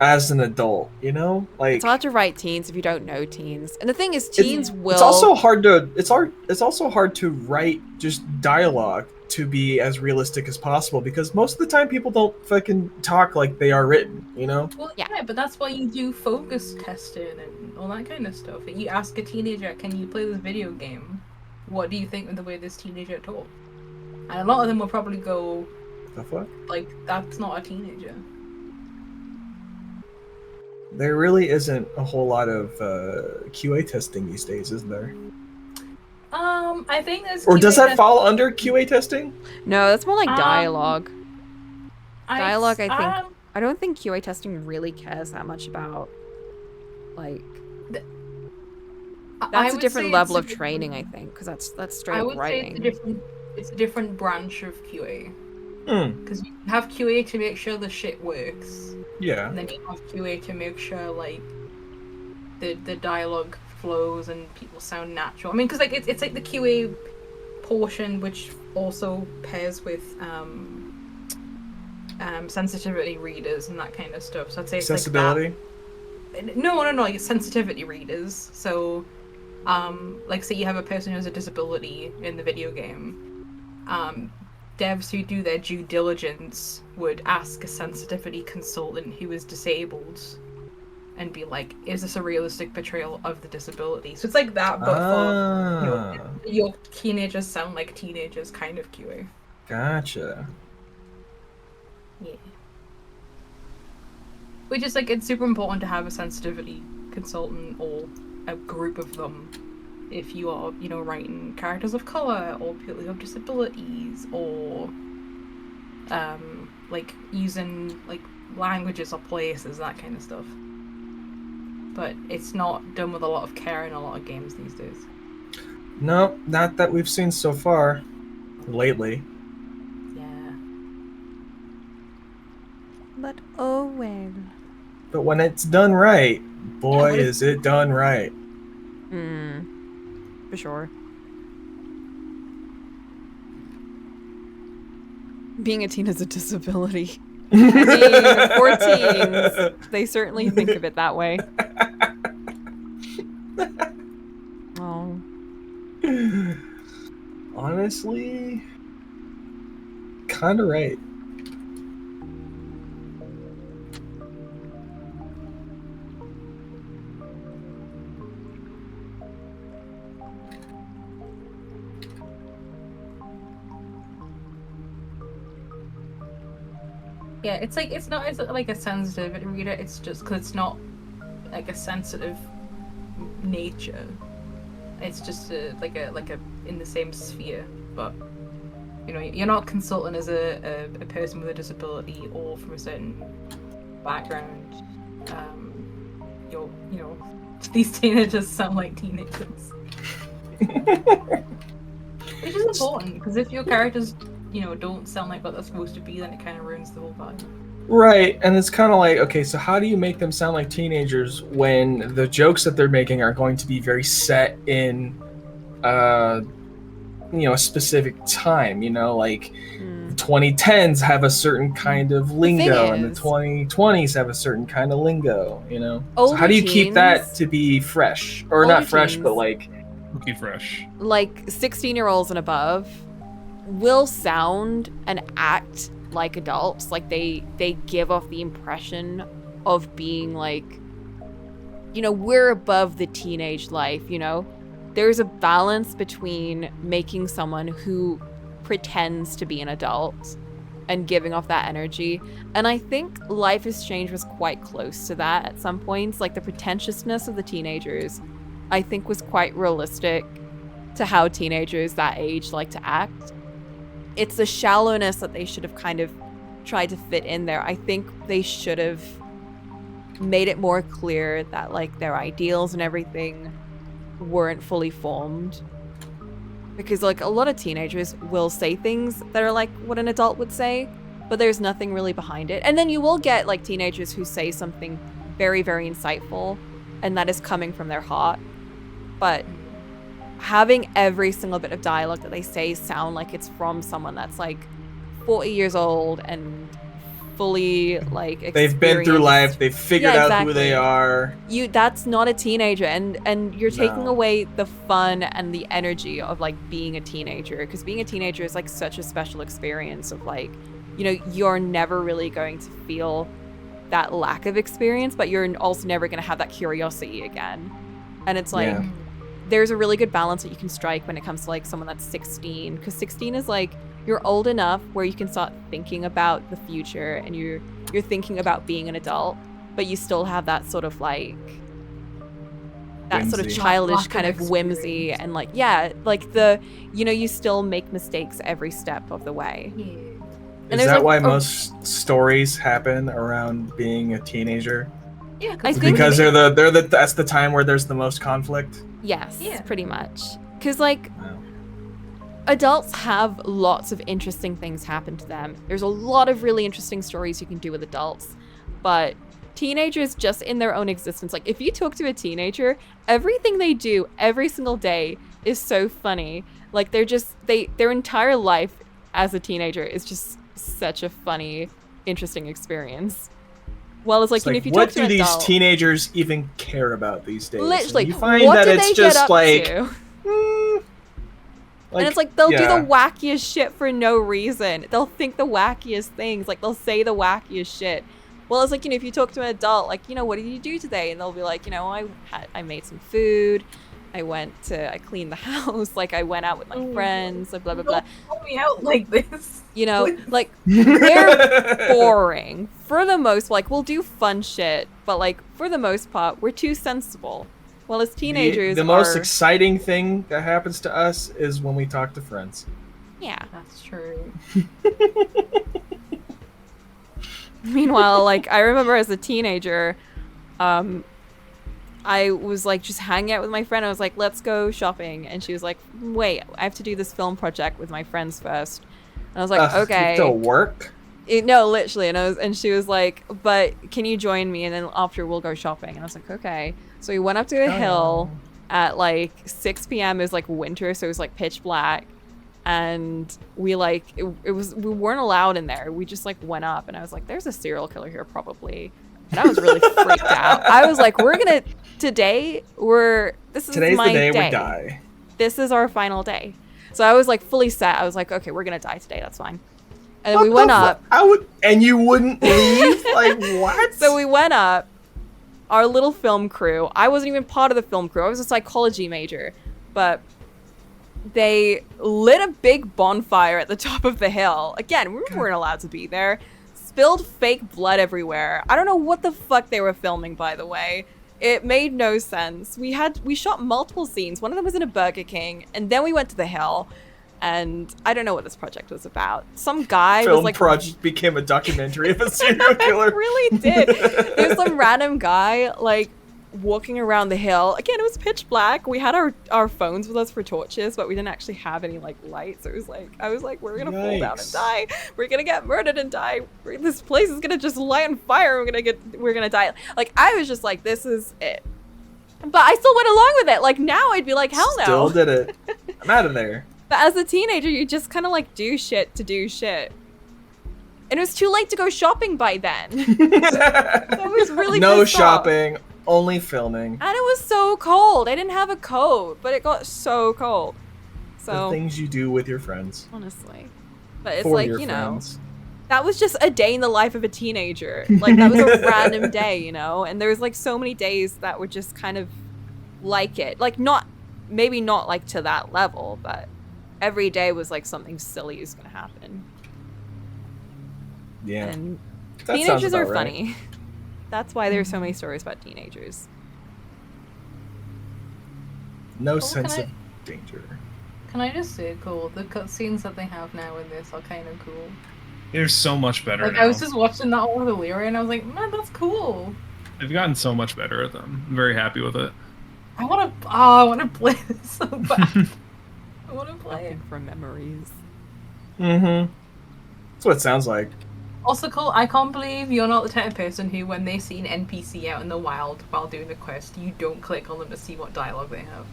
Speaker 2: as an adult, you know? Like,
Speaker 1: It's hard to write teens if you don't know teens. And the thing is, teens will...
Speaker 2: It's also hard to write just dialogue to be as realistic as possible, because most of the time people don't fucking talk like they are written, you know?
Speaker 4: Well,
Speaker 1: Yeah.
Speaker 4: yeah, but that's why you do focus testing and all that kind of stuff. You ask a teenager, can you play this video game? What do you think of the way this teenager talks? And a lot of them will probably go,
Speaker 2: The fuck?
Speaker 4: like, that's not a teenager.
Speaker 2: There really isn't a whole lot of QA testing these days, isn't there?
Speaker 4: I think there's...
Speaker 2: Or does
Speaker 4: QA
Speaker 2: that fall under QA testing?
Speaker 1: No, that's more like dialogue.
Speaker 4: I
Speaker 1: Dialogue, I think... I don't think QA testing really cares that much about, like... That's a different level of training, I think, because that's straight
Speaker 4: I
Speaker 1: up
Speaker 4: would
Speaker 1: writing.
Speaker 4: say it's a different branch of QA.
Speaker 2: Hmm.
Speaker 4: Because you have QA to make sure the shit works,
Speaker 2: Yeah.
Speaker 4: and then you have QA to make sure like the dialogue flows and people sound natural. I mean, because like it's like the QA portion, which also pairs with sensitivity readers and that kind of stuff. So I'd say it's
Speaker 2: Accessibility.
Speaker 4: like that. No, like sensitivity readers. So, like say you have a person who has a disability in the video game. Devs who do their due diligence would ask a sensitivity consultant who is disabled and be like, is this a realistic portrayal of the disability? So it's like that, but for your teenagers sound like teenagers kind of QA.
Speaker 2: Gotcha.
Speaker 4: Yeah. Which is like, it's super important to have a sensitivity consultant or a group of them if you are, writing characters of color or people who have disabilities or like using like languages or places, that kind of stuff. But it's not done with a lot of care in a lot of games these days.
Speaker 2: No, not that we've seen so far. Lately.
Speaker 4: Yeah.
Speaker 1: But oh well.
Speaker 2: But when it's done right, boy,
Speaker 4: Yeah,
Speaker 2: is it done right.
Speaker 1: For sure. Being a teen is a disability. I mean, for teens, they certainly think of it that way. Oh.
Speaker 2: Honestly, kind of right.
Speaker 4: Yeah, it's like it's not as like a sensitivity reader. It's just because it's not like a sensitive nature. It's just like a in the same sphere, but you know, you're not consulting as a person with a disability or from a certain background. You know, these teenagers sound like teenagers, which is important because if your characters, you know, don't sound like what they're supposed to be, then it kind of ruins the whole vibe.
Speaker 2: Right, and it's kind of like, okay, so how do you make them sound like teenagers when the jokes that they're making are going to be very set in, you know, a specific time? You know, like the 2010s have a certain kind of lingo, and the 2020s have a certain kind of lingo. You know, so how do you keep that to be fresh, or not fresh, but like
Speaker 3: Cookie fresh?
Speaker 1: Like 16-year-olds and above will sound and act like adults. Like they give off the impression of being like, you know, we're above the teenage life, you know? There's a balance between making someone who pretends to be an adult and giving off that energy. And I think Life is Strange was quite close to that at some points. Like the pretentiousness of the teenagers, I think, was quite realistic to how teenagers that age like to act. It's the shallowness that they should have kind of tried to fit in there. I think they should have made it more clear that like their ideals and everything weren't fully formed. Because like a lot of teenagers will say things that are like what an adult would say, but there's nothing really behind it. And then you will get like teenagers who say something very, very insightful, and that is coming from their heart. But having every single bit of dialogue that they say sound like it's from someone that's like 40 years old and fully like
Speaker 2: they've been through life, they've figured out who they are.
Speaker 1: That's not a teenager, and you're taking away the fun and the energy of like being a teenager, because being a teenager is like such a special experience of like, you know, you're never really going to feel that lack of experience, but you're also never going to have that curiosity again. And it's like there's a really good balance that you can strike when it comes to like someone that's 16, because 16 is like you're old enough where you can start thinking about the future and you're thinking about being an adult, but you still have that sort of like that whimsy. Sort of childish kind of whimsy and like like the, you know, you still make mistakes every step of the way.
Speaker 2: And is that like, why most stories happen around being a teenager?
Speaker 4: Yeah,
Speaker 1: I think
Speaker 2: because that's the time where there's the most conflict.
Speaker 1: Yes, pretty much. Because like adults have lots of interesting things happen to them. There's a lot of really interesting stories you can do with adults, but teenagers just in their own existence, like if you talk to a teenager, everything they do every single day is so funny. Like their entire life as a teenager is just such a funny, interesting experience. Well, it's like, you know, if you talk to an adult,
Speaker 2: what do these teenagers even care about these days?
Speaker 1: Literally,
Speaker 2: and you find what that do it's they just get up like,
Speaker 1: to? And it's like they'll do the wackiest shit for no reason. They'll think the wackiest things, like they'll say the wackiest shit. Well, it's like, you know, if you talk to an adult, like, you know, what did you do today? And they'll be like, you know, I made some food. I cleaned the house. Like, I went out with my friends. Like, blah, blah, blah.
Speaker 4: Don't call me out like this.
Speaker 1: You know, like, they're boring. For the most, like, we'll do fun shit. But, like, for the most part, we're too sensible. Well, as teenagers,
Speaker 2: the most exciting thing that happens to us is when we talk to friends.
Speaker 1: Yeah.
Speaker 4: That's true.
Speaker 1: Meanwhile, like, I remember as a teenager, I was like just hanging out with my friend. I was like, let's go shopping. And she was like, wait, I have to do this film project with my friends first. And I was like, okay.
Speaker 2: To work?
Speaker 1: No, literally. And she was like, but can you join me? And then after we'll go shopping. And I was like, okay. So we went up to a hill at like 6 p.m. It was like winter, so it was like pitch black. And we like, we weren't allowed in there. We just like went up and I was like, there's a serial killer here probably. And I was really freaked out. I was like, today's
Speaker 2: Today's
Speaker 1: my
Speaker 2: the day
Speaker 1: day.
Speaker 2: we die.
Speaker 1: This is our final day. So I was like fully set. I was like, okay, we're gonna die today. That's fine. And then we went up.
Speaker 2: And you wouldn't leave? Like, what?
Speaker 1: So we went up, our little film crew. I wasn't even part of the film crew. I was a psychology major. But they lit a big bonfire at the top of the hill. Again, we weren't allowed to be there. Spilled fake blood everywhere. I don't know what the fuck they were filming, by the way. It made no sense. We shot multiple scenes. One of them was in a Burger King, and then we went to the hill, and I don't know what this project was about. Some guy was like...
Speaker 2: project became a documentary of a serial killer.
Speaker 1: It really did. There's some random guy, like, walking around the hill. Again, it was pitch black. We had our phones with us for torches, but we didn't actually have any like lights. It was like, I was like, we're gonna fall down and die. We're gonna get murdered and die. This place is gonna just light on fire. We're gonna die. Like, I was just like, this is it. But I still went along with it. Like, now I'd be like, hell no.
Speaker 2: Still did it. I'm out of there.
Speaker 1: But as a teenager, you just kind of like do shit to do shit. And it was too late to go shopping by then. I was really
Speaker 2: no
Speaker 1: pissed off.
Speaker 2: shopping. Only filming.
Speaker 1: And it was so cold. I didn't have a coat, but it got so cold. So
Speaker 2: the things you do with your friends.
Speaker 1: honestly. But it's
Speaker 2: For
Speaker 1: like,
Speaker 2: your
Speaker 1: you know,
Speaker 2: friends.
Speaker 1: that was just a day in the life of a teenager. Like, that was a random day, you know? And there was like so many days that were just kind of like it. Like, maybe not like to that level, but every day was like something silly is gonna happen.
Speaker 2: Yeah.
Speaker 1: And
Speaker 2: That
Speaker 1: teenagers
Speaker 2: sounds
Speaker 1: are
Speaker 2: about right.
Speaker 1: funny. That's why there's so many stories about teenagers.
Speaker 2: No sense
Speaker 4: can
Speaker 2: of danger.
Speaker 4: Can I just say, cool, the cutscenes that they have now in this are kind of cool.
Speaker 3: They're so much better
Speaker 4: Like,
Speaker 3: now.
Speaker 4: I was just watching that all with Illyria and I was like, man, that's cool.
Speaker 3: They've gotten so much better at them. I'm very happy with it.
Speaker 4: I want to play this so bad. I want to play it.
Speaker 1: Looking for memories.
Speaker 2: Mm-hmm. That's what it sounds like.
Speaker 4: Also, Cole, I can't believe you're not the type of person who, when they see an NPC out in the wild while doing a quest, you don't click on them to see what dialogue they have.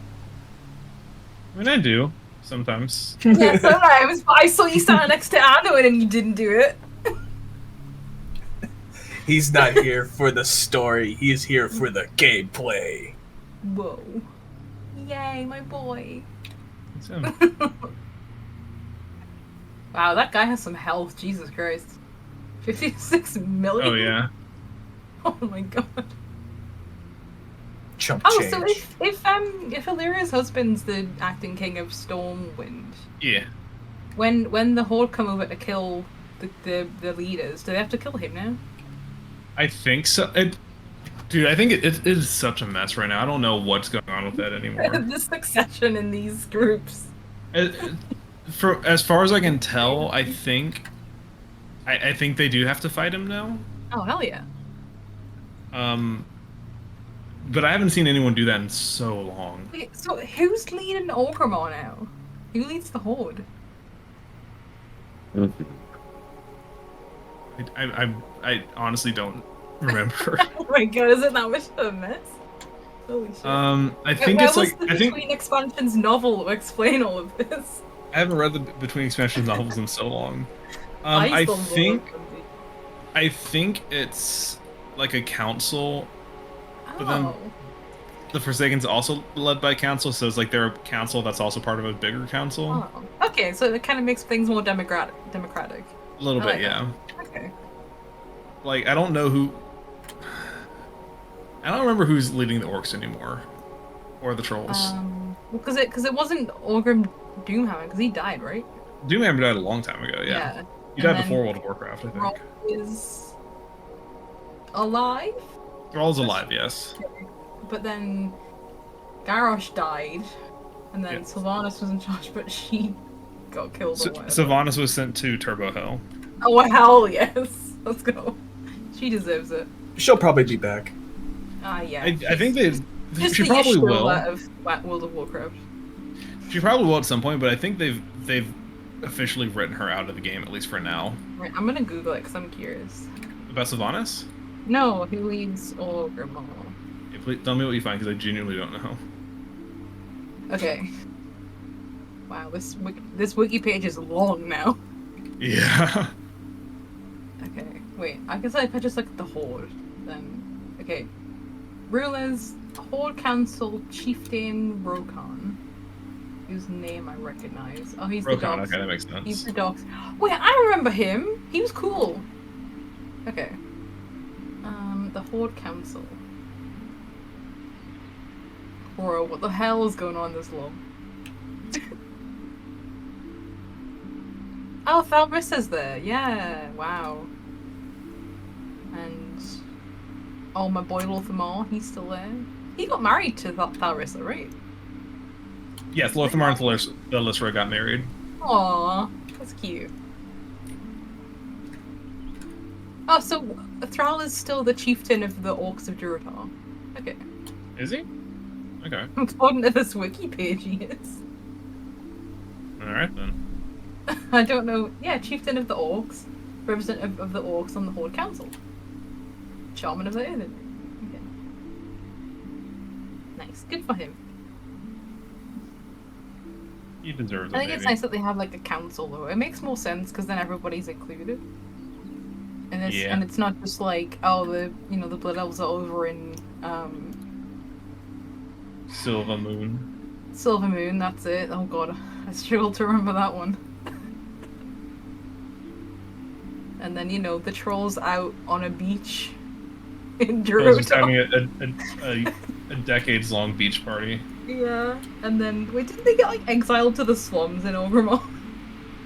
Speaker 3: I mean, I do sometimes.
Speaker 4: Yeah, sometimes. But I saw you standing next to Anno and you didn't do it.
Speaker 2: He's not here for the story. He is here for the gameplay.
Speaker 4: Whoa. Yay, my boy.
Speaker 3: It's him.
Speaker 4: Wow, that guy has some health. Jesus Christ. 56 million?
Speaker 3: Oh yeah.
Speaker 4: Oh my god.
Speaker 2: Chump
Speaker 4: Oh,
Speaker 2: change.
Speaker 4: so if Illyria's husband's the acting king of Stormwind,
Speaker 3: Yeah.
Speaker 4: when the Horde come over to kill the leaders, do they have to kill him now?
Speaker 3: I think so. Dude, I think it is such a mess right now. I don't know what's going on with that anymore.
Speaker 4: The succession in these groups.
Speaker 3: For as far as I can tell, I think they do have to fight him now.
Speaker 4: Oh hell yeah.
Speaker 3: But I haven't seen anyone do that in so long.
Speaker 4: Wait, so who's leading Orgrimmar now? Who leads the Horde?
Speaker 3: I honestly don't remember.
Speaker 4: Oh my god, is it that much of a mess? Holy shit.
Speaker 3: I think
Speaker 4: Where
Speaker 3: it's
Speaker 4: was
Speaker 3: like
Speaker 4: the Between Expansions novel to explain all of this?
Speaker 3: I haven't read the Between Expansions novels in so long.
Speaker 4: I
Speaker 3: I
Speaker 4: still
Speaker 3: think
Speaker 4: love them.
Speaker 3: I think it's like a council, but then
Speaker 4: Oh.
Speaker 3: the Forsaken's also led by council, so it's like they're a council that's also part of a bigger council.
Speaker 4: Oh. Okay, so it kind of makes things more democratic.
Speaker 3: A little
Speaker 4: I
Speaker 3: bit,
Speaker 4: like
Speaker 3: yeah.
Speaker 4: that. Okay.
Speaker 3: Like I don't know who. I don't remember who's leading the orcs anymore, or the trolls.
Speaker 4: Because it wasn't Orgrim Doomhammer, because he died, right?
Speaker 3: Doomhammer died a long time ago. Yeah, he
Speaker 4: And
Speaker 3: died
Speaker 4: then
Speaker 3: before World of Warcraft, I
Speaker 4: Thrall
Speaker 3: think.
Speaker 4: is alive,
Speaker 3: Thrall's alive, yes.
Speaker 4: but then Garrosh died, and then
Speaker 3: Yeah.
Speaker 4: Sylvanas was in charge, but she got killed or whatever.
Speaker 3: Sylvanas was sent to Turbo Hell.
Speaker 4: Oh hell yes! Let's go. She deserves it.
Speaker 2: She'll probably be back.
Speaker 4: Ah yeah.
Speaker 3: I think they.
Speaker 4: Just
Speaker 3: She
Speaker 4: the
Speaker 3: probably
Speaker 4: issue
Speaker 3: will.
Speaker 4: of World of Warcraft.
Speaker 3: She probably will at some point, but I think they've officially written her out of the game, at least for now.
Speaker 4: Right, I'm gonna Google it because I'm curious.
Speaker 3: About Sylvanas?
Speaker 4: No, who leads Orgrimmar?
Speaker 3: Yeah, please tell me what you find, because I genuinely don't know.
Speaker 4: Okay. Wow, this wiki page is long now.
Speaker 3: Yeah.
Speaker 4: Okay, wait. I guess if I just look at the horde, then okay. Rulers, Horde Council, Chieftain Rokan, whose name I recognize. Oh, he's the
Speaker 3: Rokan,
Speaker 4: dogs.
Speaker 3: okay, that makes sense.
Speaker 4: He's the dogs. Wait, I remember him. He was cool. Okay. The Horde Council. Bro, what the hell is going on this long? Oh, Thalrissa's there. Yeah, wow. And oh, my boy Lothamar, he's still there. He got married to Thalrissa, right?
Speaker 3: Yes, Lothamar and Thalissa got married.
Speaker 4: Aww, that's cute. Oh, so Thrall is still the chieftain of the Orcs of Durotar. Okay.
Speaker 3: Is he? Okay.
Speaker 4: According to this wiki page, he is.
Speaker 3: Alright then.
Speaker 4: I don't know. Yeah, chieftain of the Orcs, representative of the Orcs on the Horde Council. Shaman of the Earth. Okay. Nice. Good for him.
Speaker 3: He deserves it.
Speaker 4: I think it's nice that they have like a council though. It makes more sense because then everybody's included. And it's not just like, oh, the Blood Elves are over in
Speaker 3: Silver Moon.
Speaker 4: Silver Moon, that's it. Oh god, I struggle to remember that one. And then the trolls out on a beach in
Speaker 3: Just having
Speaker 4: Durotar.
Speaker 3: a decades-long beach party.
Speaker 4: Yeah, and then wait, didn't they get like exiled to the slums in Orgrimmar?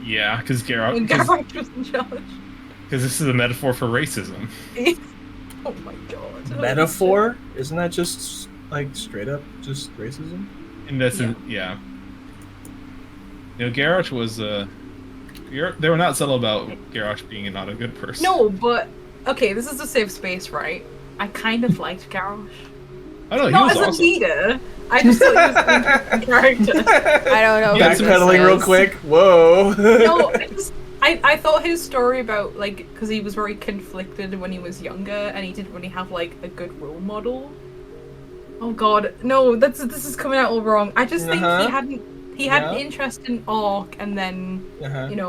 Speaker 3: Yeah, because
Speaker 4: When Garrosh was in charge.
Speaker 3: Because this is a metaphor for racism.
Speaker 4: Oh my god.
Speaker 2: Metaphor? Isn't that just like straight up just racism?
Speaker 3: And this is Garrosh was they were not subtle about Garrosh being not a good person.
Speaker 4: No, but okay, this is a safe space, right? I kind of liked Garrosh.
Speaker 3: I don't know,
Speaker 4: Not
Speaker 3: he was
Speaker 4: as
Speaker 3: awesome.
Speaker 4: a leader. I just thought he was an interesting character.
Speaker 1: I don't know.
Speaker 3: Yeah,
Speaker 1: who this
Speaker 2: Backpedaling real
Speaker 1: is.
Speaker 2: quick. Whoa.
Speaker 4: No, I thought his story about like because he was very conflicted when he was younger and he didn't really have like a good role model. Oh god, no, this is coming out all wrong. I just think he had an interest in Orc and then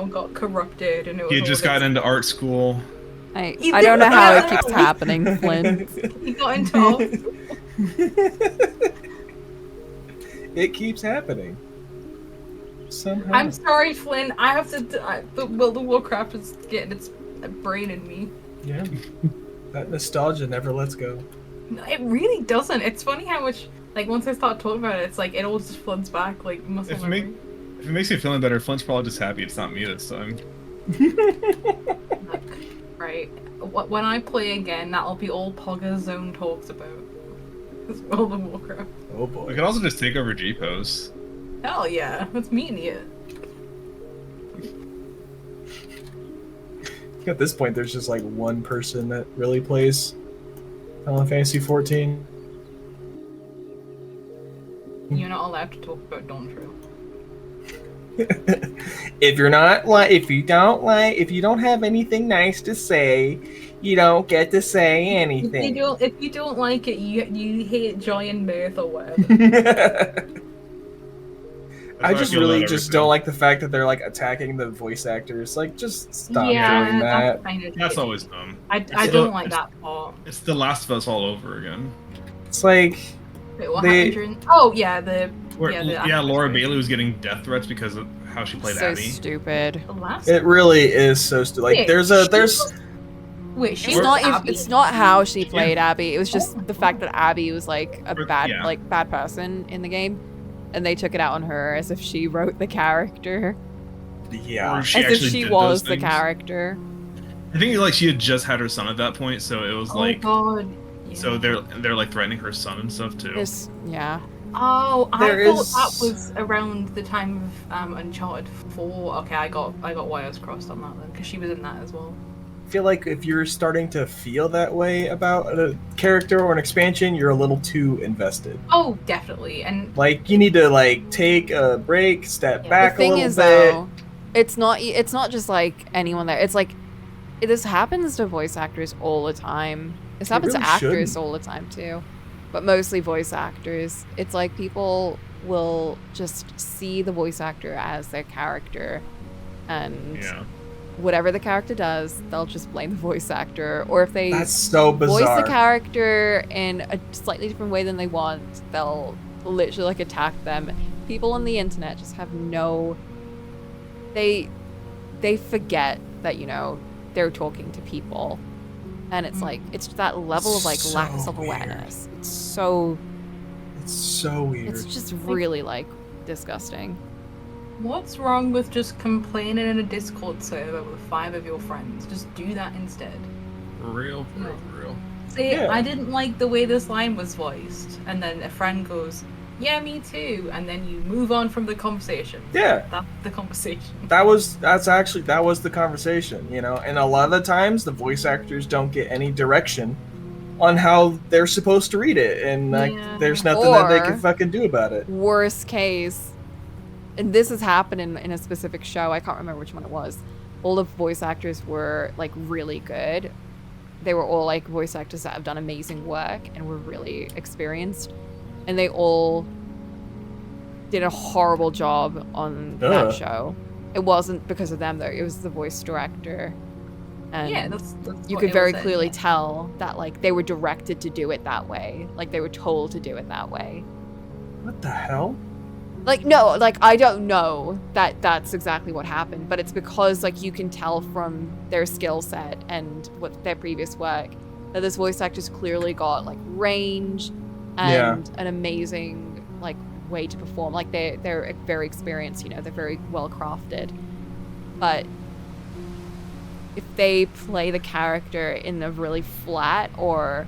Speaker 4: got corrupted and it was
Speaker 3: He had just got into art school.
Speaker 1: I don't know how it keeps happening, Flynn.
Speaker 4: He got into Orc.
Speaker 2: It keeps happening. Somehow.
Speaker 4: I'm sorry, Flynn. I have to. The World of Warcraft is getting its brain in me.
Speaker 2: Yeah. That nostalgia never lets go.
Speaker 4: No, it really doesn't. It's funny how much, like, once I start talking about it, it's like it all just floods back, like muscle memory.
Speaker 3: If it makes you feeling better, Flint's probably just happy it's not me this time.
Speaker 4: Look, right. When I play again, that'll be all Pogga Zone talks about. It's World of Warcraft.
Speaker 2: Oh
Speaker 3: We
Speaker 2: boy.
Speaker 3: could also just take over G-Post.
Speaker 4: Hell yeah, that's me and it.
Speaker 2: At this point, there's just like one person that really plays Final Fantasy 14.
Speaker 4: You're not allowed to talk about Dawn Trail.
Speaker 2: If you don't have anything nice to say, you don't get to say anything.
Speaker 4: If you don't like it, you hate joy and mirth or whatever.
Speaker 2: I just really just don't like the fact that they're like attacking the voice actors. Like, just stop doing that.
Speaker 3: That's always dumb.
Speaker 4: I don't like that part.
Speaker 3: It's The Last of Us all over again.
Speaker 2: It's like
Speaker 4: Wait, what happened during? Oh yeah,
Speaker 3: Laura Bailey was getting death threats because of how she played
Speaker 1: So
Speaker 3: Abby.
Speaker 1: stupid.
Speaker 4: The last.
Speaker 2: it really is so stupid. Like,
Speaker 4: Wait,
Speaker 2: there's.
Speaker 4: Wait, she
Speaker 1: It's
Speaker 4: was
Speaker 1: not.
Speaker 4: Abby.
Speaker 1: It's not how she played Abby. It was just the fact that Abby was like a bad,
Speaker 3: Yeah.
Speaker 1: bad person in the game, and they took it out on her as if she wrote the character,
Speaker 2: Yeah.
Speaker 3: Or she
Speaker 1: as if
Speaker 3: actually
Speaker 1: she
Speaker 3: did
Speaker 1: was
Speaker 3: those
Speaker 1: the
Speaker 3: things.
Speaker 1: character.
Speaker 3: I think like she had just had her son at that point, so it was
Speaker 4: Oh
Speaker 3: like
Speaker 4: god. Yeah.
Speaker 3: so they're like threatening her son and stuff too.
Speaker 1: Yeah.
Speaker 4: Oh,
Speaker 2: There
Speaker 4: I thought
Speaker 2: is-
Speaker 4: that was around the time of Uncharted 4. Okay, I got wires crossed on that then, because she was in that as well.
Speaker 2: I feel like if you're starting to feel that way about a character or an expansion, you're a little too invested.
Speaker 4: Oh, definitely. And
Speaker 2: Like, you need to like take a break, step
Speaker 4: Yeah.
Speaker 2: back
Speaker 1: The thing
Speaker 2: a little
Speaker 1: is,
Speaker 2: bit.
Speaker 1: though, it's not just like anyone there. It's like this happens to voice actors all the time. This happens
Speaker 2: really
Speaker 1: to actors
Speaker 2: shouldn't.
Speaker 1: all the time too, but mostly voice actors. It's like people will just see the voice actor as their character, and
Speaker 3: Yeah.
Speaker 1: whatever the character does, they'll just blame the voice actor. Or if they
Speaker 2: That's so
Speaker 1: voice
Speaker 2: bizarre.
Speaker 1: the character in a slightly different way than they want, they'll literally like attack them. People on the internet just have no, they forget that, you know, they're talking to people, and it's like, it's that level of like
Speaker 2: So
Speaker 1: lack of
Speaker 2: weird.
Speaker 1: self-awareness. It's so
Speaker 2: weird.
Speaker 1: it's just really like disgusting.
Speaker 4: What's wrong with just complaining in a Discord server with 5 of your friends? Just do that instead.
Speaker 3: For real.
Speaker 4: Say,
Speaker 2: Yeah.
Speaker 4: I didn't like the way this line was voiced, and then a friend goes, yeah, me too, and then you move on from the conversation.
Speaker 2: Yeah.
Speaker 4: That's the conversation.
Speaker 2: That was the conversation, you know. And a lot of the times, the voice actors don't get any direction on how they're supposed to read it, and like,
Speaker 4: Yeah.
Speaker 2: there's nothing that they
Speaker 1: Or-
Speaker 2: can fucking do about it.
Speaker 1: Worst case, and this has happened in a specific show, I can't remember which one it was. All the voice actors were like really good. They were all like voice actors that have done amazing work and were really experienced, and they all did a horrible job on
Speaker 2: Ugh.
Speaker 1: that show. It wasn't because of them though, it was the voice director. And
Speaker 4: Yeah, that's
Speaker 1: you
Speaker 4: what
Speaker 1: could
Speaker 4: it
Speaker 1: very
Speaker 4: was,
Speaker 1: clearly
Speaker 4: yeah.
Speaker 1: tell that like they were directed to do it that way. Like they were told to do it that way.
Speaker 2: What the hell?
Speaker 1: Like, no, like, I don't know that that's exactly what happened, but it's because, like, you can tell from their skill set and what their previous work that this voice actor's clearly got, like, range and an amazing, like, way to perform. Like, they're very experienced, you know, they're very well crafted. But if they play the character in a really flat or,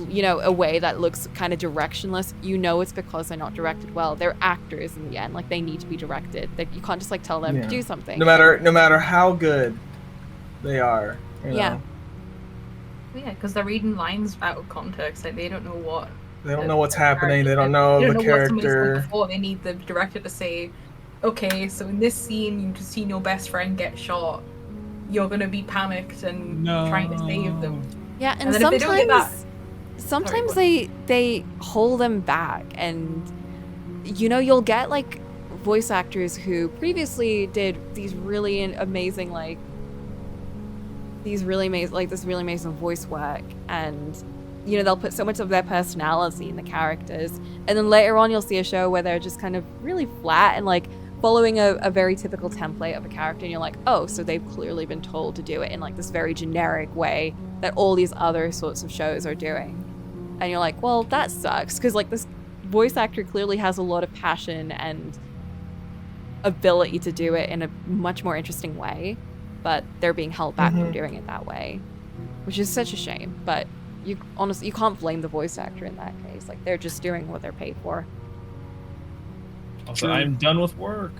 Speaker 1: you know, a way that looks kind of directionless, you know it's because they're not directed well. They're actors in the end. Like, they need to be directed. You can't just, like, tell them to do something.
Speaker 2: No matter how good they are. You
Speaker 1: Yeah.
Speaker 2: know,
Speaker 4: Yeah, because they're reading lines out of context. Like, they don't know what.
Speaker 2: they don't know what's happening. They don't know the
Speaker 4: What somebody's
Speaker 2: character.
Speaker 4: going for. They need the director to say, okay, so in this scene, you just seen your best friend get shot. You're gonna be panicked and trying to save them.
Speaker 1: Yeah, and
Speaker 4: then if they don't get that,
Speaker 1: sometimes
Speaker 4: Sorry,
Speaker 1: they hold them back, and you know, you'll get like voice actors who previously did these really amazing this really amazing voice work, and you know, they'll put so much of their personality in the characters, and then later on you'll see a show where they're just kind of really flat and like following a very typical template of a character, and you're like, oh, so they've clearly been told to do it in like this very generic way that all these other sorts of shows are doing. And you're like, well, that sucks, because like this voice actor clearly has a lot of passion and ability to do it in a much more interesting way, but they're being held back from doing it that way, which is such a shame. But you honestly, you can't blame the voice actor in that case. Like, they're just doing what they're paid for.
Speaker 3: Also, I'm done with work.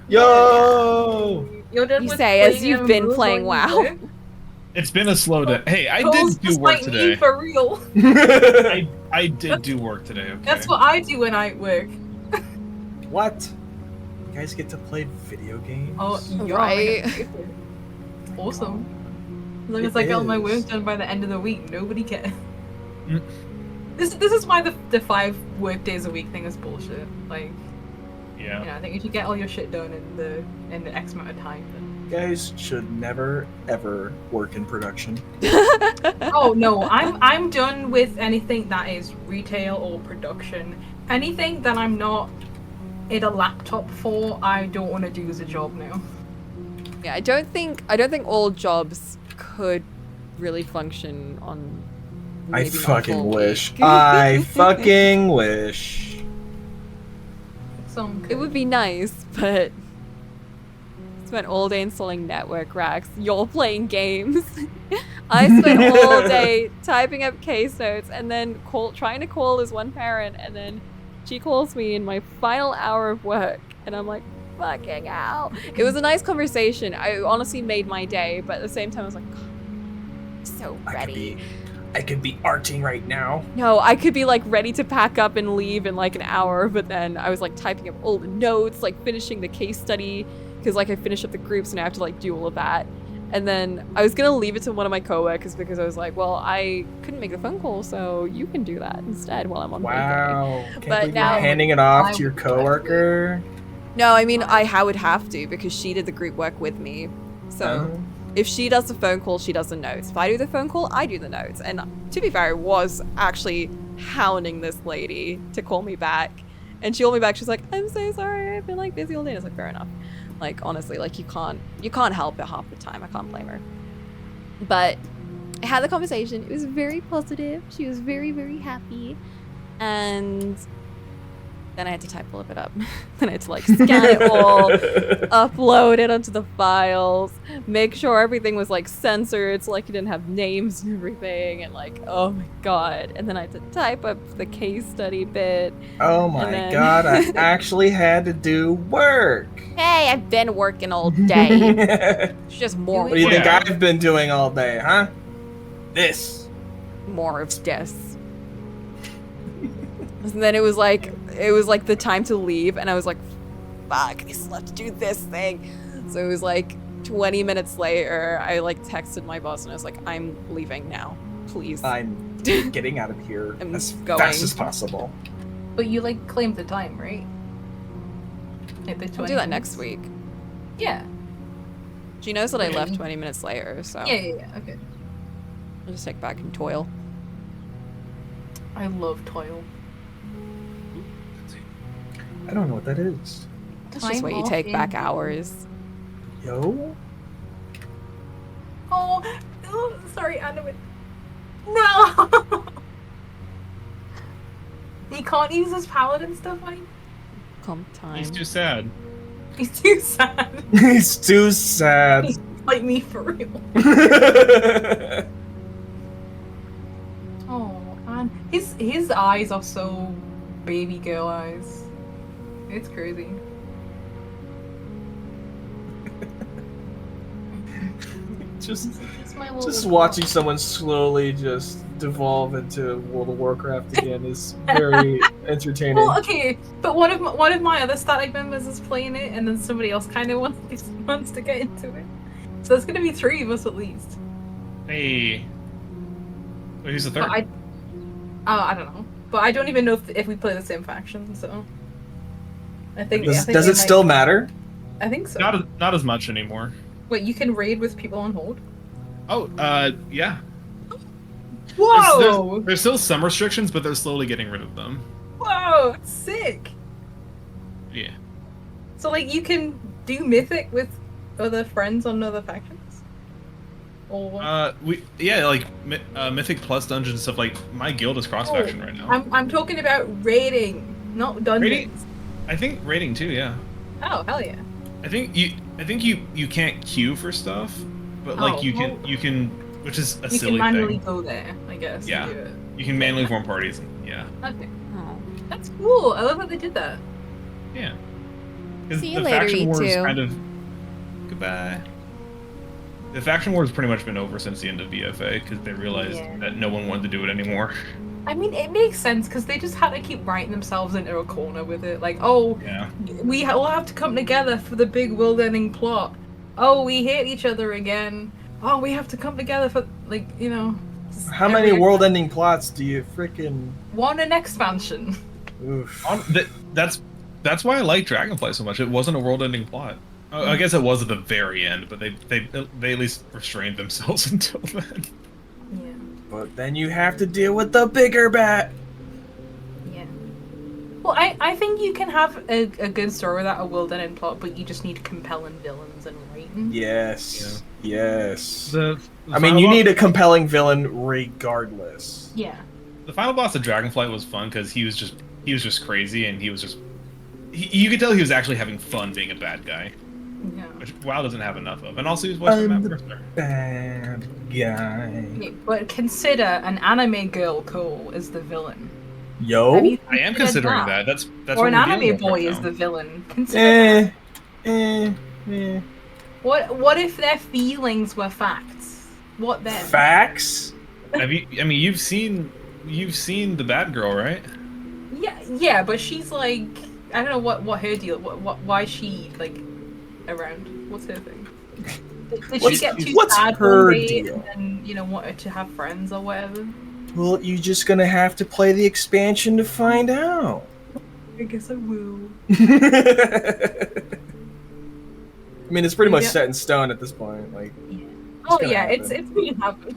Speaker 2: Yo!
Speaker 4: you're done
Speaker 1: You
Speaker 4: with
Speaker 1: say as
Speaker 4: playing
Speaker 1: you've been
Speaker 4: MMOs
Speaker 1: playing
Speaker 4: while you
Speaker 1: WoW.
Speaker 4: work?
Speaker 3: It's been a slow day. Hey, I
Speaker 4: Cole's
Speaker 3: did do
Speaker 4: just
Speaker 3: work
Speaker 4: like me
Speaker 3: today.
Speaker 4: for real.
Speaker 3: I did do work today. Okay.
Speaker 4: That's what I do when I work.
Speaker 2: What? You guys get to play video games?
Speaker 4: Oh, yeah,
Speaker 1: Right.
Speaker 4: It's awesome. As long as
Speaker 2: It
Speaker 4: I get all my
Speaker 2: is.
Speaker 4: work done by the end of the week, nobody cares.
Speaker 3: Mm.
Speaker 4: This is why the 5 work days a week thing is bullshit. Like,
Speaker 3: Yeah.
Speaker 4: you know, I think if you get all your shit done in the X amount of time, then
Speaker 2: You guys should never ever work in production.
Speaker 4: oh no, I'm done with anything that is retail or production. Anything that I'm not in a laptop for, I don't want to do as a job now.
Speaker 1: Yeah, I don't think all jobs could really function on.
Speaker 2: I
Speaker 1: maybe not a
Speaker 2: fucking
Speaker 1: full
Speaker 2: wish.
Speaker 1: week.
Speaker 2: I fucking wish.
Speaker 1: It would be nice, but spent all day installing network racks. You're playing games. I spent all day typing up case notes and then trying to call as one parent, and then she calls me in my final hour of work, and I'm like, fucking hell. It was a nice conversation. I honestly made my day, but at the same time I was like, God, I'm so ready.
Speaker 2: I could be arting right now.
Speaker 1: No, I could be like ready to pack up and leave in like an hour, but then I was like typing up all the notes, like finishing the case study, because like I finished up the groups and I have to like do all of that. And then I was gonna leave it to one of my coworkers because I was like, well, I couldn't make the phone call, so you can do that instead while I'm on
Speaker 2: Wow. Can't
Speaker 1: But
Speaker 2: believe
Speaker 1: now-
Speaker 2: you're handing it off
Speaker 4: I
Speaker 2: to your
Speaker 4: would
Speaker 2: coworker.
Speaker 1: No, I mean, I would have to because she did the group work with me. So if she does the phone call, she does the notes. If I do the phone call, I do the notes. And to be fair, I was actually hounding this lady to call me back. And she called me back. She's like, I'm so sorry. I've been like busy all day. I was like, fair enough. Like, honestly, like you can't help it half the time. I can't blame her. But I had the conversation. It was very positive. She was very, very happy. And then I had to type all of it up. Then I had to like scan it all, upload it onto the files, make sure everything was like censored so like it didn't have names and everything, and like, oh my god. And then I had to type up the case study bit.
Speaker 2: Oh my
Speaker 1: then-
Speaker 2: god, I actually had to do work.
Speaker 1: Hey, I've been working all day.
Speaker 2: What
Speaker 1: It's just more,
Speaker 2: do you think
Speaker 3: Yeah.
Speaker 2: I've been doing all day, huh? This.
Speaker 1: more of this. And then it was like the time to leave, and I was like, fuck, I still have to do this thing. So it was like 20 minutes later, I like texted my boss and I was like, I'm leaving now, please.
Speaker 2: I'm getting out of here
Speaker 1: I'm
Speaker 2: as
Speaker 1: going.
Speaker 2: fast as possible.
Speaker 4: But you like claimed the time, right? Like the
Speaker 1: I'll
Speaker 4: 20
Speaker 1: do that
Speaker 4: minutes?
Speaker 1: next week.
Speaker 4: Yeah.
Speaker 1: She knows that I left
Speaker 4: Okay.
Speaker 1: 20 minutes later, so
Speaker 4: Yeah. Okay.
Speaker 1: I'll just take back and toil.
Speaker 4: I love toil.
Speaker 2: I don't know what that is.
Speaker 1: That's just
Speaker 4: Time
Speaker 1: where you
Speaker 4: off
Speaker 1: take back
Speaker 4: in-
Speaker 1: hours.
Speaker 2: Yo?
Speaker 4: Oh, sorry, Anna. No! He can't use his paladin stuff, right?
Speaker 1: Comp time.
Speaker 3: He's too sad.
Speaker 4: He's too sad.
Speaker 2: It's too sad.
Speaker 4: He's like me for real. Oh, man. His eyes are so baby girl eyes. It's crazy.
Speaker 2: just
Speaker 4: It's my little
Speaker 2: just watching someone slowly just devolve into World of Warcraft again is very entertaining.
Speaker 4: Well, okay, but one of my other static members is playing it, and then somebody else kind of wants to get into it. So there's gonna be 3 of us at least.
Speaker 3: Hey. Wait, who's the third?
Speaker 4: But I don't know. But I don't even know if we play the same faction. So I think.
Speaker 2: Does it still matter?
Speaker 4: I think so.
Speaker 3: Not as much anymore.
Speaker 4: Wait, you can raid with people on hold?
Speaker 3: Oh, yeah.
Speaker 4: Whoa!
Speaker 3: There's still some restrictions, but they're slowly getting rid of them.
Speaker 4: Whoa! Sick.
Speaker 3: Yeah.
Speaker 4: So like you can do mythic with other friends on other factions. Or
Speaker 3: Mythic Plus dungeons and stuff. Like my guild is cross faction right now.
Speaker 4: I'm talking about raiding, not dungeons.
Speaker 3: Raiding? I think raiding too. Yeah.
Speaker 4: Oh hell yeah!
Speaker 3: I think you can't queue for stuff, but like
Speaker 4: Oh,
Speaker 3: you
Speaker 4: well-
Speaker 3: can, which is a
Speaker 4: You can
Speaker 3: silly
Speaker 4: manually
Speaker 3: thing.
Speaker 4: go there, I guess. and
Speaker 3: Yeah.
Speaker 4: do it.
Speaker 3: You can manually form parties. Yeah.
Speaker 4: Okay.
Speaker 1: Oh.
Speaker 4: That's cool. I love that they did that.
Speaker 3: Yeah. 'Cause
Speaker 1: See you
Speaker 3: the
Speaker 1: later,
Speaker 3: faction wars
Speaker 1: E2.
Speaker 3: kind of. Goodbye. The faction war has pretty much been over since the end of VFA because they realized
Speaker 4: Yeah.
Speaker 3: that no one wanted to do it anymore.
Speaker 4: I mean, it makes sense because they just had to keep writing themselves into a corner with it. Like, oh,
Speaker 3: Yeah.
Speaker 4: we all have to come together for the big world-ending plot. Oh, we hate each other again. Oh, we have to come together for, like, you know. just
Speaker 2: How many
Speaker 4: every-
Speaker 2: world-ending plots do you freaking?
Speaker 4: Want an expansion?
Speaker 2: Oof.
Speaker 3: That's why I like Dragonfly so much. It wasn't a world-ending plot. I guess it was at the very end, but they at least restrained themselves until then.
Speaker 4: Yeah.
Speaker 2: But then you have to deal with the bigger bat.
Speaker 4: Yeah. Well, I think you can have a good story without a world-ending plot, but you just need compelling villains and writing.
Speaker 2: Yes. Yes.
Speaker 3: The
Speaker 2: I mean, you need a compelling villain regardless.
Speaker 4: Yeah.
Speaker 3: The final boss of Dragonflight was fun because he was just crazy and he was just you could tell he was actually having fun being a bad guy,
Speaker 4: Yeah.
Speaker 3: which WoW doesn't have enough of. And also he was voiced by
Speaker 2: I'm
Speaker 3: Matt
Speaker 2: the-
Speaker 3: Mercer.
Speaker 2: Bad guy.
Speaker 4: Okay, but consider an anime girl Cole as the villain.
Speaker 2: Yo.
Speaker 4: Have you
Speaker 3: I am
Speaker 4: considered
Speaker 3: considering
Speaker 4: that?
Speaker 3: that. That's
Speaker 4: Or
Speaker 3: what
Speaker 4: an
Speaker 3: we're dealing
Speaker 4: anime
Speaker 3: with
Speaker 4: boy
Speaker 3: right
Speaker 4: is
Speaker 3: now.
Speaker 4: the villain. Consider that. What if their feelings were facts? What then?
Speaker 2: Facts.
Speaker 3: You've seen the bad girl, right?
Speaker 4: Yeah, but she's like, I don't know what her deal. Why is she like around? What's her thing? Did
Speaker 2: What's-
Speaker 4: she get too
Speaker 2: what's
Speaker 4: sad
Speaker 2: her
Speaker 4: one day
Speaker 2: deal?
Speaker 4: and then, wanted to have friends or whatever?
Speaker 2: Well, you're just gonna have to play the expansion to find out.
Speaker 4: I guess I will.
Speaker 2: I mean, it's pretty much
Speaker 4: Yeah.
Speaker 2: set in stone at this point. Like,
Speaker 4: Yeah. Oh
Speaker 2: gonna
Speaker 4: yeah,
Speaker 2: happen.
Speaker 4: it's gonna happen.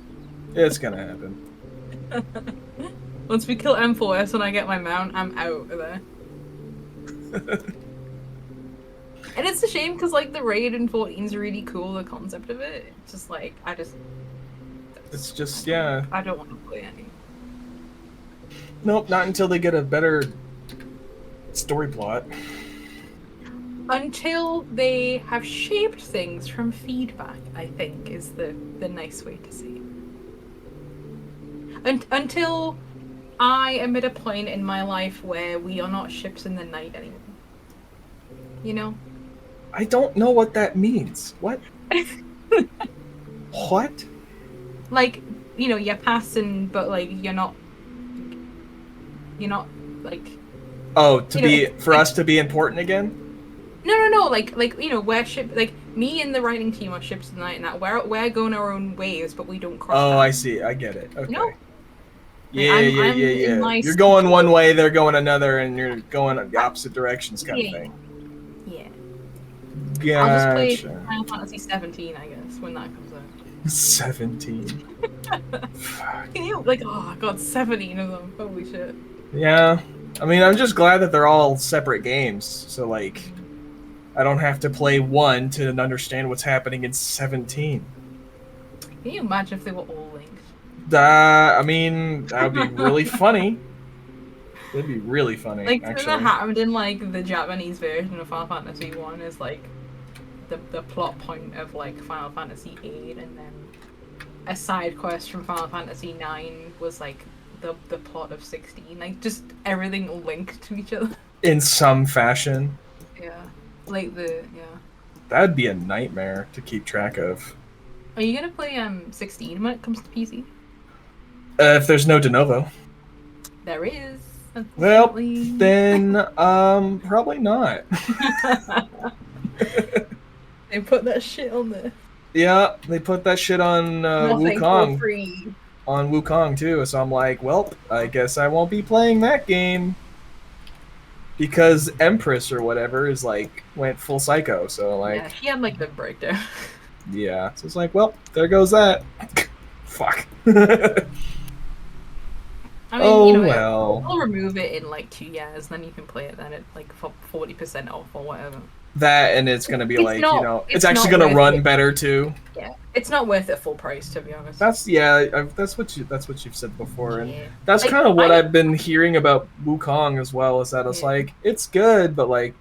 Speaker 2: it's gonna happen.
Speaker 4: Once we kill M4S and I get my mount, I'm out of there. And it's a shame because like the raid in 14 is really cool. The concept of it, it's just like
Speaker 2: It's just yeah.
Speaker 4: I don't want to play any.
Speaker 2: Nope, not until they get a better story plot.
Speaker 4: Until they have shaped things from feedback, I think is the nice way to say it. Until I am at a point in my life where we are not ships in the night anymore. You know?
Speaker 2: I don't know what that means. What? What?
Speaker 4: Like, you're passing, but like you're not like
Speaker 2: Oh, to
Speaker 4: You know,
Speaker 2: be
Speaker 4: it's
Speaker 2: for
Speaker 4: like-
Speaker 2: us to be important again?
Speaker 4: no, like we're ship like me and the writing team are ships in the night and that we're going our own ways, but we don't cross.
Speaker 2: Oh, I
Speaker 4: paths.
Speaker 2: see. I get it. Okay.
Speaker 4: No.
Speaker 2: Yeah,
Speaker 4: I'm
Speaker 2: yeah,
Speaker 4: in
Speaker 2: yeah.
Speaker 4: my
Speaker 2: You're going
Speaker 4: sphere.
Speaker 2: one way, they're going another, and you're going the opposite directions, kind
Speaker 4: Yeah.
Speaker 2: of thing.
Speaker 4: Yeah. I'll just play
Speaker 2: Gotcha.
Speaker 4: Final Fantasy 17, I guess, when that comes out.
Speaker 2: 17. Fuck.
Speaker 4: Can you oh god, 17 of them. Holy shit.
Speaker 2: Yeah. I mean, I'm just glad that they're all separate games. So, like, I don't have to play one to understand what's happening in 17.
Speaker 4: Can you imagine if they were all linked?
Speaker 2: I mean, that would be really funny. It'd be really funny,
Speaker 4: Like something
Speaker 2: actually.
Speaker 4: that happened in like the Japanese version of Final Fantasy 1 is like the plot point of like Final Fantasy 8 and then a side quest from Final Fantasy 9 was like the plot of 16. Like just everything linked to each other.
Speaker 2: In some fashion.
Speaker 4: Yeah. Like yeah.
Speaker 2: That'd be a nightmare to keep track of.
Speaker 4: Are you gonna play 16 when it comes to PC?
Speaker 2: If there's no de novo.
Speaker 4: There is.
Speaker 2: Well,
Speaker 4: unfortunately.
Speaker 2: then, probably not.
Speaker 4: They put that shit on there.
Speaker 2: Yeah, they put that shit on
Speaker 4: Nothing for
Speaker 2: Wukong.
Speaker 4: free.
Speaker 2: On Wukong, too, so I'm like, well, I guess I won't be playing that game. Because Empress or whatever is like, went full psycho, so like,
Speaker 4: Yeah, she had like the breakdown.
Speaker 2: yeah. So it's like, well, there goes that. Fuck.
Speaker 4: I mean,
Speaker 2: Oh,
Speaker 4: you know,
Speaker 2: well.
Speaker 4: I'll remove it in like 2 years, then you can play it then at like 40% off or whatever.
Speaker 2: That, and it's gonna be
Speaker 4: It's
Speaker 2: like,
Speaker 4: not-
Speaker 2: you know, it's
Speaker 4: it's
Speaker 2: actually
Speaker 4: not
Speaker 2: gonna
Speaker 4: worth
Speaker 2: run
Speaker 4: it.
Speaker 2: better too.
Speaker 4: Yeah, it's not worth it full price to be honest.
Speaker 2: That's what you've said before, and
Speaker 4: Yeah.
Speaker 2: that's
Speaker 4: Like,
Speaker 2: kind of what
Speaker 4: I-
Speaker 2: I've been hearing about Wukong as well. Is that it's
Speaker 4: Yeah.
Speaker 2: like it's good, but like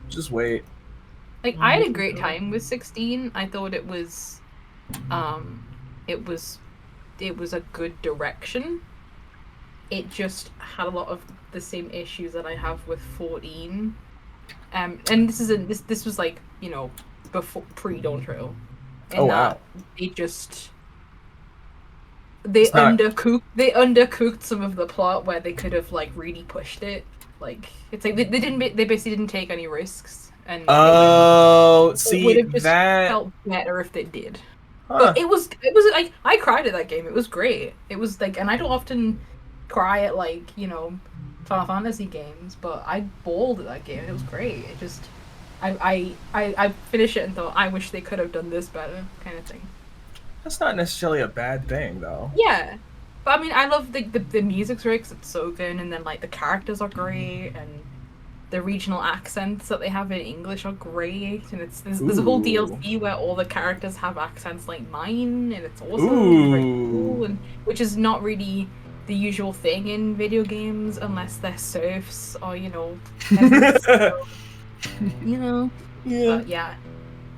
Speaker 2: just wait.
Speaker 4: Like I had a great time with 16. I thought it was it was a good direction. It just had a lot of the same issues that I have with 14. And this was like, before pre-Dawn Trail. And
Speaker 2: Oh, wow.
Speaker 4: They
Speaker 2: It's not-
Speaker 4: undercooked some of the plot where they could have like really pushed it. Like it's like they basically didn't take any risks and
Speaker 2: Oh,
Speaker 4: it
Speaker 2: see
Speaker 4: would have just
Speaker 2: that.
Speaker 4: felt better if they did.
Speaker 2: Huh.
Speaker 4: But it was like I cried at that game. It was great. It was like, and I don't often cry at like Final Fantasy games, but I bawled at that game. It was great. It just I finished it and thought I wish they could have done this better, kind of thing.
Speaker 2: That's not necessarily a bad thing, though.
Speaker 4: Yeah, but I mean I love the music's great 'cause it's so good, and then like the characters are great, and the regional accents that they have in English are great, and there's a whole
Speaker 2: Ooh.
Speaker 4: DLC where all the characters have accents like mine, and it's awesome, it's very cool, and which is not really the usual thing in video games unless they're serfs or peasants, so,
Speaker 2: Yeah.
Speaker 4: But yeah,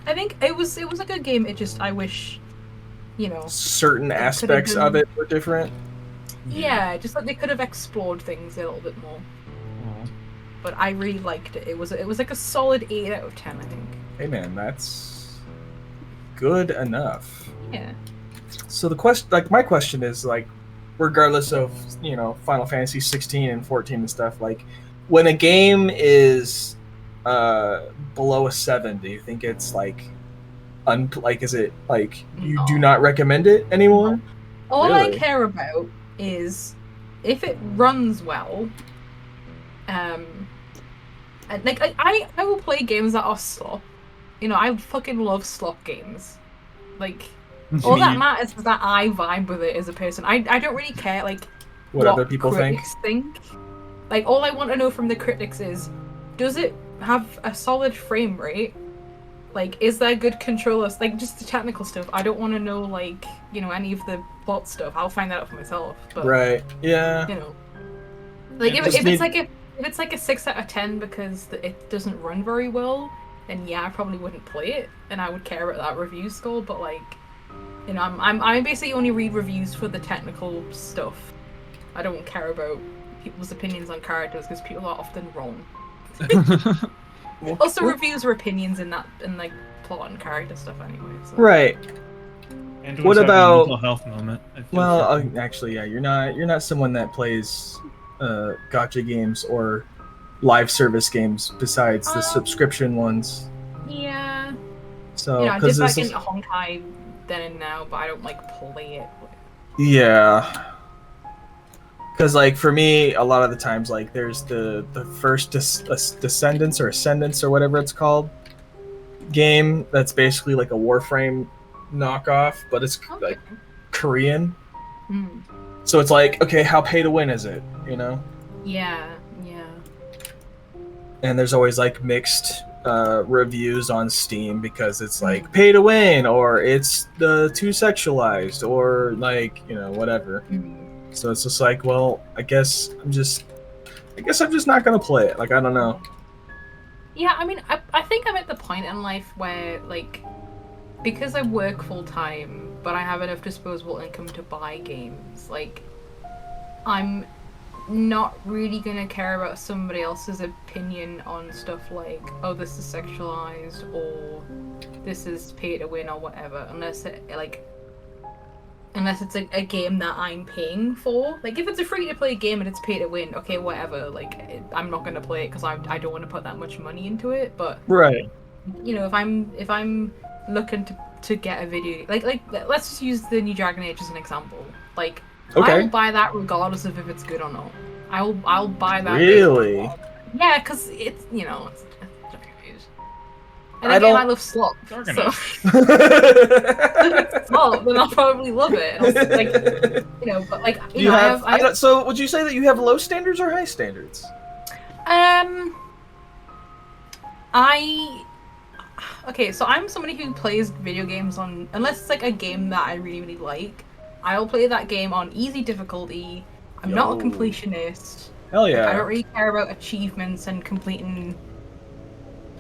Speaker 4: I think it was a good game. It just I wish,
Speaker 2: Certain
Speaker 4: could've
Speaker 2: aspects of
Speaker 4: been-
Speaker 2: it were different.
Speaker 4: yeah, just like they could have explored things a little bit more. But I really liked it. It was like a solid 8 out of 10, I think.
Speaker 2: Hey man, that's good enough.
Speaker 4: Yeah.
Speaker 2: So my question is like, regardless of Final Fantasy 16 and 14 and stuff, like when a game is below a 7, do you think it's like like, is it like you
Speaker 4: No.
Speaker 2: do not recommend it anymore?
Speaker 4: All I
Speaker 2: Really?
Speaker 4: care about is if it runs well. And like I will play games that are slop. You know, I fucking love slop games. Like all that matters is that I vibe with it as a person. I don't really care like
Speaker 2: What other people
Speaker 4: critics think. Like all I want to know from the critics is, does it have a solid frame rate? Like, is there good controllers? Like, just the technical stuff. I don't want to know, like, you know, any of the plot stuff. I'll find that out for myself. But,
Speaker 2: Right. Yeah.
Speaker 4: you know, like,
Speaker 3: Yeah,
Speaker 4: if
Speaker 2: just
Speaker 4: it's like a 6 out of 10 because it doesn't run very well, then yeah, I probably wouldn't play it, and I would care about that review score. But like, you know, I basically only read reviews for the technical stuff. I don't care about people's opinions on characters because people are often wrong. Also, reviews are opinions in like plot and character stuff anyway. So.
Speaker 2: Right.
Speaker 3: And
Speaker 2: What
Speaker 3: having a
Speaker 2: about-
Speaker 3: mental health moment? I feel
Speaker 2: Well,
Speaker 3: for-
Speaker 2: actually, yeah, you're not someone that plays gacha games or live service games besides the subscription ones.
Speaker 4: Yeah.
Speaker 2: So,
Speaker 4: You know, I did
Speaker 2: because
Speaker 4: back into Honkai then and now, but I don't like play it.
Speaker 2: yeah. Because, like, for me, a lot of the times, like, there's the first Descendants or Ascendants or whatever it's called game that's basically like a Warframe knockoff, but it's like Korean.
Speaker 4: Mm.
Speaker 2: So it's like, okay, how pay to win is it? You know?
Speaker 4: Yeah, yeah.
Speaker 2: And there's always like mixed reviews on Steam because it's like pay to win or it's too sexualized or like, you know, whatever.
Speaker 4: Mm.
Speaker 2: So it's just like, well, I guess I'm just not gonna play it. Like, I don't know.
Speaker 4: Yeah, I mean, I think I'm at the point in life where, like, because I work full time, but I have enough disposable income to buy games, like, I'm not really gonna care about somebody else's opinion on stuff like, oh, this is sexualized or this is pay to win or whatever, unless it's a game that I'm paying for. Like, if it's a free-to-play game and it's pay to win, okay, whatever. Like, I'm not gonna play it because I don't want to put that much money into it. But
Speaker 2: Right.
Speaker 4: you know, if I'm looking to get a video, like let's just use the new Dragon Age as an example. Like,
Speaker 2: Okay.
Speaker 4: I'll buy that regardless of if it's good or not. I'll buy that.
Speaker 2: Really?
Speaker 4: Yeah, because it's, you know, it's Dragon Age. And
Speaker 2: I
Speaker 4: again,
Speaker 2: don't-
Speaker 4: I love slop,
Speaker 3: Dragon
Speaker 4: so.
Speaker 3: Age.
Speaker 4: Slop, then I'll probably love it. And I'll, like, you know, but like,
Speaker 2: Do you have? So, would you say that you have low standards or high standards?
Speaker 4: Okay, so I'm somebody who plays video games on, unless it's like a game that I really, really like, I'll play that game on easy difficulty. I'm not a
Speaker 2: Yo.
Speaker 4: completionist.
Speaker 2: Hell
Speaker 4: Like, I
Speaker 2: yeah.
Speaker 4: don't really care about achievements and completing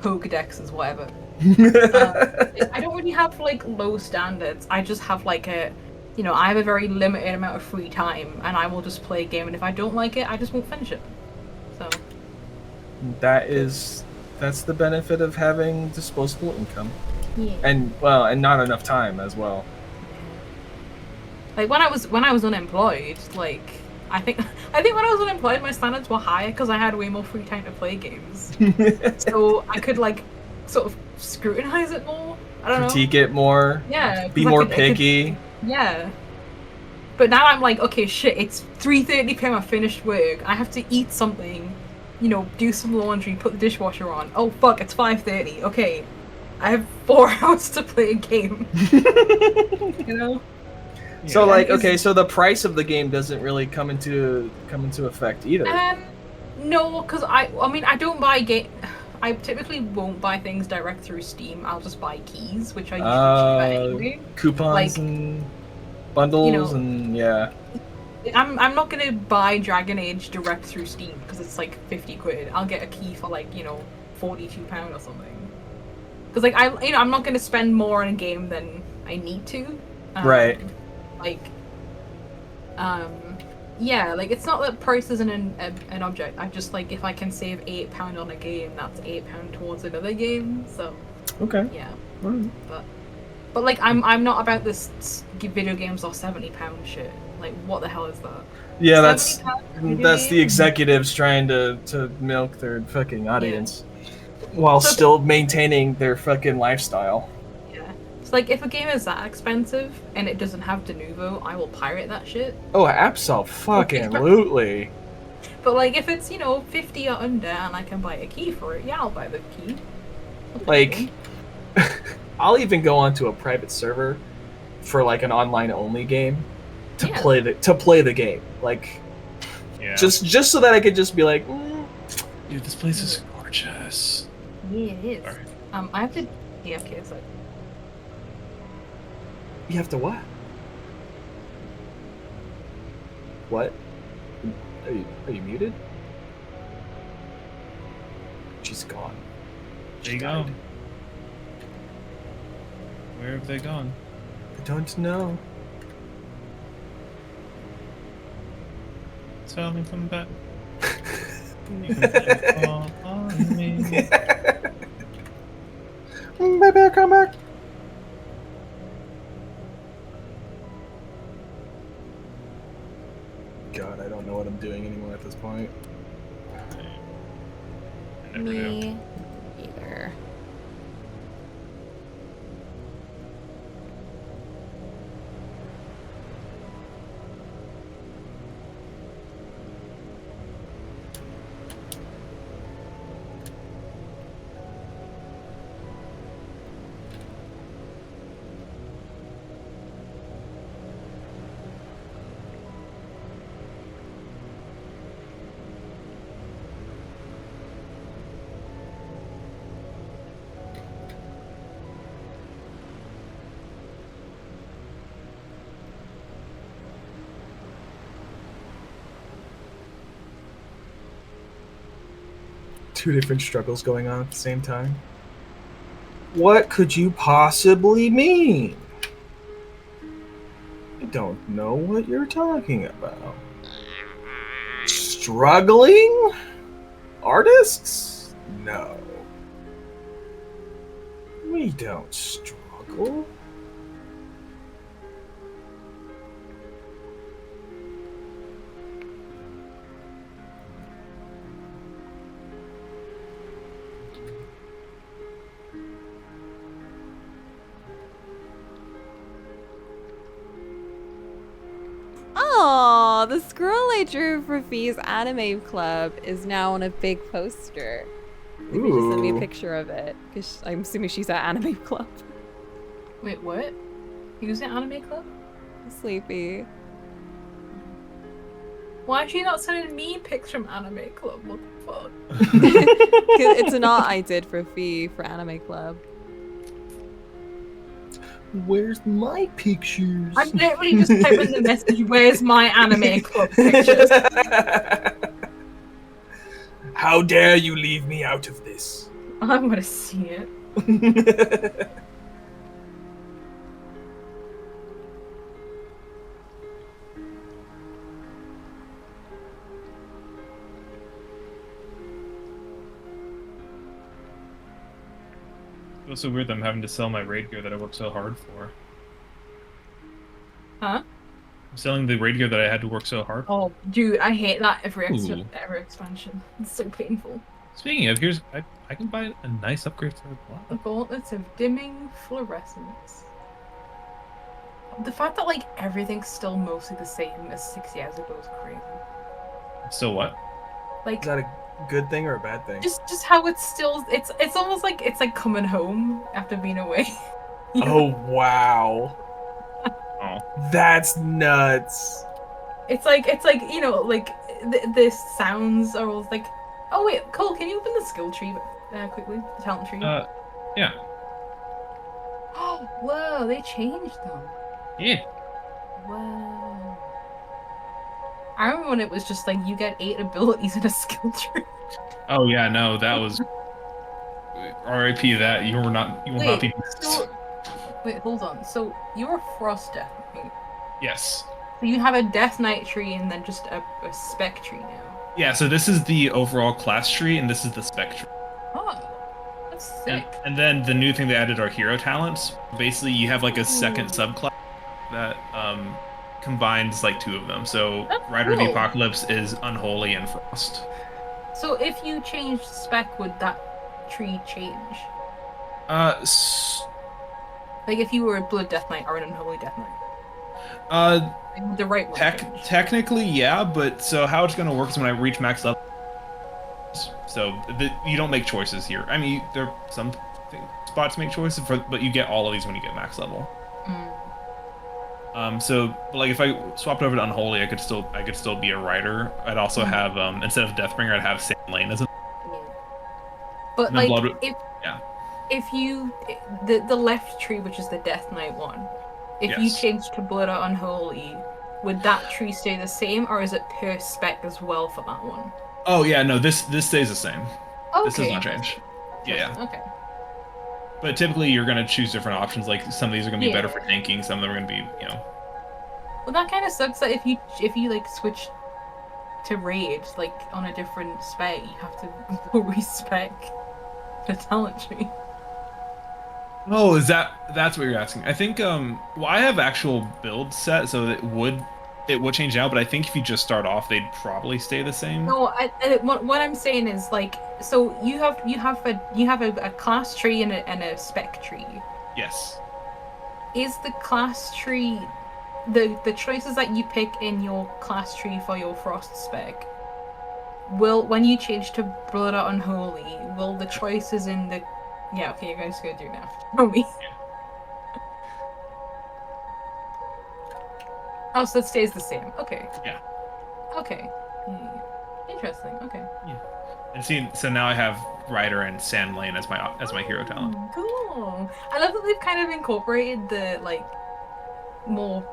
Speaker 4: Pokedexes, whatever. I don't really have like low standards. I just have like I have a very limited amount of free time, and I will just play a game. And if I don't like it, I just won't finish it. So
Speaker 2: That's the benefit of having disposable income,
Speaker 4: yeah.
Speaker 2: and not enough time as well.
Speaker 4: Like when I was unemployed, like I think when I was unemployed, my standards were higher because I had way more free time to play games. So I could like sort of scrutinize it more. I don't know.
Speaker 2: Critique it more.
Speaker 4: Yeah.
Speaker 2: Be
Speaker 4: 'cause I
Speaker 2: more
Speaker 4: could-
Speaker 2: picky.
Speaker 4: Yeah. But now I'm like, okay, shit, it's 3:30 p.m. I finished work. I have to eat something, you know, do some laundry, put the dishwasher on. Oh fuck, it's 5:30. Okay. I have 4 hours to play a game. You know?
Speaker 2: So
Speaker 4: Yeah.
Speaker 2: like,
Speaker 4: Is-
Speaker 2: okay, so the price of the game doesn't really come into effect either.
Speaker 4: No, because I mean, I don't buy I typically won't buy things direct through Steam. I'll just buy keys, which are usually cheaper anyway.
Speaker 2: Coupons
Speaker 4: like,
Speaker 2: and bundles
Speaker 4: you know,
Speaker 2: and yeah.
Speaker 4: I'm not gonna buy Dragon Age direct through Steam because it's like 50 quid. I'll get a key for like, you know, £42 or something. Because like I'm not gonna spend more on a game than I need to.
Speaker 2: Right.
Speaker 4: Like, yeah, like it's not that price isn't an object. I just like if I can save £8 on a game, that's £8 towards another game. So
Speaker 2: Okay.
Speaker 4: yeah,
Speaker 2: Alright.
Speaker 4: but like I'm not about this video games are £70 shit. Like what the hell is that?
Speaker 2: Yeah, that's
Speaker 4: £70 for a video
Speaker 2: the
Speaker 4: game?
Speaker 2: executives trying to milk their fucking audience while
Speaker 4: So-
Speaker 2: still maintaining their fucking lifestyle.
Speaker 4: Yeah. So like, if a game is that expensive and it doesn't have de novo, I will pirate that shit.
Speaker 2: Oh, absolutely.
Speaker 4: But like, if it's 50 or under and I can buy a key for it, yeah, I'll buy the key. I'll play the
Speaker 2: Like,
Speaker 4: game.
Speaker 2: I'll even go onto a private server for like an online only game to
Speaker 4: Yeah.
Speaker 2: play the game. Like,
Speaker 3: Yeah.
Speaker 2: just so that I could just be like,
Speaker 3: Dude, this place is gorgeous.
Speaker 4: Yeah, it is.
Speaker 3: Alright.
Speaker 4: I have to. Yeah, okay, it's like.
Speaker 2: you have to what? What? Are you muted? She's gone.
Speaker 3: There you go. Where have they gone?
Speaker 2: I don't know.
Speaker 3: Tell me come back. You can call on me.
Speaker 2: Baby, come back. God, I don't know what I'm doing anymore at this point.
Speaker 3: I never do.
Speaker 1: Me either.
Speaker 2: Two different struggles going on at the same time. What could you possibly mean? I don't know what you're talking about. Struggling? Artists? No. We don't struggle.
Speaker 1: Oh, the scroll I drew for Fee's anime club is now on a big poster. Maybe just send me a
Speaker 2: Ooh.
Speaker 1: picture of it, because I'm assuming she's at anime club.
Speaker 4: Wait, what? Who's at Anime Club?
Speaker 1: Sleepy.
Speaker 4: Why is she not sending me pics from Anime Club? What the fuck?
Speaker 1: 'Cause it's an art I did for Fee for anime club.
Speaker 2: Where's my pictures?
Speaker 4: I'm literally just typing the message, where's my Anime Club pictures?
Speaker 2: How dare you leave me out of this?
Speaker 4: I want to see it.
Speaker 3: It feels so weird that I'm having to sell my raid gear that I worked so hard for.
Speaker 4: Huh?
Speaker 3: I'm selling the raid gear that I had to work so hard for.
Speaker 4: Oh, dude, I hate that every
Speaker 3: Ooh.
Speaker 4: expansion. It's so painful.
Speaker 3: Speaking of, I can buy a nice upgrade for a
Speaker 4: The
Speaker 3: lot.
Speaker 4: gauntlets of dimming fluorescence. The fact that like everything's still mostly the same as 6 years ago is crazy.
Speaker 3: So what?
Speaker 4: Like
Speaker 2: Is that a good thing or a bad thing?
Speaker 4: just how it's still it's almost like it's like coming home after being away. You know?
Speaker 2: Oh wow,
Speaker 3: Oh.
Speaker 2: that's nuts.
Speaker 4: It's like like the sounds are all like. Oh wait, Cole, can you open the skill tree quickly? The talent tree.
Speaker 3: Yeah.
Speaker 4: Oh, whoa! They changed them.
Speaker 3: Yeah.
Speaker 4: Whoa. I remember when it was just like you get 8 abilities in a skill tree.
Speaker 3: Oh yeah, no, that was R.I.P. that you will not be
Speaker 4: Wait,
Speaker 3: missed.
Speaker 4: so wait, hold on. So you're Frost Death, right?
Speaker 3: Yes.
Speaker 4: So you have a Death Knight tree and then just a spec tree now.
Speaker 3: Yeah, so this is the overall class tree and this is the spec tree.
Speaker 4: Oh, that's
Speaker 3: And,
Speaker 4: sick.
Speaker 3: and then the new thing they added are hero talents. Basically you have like a second subclass that combines like 2 of them. So
Speaker 4: That's
Speaker 3: Rider of the
Speaker 4: cool.
Speaker 3: Apocalypse is Unholy and Frost.
Speaker 4: So if you changed spec, would that tree change? Like if you were a Blood Death Knight or an Unholy Death Knight. Like, the right one change.
Speaker 3: Technically, yeah, but so how it's gonna work is when I reach max level. So you don't make choices here. I mean, there are some spots make choices, but you get all of these when you get max level. So like if I swapped over to Unholy, I could still be a rider. I'd also have instead of Deathbringer, I'd have Sand Lane as a.
Speaker 4: But like
Speaker 3: yeah.
Speaker 4: If you the left tree, which is the Death Knight one, if you
Speaker 3: Yes.
Speaker 4: change to Blood or Unholy, would that tree stay the same, or is it per spec as well for that one?
Speaker 3: Oh yeah, no, this stays the same.
Speaker 4: Okay.
Speaker 3: This does not change. Yeah.
Speaker 4: Okay.
Speaker 3: But typically you're gonna choose different options. Like some of these are gonna be better for tanking, some of them are gonna be, you know.
Speaker 4: Well, that kind of sucks that if you like switch to Rage like on a different spec, you have to respec the talent tree.
Speaker 3: Oh, that's what you're asking? I think well, I have actual build set, so it would change now, but I think if you just start off, they'd probably stay the same.
Speaker 4: No, what I'm saying is like, so you have a class tree and a spec tree.
Speaker 3: Yes.
Speaker 4: Is the class tree the choices that you pick in your class tree for your Frost spec? Will when you change to Blood or Unholy, will the choices in the okay, you guys go do now. Show me. Oh, so it stays the same. Okay.
Speaker 3: Yeah.
Speaker 4: Okay. Interesting. Okay.
Speaker 3: Yeah. And see, so now I have Rider and Sand Lane as my hero talent.
Speaker 4: Cool. I love that they've kind of incorporated the like more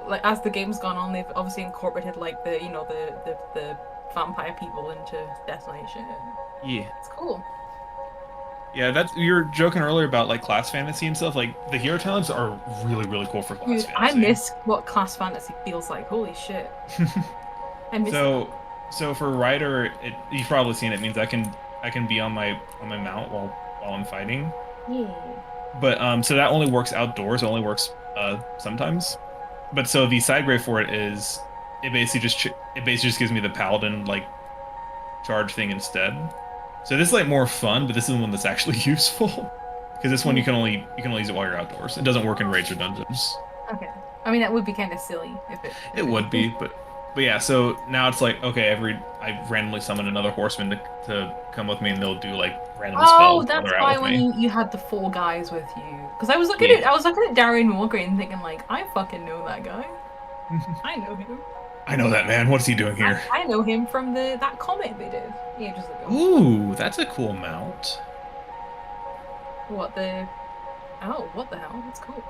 Speaker 4: like as the game's gone on, they've obviously incorporated like the the vampire people into Death Knight shit.
Speaker 3: Yeah.
Speaker 4: It's cool.
Speaker 3: Yeah, you were joking earlier about like class fantasy and stuff. Like the hero talents are really cool for class
Speaker 4: Dude,
Speaker 3: fantasy.
Speaker 4: I miss what class fantasy feels like. Holy shit. I miss
Speaker 3: So for Rider, you've probably seen it means I can be on my mount while I'm fighting.
Speaker 4: Yeah.
Speaker 3: But so that only works outdoors. It only works sometimes. But so the side grade for it is it basically just gives me the paladin like charge thing instead. So this is like more fun, but this is the one that's actually useful because this one you can only use it while you're outdoors. It doesn't work in raids or dungeons.
Speaker 4: Okay. I mean that would be kind of silly if
Speaker 3: it would be, but yeah. So now it's like okay, I randomly summon another horseman to come with me, and they'll do like random spells.
Speaker 4: Oh, that's why when you had the 4 guys with you, because I was looking at Darian Morgan and thinking like I fucking know that guy. I know him.
Speaker 3: I know that man. What's he doing here?
Speaker 4: I know him from that comic they did ages ago.
Speaker 3: Ooh, that's a cool mount.
Speaker 4: What the hell? That's cool.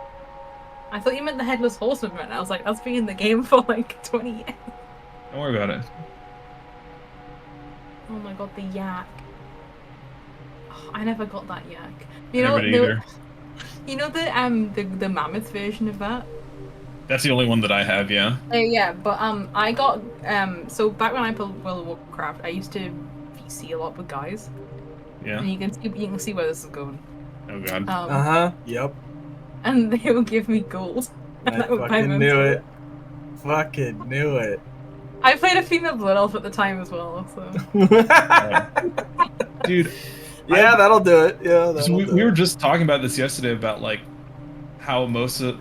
Speaker 4: I thought you meant the Headless Horseman, man. I was like, that's been in the game for like 20 years.
Speaker 3: Don't worry about it.
Speaker 4: Oh my god, the yak. Oh, I never got that yak.
Speaker 3: Never did either.
Speaker 4: You know the mammoth version of that?
Speaker 3: That's the only one that I have, yeah.
Speaker 4: Yeah, but I got so back when I played World of Warcraft, I used to VC a lot with guys.
Speaker 3: Yeah.
Speaker 4: And you can see where this is going.
Speaker 3: Oh god.
Speaker 2: Yep.
Speaker 4: And they would give me gold.
Speaker 2: I fucking knew it. Fucking knew it.
Speaker 4: I played a female blood elf at the time as well, so.
Speaker 3: Dude.
Speaker 2: Yeah, that'll do it. Yeah,
Speaker 3: we were just talking about this yesterday about like how most of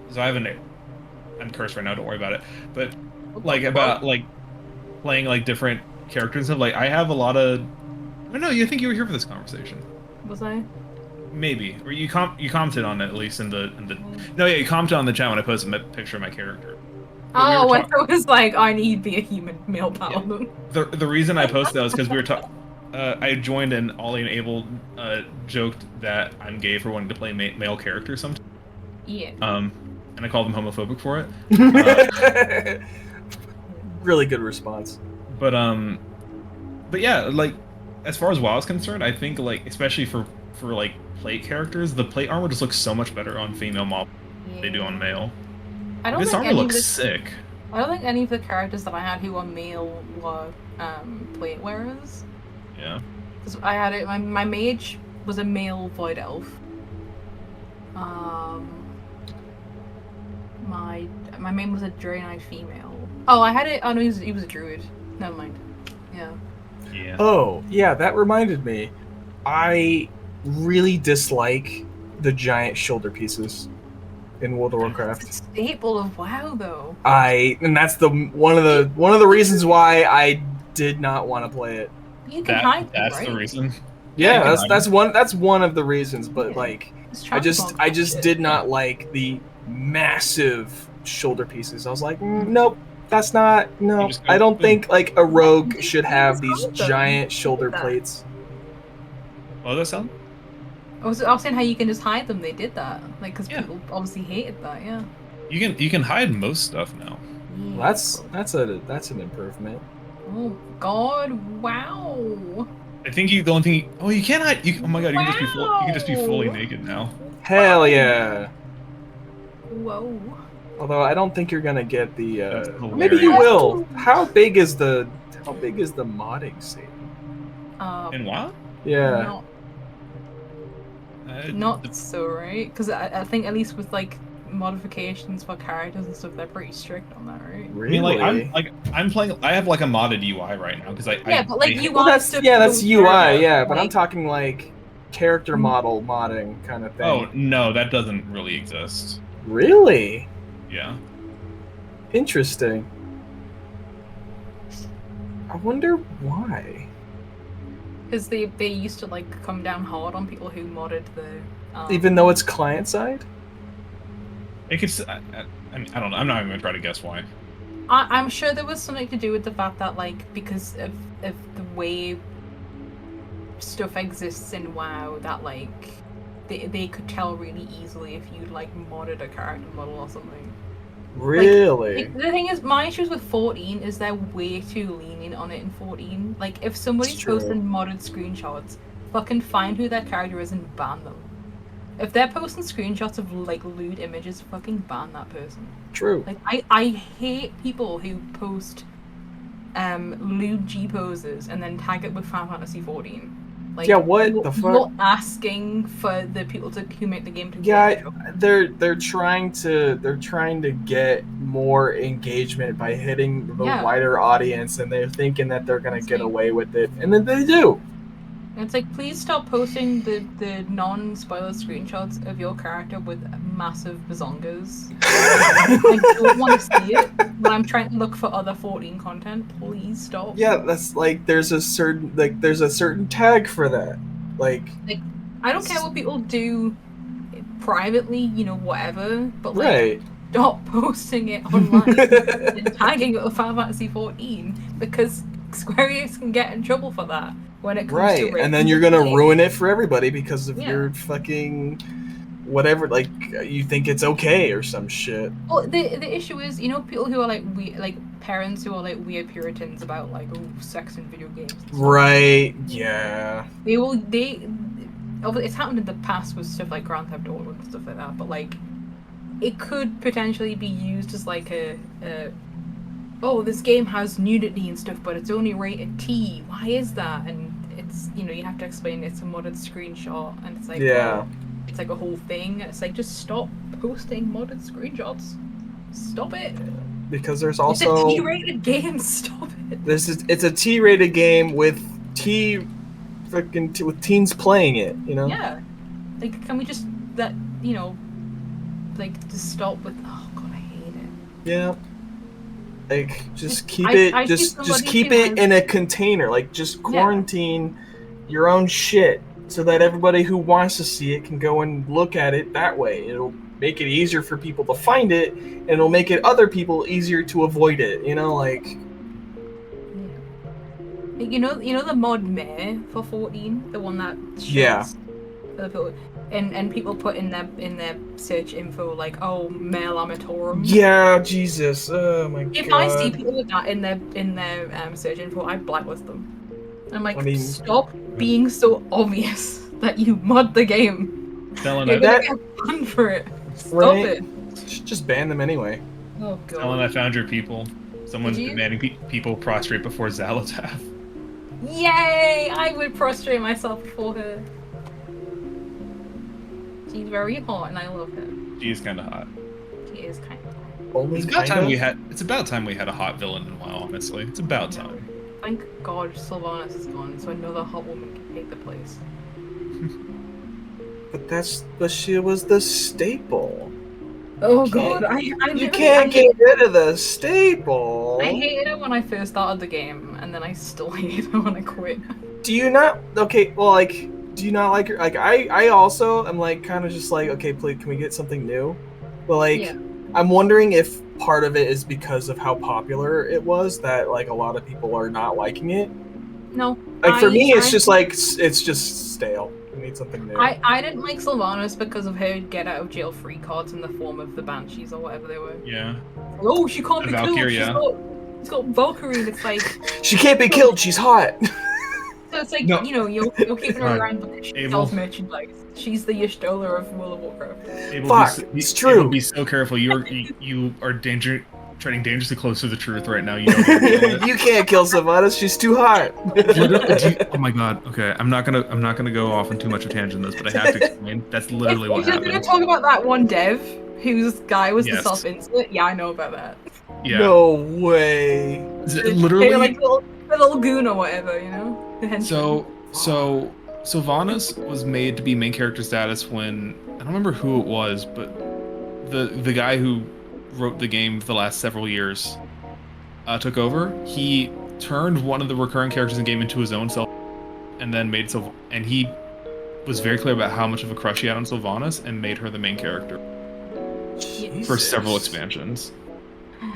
Speaker 3: I'm cursed right now, don't worry about it. But like about like playing like different characters and like I have a lot of I don't know, you think you were here for this conversation.
Speaker 4: Was I?
Speaker 3: Maybe. Or you commented on it at least in the No, yeah, you commented on the chat when I posted a picture of my character.
Speaker 4: Oh, when I was like, I need to be a human male paladin.
Speaker 3: Yeah. The reason I posted that was because we were talking. I joined and Ollie and Abel joked that I'm gay for wanting to play male characters sometimes.
Speaker 4: Yeah.
Speaker 3: And I called them homophobic for it.
Speaker 2: Really good response.
Speaker 3: But yeah, like as far as WoW is concerned, I think like especially for like plate characters, the plate armor just looks so much better on female mob than they do on male. This armor looks sick.
Speaker 4: I don't think any of the characters that I had who were male were plate wearers.
Speaker 3: Yeah.
Speaker 4: Because I had it. My mage was a male void elf. My main was a Draenei female. Oh, I had it. Oh no, he was a druid. Never mind. Yeah.
Speaker 3: Yeah.
Speaker 2: Oh yeah, that reminded me. I really dislike the giant shoulder pieces in World of
Speaker 4: It's a
Speaker 2: Warcraft.
Speaker 4: staple of WoW, though.
Speaker 2: And that's one of the reasons why I did not want to play it.
Speaker 4: You can hide them,
Speaker 3: That's
Speaker 4: right?
Speaker 3: the reason.
Speaker 2: Yeah,
Speaker 3: you can
Speaker 2: that's one of the reasons, but
Speaker 4: Yeah.
Speaker 2: like
Speaker 4: It's
Speaker 2: I just
Speaker 4: shit.
Speaker 2: did not like the massive shoulder pieces. I was like, nope, that's not no.
Speaker 3: just go,
Speaker 2: I don't
Speaker 3: boom.
Speaker 2: think like a rogue
Speaker 4: You
Speaker 2: should
Speaker 4: just
Speaker 2: have these
Speaker 4: hide them.
Speaker 2: giant
Speaker 4: You
Speaker 2: shoulder
Speaker 4: did that.
Speaker 2: plates.
Speaker 3: What was that sound?
Speaker 4: I was saying how you can just hide them. They did that, like, because
Speaker 3: Yeah.
Speaker 4: people obviously hated that. Yeah.
Speaker 3: You can hide most stuff now.
Speaker 2: Well, that's an improvement.
Speaker 4: Oh God! Wow!
Speaker 3: I think the only thing. Oh, you can't hide. Oh my god, you can just be fully
Speaker 4: Wow.
Speaker 3: naked now.
Speaker 2: Hell yeah!
Speaker 4: Whoa!
Speaker 2: Although I don't think you're gonna get the.
Speaker 3: That's
Speaker 2: Maybe you
Speaker 3: hilarious.
Speaker 2: will. How big is the modding scene?
Speaker 3: In WoW?
Speaker 2: Yeah.
Speaker 4: Not so right, because I think at least with like modifications for characters and stuff, they're pretty strict on that, right?
Speaker 2: Really?
Speaker 3: I mean, I'm playing. I have like a modded UI right now because
Speaker 4: Yeah, but like UI
Speaker 2: Well, that's
Speaker 4: stuff.
Speaker 2: that's
Speaker 4: you don't
Speaker 2: UI.
Speaker 4: care about,
Speaker 2: Yeah, but I'm
Speaker 4: like-
Speaker 2: talking like character model modding kind of thing.
Speaker 3: Oh no, that doesn't really exist.
Speaker 2: Really?
Speaker 3: Yeah.
Speaker 2: Interesting. I wonder why.
Speaker 4: Because they used to like come down hard on people who modded the.
Speaker 2: Even though it's client side.
Speaker 3: It could. I mean, I don't know. I'm not even gonna try to guess why.
Speaker 4: I'm sure there was something to do with the fact that like because of the way stuff exists in WoW, that like they could tell really easily if you'd like modded a character model or something.
Speaker 2: Really?
Speaker 4: Like, the thing is, my issues with 14 is they're way too lenient on it in 14. Like, if somebody's
Speaker 2: It's true.
Speaker 4: posting modded screenshots, fucking find who their character is and ban them. If they're posting screenshots of, like, lewd images, fucking ban that person.
Speaker 2: True.
Speaker 4: Like, I hate people who post lewd G poses and then tag it with Final Fantasy 14. Like,
Speaker 2: Yeah, what the fuck?
Speaker 4: You're asking for the people who make the game to
Speaker 2: Yeah,
Speaker 4: get
Speaker 2: they're trying to get more engagement by hitting the
Speaker 4: Yeah.
Speaker 2: wider audience, and they're thinking that they're gonna
Speaker 4: It's
Speaker 2: get
Speaker 4: like-
Speaker 2: away with it, and then they do.
Speaker 4: And it's like, please stop posting the non-spoiler screenshots of your character with massive bazongas. I don't want to see it when I'm trying to look for other 14 content. Please stop.
Speaker 2: Yeah, that's like there's a certain tag for that. Like
Speaker 4: I don't care what people do privately, you know, whatever, but like,
Speaker 2: right.
Speaker 4: stop posting it online and tagging it with Final Fantasy 14 because Square Enix can get in trouble for that when it comes to
Speaker 2: Right, and then
Speaker 4: ratings
Speaker 2: you're
Speaker 4: of
Speaker 2: gonna
Speaker 4: games.
Speaker 2: ruin it for everybody because of
Speaker 4: Yeah.
Speaker 2: your fucking whatever. Like you think it's okay or some shit.
Speaker 4: Well, the issue is, you know, people who are like parents who are like weird Puritans about like sex in video games. and stuff.
Speaker 2: Right? Yeah.
Speaker 4: It's happened in the past with stuff like Grand Theft Auto and stuff like that, but like it could potentially be used as like a oh, this game has nudity and stuff, but it's only rated T. Why is that? And it's, you know, you have to explain it's a modded screenshot, and it's like,
Speaker 2: Yeah.
Speaker 4: well, it's like a whole thing. It's like, just stop posting modded screenshots. Stop it.
Speaker 2: Because there's
Speaker 4: It's a
Speaker 2: also
Speaker 4: T-rated game. Stop it.
Speaker 2: it's a T-rated game with with teens playing it. You know.
Speaker 4: Yeah. Like, can we just just stop with? Oh god, I hate it.
Speaker 2: Yeah. Like just keep
Speaker 4: I
Speaker 2: it
Speaker 4: see
Speaker 2: just
Speaker 4: somebody
Speaker 2: keep
Speaker 4: who
Speaker 2: it
Speaker 4: has-
Speaker 2: in a container. Like just quarantine your own shit so that everybody who wants to see it can go and look at it that way. It'll make it easier for people to find it, and it'll make it other people easier to avoid it. You know, like
Speaker 4: You know the mod Mare for 14, the one that shows
Speaker 2: Yeah.
Speaker 4: other people, and people put in their search info like, oh, male amatorum.
Speaker 2: yeah, Jesus, oh my
Speaker 4: If
Speaker 2: god.
Speaker 4: I see people with that in their search info, I blacklist them. I'm like,
Speaker 2: I mean-
Speaker 4: stop being so obvious that you mod the game.
Speaker 3: Telling
Speaker 4: You're
Speaker 3: I,
Speaker 4: gonna
Speaker 2: That-
Speaker 4: get banned for it. Stop
Speaker 2: Right?
Speaker 4: it.
Speaker 2: Should just ban them anyway.
Speaker 4: Oh
Speaker 3: telling
Speaker 4: god.
Speaker 3: I found your people. Someone's
Speaker 4: Did you?
Speaker 3: demanding people prostrate before Xalatath.
Speaker 4: Yay! I would prostrate myself before her. She's very hot and I love her.
Speaker 3: She is kind of hot.
Speaker 4: She is kind of hot.
Speaker 2: Only
Speaker 3: It's about
Speaker 2: kinda?
Speaker 3: time we had. It's about time we had a hot villain in WoW. Honestly, it's about time.
Speaker 4: Thank God Sylvanas is gone, so another hot woman can take the place.
Speaker 2: But she was the staple.
Speaker 4: Oh
Speaker 2: Can't-
Speaker 4: god, I
Speaker 2: You
Speaker 4: literally
Speaker 2: can't get rid of the staple.
Speaker 4: I hated her when I first started the game, and then I still hate her when I quit.
Speaker 2: Do you not? Okay, well, like, do you not like her? Like, I also am like kind of just like, okay, please, can we get something new? But like,
Speaker 4: Yeah.
Speaker 2: I'm wondering if part of it is because of how popular it was that like a lot of people are not liking it.
Speaker 4: No.
Speaker 2: Like for me, it's
Speaker 4: I-
Speaker 2: just like it's just stale. We need something new.
Speaker 4: I didn't like Sylvanas because of her get out of jail free cards in the form of the Banshees or whatever they were.
Speaker 3: Yeah.
Speaker 4: Oh, she can't
Speaker 3: The
Speaker 4: be killed.
Speaker 3: Valkyria.
Speaker 4: She's got Valkyrie, and it's like,
Speaker 2: She can't be killed. She's hot.
Speaker 4: so it's like,
Speaker 3: No.
Speaker 4: you know, you're keeping her
Speaker 3: Right.
Speaker 4: around because she
Speaker 3: Abel.
Speaker 4: sells merchandise. She's the Y'shtola of World of Warcraft.
Speaker 3: Abel,
Speaker 2: Fuck,
Speaker 3: be,
Speaker 2: it's
Speaker 3: Abel,
Speaker 2: true.
Speaker 3: be so careful. You are treading dangerously close to the truth right now. You don't know it.
Speaker 2: You can't kill Sylvanas. She's too hot.
Speaker 3: Oh my god. Okay, I'm not gonna go off on too much of a tangent on this, but I have to explain. That's literally what
Speaker 4: If you're gonna
Speaker 3: happened.
Speaker 4: talk about that one dev whose guy was the
Speaker 3: Yes.
Speaker 4: self-insert, yeah, I know about that.
Speaker 3: Yeah.
Speaker 2: No way.
Speaker 3: Literally.
Speaker 4: They're like the little goon or whatever, you know? The henchman.
Speaker 3: So Sylvanas was made to be main character status when I don't remember who it was, but the guy who wrote the game for the last several years took over. He turned one of the recurring characters in the game into his own self, and then made and he was very clear about how much of a crush he had on Sylvanas and made her the main character for several expansions.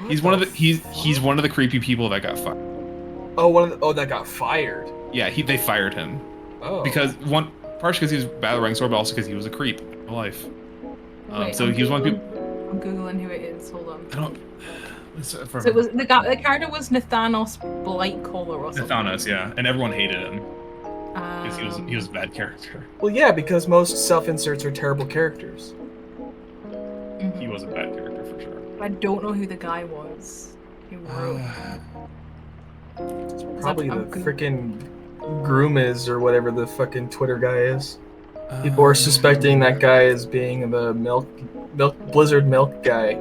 Speaker 3: He's one of the he's one of the creepy people that got fired.
Speaker 2: Oh, that got fired.
Speaker 3: Yeah, they fired him.
Speaker 2: Oh.
Speaker 3: Because partially because he was battle rank sword, but also because he was a creep in real life.
Speaker 4: Wait,
Speaker 3: So
Speaker 4: I'm
Speaker 3: he was one of the people.
Speaker 4: I'm googling who it is. Hold on.
Speaker 3: I don't.
Speaker 4: So it was the guy. The character was Nathanos Blightcaller or something.
Speaker 3: Thanos, yeah, and everyone hated him because he was a bad character.
Speaker 2: Well, yeah, because most self-inserts are terrible characters.
Speaker 3: He was a bad character for sure.
Speaker 4: I don't know who the guy was. Who wrote.
Speaker 2: It's probably the
Speaker 4: I'm good.
Speaker 2: freaking Groomiz or whatever the fucking Twitter guy is. People are suspecting that guy as being the Blizzard milk guy.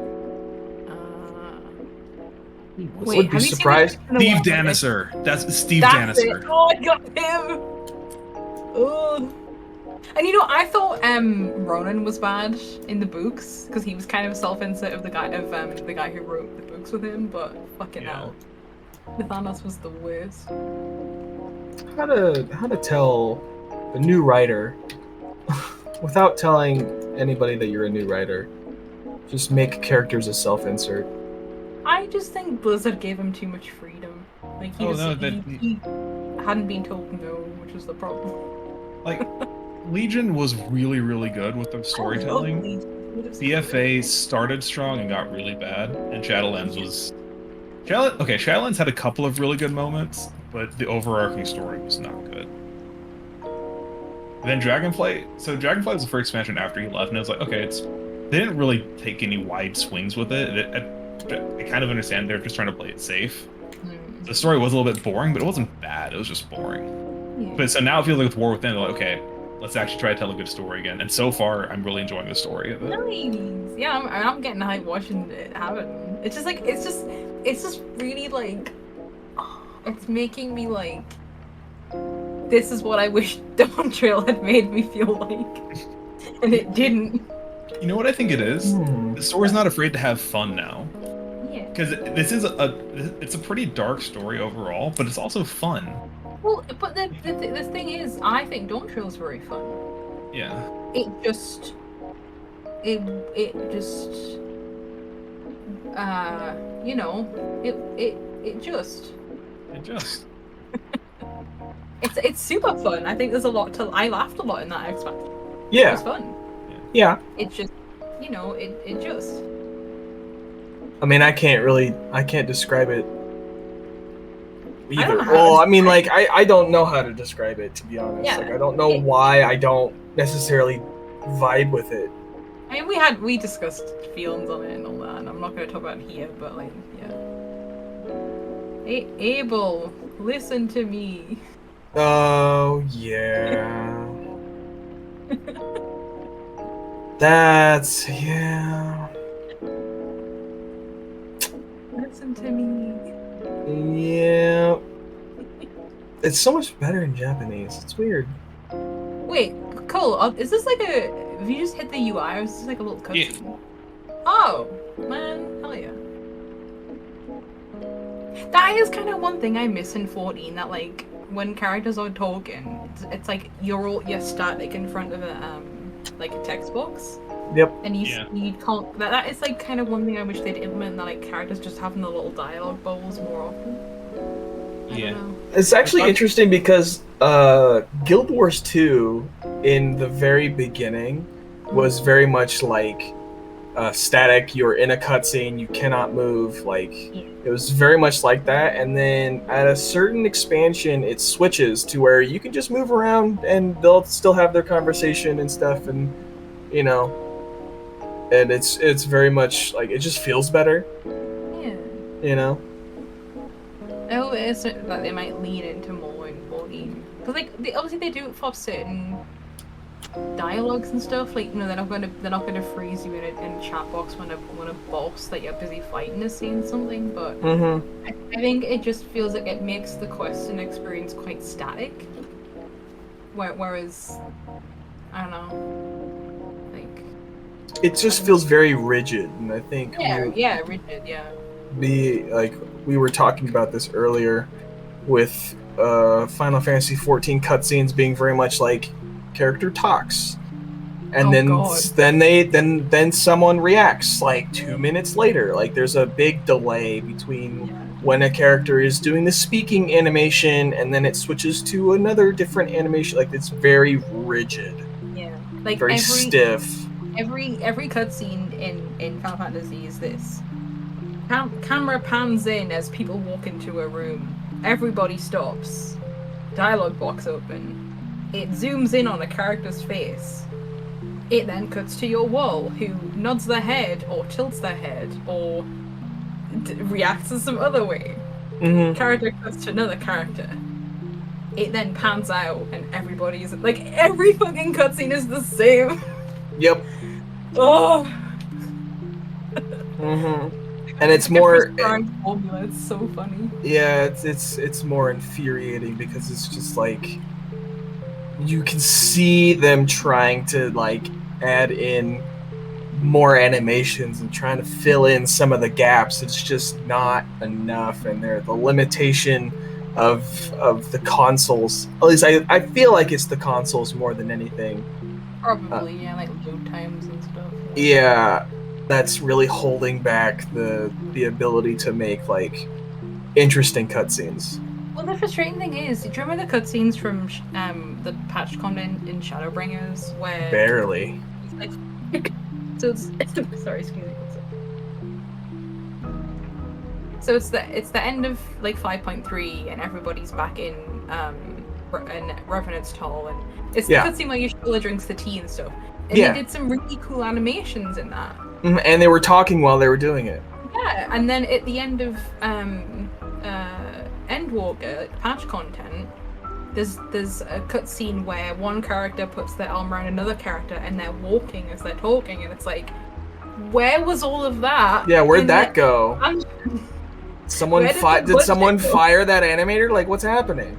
Speaker 4: Wait,
Speaker 2: Would be
Speaker 4: have you seen
Speaker 2: surprised.
Speaker 4: the
Speaker 3: Steve
Speaker 4: one-
Speaker 3: Daniser. That's Steve
Speaker 4: That's
Speaker 3: Daniser.
Speaker 4: it. Oh, I got him. Ugh. And you know, I thought Ronan was bad in the books because he was kind of self-insert of the guy who wrote the books with him. But fucking
Speaker 3: Yeah.
Speaker 4: hell, Nathanos was the worst.
Speaker 2: How to tell a new writer without telling anybody that you're a new writer? Just make characters a self-insert.
Speaker 4: I just think Blizzard gave him too much freedom. Like he hadn't been told no, which was the problem.
Speaker 3: Like Legion was really, really good with the storytelling. BFA started strong and got really bad, and Shadowlands was. Shadowlands had a couple of really good moments, but the overarching story was not good. Then Dragonflight. So Dragonflight was the first expansion after he left, and it was like, okay, they didn't really take any wide swings with it. I kind of understand they're just trying to play it safe. The story was a little bit boring, but it wasn't bad. It was just boring.
Speaker 4: Yeah.
Speaker 3: But so now it feels like with War Within, they're like, okay, let's actually try to tell a good story again. And so far, I'm really enjoying the story of it.
Speaker 4: Nice. Yeah, I'm getting hyped watching it happen. It's just like it's just really like it's making me like this is what I wish Dawn Trail had made me feel like, and it didn't.
Speaker 3: You know what I think it is? The story's not afraid to have fun now.
Speaker 4: Yeah.
Speaker 3: Because this is it's a pretty dark story overall, but it's also fun.
Speaker 4: Well, but the thing is, I think Dawn Trail is very fun.
Speaker 3: Yeah.
Speaker 4: It just you know, it just it's super fun. I think there's a lot to. I laughed a lot in that expansion. It
Speaker 2: Yeah,
Speaker 4: was fun.
Speaker 2: yeah.
Speaker 4: It just, you know, it just.
Speaker 2: I mean, I can't describe it
Speaker 4: I don't
Speaker 2: either.
Speaker 4: know how
Speaker 2: Well,
Speaker 4: to
Speaker 2: I mean, like, I don't know how to describe it, to be honest.
Speaker 4: Yeah.
Speaker 2: Like, I don't know why I don't necessarily vibe with it.
Speaker 4: I mean, we discussed feelings on it and all that, and I'm not going to talk about it here, but like, yeah. Abel, listen to me.
Speaker 2: Oh, yeah. Yeah.
Speaker 4: Listen to me.
Speaker 2: Yeah. It's so much better in Japanese. It's weird.
Speaker 4: Wait, Cool. Is this like a? Have you just hit the UI, or is this like a little cutscene?
Speaker 3: Yeah.
Speaker 4: Oh man, hell yeah. That is kind of one thing I miss in 14. That like when characters are talking, it's like you're static in front of a like a text box.
Speaker 2: Yep.
Speaker 4: And you can't. That is like kind of one thing I wish they'd implement. That like characters just having the little dialogue bubbles more often. I don't know.
Speaker 2: It's actually interesting because Guild Wars 2 in the very beginning was very much like static. You're in a cutscene, you cannot move. Like it was very much like that. And then at a certain expansion, it switches to where you can just move around and they'll still have their conversation and stuff. And you know, and it's very much like it just feels better.
Speaker 4: Yeah.
Speaker 2: You know.
Speaker 4: I hope it is that they might lean into more in 14. Because like obviously they do it for certain dialogues and stuff. Like they're not gonna freeze you in a chat box when a boss that you're busy fighting is saying something. But I think it just feels like it makes the quest and experience quite static. Whereas I don't know, like
Speaker 2: it just feels very rigid, and I think
Speaker 4: rigid, yeah.
Speaker 2: We were talking about this earlier with Final Fantasy 14 cutscenes being very much like character talks, and then someone reacts like 2 minutes later. Like there's a big delay between when a character is doing the speaking animation and then it switches to another different animation. Like it's very rigid.
Speaker 4: Yeah, like
Speaker 2: very stiff.
Speaker 4: Every cutscene in Final Fantasy is this. Camera pans in as people walk into a room. Everybody stops. Dialogue box open. It zooms in on a character's face. It then cuts to your wall, who nods their head, or tilts their head, or reacts in some other way. Character cuts to another character. It then pans out, and everybody's like, every fucking cutscene is the same.
Speaker 2: Yep.
Speaker 4: Oh.
Speaker 2: And it's more
Speaker 4: formula. It's so funny.
Speaker 2: Yeah, it's more infuriating because it's just like you can see them trying to like add in more animations and trying to fill in some of the gaps. It's just not enough, and the limitation of the consoles. At least I feel like it's the consoles more than anything.
Speaker 4: Probably, like load times and stuff.
Speaker 2: Yeah, that's really holding back the ability to make like interesting cutscenes.
Speaker 4: Well, the frustrating thing is, do you remember the cutscenes from the patch content in Shadowbringers where
Speaker 2: barely?
Speaker 4: Like, so it's sorry, excuse me. So it's the end of like 5.3, and everybody's back in Revenant's Toll, and it's the cutscene where Yashula drinks the tea and stuff. And they did some really cool animations in that.
Speaker 2: And they were talking while they were doing it.
Speaker 4: Yeah, and then at the end of Endwalker patch content, there's a cutscene where one character puts their arm around another character and they're walking as they're talking, and it's like, where was all of that?
Speaker 2: Yeah, where'd that go? Did someone fire that animator? Like, what's happening?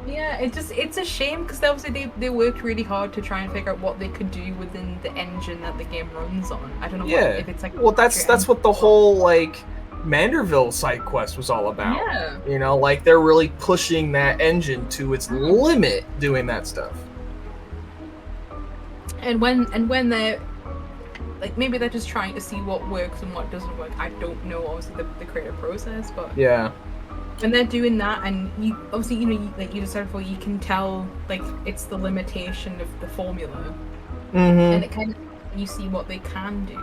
Speaker 4: Yeah, it's a shame because obviously they worked really hard to try and figure out what they could do within the engine that the game runs on. I don't know if it's like.
Speaker 2: Well, that's what the whole like Manderville side quest was all about.
Speaker 4: Yeah.
Speaker 2: You know, like they're really pushing that engine to its limit doing that stuff.
Speaker 4: And when they're like, maybe they're just trying to see what works and what doesn't work. I don't know, obviously the creative process, but
Speaker 2: yeah.
Speaker 4: When they're doing that, and you obviously, like you just said before, you can tell like it's the limitation of the formula, and it kind of, you see what they can do,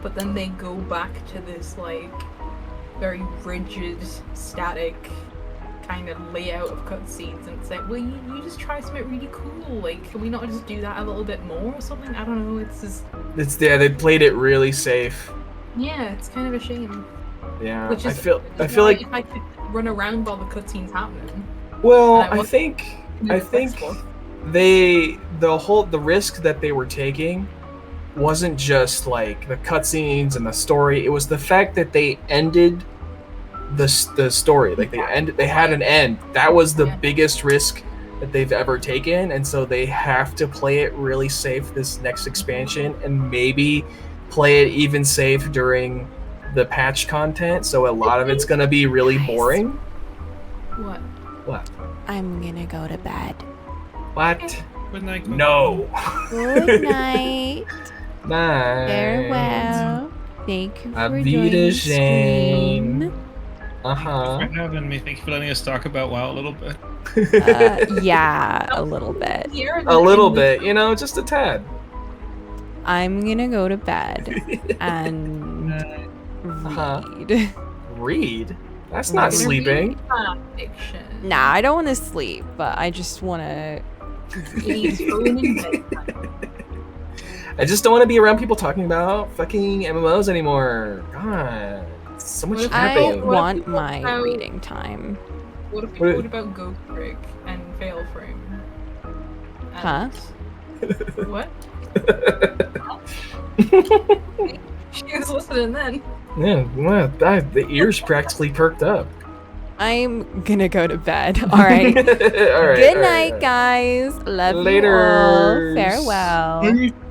Speaker 4: but then they go back to this like very rigid, static kind of layout of cutscenes, and it's like, well, you just try something really cool. Like, can we not just do that a little bit more or something? I don't know.
Speaker 2: They played it really safe.
Speaker 4: Yeah, it's kind of a shame.
Speaker 2: Yeah,
Speaker 4: I feel like if I could run around while the cutscene's happening.
Speaker 2: Well, I think the risk that they were taking wasn't just like the cutscenes and the story. It was the fact that they ended the story. Like they had an end. That was the biggest risk that they've ever taken, and so they have to play it really safe this next expansion, and maybe play it even safe during the patch content. So a lot of it's gonna be really boring.
Speaker 4: What?
Speaker 2: What?
Speaker 1: I'm gonna go to bed.
Speaker 2: What?
Speaker 3: Good night.
Speaker 2: No.
Speaker 1: Good night.
Speaker 2: Night.
Speaker 1: Farewell. Thank you for
Speaker 2: Auf
Speaker 1: joining the
Speaker 2: Wiedersehen.
Speaker 1: stream.
Speaker 2: Uh-huh.
Speaker 3: Thank you for having me. Thank you for letting us talk about WoW a little bit.
Speaker 1: Yeah, a little bit.
Speaker 2: A little bit, you know, just a tad.
Speaker 1: I'm gonna go to bed and
Speaker 2: Uh-huh.
Speaker 1: read.
Speaker 2: Read? That's not sleeping.
Speaker 4: Fiction.
Speaker 1: Nah, I don't want to sleep, but I just want to.
Speaker 4: He's ruining bedtime.
Speaker 2: I just don't want to be around people talking about fucking MMOs anymore. God, so much
Speaker 4: What if
Speaker 1: I
Speaker 2: happening.
Speaker 1: want
Speaker 4: people
Speaker 1: my
Speaker 4: about-
Speaker 1: reading time.
Speaker 4: What if
Speaker 2: What-
Speaker 4: what about Ghost Trick and Fail Frame?
Speaker 1: Huh?
Speaker 4: What? She was listening then.
Speaker 2: Yeah, well, the ears practically perked up.
Speaker 1: I'm gonna go to bed. All right.
Speaker 2: All right.
Speaker 1: Good night, guys. Love you all.
Speaker 2: Laters.
Speaker 1: Farewell.